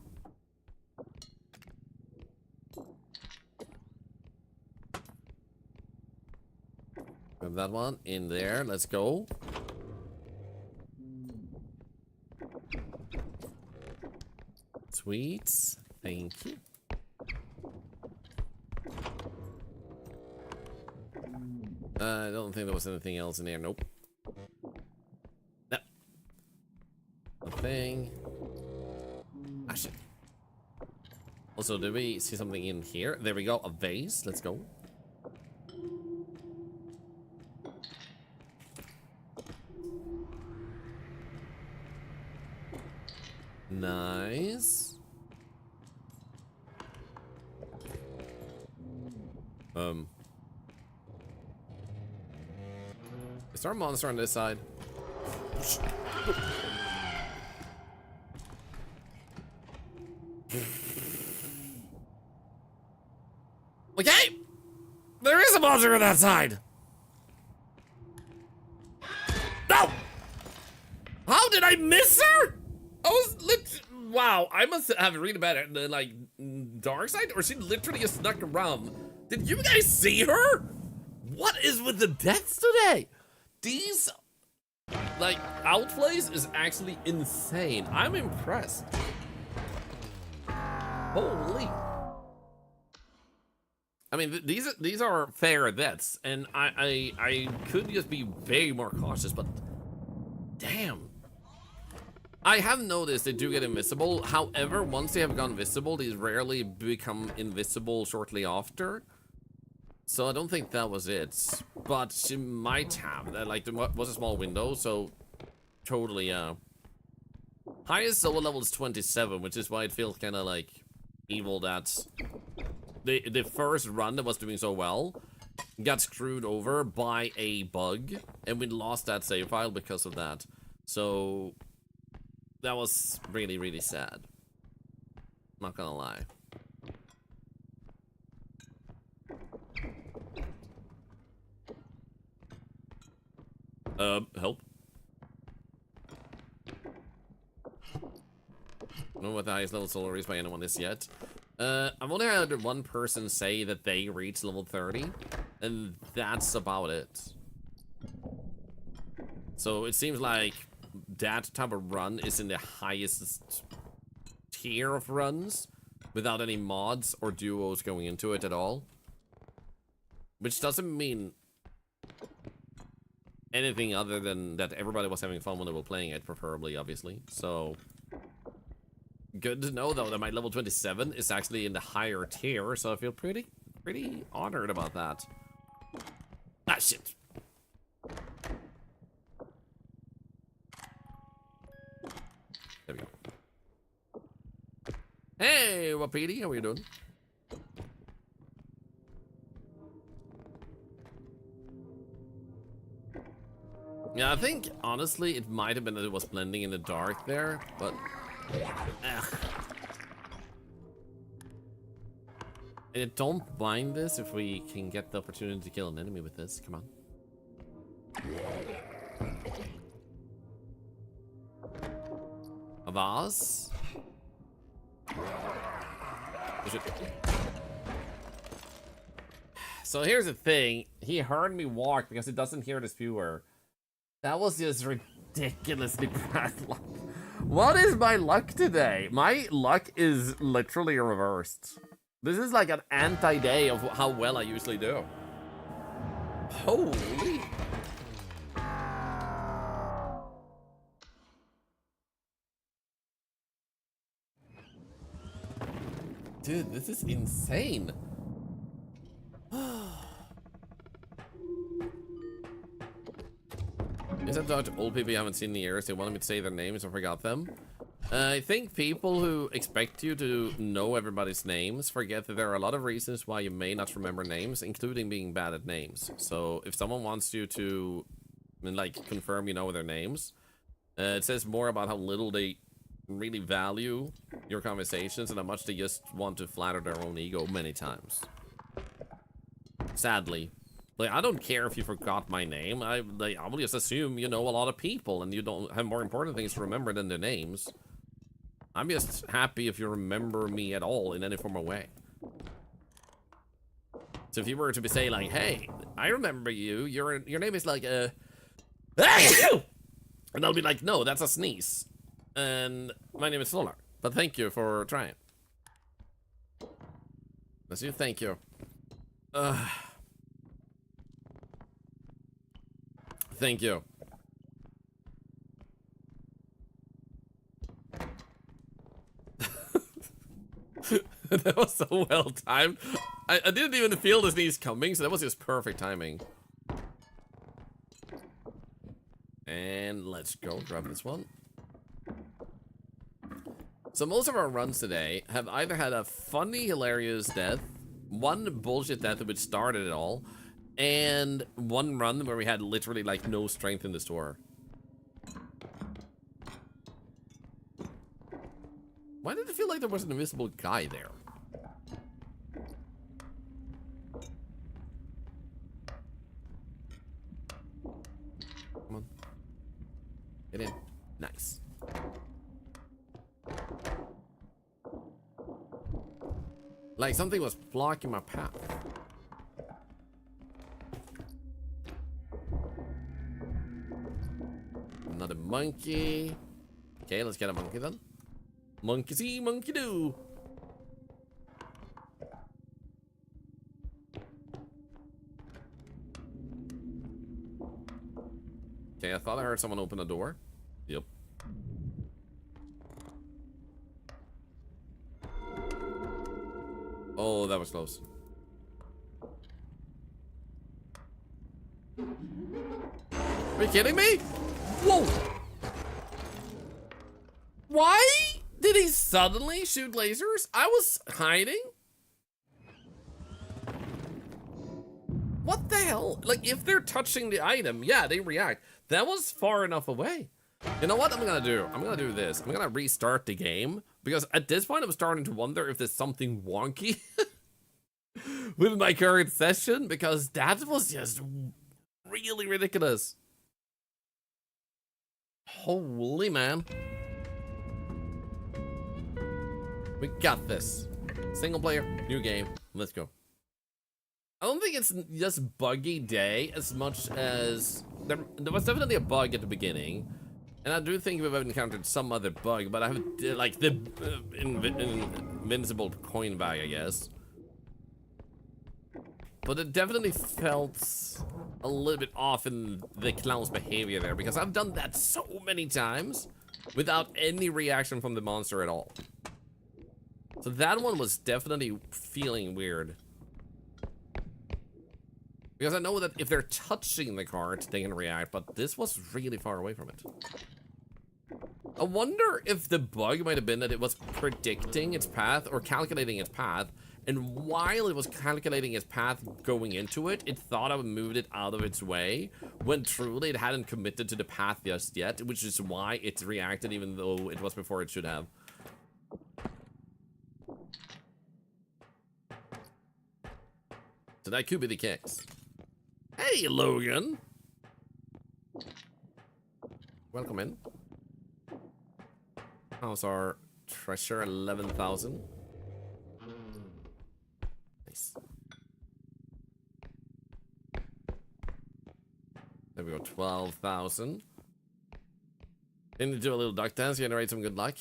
Grab that one in there. Let's go. Sweet. Thank you. I don't think there was anything else in there. Nope. No. Nothing. Ah, shit. Also, do we see something in here? There we go. A vase. Let's go. Nice. Is there a monster on this side? Okay! There is a monster on that side! No! How did I miss her? I was wow, I must have really bad at the, like, dark side, or she literally just snuck around. Did you guys see her? What is with the deaths today? These, like, outplays is actually insane. I'm impressed. Holy. I mean, these are fair deaths, and I could just be way more cautious, but damn. I have noticed they do get invisible. However, once they have gone visible, these rarely become invisible shortly after. So I don't think that was it. But she might have. Like, there was a small window, so totally, highest solo level is 27, which is why it feels kind of like evil that the first run that was doing so well got screwed over by a bug, and we lost that save file because of that. So that was really, really sad. Not gonna lie. Help. I don't know what the highest level solar is by anyone is yet. I've only had one person say that they reached level 30, and that's about it. So it seems like that type of run is in the highest tier of runs, without any mods or duos going into it at all. Which doesn't mean anything other than that everybody was having fun when they were playing it, preferably, obviously. So good to know, though, that my level 27 is actually in the higher tier, so I feel pretty honored about that. Ah, shit. There we go. Hey, Wapiti, how are you doing? Yeah, I think, honestly, it might have been that it was blending in the dark there, but and don't mind this if we can get the opportunity to kill an enemy with this. Come on. A vase. So here's the thing. He heard me walk because he doesn't hear the spewer. That was just ridiculously bad luck. What is my luck today? My luck is literally reversed. This is like an anti-day of how well I usually do. Holy. Dude, this is insane. Is that to old people you haven't seen in years? They wanted me to say their names and forgot them. I think people who expect you to know everybody's names forget that there are a lot of reasons why you may not remember names, including being bad at names. So if someone wants you to, like, confirm you know their names, it says more about how little they really value your conversations and how much they just want to flatter their own ego many times. Sadly. Like, I don't care if you forgot my name. I will just assume you know a lot of people and you don't have more important things to remember than their names. I'm just happy if you remember me at all in any form of way. So if you were to be say like, hey, I remember you, your name is like and I'll be like, no, that's a sneeze. And my name is Thorlar. But thank you for trying. Let's do thank you. Thank you. That was so well timed. I didn't even feel the sneeze coming, so that was just perfect timing. And let's go grab this one. So most of our runs today have either had a funny, hilarious death, one bullshit death which started it all, and one run where we had literally like no strength in the store. Why did it feel like there was an invisible guy there? Come on. Get in. Nice. Like something was blocking my path. Another monkey. Okay, let's get a monkey then. Monkey see, monkey do. Okay, I thought I heard someone open a door. Yep. Oh, that was close. Are you kidding me? Whoa! Why did he suddenly shoot lasers? I was hiding? What the hell? Like, if they're touching the item, yeah, they react. That was far enough away. You know what I'm gonna do? I'm gonna do this. I'm gonna restart the game, because at this point I'm starting to wonder if there's something wonky with my current session, because that was just really ridiculous. Holy man. We got this. Single player, new game. Let's go. I don't think it's just buggy day as much as there was definitely a bug at the beginning, and I do think we've encountered some other bug, but I have like the invincible coin bag, I guess. But it definitely felt a little bit off in the clown's behavior there, because I've done that so many times without any reaction from the monster at all. So that one was definitely feeling weird. Because I know that if they're touching the cart, they can react, but this was really far away from it. I wonder if the bug might have been that it was predicting its path or calculating its path, and while it was calculating its path going into it, it thought I would move it out of its way, when truly it hadn't committed to the path just yet, which is why it reacted even though it was before it should have. So that could be the case. Hey, Logan. Welcome in. How's our treasure? 11,000. Nice. There we go, 12,000. Can you do a little duck dance, generate some good luck?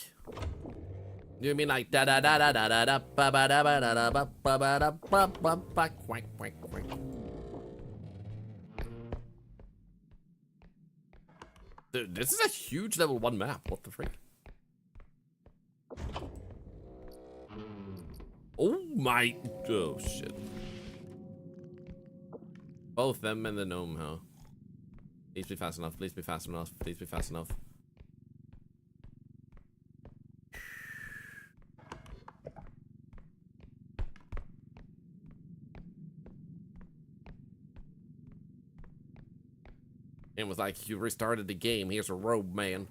You mean like da da da da da da da ba ba da ba da da ba ba ba da ba ba ba quack quack quack. Dude, this is a huge level 1 map. What the freak? Oh my... Oh, shit. Both them and the gnome, huh? Please be fast enough. Please be fast enough. Please be fast enough. It was like, you restarted the game. Here's a robe, man.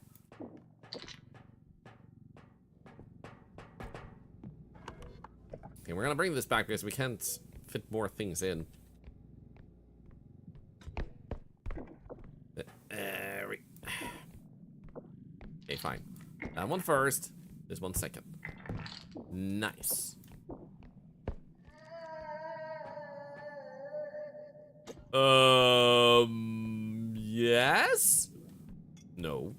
Okay, we're gonna bring this back because we can't fit more things in. Okay, fine. That one first. This one second. Nice. Yes? No.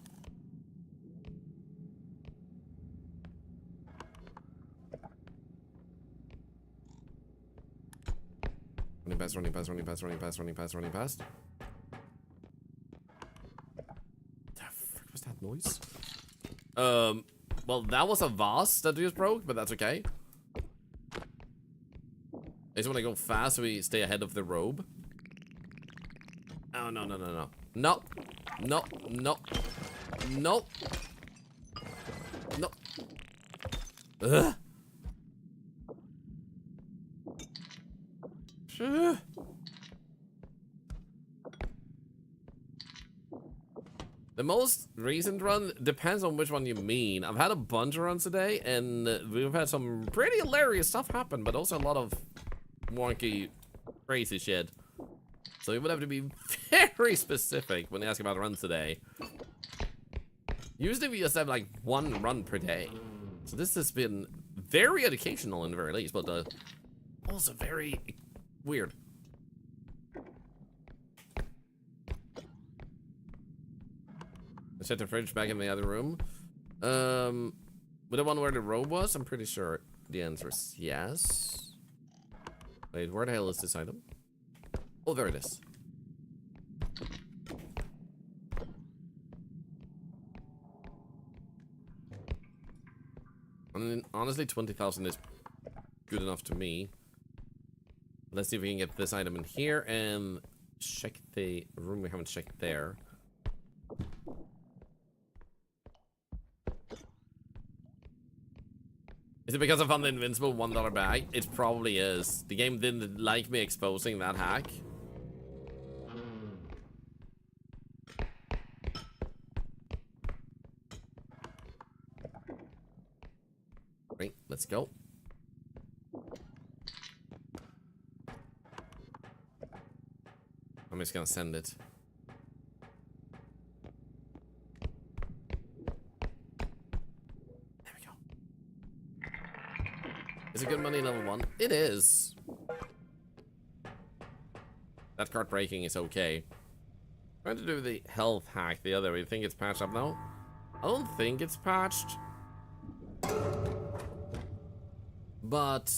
Running past, running past, running past, running past, running past, running past. The frick was that noise? Well, that was a vase that just broke, but that's okay. I just want to go fast so we stay ahead of the robe. Oh, no, no, no, no. No. No, no. No. No. Ugh. The most recent run depends on which one you mean. I've had a bunch of runs today, and we've had some pretty hilarious stuff happen, but also a lot of wonky, crazy shit. So you would have to be very specific when you ask about runs today. Usually we just have like 1 run per day. So this has been very educational in the very least, but also very weird. Set the fridge back in the other room. With the one where the robe was, I'm pretty sure the answer is yes. Wait, where the hell is this item? Oh, there it is. I mean, honestly, 20,000 is good enough to me. Let's see if we can get this item in here and check the room we haven't checked there. Is it because I found the invincible $1 bag? It probably is. The game didn't like me exposing that hack. Right, let's go. I'm just gonna send it. Is it good money level 1? It is. That cart breaking is okay. Trying to do the health hack the other way. You think it's patched up now? I don't think it's patched. But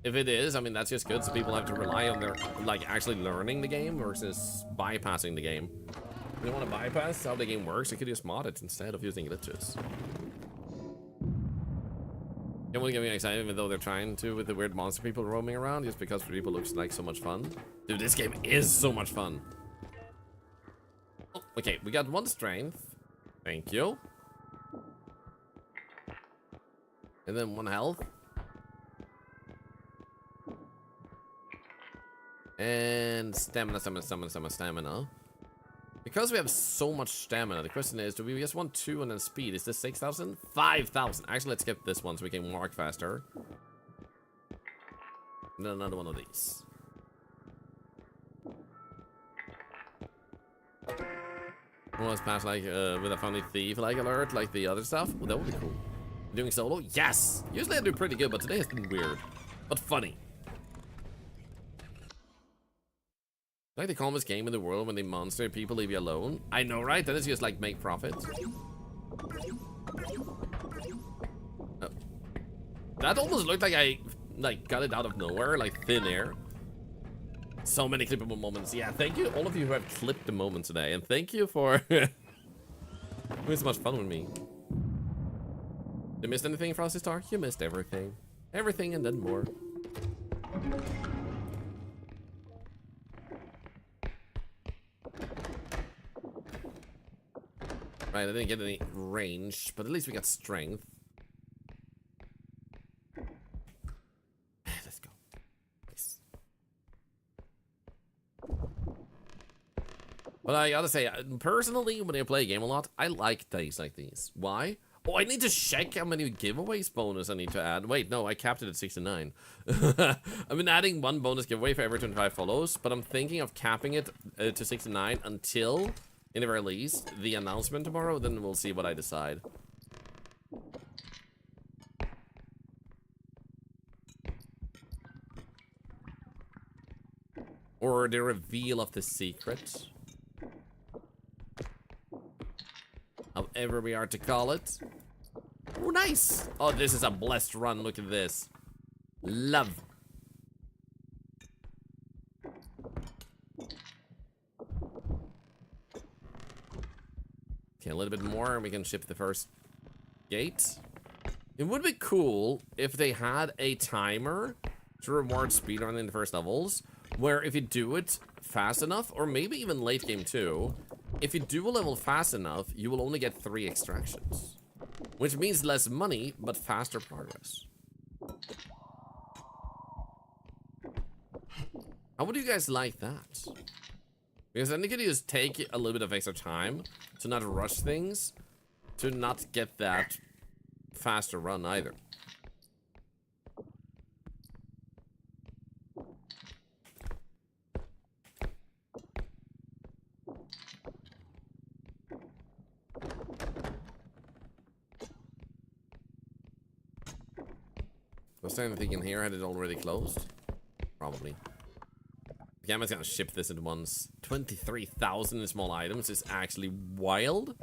if it is, I mean, that's just good. So people have to rely on their, like, actually learning the game versus bypassing the game. If you want to bypass how the game works, you could just mod it instead of using glitches. Don't want to get me excited even though they're trying to with the weird monster people roaming around just because people looks like so much fun. Dude, this game is so much fun. Oh, okay, we got 1 strength. Thank you. And then 1 health. And stamina, stamina. Because we have so much stamina, the question is, do we just want 2 and then speed? Is this 6,000? 5,000. Actually, let's get this one so we can walk faster. And then another one of these. Almost pass like with a funny thief like alert, like the other stuff. Well, that would be cool. Doing solo? Yes! Usually I do pretty good, but today has been weird. But funny. Like the calmest game in the world when the monster people leave you alone. I know, right? That is just like make profit. That almost looked like I got it out of nowhere, like thin air. So many clippable moments. Yeah, thank you all of you who have clipped the moment today, and thank you for having so much fun with me. You missed anything, Frosty Star? You missed everything. Everything and then more. Right, I didn't get any range, but at least we got strength. Let's go. Nice. But I gotta say, personally, when I play a game a lot, I like days like these. Why? Oh, I need to check how many giveaways bonus I need to add. Wait, no, I capped it at 69. I've been adding one bonus giveaway for every 25 follows, but I'm thinking of capping it to 69 until, in the very least, the announcement tomorrow. Then we'll see what I decide. Or the reveal of the secret. However we are to call it. Oh, nice. Oh, this is a blessed run. Look at this. Love. Okay, a little bit more and we can ship the first gate. It would be cool if they had a timer to reward speedrunning in the first levels, where if you do it fast enough, or maybe even late game too, if you do a level fast enough, you will only get 3 extractions. Which means less money, but faster progress. How would you guys like that? Because then you could just take a little bit of extra time to not rush things, to not get that faster run either. Was there anything in here? Had it already closed? Probably. The camera's gonna ship this at once. 23,000 in small items is actually wild.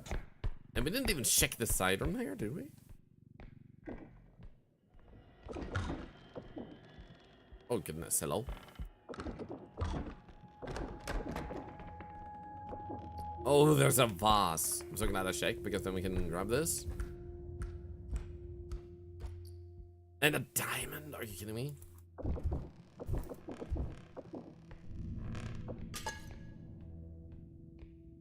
And we didn't even check the side room here, did we? Oh goodness, hello. Oh, there's a vase. I'm so glad I checked because then we can grab this. And a diamond, are you kidding me?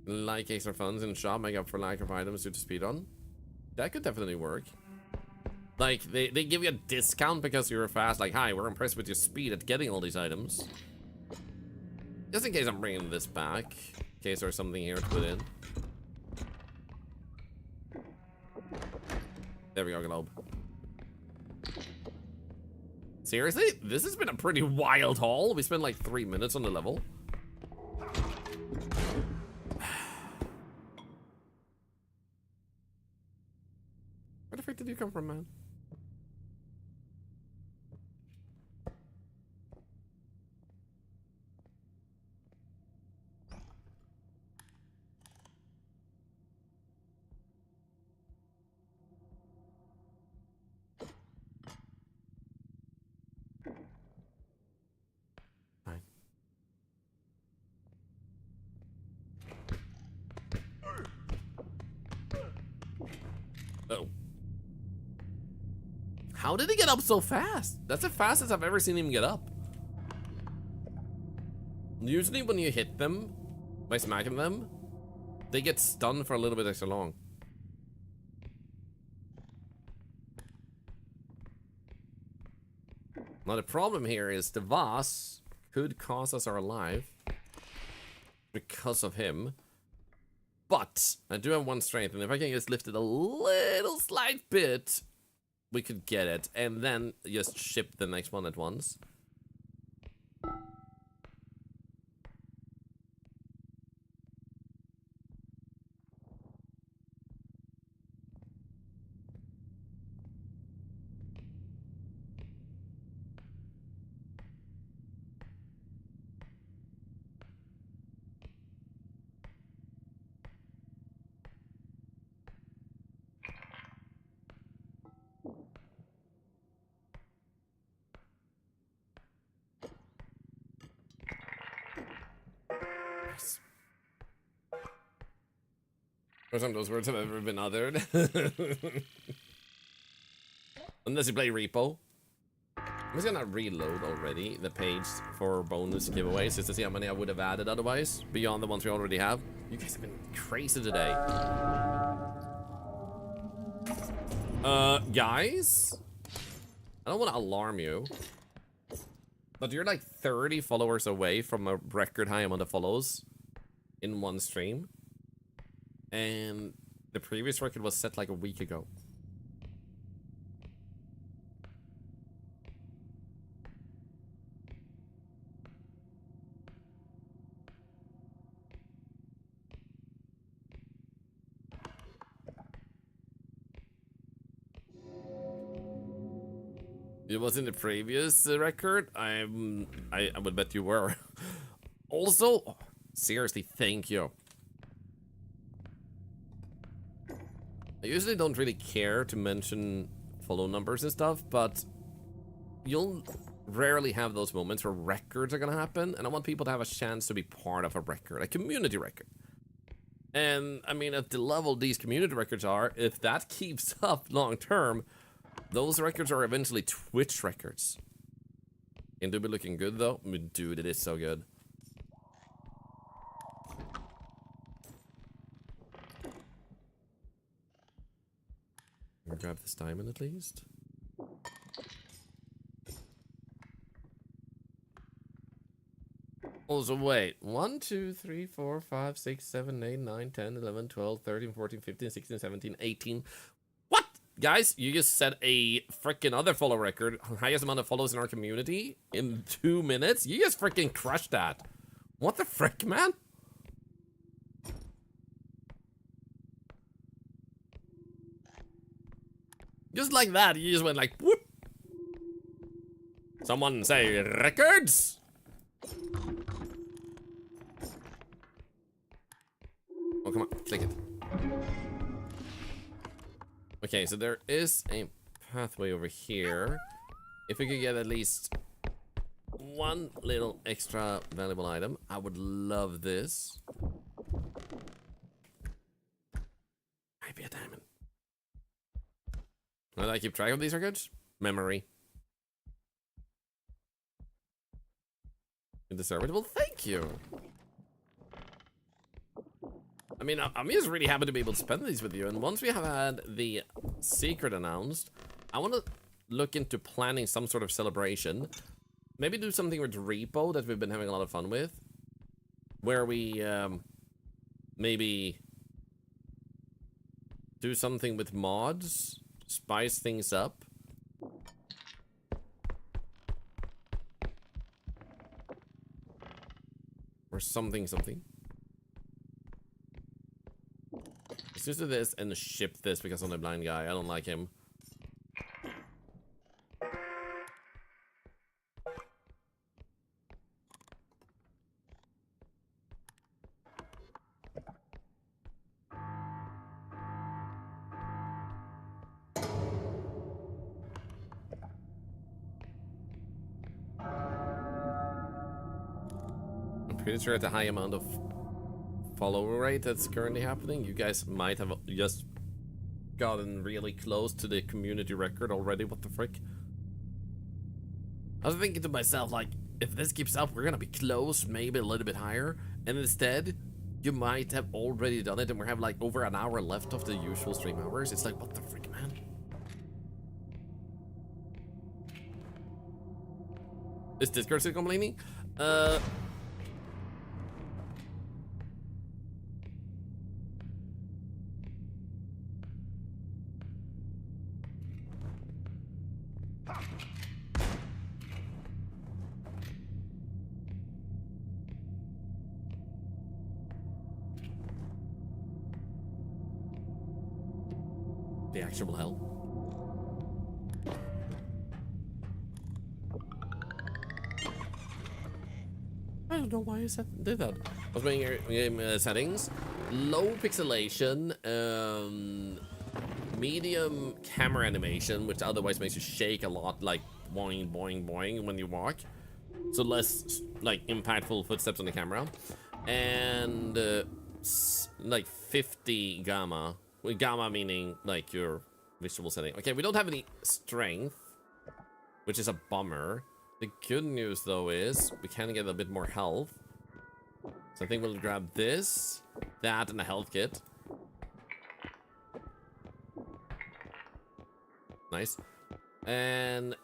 Like extra funds in shop, make up for lack of items due to speedrun. That could definitely work. Like, they give you a discount because you're fast. Like, hi, we're impressed with your speed at getting all these items. Just in case I'm bringing this back. In case there's something here to put in. There we go, globe. Seriously? This has been a pretty wild haul. We spent like 3 minutes on the level. Where the frick did you come from, man? Fine. Oh. How did he get up so fast? That's the fastest I've ever seen him get up. Usually when you hit them by smacking them, they get stunned for a little bit extra long. Now the problem here is the vase could cost us our life because of him. But I do have 1 strength, and if I can just lift it a little slight bit, we could get it, and then just ship the next one at once. Yes. First time those words have ever been uttered. Unless you play Repo. I'm just gonna reload already the page for bonus giveaways just to see how many I would have added otherwise, beyond the ones we already have. You guys have been crazy today. Guys? I don't want to alarm you, but you're like 30 followers away from a record high amount of follows in one stream. And the previous record was set like a week ago. It was in the previous record. I would bet you were. Also, seriously, thank you. I usually don't really care to mention follow numbers and stuff, but you'll rarely have those moments where records are gonna happen, and I want people to have a chance to be part of a record, a community record. And I mean, at the level these community records are, if that keeps up long term, those records are eventually Twitch records. And do be looking good though. I mean, dude, it is so good. I'll grab this diamond at least. Also, wait. 1, 2, 3, 4, 5, 6, 7, 8, 9, 10, 11, 12, 13, 14, 15, 16, 17, 18. What? Guys, you just set a freaking other follow record. Highest amount of follows in our community in 2 minutes. You just freaking crushed that. What the frick, man? Just like that, you just went like, whoop. Someone say, records? Oh, come on, click it. Okay, so there is a pathway over here. If we could get at least one little extra valuable item, I would love this. Might be a diamond. How do I keep track of these records? Memory. You deserve it. Well, thank you. I mean, I'm just really happy to be able to spend these with you. And once we have had the secret announced, I want to look into planning some sort of celebration. Maybe do something with R.E.P.O that we've been having a lot of fun with. Where we, maybe do something with mods. Spice things up. Or something. Let's just do this and ship this because I'm the blind guy. I don't like him. Pretty sure at the high amount of follower rate that's currently happening, you guys might have just gotten really close to the community record already. What the frick? I was thinking to myself, like, if this keeps up, we're gonna be close, maybe a little bit higher, and instead, you might have already done it, and we have like over an hour left of the usual stream hours. It's like, what the frick, man? Is Discord still complaining? The actual hell. I don't know why I did that. I was playing game settings, low pixelation, medium camera animation, which otherwise makes you shake a lot, like boing boing boing when you walk. So less like impactful footsteps on the camera. and like 50 gamma. With gamma meaning like your visual setting. Okay, we don't have any strength, which is a bummer. The good news though is we can get a bit more health. So I think we'll grab this, that, and a health kit. Nice. And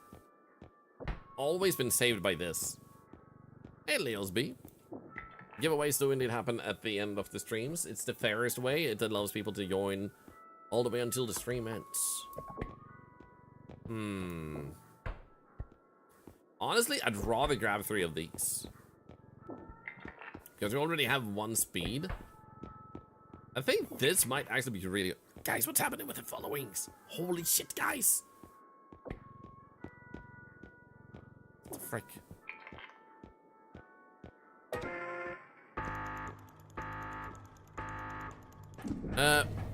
always been saved by this. Hey, Leosby. Giveaways do indeed happen at the end of the streams. It's the fairest way. It allows people to join all the way until the stream ends. Honestly, I'd rather grab 3 of these. Because we already have 1 speed. I think this might actually be really... Guys, what's happening with the followings? Holy shit, guys. What the frick?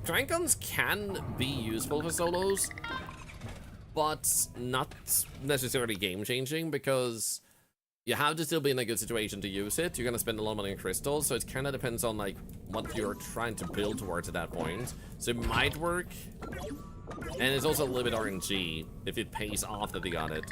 Trank guns can be useful for solos, but not necessarily game-changing, because you have to still be in a good situation to use it. You're gonna spend a lot of money on crystals, so it kind of depends on like what you're trying to build towards at that point. So it might work, and it's also a little bit RNG if it pays off that they got it.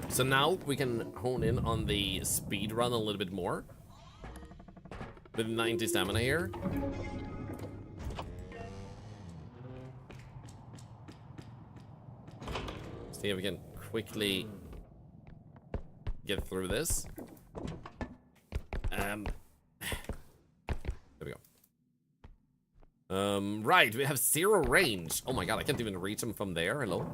So now we can hone in on the speed run a little bit more. With 90 stamina here. See if we can quickly get through this. There we go. Right, we have 0 range. Oh my god, I can't even reach him from there. Hello?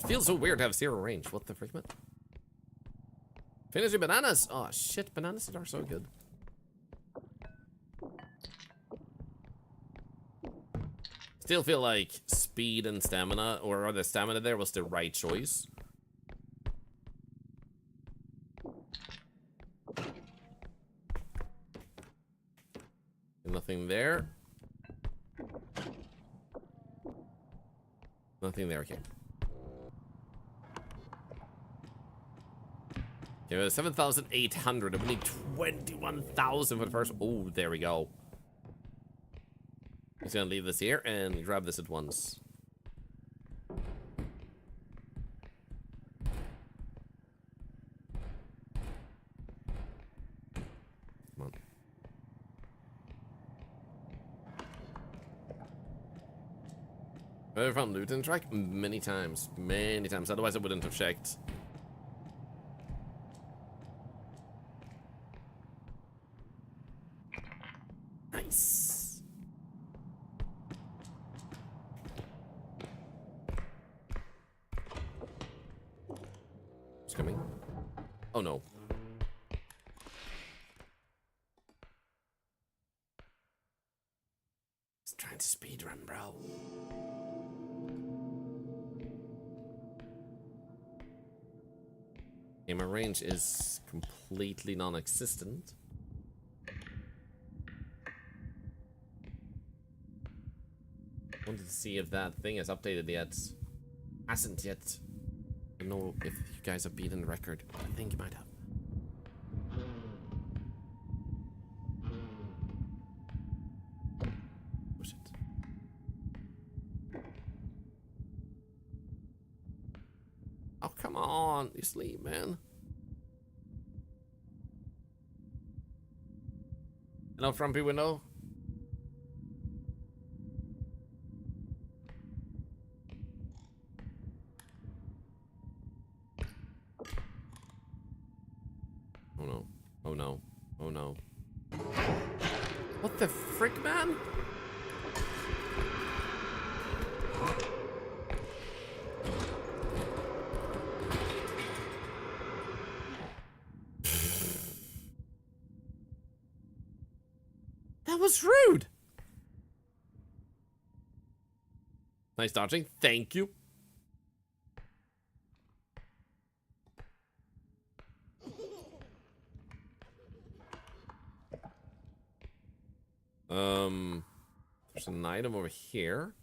Feels so weird to have 0 range. What the frick, man? Finish your bananas. Oh shit, bananas are so good. Still feel like speed and stamina, or rather stamina there, was the right choice. Nothing there. Nothing there, okay. Okay, 7,800. We need 21,000 for the first. Oh, there we go. I'm just gonna leave this here and grab this at once. Come on. Have I found loot in the track? Many times. Many times. Otherwise, I wouldn't have checked. Nice. It's coming. Oh no. He's trying to speedrun, bro. Okay, my range is completely non-existent. Wanted to see if that thing has updated yet. Hasn't yet. I don't know if you guys have beaten the record. I think you might have. Oh shit. Oh, come on. You sleep, man. Hello, Frumpy Window. Oh no. Oh no. Oh no. What the frick, man? That was rude. Nice dodging. Thank you. There's an item over here.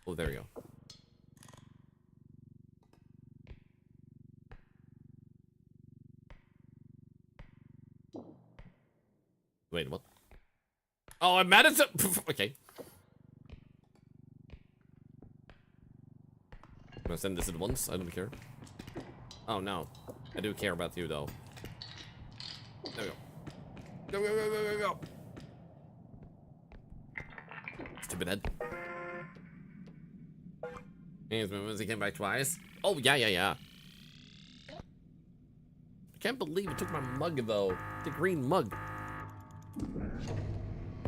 Oh, there we go. Wait, what? Oh, I managed to... Okay. I'm gonna send this at once. I don't care. Oh, no. I do care about you, though. There we go. Go, go, go, go, go, go. Stupid head. Anyways, he came back twice. Oh, yeah, yeah, yeah. I can't believe it took my mug, though. The green mug.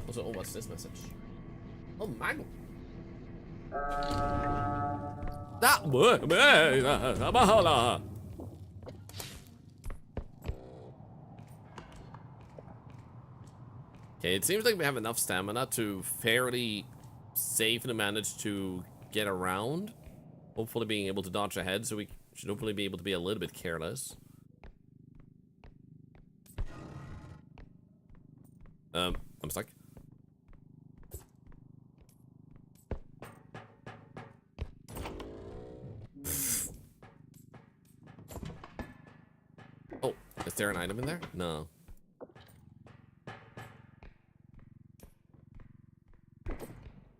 Also, oh, what's this message? Oh, mango. That word. Okay, it seems like we have enough stamina to fairly safely manage to get around. Hopefully being able to dodge ahead, so we should hopefully be able to be a little bit careless. I'm stuck. Oh, is there an item in there? No.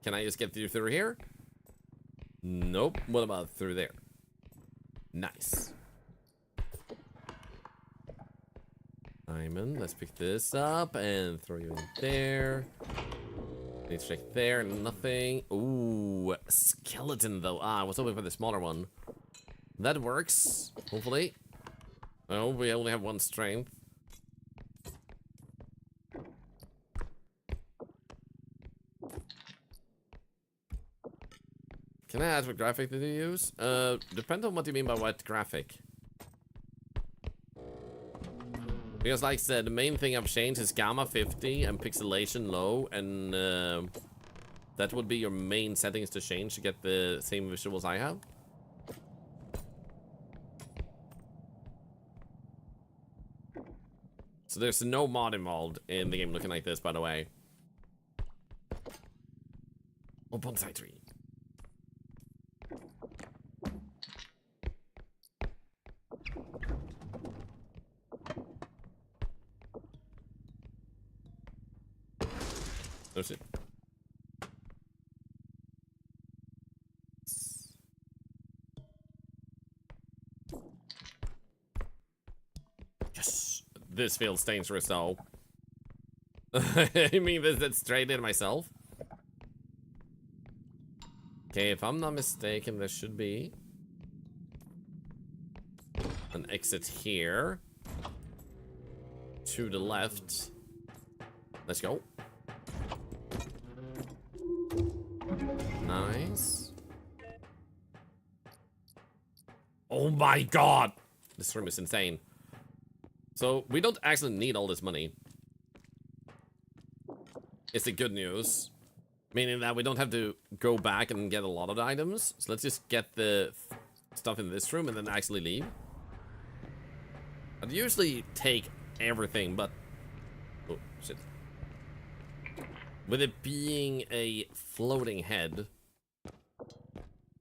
Can I just get through here? Nope. What about through there? Nice. Diamond. Let's pick this up and throw you in there. Need to check there. Nothing. Ooh, skeleton though. Ah, I was hoping for the smaller one. That works. Hopefully. Oh, we only have one strength. Can I ask what graphic did you use? Depends on what you mean by what graphic. Because like I said, the main thing I've changed is gamma 50 and pixelation low, and that would be your main settings to change to get the same visuals I have. So there's no mod involved in the game looking like this, by the way. Oh, bonsai tree. Oh shit. Yes. This feels dangerous though. I mean, that's straight in myself. Okay, if I'm not mistaken, there should be an exit here. To the left. Let's go. Nice. Oh my god! This room is insane. So, we don't actually need all this money. It's the good news. Meaning that we don't have to go back and get a lot of the items. So let's just get the stuff in this room and then actually leave. I'd usually take everything, but... Oh, shit. With it being a floating head,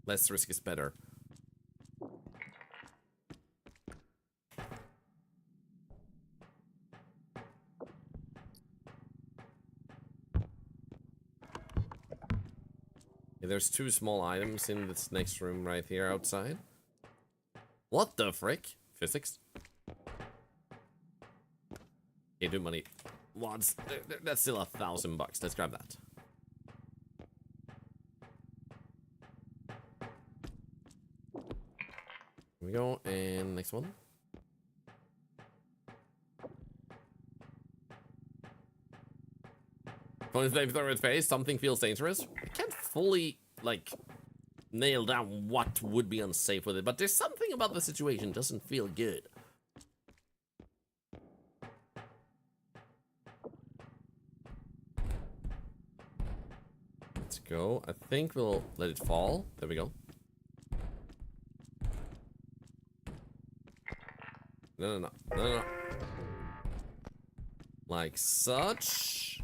less risk is better. Okay, there's two small items in this next room right here outside. What the frick? Physics? Okay, do money. Wads. That's still $1,000. Let's grab that. Here we go, and next one. When it's throw its face, something feels dangerous. I can't fully, like, nail down what would be unsafe with it, but there's something about the situation doesn't feel good. Let's go. I think we'll let it fall. There we go. No, no, no. No, no, no. Like such.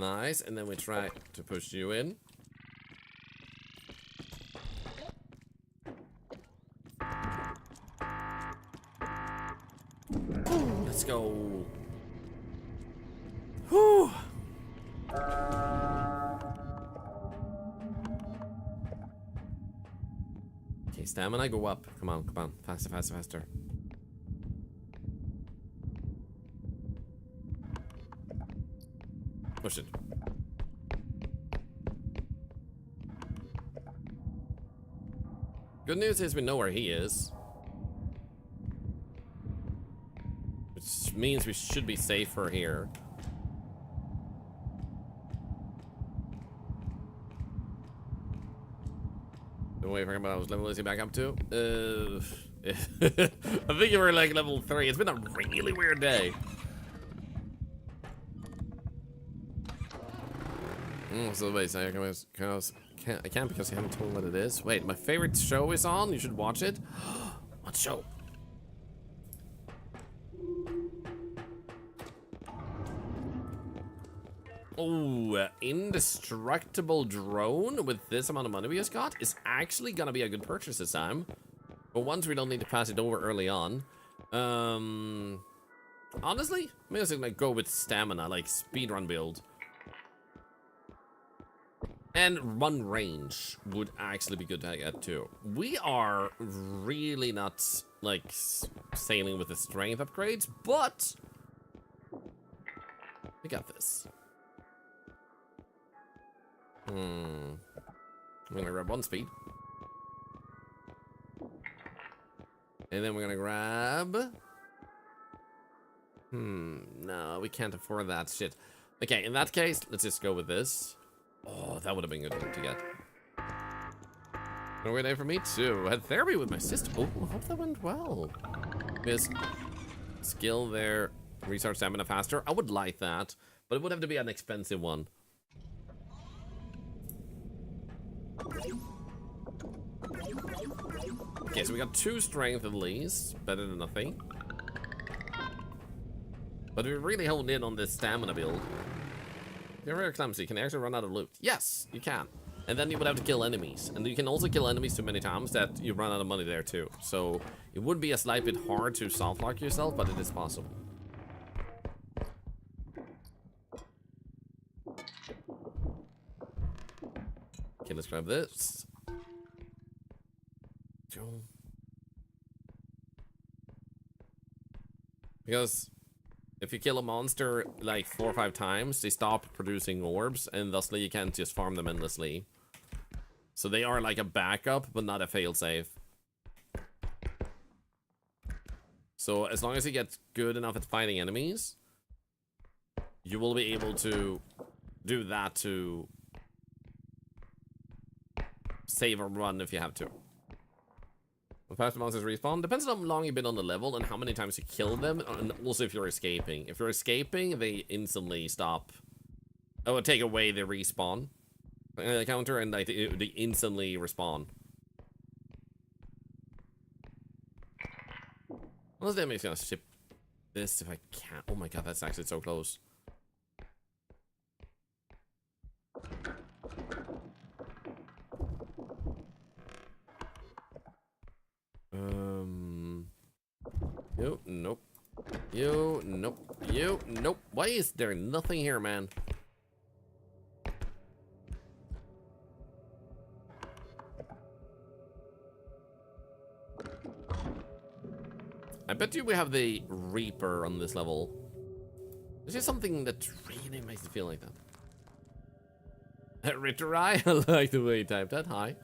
Nice, and then we try to push you in. Let's go. Whew. Okay, stamina, go up. Come on, come on. Faster, faster, faster. Push it. Good news is we know where he is. Which means we should be safer here. Don't wait for him, but I was level is he back up to? I think you were like level 3. It's been a really weird day. So wait, so I can't because you haven't told me what it is. Wait, my favorite show is on. You should watch it. What show? Oh, indestructible drone with this amount of money we just got is actually gonna be a good purchase this time. But once we don't need to pass it over early on. Honestly, I'm just gonna go with stamina, like speedrun build. And run range would actually be good to get too. We are really not like sailing with the strength upgrades, but we got this. I'm gonna grab 1 speed. And then we're gonna grab... no, we can't afford that shit. Okay, in that case, let's just go with this. Oh, that would have been good to get. No way day for me too. I had therapy with my sister. Oh, I hope that went well. Because skill there, recharge stamina faster. I would like that, but it would have to be an expensive one. Okay, so we got 2 strength at least. Better than nothing. But we really honed in on this stamina build. You're very clumsy. Can you actually run out of loot? Yes, you can. And then you would have to kill enemies. And you can also kill enemies too many times that you run out of money there too. So it would be a slight bit hard to soft lock yourself, but it is possible. Okay, let's grab this. Because if you kill a monster like 4 or 5 times, they stop producing orbs, and thusly you can't just farm them endlessly. So they are like a backup, but not a failsafe. So as long as you get good enough at fighting enemies, you will be able to do that to save or run if you have to. When past monsters respawn, depends on how long you've been on the level and how many times you kill them, and also if you're escaping. If you're escaping, they instantly stop. Oh, it take away the respawn counter, and like they instantly respawn. Unless the enemy's gonna ship this if I can't. Oh my god, that's actually so close. You, nope. You, nope. You, nope. Why is there nothing here, man? I bet you we have the Reaper on this level. There's just something that really makes it feel like that. Ritterai? I like the way you typed that. Hi.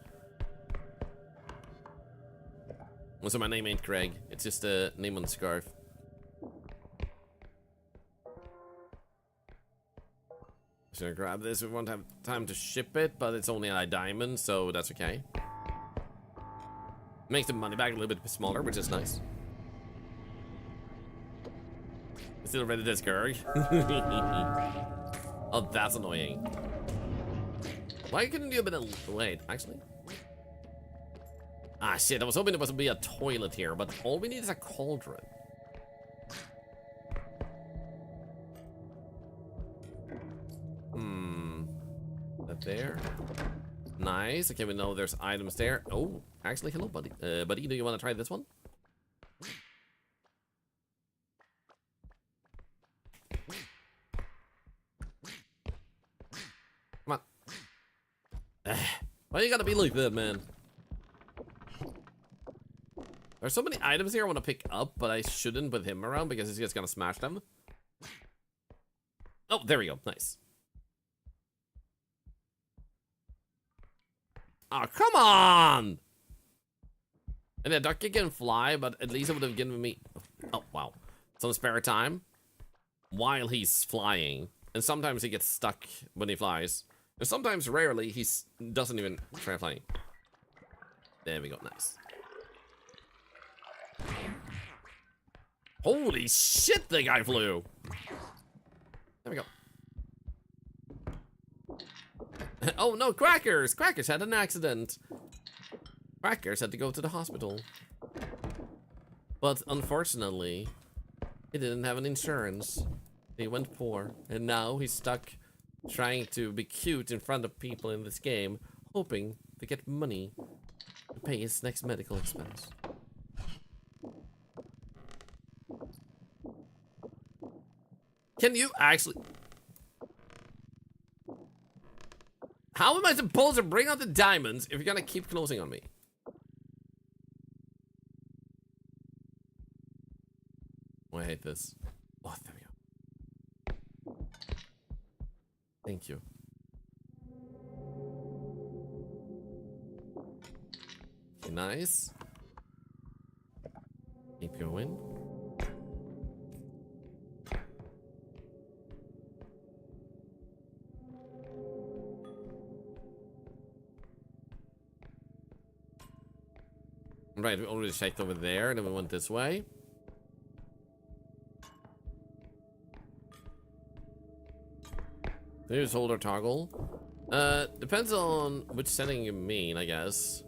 Also, my name ain't Greg. It's just a name on the scarf. Just gonna grab this. We won't have time to ship it, but it's only a diamond, so that's okay. Makes the money back a little bit smaller, which is nice. It's still ready to discard. Oh, that's annoying. Why couldn't you have been a... Wait, actually? Ah, shit, I was hoping there was to be a toilet here, but all we need is a cauldron. Nice. Okay, we know there's items there. Oh, actually, hello, buddy. Buddy, do you want to try this one? Come on. Why you gotta be like that, man? There's so many items here I want to pick up, but I shouldn't with him around because he's just gonna smash them. Oh, there we go. Nice. Oh, come on! And the duck can fly, but at least it would have given me... Oh, wow. Some spare time while he's flying. And sometimes he gets stuck when he flies. And sometimes, rarely, he doesn't even try flying. There we go. Nice. Holy shit, the guy flew! There we go. Oh no, Crackers! Crackers had an accident. Crackers had to go to the hospital. But unfortunately, he didn't have an insurance. He went poor. And now he's stuck trying to be cute in front of people in this game, hoping to get money to pay his next medical expense. Can you actually... How am I supposed to bring out the diamonds if you're gonna keep closing on me? Oh, I hate this. Oh, there we go. Thank you. Okay, nice. Keep going. Right, we already checked over there, and then we went this way. Here's holder toggle. Depends on which setting you mean, I guess.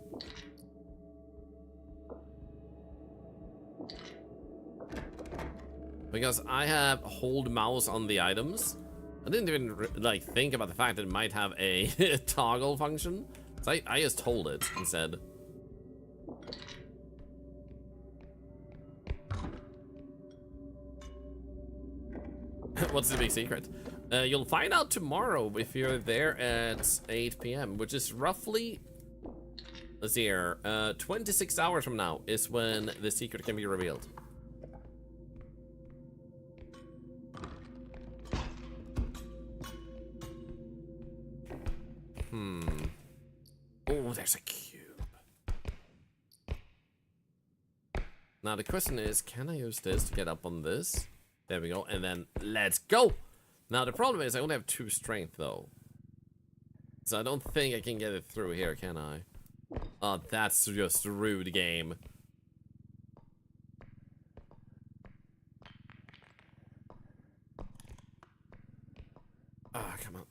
Because I have hold mouse on the items. I didn't even like think about the fact that it might have a toggle function. So I just hold it instead. What's the big secret? You'll find out tomorrow if you're there at 8 p.m., which is roughly, let's see here, 26 hours from now is when the secret can be revealed. Oh, there's a cube. Now the question is, can I use this to get up on this? There we go, and then let's go! Now the problem is I only have 2 strength though. So I don't think I can get it through here, can I? Oh, that's just a rude game. Ah, come on.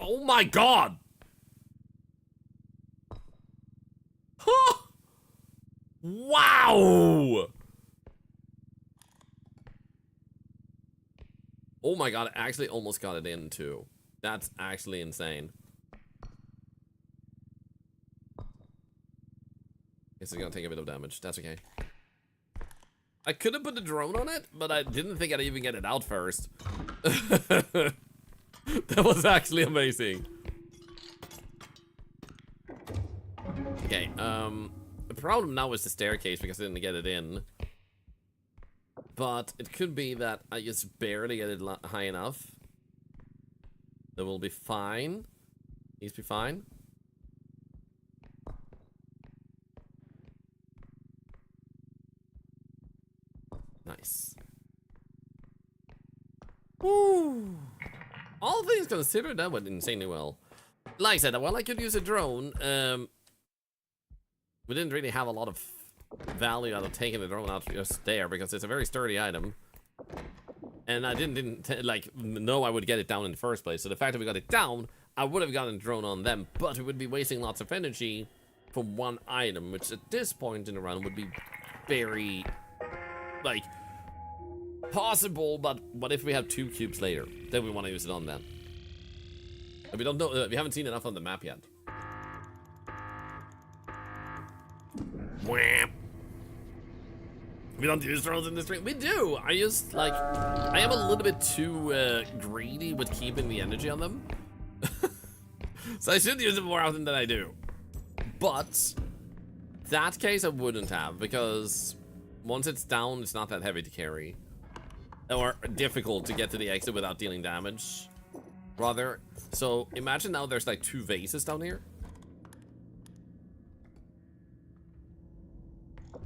Oh my god! Huh! Wow! Oh my god, I actually almost got it in too. That's actually insane. This is gonna take a bit of damage. That's okay. I could have put the drone on it, but I didn't think I'd even get it out first. That was actually amazing. Okay, the problem now is the staircase because I didn't get it in. But it could be that I just barely get it high enough. That will be fine. Please be fine. Nice. Woo! All things considered, that went insanely well. Like I said, while I could use a drone, we didn't really have a lot of value out of taking the drone out just there because it's a very sturdy item. And I didn't like know I would get it down in the first place. So the fact that we got it down, I would have gotten a drone on them, but it would be wasting lots of energy for one item, which at this point in the run would be very, like, possible, but what if we have 2 cubes later? Then we want to use it on that. And we don't know, we haven't seen enough on the map yet. Wham! We don't use drones in this stream. We do! I just, like, I am a little bit too greedy with keeping the energy on them. So I should use it more often than I do. But, that case I wouldn't have, because once it's down, it's not that heavy to carry. Or difficult to get to the exit without dealing damage, rather. So imagine now there's like 2 vases down here.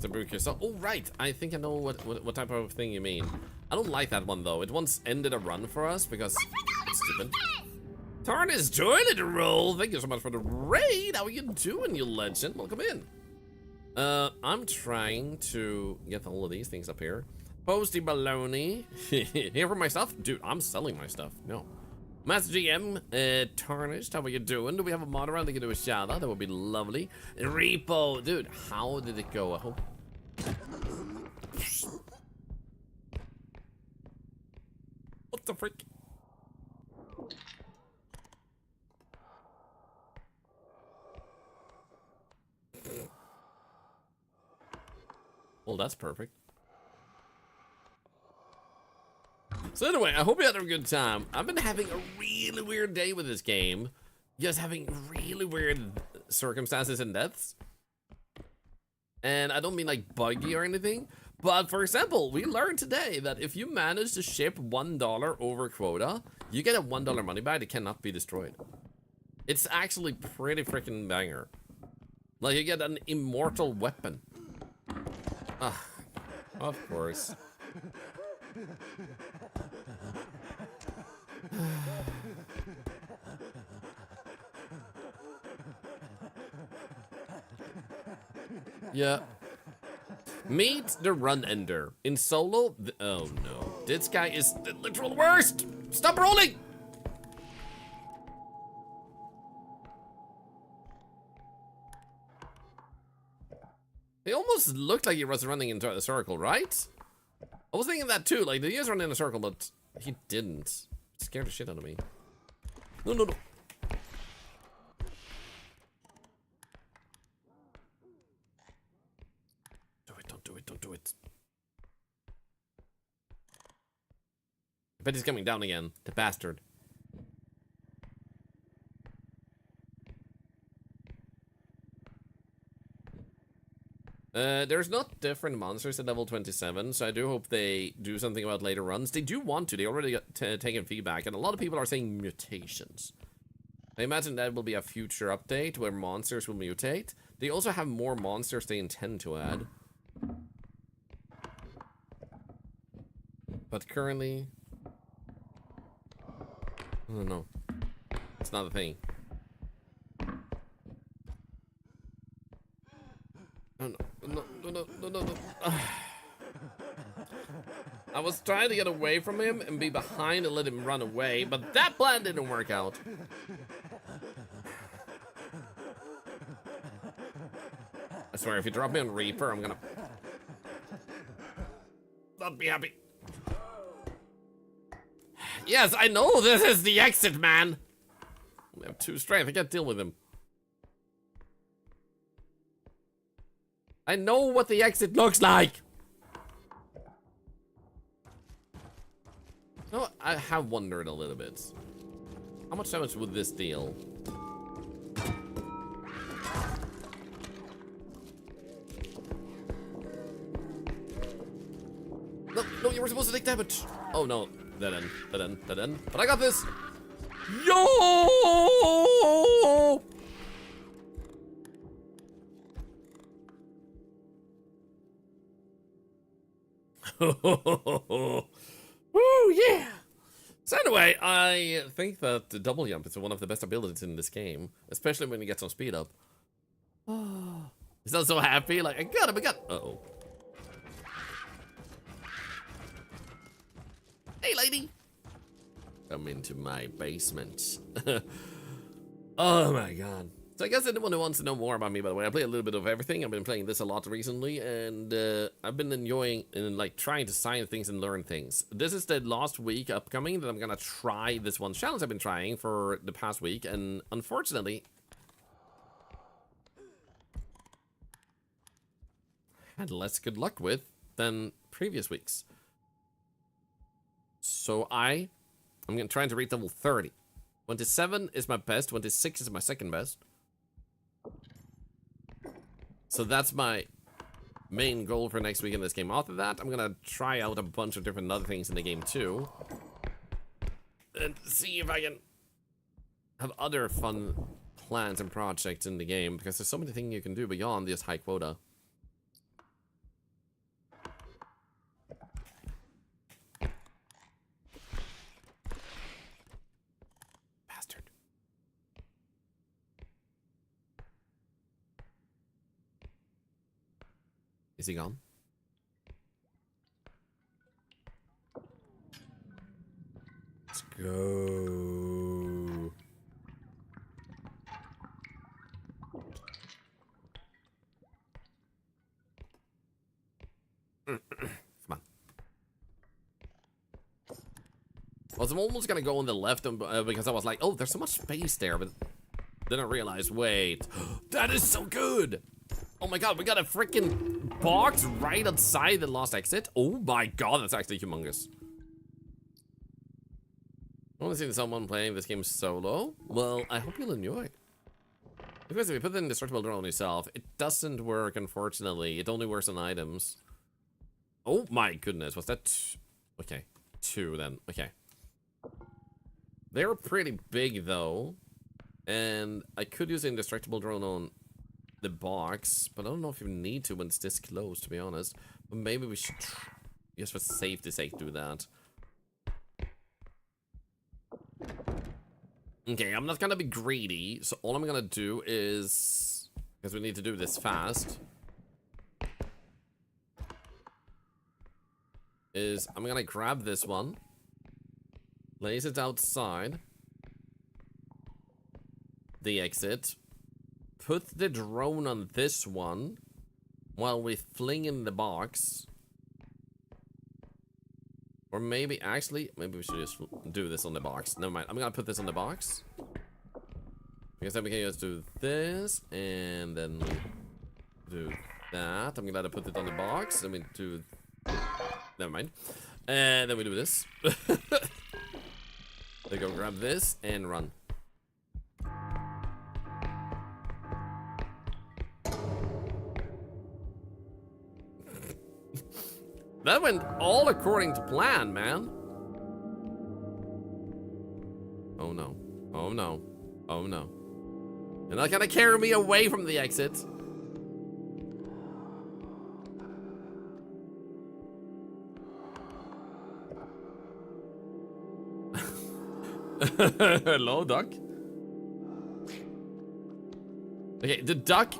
To break yourself. Oh right, I think I know what type of thing you mean. I don't like that one though. It once ended a run for us because it's stupid. Tarn is joining the roll. Thank you so much for the raid. How are you doing, you legend? Welcome in. I'm trying to get all of these things up here. Posty baloney. Here for my stuff? Dude, I'm selling my stuff. No. Master GM, Tarnished, how are you doing? Do we have a mod around that can do a shout out? That would be lovely. R.E.P.O. Dude, how did it go? I hope. What the frick? Well, that's perfect. So anyway, I hope you had a good time. I've been having a really weird day with this game. Just having really weird circumstances and deaths. And I don't mean like buggy or anything. But for example, we learned today that if you manage to ship $1 over quota, you get a $1 money back that cannot be destroyed. It's actually pretty freaking banger. Like you get an immortal weapon. Ah, of course. Yeah. Meet the run ender. In solo, oh no. This guy is the literal worst! Stop rolling! He almost looked like he was running into a circle, right? I was thinking that too, like he is running in a circle, but he didn't. It scared the shit out of me. No, no, no. Do it, don't do it, don't do it. I bet he's coming down again, the bastard. There's not different monsters at level 27, so I do hope they do something about later runs. They do want to, they already got taken feedback, and a lot of people are saying mutations. I imagine that will be a future update where monsters will mutate. They also have more monsters they intend to add. But currently, I don't know. It's not a thing. Oh, no, no, no, no, no, no. I was trying to get away from him and be behind and let him run away, but that plan didn't work out. I swear, if you drop me on Reaper, I'm gonna not be happy. Yes, I know this is the exit, man. I have 2 strength. I can't deal with him. I know what the exit looks like. No, I have wondered a little bit. How much damage would this deal? No, no, you were supposed to take damage. Oh no, dead end, dead end, dead end. But I got this. Yo! Woo, yeah! So anyway, I think that the double jump is one of the best abilities in this game, especially when you get some speed up. Oh, he's not so happy, like, I got him, I got him. Uh-oh. Hey, lady! Come into my basement. Oh my god. So I guess anyone who wants to know more about me, by the way, I play a little bit of everything. I've been playing this a lot recently, and I've been enjoying and like trying to sign things and learn things. This is the last week upcoming that I'm gonna try this one challenge I've been trying for the past week, and unfortunately, had less good luck with than previous weeks. So I'm gonna try to reach level 30. 27 is my best. 26 is my second best. So that's my main goal for next week in this game. After that, I'm gonna try out a bunch of different other things in the game too. And see if I can have other fun plans and projects in the game. Because there's so many things you can do beyond this high quota. Bastard. Is he gone? Let's go. Come on. Well, I'm almost gonna go on the left because I was like, oh, there's so much space there, but then I realized, wait, that is so good. Oh my god, we got a freaking box right outside the last exit. Oh my god, that's actually humongous. I want to see someone playing this game solo. Well, I hope you'll enjoy it. Because if you put the indestructible drone on yourself, it doesn't work, unfortunately. It only works on items. Oh my goodness, was that okay, 2 then, okay. They're pretty big though. And I could use the indestructible drone on the box, but I don't know if you need to when it's this close, to be honest. But maybe we should, just for safety's sake, do that. Okay, I'm not gonna be greedy, so all I'm gonna do is, because we need to do this fast, is I'm gonna grab this one, place it outside the exit, put the drone on this one while we fling in the box. Or maybe, actually, maybe we should just do this on the box. Never mind, I'm gonna put this on the box. Because then we can just do this, and then do that. I'm gonna put it on the box, and we do... Never mind. And then we do this. They go grab this, and run. That went all according to plan, man. Oh no. Oh no. Oh no. You're not gonna carry me away from the exit. Hello, duck. Okay, the duck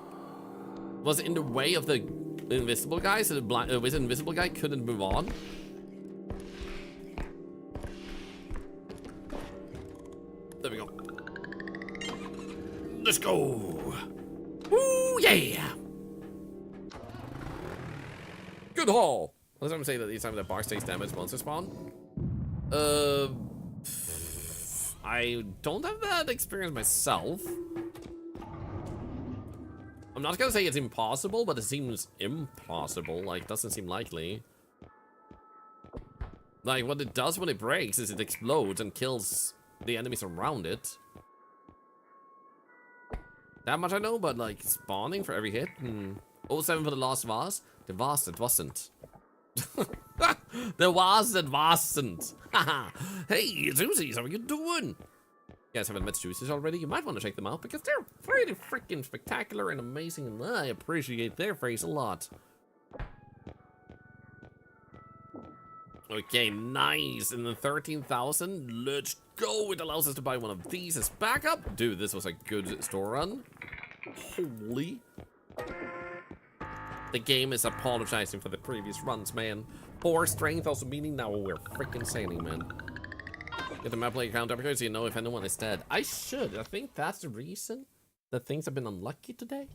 was in the way of the invisible guy, so the invisible guy couldn't move on. There we go. Let's go. Ooh, yeah. Good haul. Let's not say that each time the box takes damage, monster spawn. I don't have that experience myself. I'm not gonna say it's impossible, but it seems implausible. Like, doesn't seem likely. Like, what it does when it breaks is it explodes and kills the enemies around it. That much I know, but like, spawning for every hit? 07 for the last vase? The vase that wasn't. The vase that wasn't. Hey, Susies, how are you doing? You guys haven't met Susies already? You might want to check them out because they're pretty freaking spectacular and amazing, and I appreciate their face a lot. Okay, nice. And then 13,000. Let's go. It allows us to buy one of these as backup. Dude, this was a good store run. Holy. The game is apologizing for the previous runs, man. 4 strength also meaning now we're freaking sailing, man. Get the map player count up here so you know if anyone is dead. I should. I think that's the reason. that things have been unlucky today.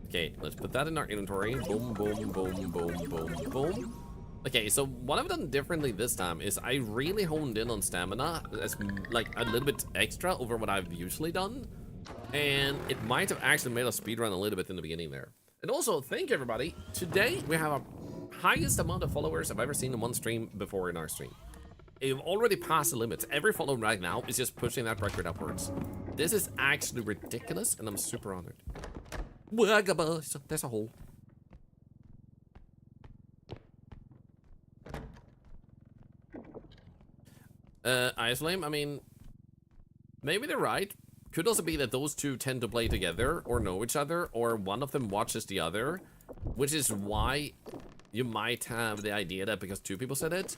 Okay, let's put that in our inventory. Boom, boom, boom, boom, boom, boom. Okay, so what I've done differently this time is I really honed in on stamina as like a little bit extra over what I've usually done. And it might have actually made us speedrun a little bit in the beginning there. And also, thank you everybody. Today, we have a highest amount of followers I've ever seen in one stream before in our stream. You've already passed the limits. Every follow right now is just pushing that record upwards. This is actually ridiculous, and I'm super honored. There's a hole. Islame, I mean, maybe they're right. Could also be that those two tend to play together or know each other, or one of them watches the other, which is why you might have the idea that because two people said it,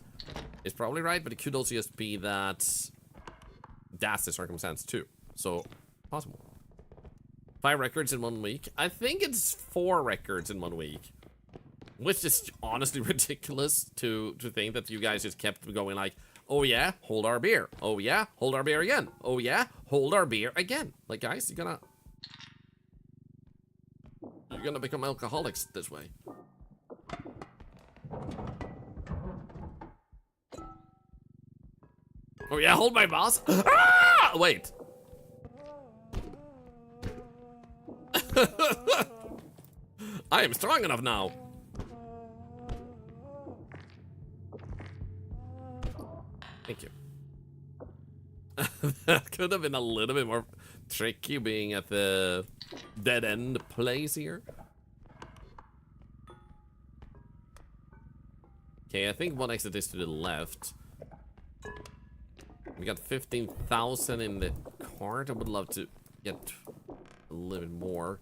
it's probably right, but it could also just be that that's the circumstance too. So, possible. 5 records in 1 week. I think it's 4 records in 1 week. Which is honestly ridiculous to think that you guys just kept going like, oh yeah, hold our beer. Oh yeah, hold our beer again. Oh yeah, hold our beer again. Like guys, you're gonna become alcoholics this way. Oh yeah, hold my boss. Ah! Wait. I am strong enough now. Thank you. That could have been a little bit more tricky being at the dead end place here. Okay, I think one exit is to the left. We got 15,000 in the cart. I would love to get a little bit more.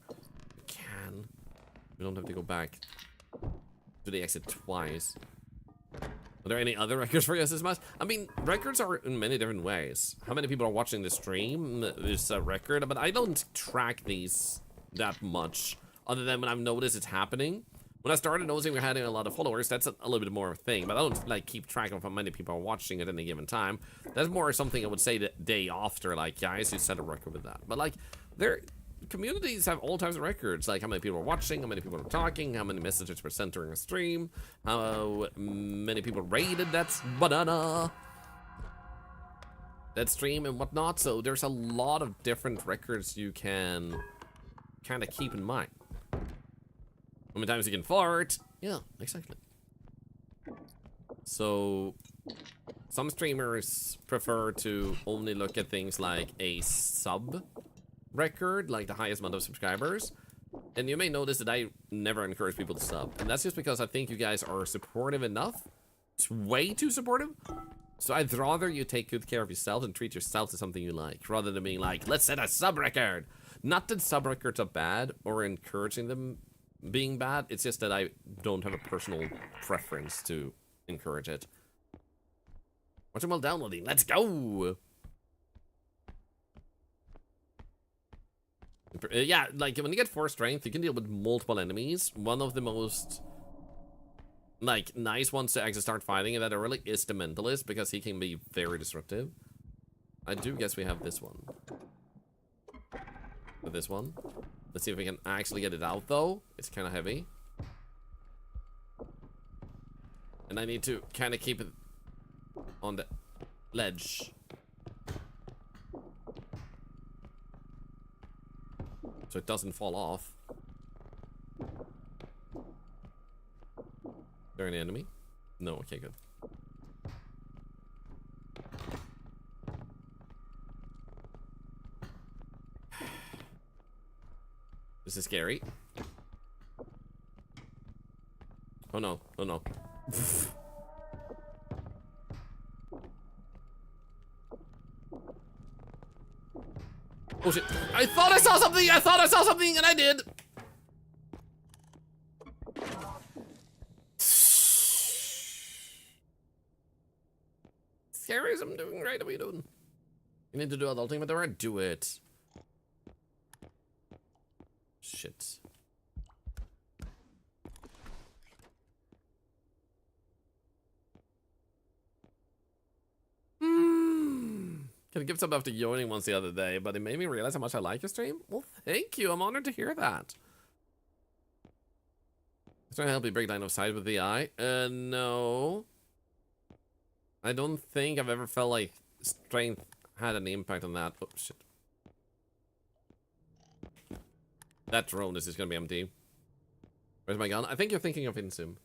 We can. We don't have to go back to the exit twice. Are there any other records for us this much? I mean, records are in many different ways. How many people are watching the stream is a record, but I don't track these that much, other than when I've noticed it's happening. When I started noticing we're having a lot of followers, that's a little bit more of a thing, but I don't like keep track of how many people are watching at any given time. That's more something I would say the day after, like, guys, you set a record with that. But like, communities have all types of records, like how many people are watching, how many people are talking, how many messages were sent during a stream, how many people rated that stream and whatnot. So there's a lot of different records you can kind of keep in mind. How many times you can fart? Yeah, exactly. So some streamers prefer to only look at things like a sub record, like the highest amount of subscribers. And you may notice that I never encourage people to sub. And that's just because I think you guys are supportive enough. It's way too supportive. So I'd rather you take good care of yourself and treat yourself to something you like, rather than being like, let's set a sub record. Not that sub records are bad or encouraging them being bad. It's just that I don't have a personal preference to encourage it. Watch them while downloading. Let's go! Yeah, like when you get 4 strength, you can deal with multiple enemies. One of the most like nice ones to actually start fighting in that early is the Mentalist, because he can be very disruptive. I do guess we have this one. With this one. Let's see if we can actually get it out though. It's kind of heavy. And I need to kind of keep it on the ledge. So it doesn't fall off. Is there any enemy? No, okay, good. This is scary. Oh no, oh no. Oh shit. I thought I saw something! I thought I saw something, and I did! Scaries, I'm doing great. What are you doing? You need to do adulting, but alright, do it. Shit. Can give some after joining once the other day, but it made me realize how much I like your stream. Well, thank you. I'm honored to hear that. Is trying to help you break line of sight with the eye? No. I don't think I've ever felt like strength had an impact on that. Oh, shit. That drone is just gonna be empty. Where's my gun? I think you're thinking of Insum.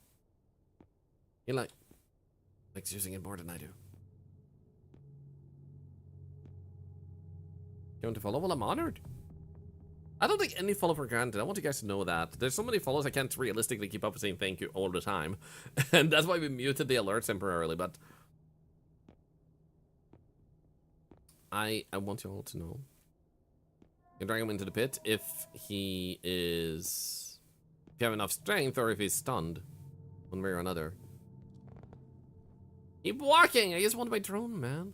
He likes using it more than I do. You want to follow? Well, I'm honored. I don't take any follow for granted. I want you guys to know that. There's so many follows I can't realistically keep up with saying thank you all the time. And that's why we muted the alerts temporarily, but I want you all to know. You can drag him into the pit if he is... If you have enough strength or if he's stunned. One way or another. Keep walking! I just want my drone, man.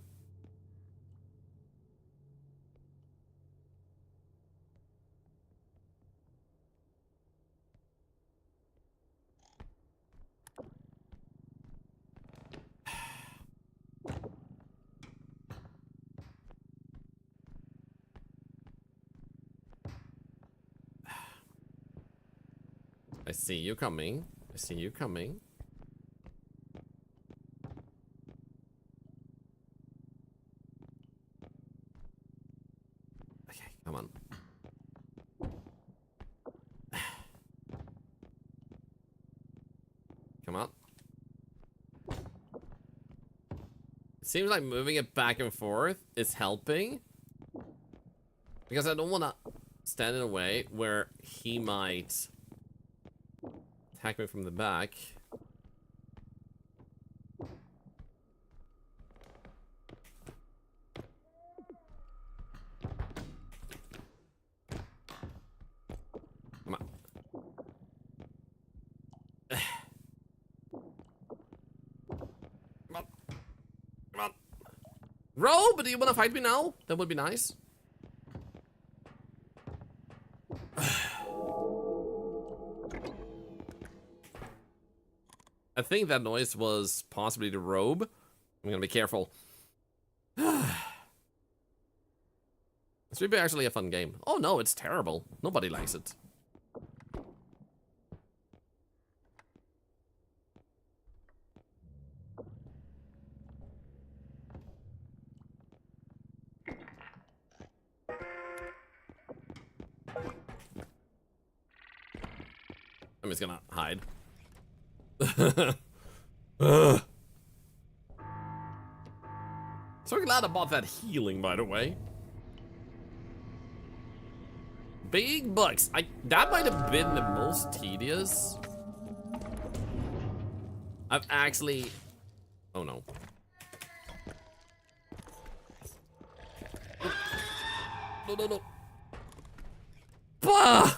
I see you coming. I see you coming. Okay, come on. Come on. It seems like moving it back and forth is helping. Because I don't want to stand in a way where he might attack me from the back. Come on. Come on. Come on. Robe, do you want to fight me now? That would be nice. I think that noise was possibly the robe. I'm gonna be careful. It's really actually a fun game. Oh no, it's terrible. Nobody likes it. I'm just gonna hide. So glad I bought that healing, by the way. Big bucks. That might have been the most tedious. I've actually... Oh no. No, no, no. Bah!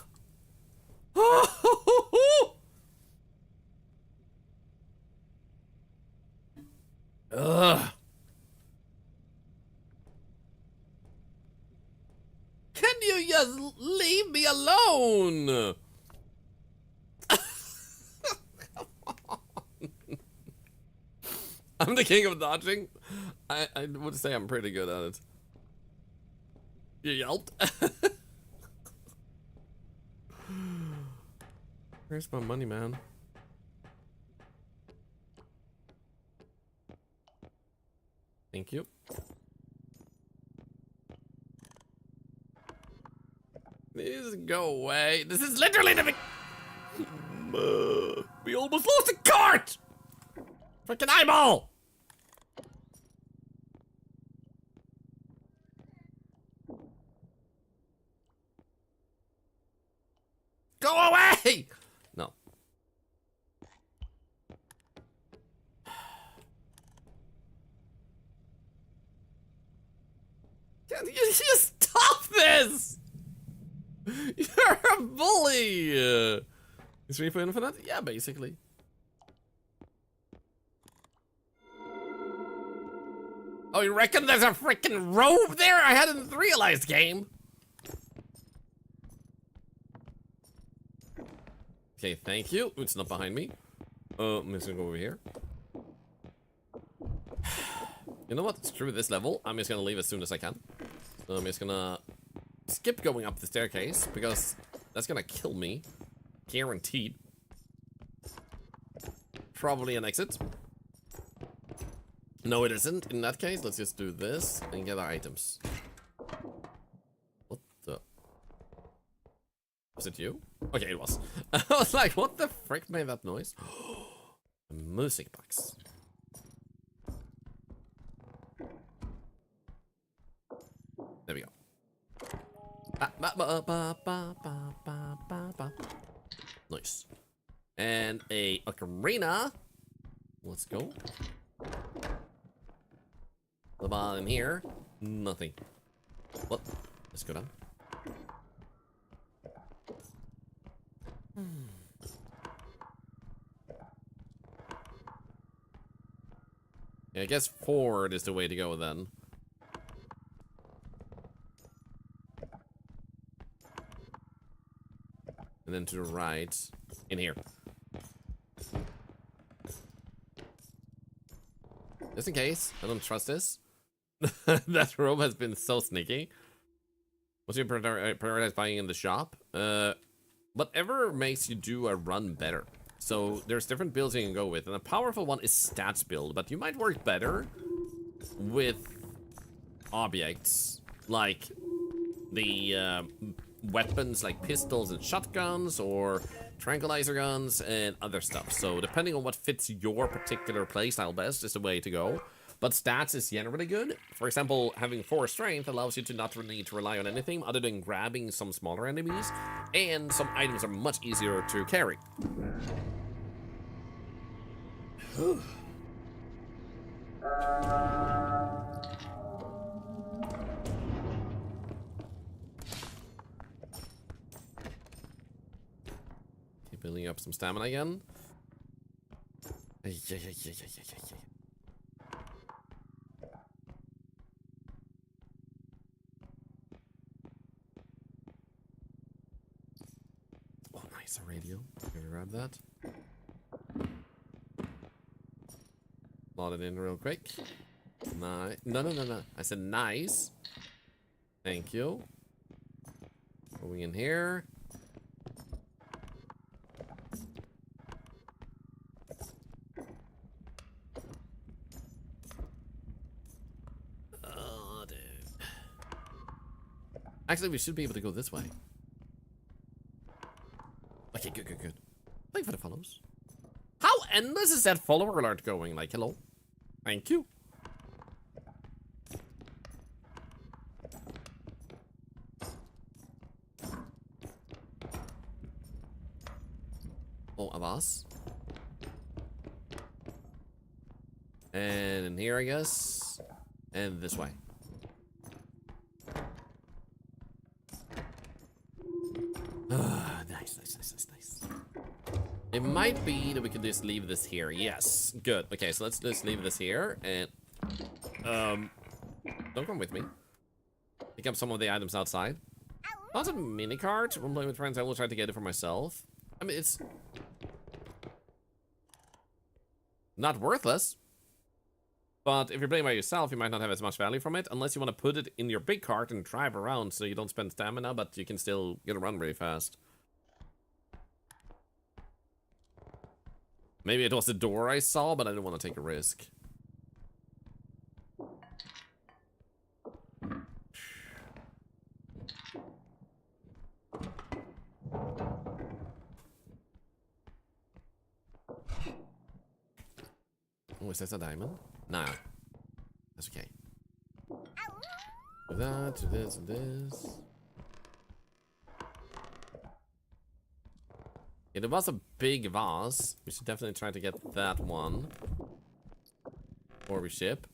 Ugh. Can you just leave me alone? Come on. I'm the king of dodging. I would say I'm pretty good at it. You yelped? Where's my money, man? Thank you. Please go away. This is literally the... We almost lost the cart! Freaking eyeball! Go away! No. Can you just stop this? You're a bully! Is REPO infinite? Yeah, basically. Oh, you reckon there's a freaking robe there? I hadn't realized, game. Okay, thank you. It's not behind me. I'm just gonna go over here. You know what? Screw this level. I'm just gonna leave as soon as I can. So I'm just gonna skip going up the staircase because that's gonna kill me. Guaranteed. Probably an exit. No, it isn't. In that case, let's just do this and get our items. What the? Was it you? Okay, it was. I was like, what the frick made that noise? A music box. There we go. Nice. And a ocarina. Let's go. The ball in here. Nothing. What? Let's go down. Yeah, I guess forward is the way to go then. And then to the right. In here. Just in case. I don't trust this. That robe has been so sneaky. What's your prioritize buying in the shop? Whatever makes you do a run better. So there's different builds you can go with. And a powerful one is stats build. But you might work better with objects. Like the weapons like pistols and shotguns. Or tranquilizer guns and other stuff. So depending on what fits your particular playstyle best is the way to go. But stats is generally good. For example, having 4 strength allows you to not really need to rely on anything other than grabbing some smaller enemies. And some items are much easier to carry. Keep building up some stamina again. Yeah. Oh, nice, a radio. Gonna grab that. Load it in real quick. Nice. No. I said nice. Thank you. Going in here. Oh, dude. Actually, we should be able to go this way. Okay, good. Thank you for the follows. How endless is that follower alert going? Like, hello? Thank you. Oh, Avas. And in here, I guess. And this way. Nice. It might be that we could just leave this here. Yes, good. Okay, so let's just leave this here and don't come with me. Pick up some of the items outside. Lots of mini cart. When playing with friends, I will try to get it for myself. I mean, it's not worthless. But if you're playing by yourself, you might not have as much value from it, unless you want to put it in your big cart and drive around so you don't spend stamina, but you can still get around really fast. Maybe it was the door I saw, but I didn't want to take a risk. Oh, is that a diamond? Nah. That's okay. Do that, do this, and this. Yeah, there was a big vase. We should definitely try to get that one. Before we ship.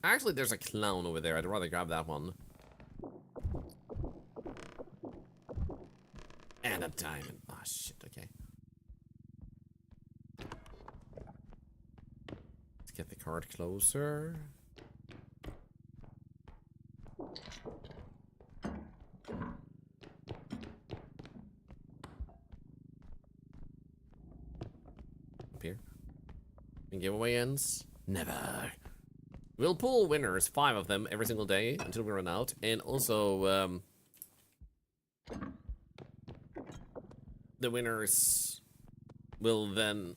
Actually, there's a clown over there. I'd rather grab that one. And a diamond. Oh, shit. Okay. Let's get the cart closer. And giveaway ends? Never. We'll pull winners, 5 of them, every single day until we run out. And also, the winners will then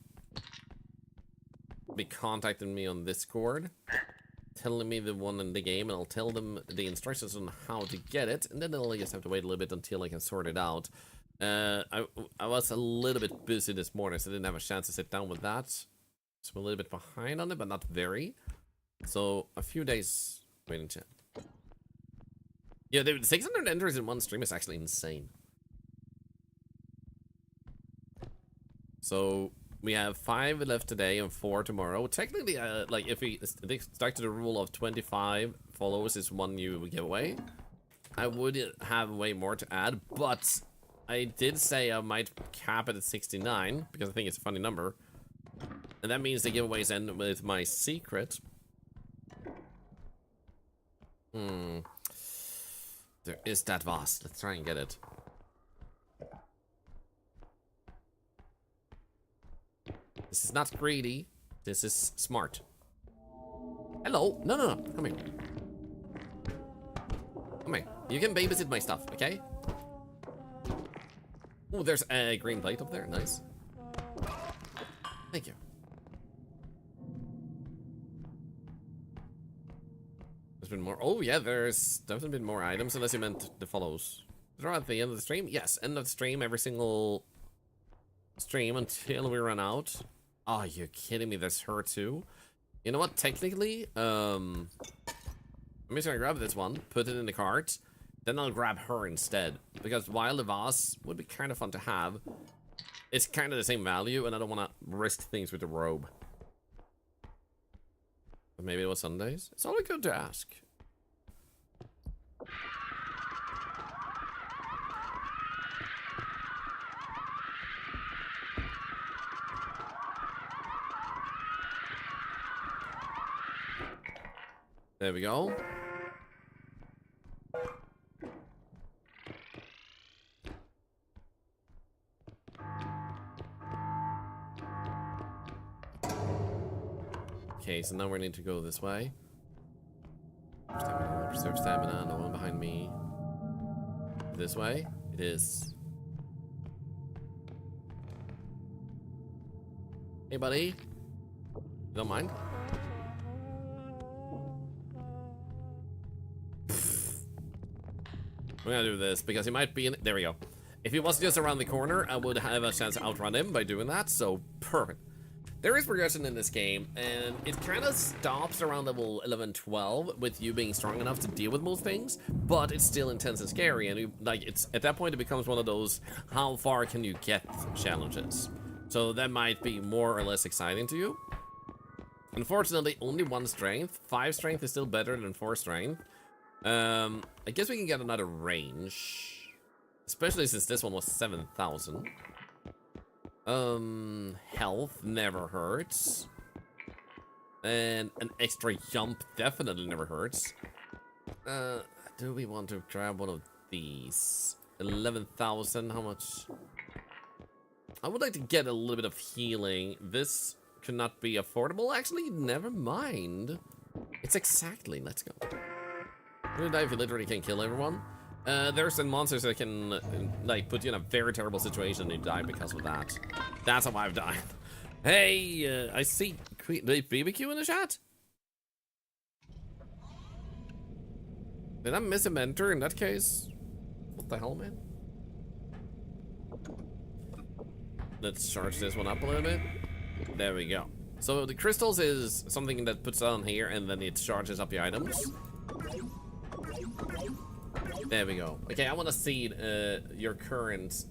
be contacting me on Discord, telling me the one in the game, and I'll tell them the instructions on how to get it, and then they'll just have to wait a little bit until I can sort it out. I was a little bit busy this morning, so I didn't have a chance to sit down with that. So I'm a little bit behind on it, but not very. So a few days waiting to. Yeah, the 600 entries in one stream is actually insane. So we have 5 left today and 4 tomorrow. Technically, like if we stick to the rule of 25 followers is one you give away, I would have way more to add. But I did say I might cap it at 69 because I think it's a funny number, and that means the giveaways end with my secret. There is that vase. Let's try and get it. This is not greedy. This is smart. Hello. No, no, no. Come here. Come here. You can babysit my stuff, okay? Oh, there's a green plate up there. Nice. Thank you. There's been more. Oh, yeah, there's definitely been more items, unless you meant the follows. They're at the end of the stream? Yes, end of the stream, every single stream until we run out. Oh, you're kidding me. There's her too. You know what? Technically, I'm just gonna grab this one, put it in the cart, then I'll grab her instead. Because while the vase would be kind of fun to have, it's kind of the same value, and I don't want to risk things with the robe. But maybe it was Sundays? It's always good to ask. There we go. Okay, so now we need to go this way. Preserve stamina, no one behind me. This way? It is. Hey, buddy. You don't mind? We're gonna do this because he might be in. There we go. If he was just around the corner, I would have a chance to outrun him by doing that, so perfect. There is progression in this game, and it kind of stops around level 11, 12 with you being strong enough to deal with most things, but it's still intense and scary, and you, like, it's at that point it becomes one of those how far can you get challenges. So that might be more or less exciting to you. Unfortunately, only 1 strength. 5 strength is still better than 4 strength. I guess we can get another range, especially since this one was 7,000. Health never hurts, and an extra jump definitely never hurts. Do we want to grab one of these? 11,000. How much? I would like to get a little bit of healing. This could not be affordable. Actually, never mind. It's exactly. Let's go. I'm gonna die if you literally can kill everyone. There's some monsters that can, like, put you in a very terrible situation and you die because of that. That's how I've died. Hey, I see BBQ in the chat. Did I miss a mentor in that case? What the hell, man? Let's charge this one up a little bit. There we go. So the crystals is something that puts on here and then it charges up the items. There we go. Okay, I want to see your current.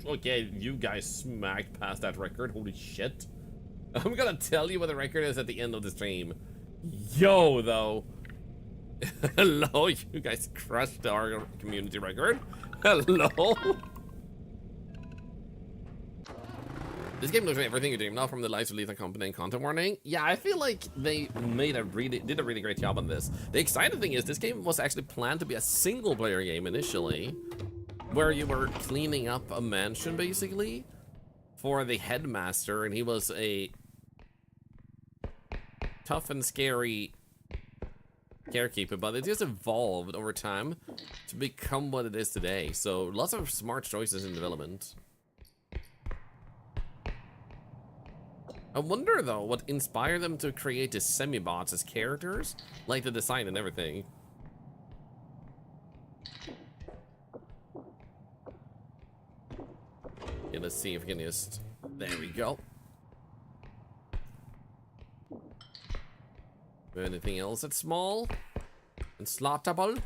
Okay, you guys smacked past that record. Holy shit. I'm gonna tell you what the record is at the end of the stream. Yo, though. Hello, you guys crushed our community record. Hello. This game looks like everything you dreamed of, from the lights of lethal company and content warning. Yeah, I feel like they did a really great job on this. The exciting thing is this game was actually planned to be a single player game initially, where you were cleaning up a mansion basically for the headmaster, and he was a tough and scary carekeeper, but it just evolved over time to become what it is today. So lots of smart choices in development. I wonder though what inspired them to create the semi-bots as characters, like the design and everything. Yeah, let's see if we can just... There we go. Anything else that's small and slottable?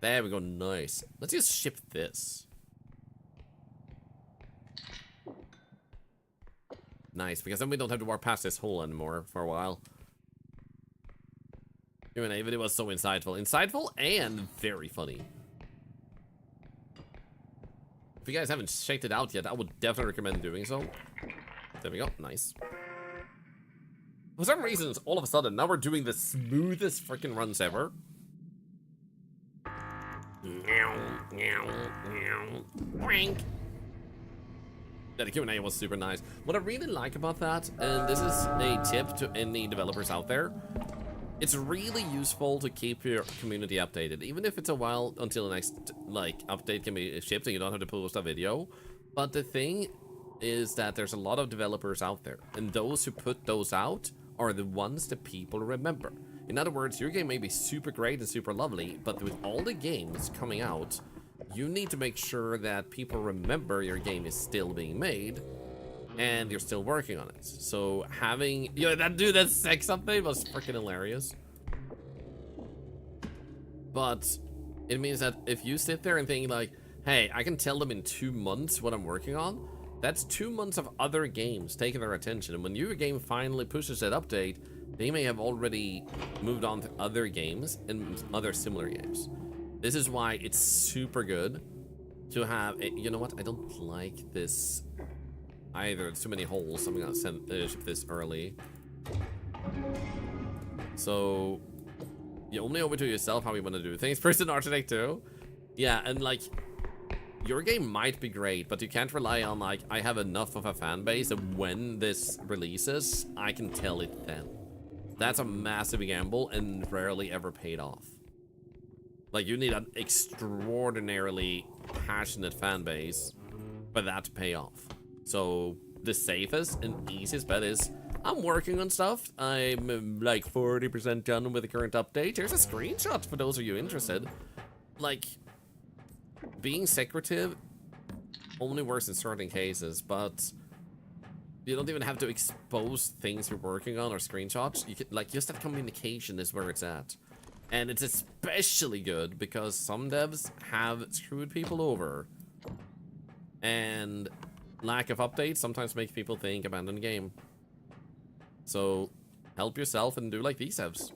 There we go, nice. Let's just ship this. Nice, because then we don't have to walk past this hole anymore for a while. Q&A video was so insightful. Insightful and very funny. If you guys haven't checked it out yet, I would definitely recommend doing so. There we go, nice. For some reasons, all of a sudden, now we're doing the smoothest freaking runs ever. Wank. Yeah, the Q&A was super nice. What I really like about that, and this is a tip to any developers out there, it's really useful to keep your community updated, even if it's a while until the next update can be shipped and you don't have to post a video. But the thing is that there's a lot of developers out there, and those who put those out are the ones that people remember. In other words, your game may be super great and super lovely, but with all the games coming out, you need to make sure that people remember your game is still being made and you're still working on it. So having, you know, that sex update was freaking hilarious. But it means that if you sit there and think like, hey, I can tell them in 2 months what I'm working on, that's 2 months of other games taking their attention. And when your game finally pushes that update, they may have already moved on to other games and other similar games. This is why it's super good to have a, you know what, I don't like this either. It's too many holes. I'm gonna ship this early. So you only owe it to yourself how you want to do things. Person Architect too. Yeah, and like your game might be great, but you can't rely on like I have enough of a fan base that when this releases, I can tell it then. That's a massive gamble and rarely ever paid off. Like you need an extraordinarily passionate fan base for that to pay off. So the safest and easiest bet is I'm working on stuff. I'm like 40% done with the current update. Here's a screenshot for those of you interested. Like being secretive only works in certain cases, but you don't even have to expose things you're working on or screenshots. You can like just that communication is where it's at. And it's especially good because some devs have screwed people over. And lack of updates sometimes make people think abandon the game. So help yourself and do like these devs.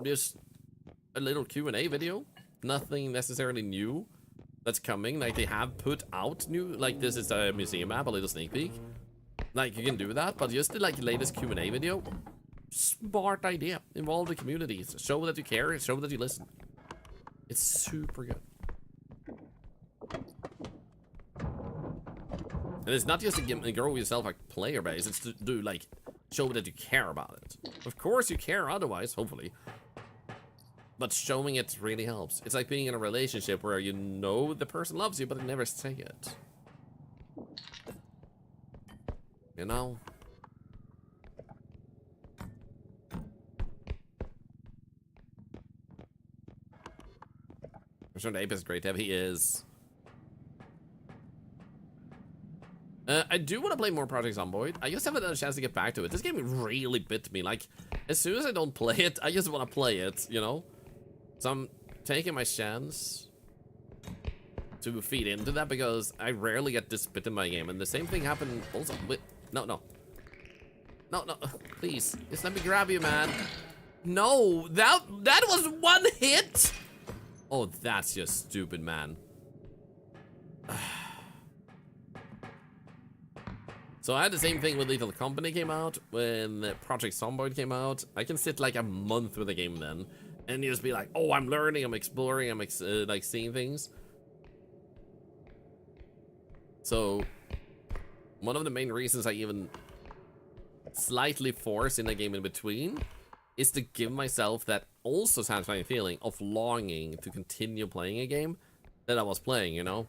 Just a little Q&A video. Nothing necessarily new that's coming. Like they have put out new, like this is a museum map, a little sneak peek. Like you can do that, but just the like latest Q&A video. Smart idea. Involve the community. Show that you care and show that you listen. It's super good. And it's not just to grow yourself a player base, it's to do like show that you care about it. Of course you care otherwise, hopefully. But showing it really helps. It's like being in a relationship where you know the person loves you, but they never say it. You know? I'm sure R.E.P.O is great to have. He is. I do want to play more Project Zomboid. I just haven't had a chance to get back to it. This game really bit me. Like, as soon as I don't play it, I just want to play it, you know? So I'm taking my chance to feed into that because I rarely get this bit in my game. And the same thing happened also with... No. Please. Just let me grab you, man. No, that was one hit? Oh, that's just stupid, man. So I had the same thing when Lethal Company came out, when Project Zomboid came out. I can sit like a month with a game then, and just be like, oh, I'm learning, I'm exploring, I'm like seeing things. So one of the main reasons I even slightly force in a game in between is to give myself that also satisfying feeling of longing to continue playing a game that I was playing, you know?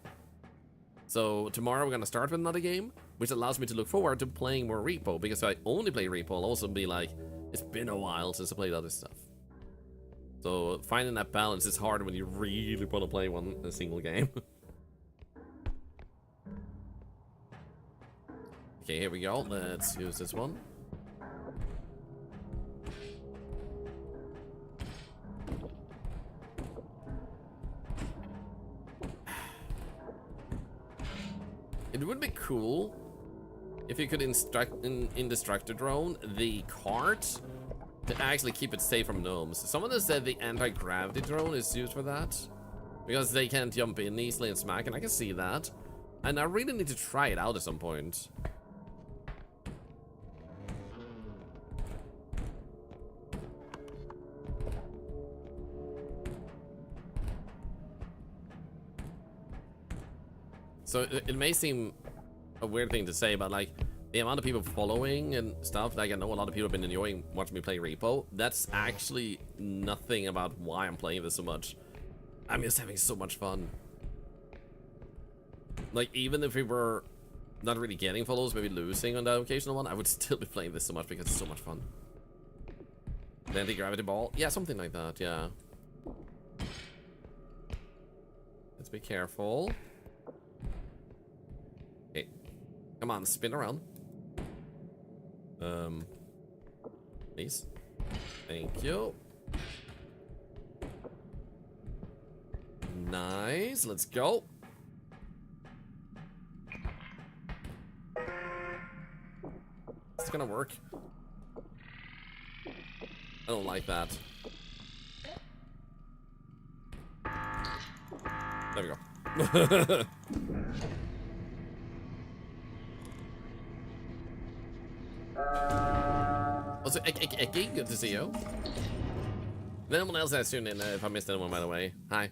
So tomorrow we're gonna start with another game, which allows me to look forward to playing more R.E.P.O, because if I only play R.E.P.O, I'll also be like, it's been a while since I played other stuff. So finding that balance is hard when you really want to play a single game. Okay, here we go. Let's use this one. It would be cool if you could indestructor drone the cart to actually keep it safe from gnomes. Someone has said the anti-gravity drone is used for that, because they can't jump in easily and smack, and I can see that. And I really need to try it out at some point. So it may seem a weird thing to say, but like the amount of people following and stuff, like I know a lot of people have been enjoying watching me play R.E.P.O. That's actually nothing about why I'm playing this so much. I'm just having so much fun. Like even if we were not really getting follows, maybe losing on the occasional one, I would still be playing this so much because it's so much fun. The anti-gravity ball? Yeah, something like that, yeah. Let's be careful. Okay. Come on, spin around. Please. Thank you. Nice, let's go. It's gonna work. I don't like that. There we go. Also, Eki, good to see you. Anyone else has tuned in if I missed anyone, by the way. Hi.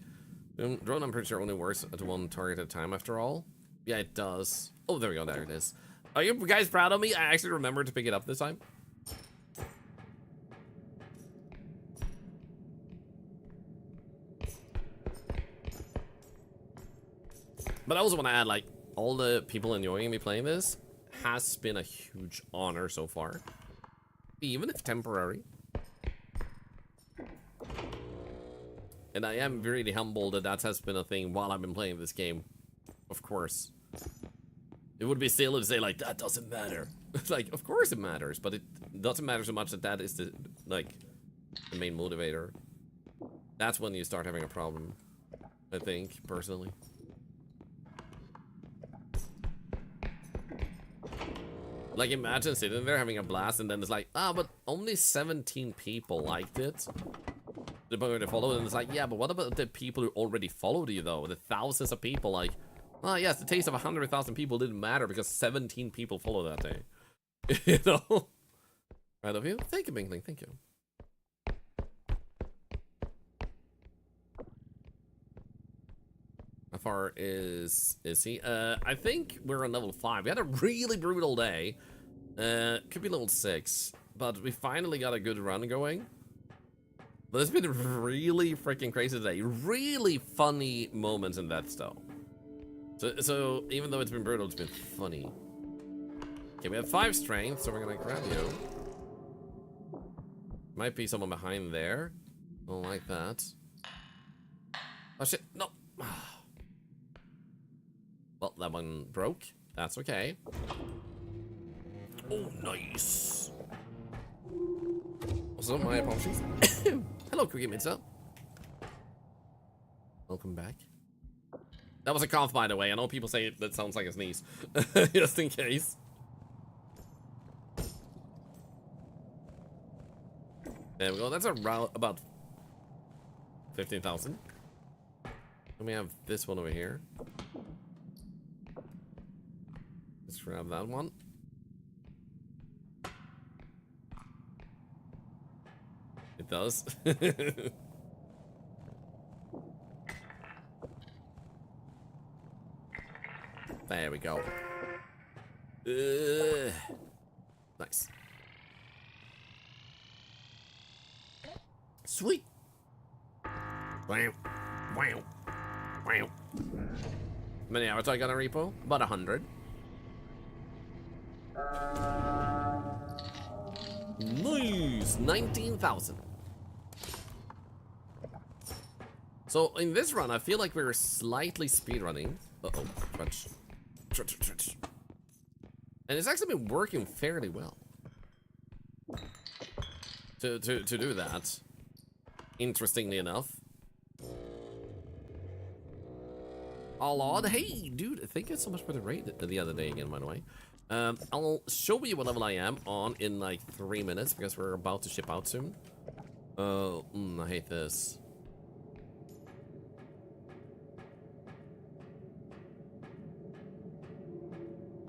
Drone, I'm pretty sure only works at one target at a time after all. Yeah, it does. Oh, there we go, there it is. Are you guys proud of me? I actually remembered to pick it up this time. But I also want to add, like, all the people enjoying me playing this has been a huge honor so far. Even if temporary. And I am really humbled that has been a thing while I've been playing this game. Of course. It would be silly to say, like, that doesn't matter. Like, of course it matters, but it doesn't matter so much that that is the, like, the main motivator. That's when you start having a problem, I think, personally. Like, imagine sitting there having a blast and then it's like, ah, but only 17 people liked it. The point where they followed, and it's like, yeah, but what about the people who already followed you, though? The thousands of people, like, oh, yes, the taste of 100,000 people didn't matter because 17 people followed that day. You know? Right of you? Thank you, Bingling, thank you. How far is he? I think we're on level 5. We had a really brutal day. Could be level 6. But we finally got a good run going. But it's been really freaking crazy today. Really funny moments in that though. So even though it's been brutal, it's been funny. Okay, we have 5 strength, so we're gonna grab you. Might be someone behind there. Don't like that. Oh shit, no. Well, that one broke. That's okay. Oh, nice. Also, my apologies. Hello, Cookie Midza. Welcome back. That was a cough, by the way. I know people say that sounds like a sneeze. Just in case. There we go. That's around about 15,000. Then we have this one over here. Let's grab that one. It does. There we go. Nice. Sweet. Wow. Wow. Wow. How many hours I got on repo? About 100. Nice. 19,000. So in this run, I feel like we're slightly speedrunning. Uh-oh. Trudge. Trudge. And it's actually been working fairly well. To do that. Interestingly enough. Oh Lord, hey dude, thank you so much for the raid the other day again, by the way. I'll show you what level I am on in like 3 minutes because we're about to ship out soon. Oh, I hate this.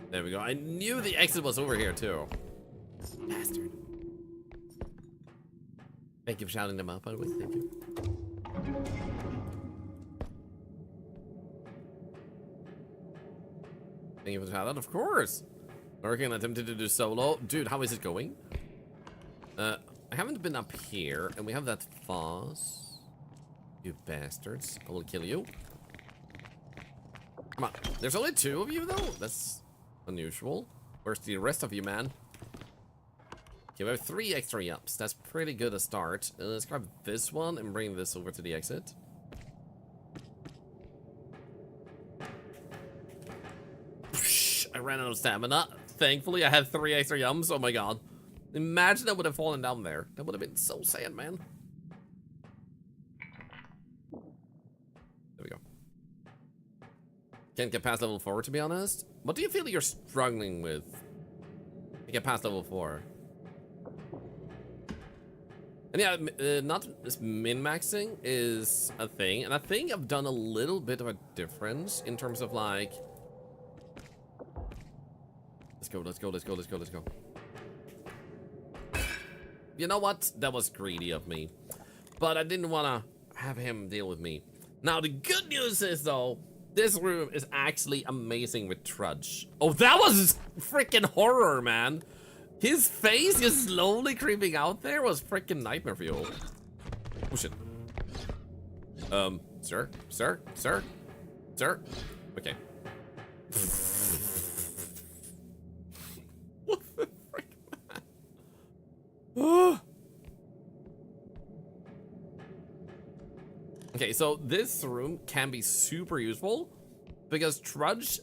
There we go. I knew the exit was over here too. Bastard. Thank you for shouting them out, by the way. Thank you. Thank you for the shout out, of course. Working attempted to do solo. Dude, how is it going? I haven't been up here, and we have that Foss. You bastards. I will kill you. Come on. There's only 2 of you, though? That's unusual. Where's the rest of you, man? Okay, we have 3 extra jumps. That's pretty good a start. Let's grab this one and bring this over to the exit. I ran out of stamina. Thankfully, I had 3 extra jumps. Oh my god. Imagine I would have fallen down there. That would have been so sad, man. There we go. Can't get past level 4, to be honest. What do you feel you're struggling with to get past level 4? And yeah, not min-maxing is a thing. And I think I've done a little bit of a difference in terms of like... Let's go. You know what? That was greedy of me. But I didn't want to have him deal with me. Now, the good news is, though, this room is actually amazing with Trudge. Oh, that was freaking horror, man. His face just slowly creeping out there was freaking nightmare fuel. Oh, shit. Sir? Okay. What the frick, man? Okay, so this room can be super useful because Trudge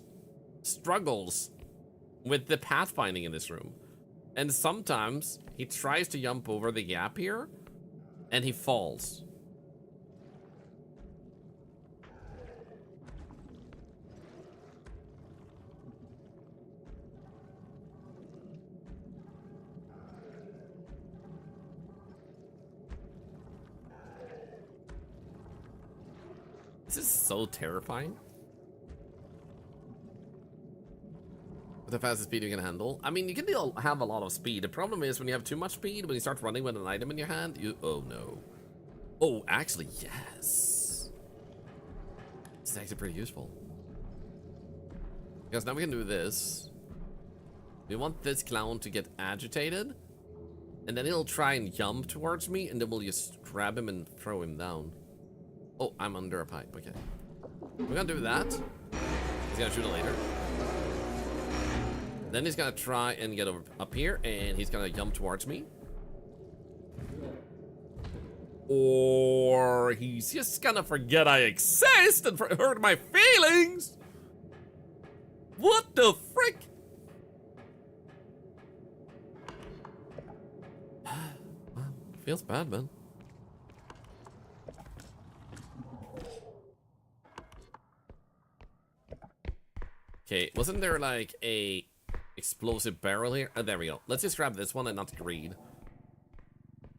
struggles with the pathfinding in this room. And sometimes he tries to jump over the gap here and he falls. This is so terrifying. The fastest speed you can handle. I mean, you can still have a lot of speed. The problem is when you have too much speed, when you start running with an item in your hand, you... Oh, no. Oh, actually, yes. This is actually pretty useful. Because now we can do this. We want this clown to get agitated. And then he'll try and jump towards me, and then we'll just grab him and throw him down. Oh, I'm under a pipe. Okay. We're gonna do that. He's gonna shoot it later. Then he's gonna try and get over up here, and he's gonna jump towards me. Or he's just gonna forget I exist and hurt my feelings. What the frick? Wow, feels bad, man. Okay, wasn't there like a explosive barrel here? Oh, there we go. Let's just grab this one and not greed.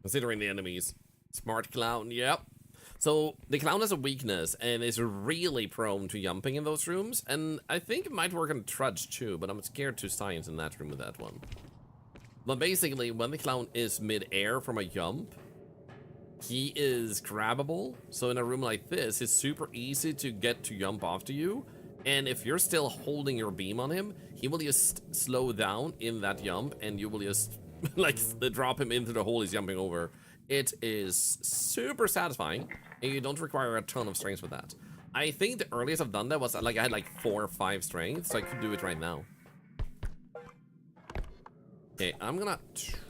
Considering the enemies. Smart clown, yep. So the clown has a weakness and is really prone to jumping in those rooms. And I think it might work on Trudge too, but I'm scared to science in that room with that one. But basically, when the clown is mid-air from a jump, he is grabbable. So in a room like this, it's super easy to get to jump off to you. And if you're still holding your beam on him, he will just slow down in that jump, and you will just like drop him into the hole he's jumping over. it is super satisfying, and you don't require a ton of strength for that. I think the earliest I've done that was like I had like 4 or 5 strength, so I could do it right now. Okay, I'm gonna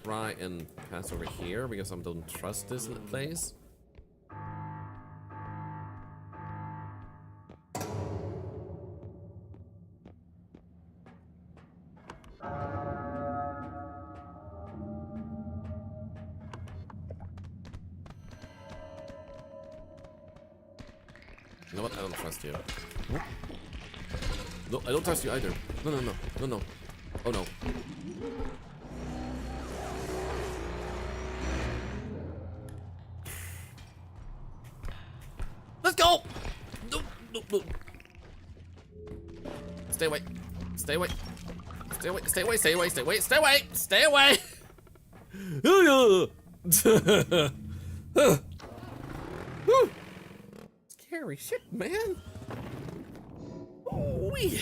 try and pass over here because I don't trust this place. You know what? I don't trust you. No, I don't trust you either. No, no, no, no, no. Oh no. Let's go! No, no, no. Stay away. Stay away. Stay away. Stay away. Stay away. Stay away. Stay away. Stay away. Scary shit, man. Ooh-wee.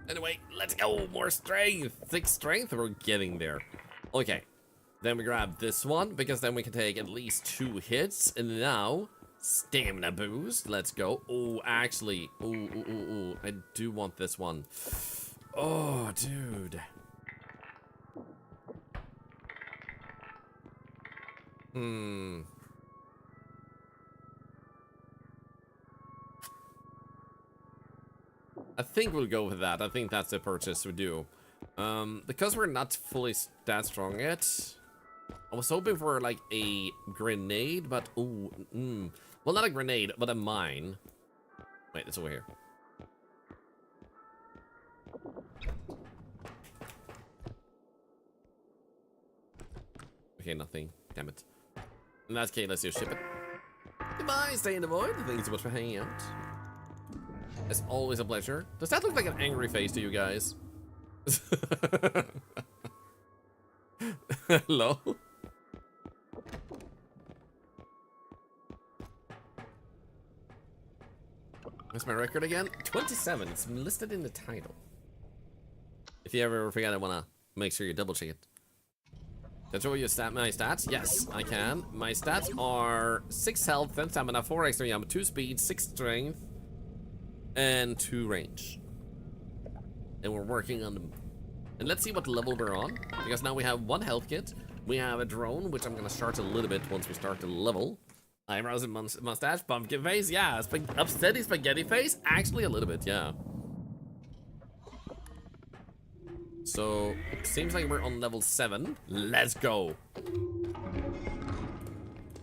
Anyway, let's go. More strength. 6 strength. We're getting there. Okay. Then we grab this one because then we can take at least 2 hits. And now, stamina boost. Let's go. Oh, actually. Ooh. I do want this one. Oh, dude. I think we'll go with that. I think that's the purchase we do. Because we're not fully that strong yet, I was hoping for like a grenade, but well, not a grenade, but a mine. Wait, it's over here. Okay, nothing. Damn it. In that case, let's just ship it. Goodbye, stay in the void. Thank you so much for hanging out. It's always a pleasure. Does that look like an angry face to you guys? Hello? What's my record again? 27. It's listed in the title. If you ever forget, I wanna make sure you double check it. Can I show you my stats? Yes, I can. My stats are 6 health, 10 stamina, 4 extra yam, 2 speed, 6 strength, and 2 range. And we're working on them. And let's see what level we're on. Because now we have 1 health kit. We have a drone, which I'm gonna start a little bit once we start the level. Eyebrows and mustache, pumpkin face, yeah. Upsteady spaghetti face, actually a little bit, yeah. So, it seems like we're on level 7. Let's go.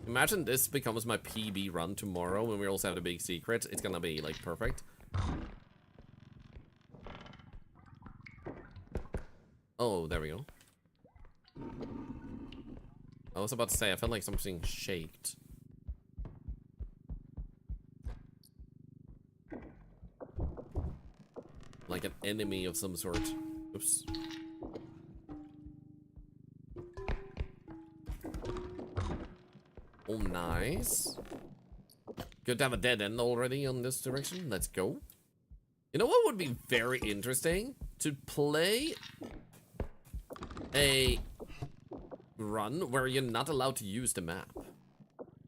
Imagine this becomes my PB run tomorrow when we also have the big secret. It's gonna be, like, perfect. Oh, there we go. I was about to say, I felt like something shaked. Like an enemy of some sort. Oops. Oh, nice. Good to have a dead end already on this direction. Let's go. You know what would be very interesting? To play a run where you're not allowed to use the map.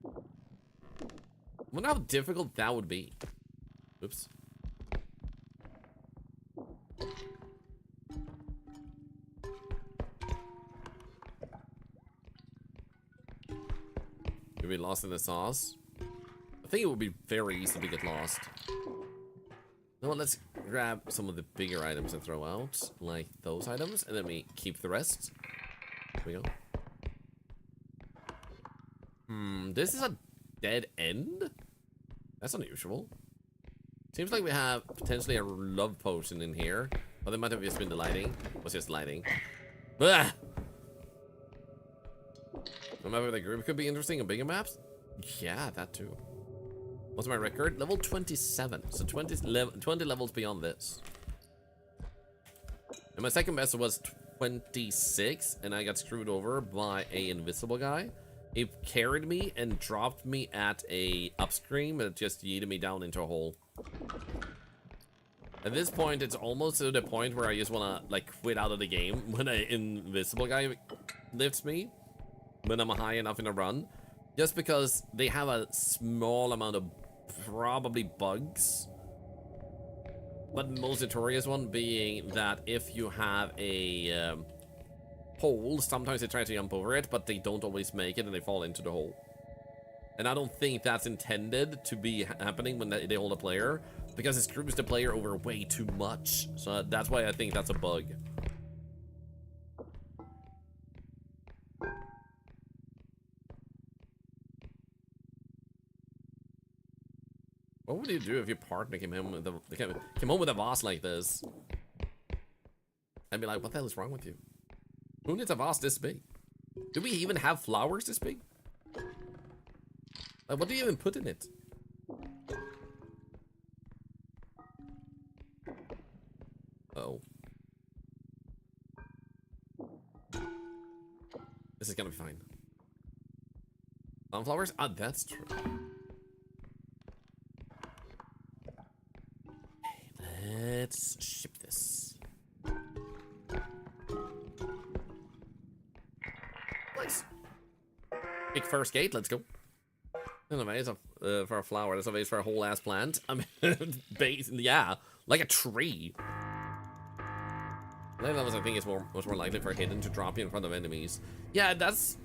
I wonder how difficult that would be. Oops. You'll be lost in the sauce. I think it would be very easy to get lost. You know what, let's grab some of the bigger items and throw out, like those items, and then we keep the rest. Here we go. This is a dead end? That's unusual. Seems like we have potentially a love potion in here, but it might have just been the lighting. It was just lighting. Blah! A map of the group could be interesting on bigger maps? Yeah, that too. What's my record? Level 27. So 20 levels beyond this. And my second best was 26, and I got screwed over by a invisible guy. He carried me and dropped me at a upstream, and it just yeeted me down into a hole. At this point, it's almost to the point where I just wanna like quit out of the game when an invisible guy lifts me when I'm high enough in a run, just because they have a small amount of probably bugs. But the most notorious one being that if you have a hole, sometimes they try to jump over it, but they don't always make it and they fall into the hole. And I don't think that's intended to be happening when they hold a player, because it screws the player over way too much. So that's why I think that's a bug. What would you do if your partner came home with a vase like this? I'd be like, what the hell is wrong with you? Who needs a vase this big? Do we even have flowers this big? Like, what do you even put in it? Oh. This is gonna be fine. Sunflowers? Ah, that's true. Let's ship this. Nice. Big first gate, let's go. There's a vase for a flower, there's a vase for a whole ass plant. I mean, base, yeah, like a tree. Levels, I think, is much more likely for hidden to drop you in front of enemies. Yeah, that's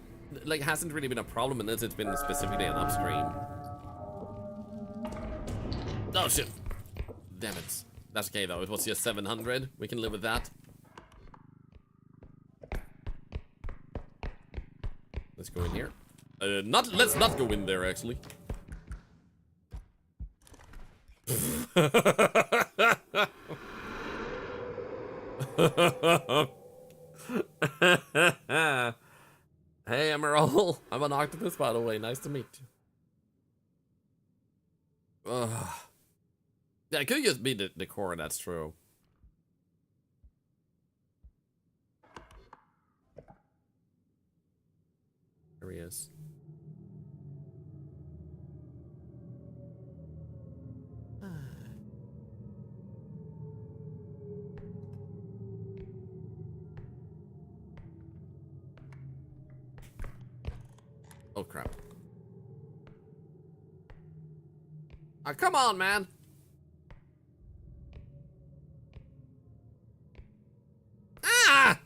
like hasn't really been a problem unless it's been specifically an upstream. Oh shit! Damn it. That's okay though. It was just 700. We can live with that. Let's go in here. Let's not go in there actually. Hey Emerald, I'm an octopus by the way, nice to meet you. Yeah, it could just be the core, that's true. There he is. Oh crap. Ah, come on, man. Ah!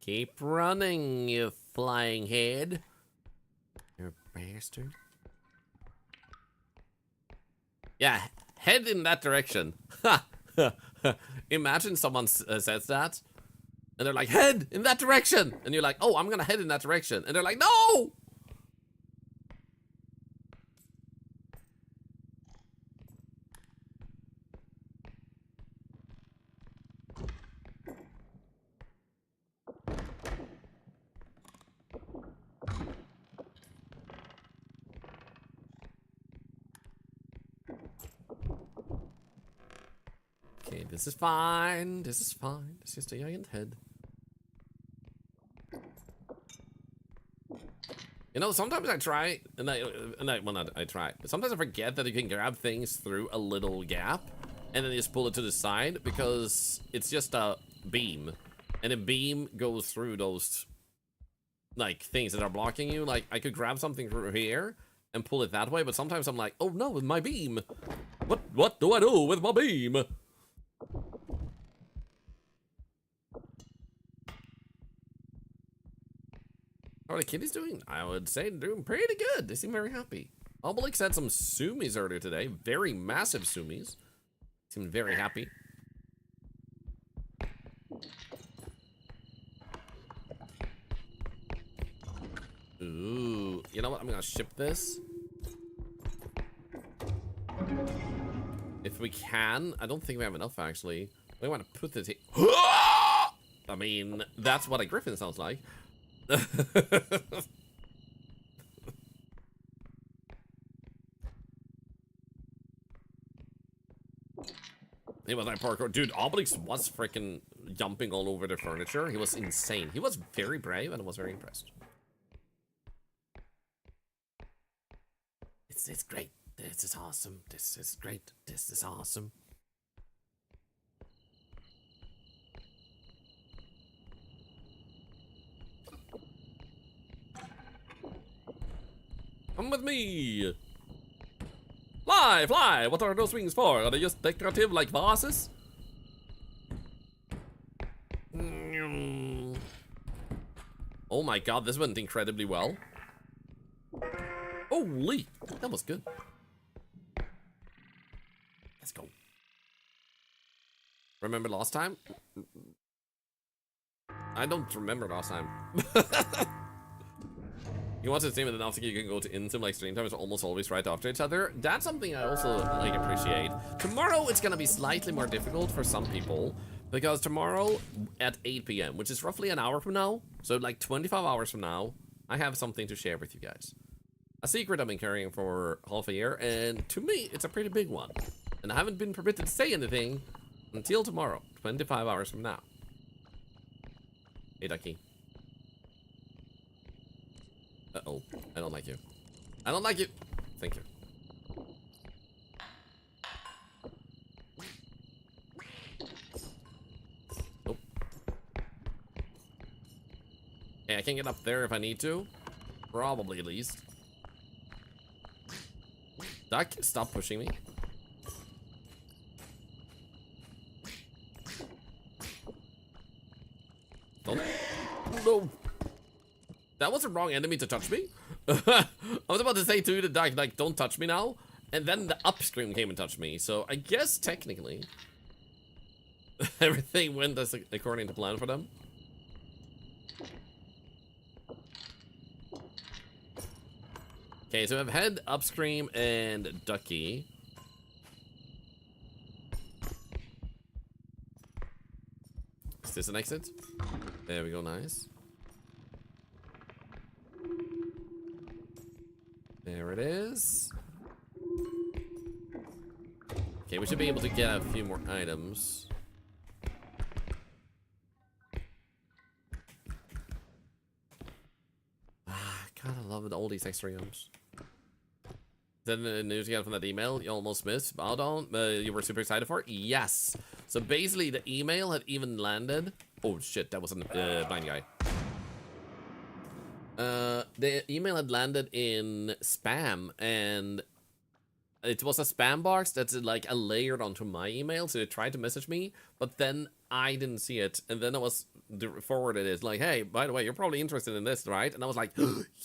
Keep running, you flying head. You bastard. Yeah, head in that direction. Imagine someone says that, and they're like, head in that direction! And you're like, oh, I'm gonna head in that direction. And they're like, no! Okay, this is fine. This is fine. It's just a giant head. You know, sometimes I try, I try. Sometimes I forget that you can grab things through a little gap, and then just pull it to the side, because it's just a beam. And a beam goes through those, like, things that are blocking you. Like, I could grab something through here, and pull it that way, but sometimes I'm like, oh no, with my beam. What do I do with my beam? How are the kitties doing? I would say they're doing pretty good. They seem very happy. Obelix had some sumis earlier today. Very massive sumis. Seemed very happy. Ooh. You know what? I'm gonna ship this. If we can. I don't think we have enough, actually. We want to put this here. I mean, that's what a griffin sounds like. He was like parkour. Dude, Obelix was freaking jumping all over the furniture. He was insane. He was very brave and I was very impressed. It's great. This is awesome. This is great. This is awesome. Come with me. Fly, fly. What are those wings for? Are they just decorative like vases? Oh my god, this went incredibly well. Holy, that was good. Let's go. Remember last time? I don't remember last time. You want to stream and then after you can go to Intim, like stream time is almost always right after each other. That's something I also like appreciate. Tomorrow it's gonna be slightly more difficult for some people because tomorrow at 8 p.m, which is roughly an hour from now, so like 25 hours from now, I have something to share with you guys. A secret I've been carrying for half a year, and to me, it's a pretty big one. And I haven't been permitted to say anything until tomorrow, 25 hours from now. Hey, Ducky. Uh-oh, I don't like you. I don't like you. Thank you. Oh. Okay, I can get up there if I need to. Probably at least. Duck, stop pushing me. Don't. No. That was the wrong enemy to touch me. I was about to say to the duck, like, don't touch me now. And then the upstream came and touched me. So I guess technically everything went as according to plan for them. Okay, so we have head, upstream, and ducky. Is this an exit? There we go, nice. There it is. Okay, we should be able to get a few more items. Kinda love all these extra items. Then the news you got from that email you almost missed. Bow down, you were super excited for? Yes. So basically the email had even landed. Oh shit, that was a blind guy. The email had landed in spam, and it was a spam box that's like a layered onto my email, so it tried to message me, but then I didn't see it, and then I was forwarded it like, hey, by the way, you're probably interested in this, right? And I was like,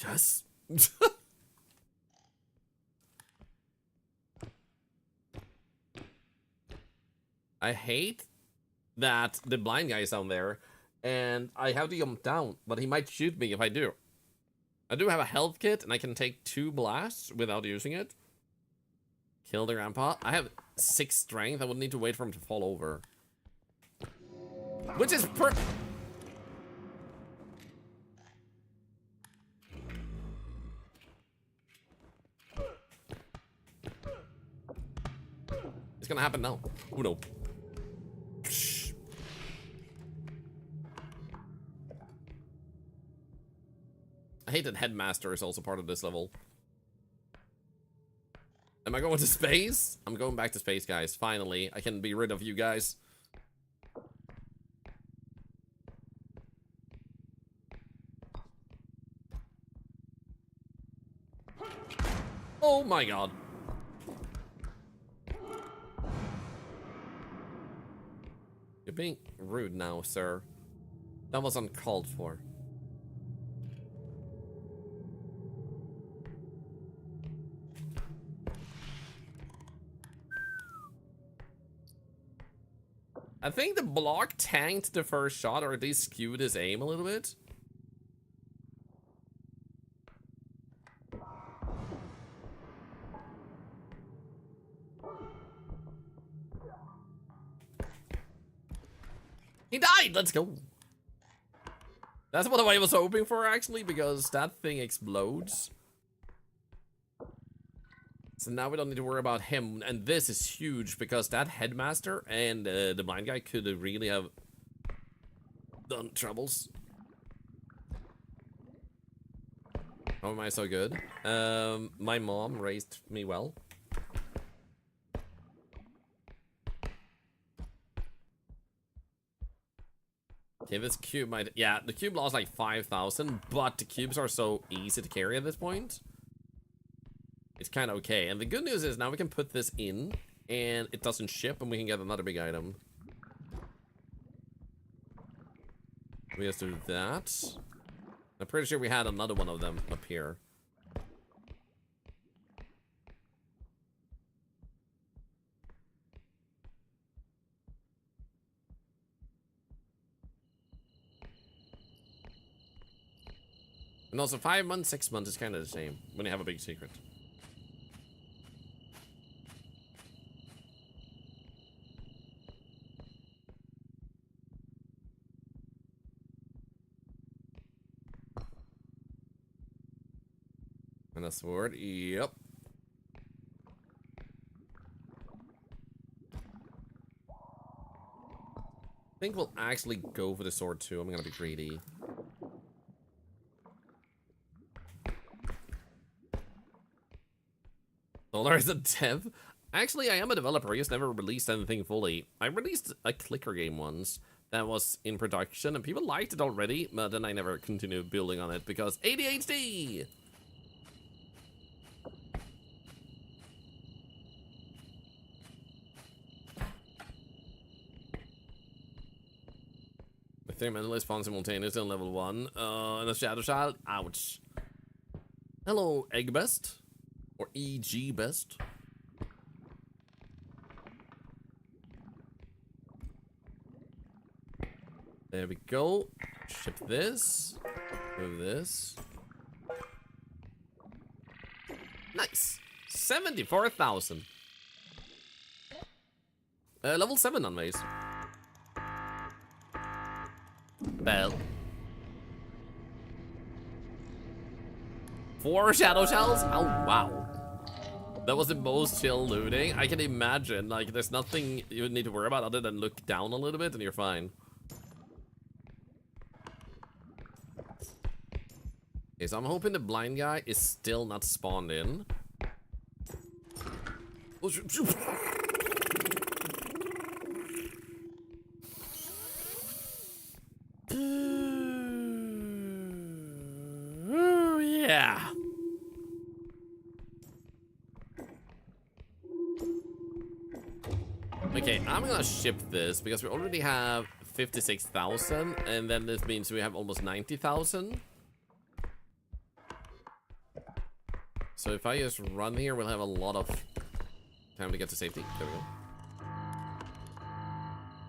yes. I hate that the blind guy is down there, and I have to jump down, but he might shoot me if I do. I do have a health kit, and I can take 2 blasts without using it. Kill the grandpa. I have 6 strength. I would need to wait for him to fall over. Which is It's gonna happen now. Oh no. I hate that Headmaster is also part of this level. Am I going to space? I'm going back to space, guys. Finally, I can be rid of you guys. Oh my god. You're being rude now, sir. That was uncalled for. I think the block tanked the first shot, or at least skewed his aim a little bit. He died! Let's go! That's what I was hoping for, actually, because that thing explodes. So now we don't need to worry about him, and this is huge because that headmaster and the blind guy could really have done troubles. How am I so good? My mom raised me well. Okay, this cube might... Yeah, the cube lost like 5,000, but the cubes are so easy to carry at this point. It's kind of okay. And the good news is now we can put this in, and it doesn't ship, and we can get another big item. We just do that. I'm pretty sure we had another one of them up here. And also 5 months, 6 months is kind of the same when you have a big secret. And a sword, yep. I think we'll actually go for the sword too. I'm gonna be greedy. Thorlar is a dev? Actually, I am a developer. I just never released anything fully. I released a clicker game once that was in production, and people liked it already, but then I never continued building on it because ADHD! I think mental is fun simultaneously on level 1. And a shadow child? Ouch. Hello, Egg Best. Or EG Best. There we go. Ship this. Move this. Nice. 74,000. Level 7 on Maze. Bell. 4 shadow shells? Oh, wow. That was the most chill looting. I can imagine, like, there's nothing you need to worry about other than look down a little bit and you're fine. Okay, so I'm hoping the blind guy is still not spawned in. Oh, yeah. Okay, I'm gonna ship this because we already have 56,000, and then this means we have almost 90,000. So if I just run here, we'll have a lot of time to get to safety. There we go.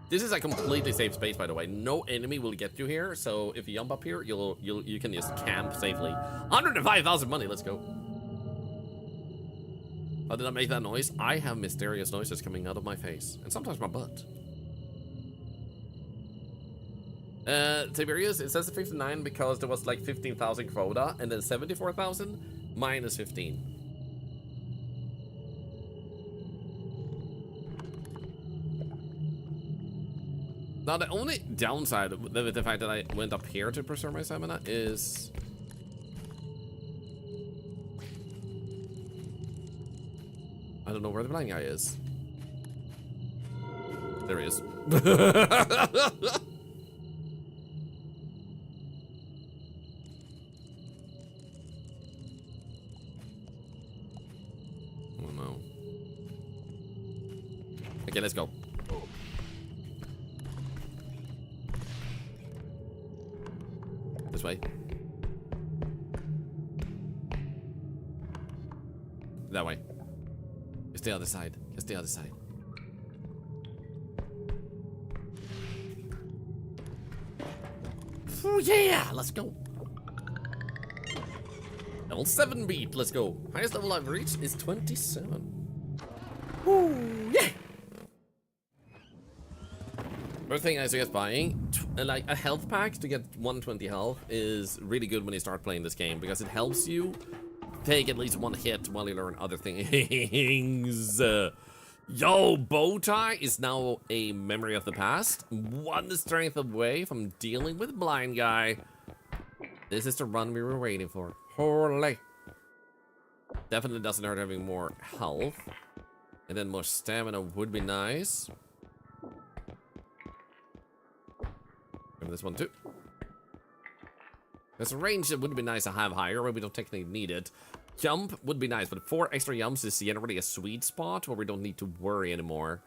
This is a completely safe space, by the way. No enemy will get you here, so if you jump up here, you can just camp safely. 105,000 money. Let's go. How did I make that noise? I have mysterious noises coming out of my face, and sometimes my butt. Tiberius, it says 59 because there was like 15,000 quota, and then 74,000 minus 15. Now, the only downside with the fact that I went up here to preserve my stamina is... I don't know where the blind guy is. There he is. Oh no. Okay, let's go. This way. That way. It's the other side. It's the other side. Oh yeah! Let's go. Level 7 beat. Let's go. Highest level I've reached is 27. Ooh, yeah! First thing I suggest buying, like a health pack to get 120 health is really good when you start playing this game because it helps you take at least one hit while you learn other things. Yo, Bowtie is now a memory of the past. One strength away from dealing with Blind Guy. This is the run we were waiting for. Holy. Definitely doesn't hurt having more health. And then more stamina would be nice. Give this one too. There's a range that would be nice to have higher, but we don't technically need it. Jump would be nice, but 4 extra jumps is generally a sweet spot where we don't need to worry anymore.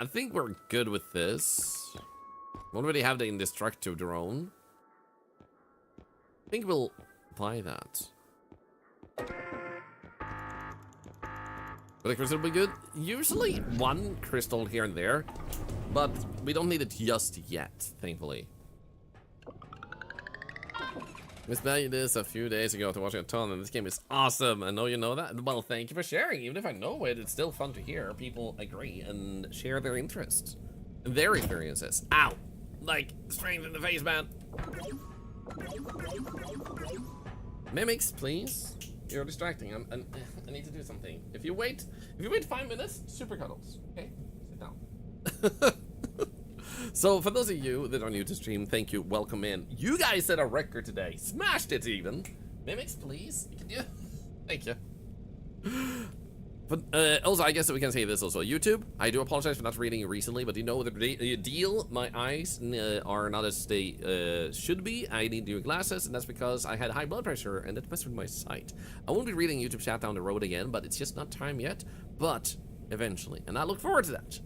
I think we're good with this. We already have the indestructible drone. I think we'll buy that. But the crystal will be good. Usually 1 crystal here and there, but we don't need it just yet, thankfully. Miss played this a few days ago to watching a ton, and this game is awesome. I know you know that. Well, thank you for sharing. Even if I know it, it's still fun to hear people agree and share their interests and their experiences. Ow! Like, straight in the face, man. Mimics, please. You're distracting. I need to do something. If you wait 5 minutes, super cuddles. Okay, sit down. So, for those of you that are new to stream, thank you, welcome in. You guys set a record today, smashed it even. Mimics, please, can you? Thank you. But also, I guess that we can say this also. YouTube, I do apologize for not reading recently, but you know the deal, my eyes are not as they should be. I need new glasses, and that's because I had high blood pressure, and that messed with my sight. I won't be reading YouTube chat down the road again, but it's just not time yet, but eventually, and I look forward to that.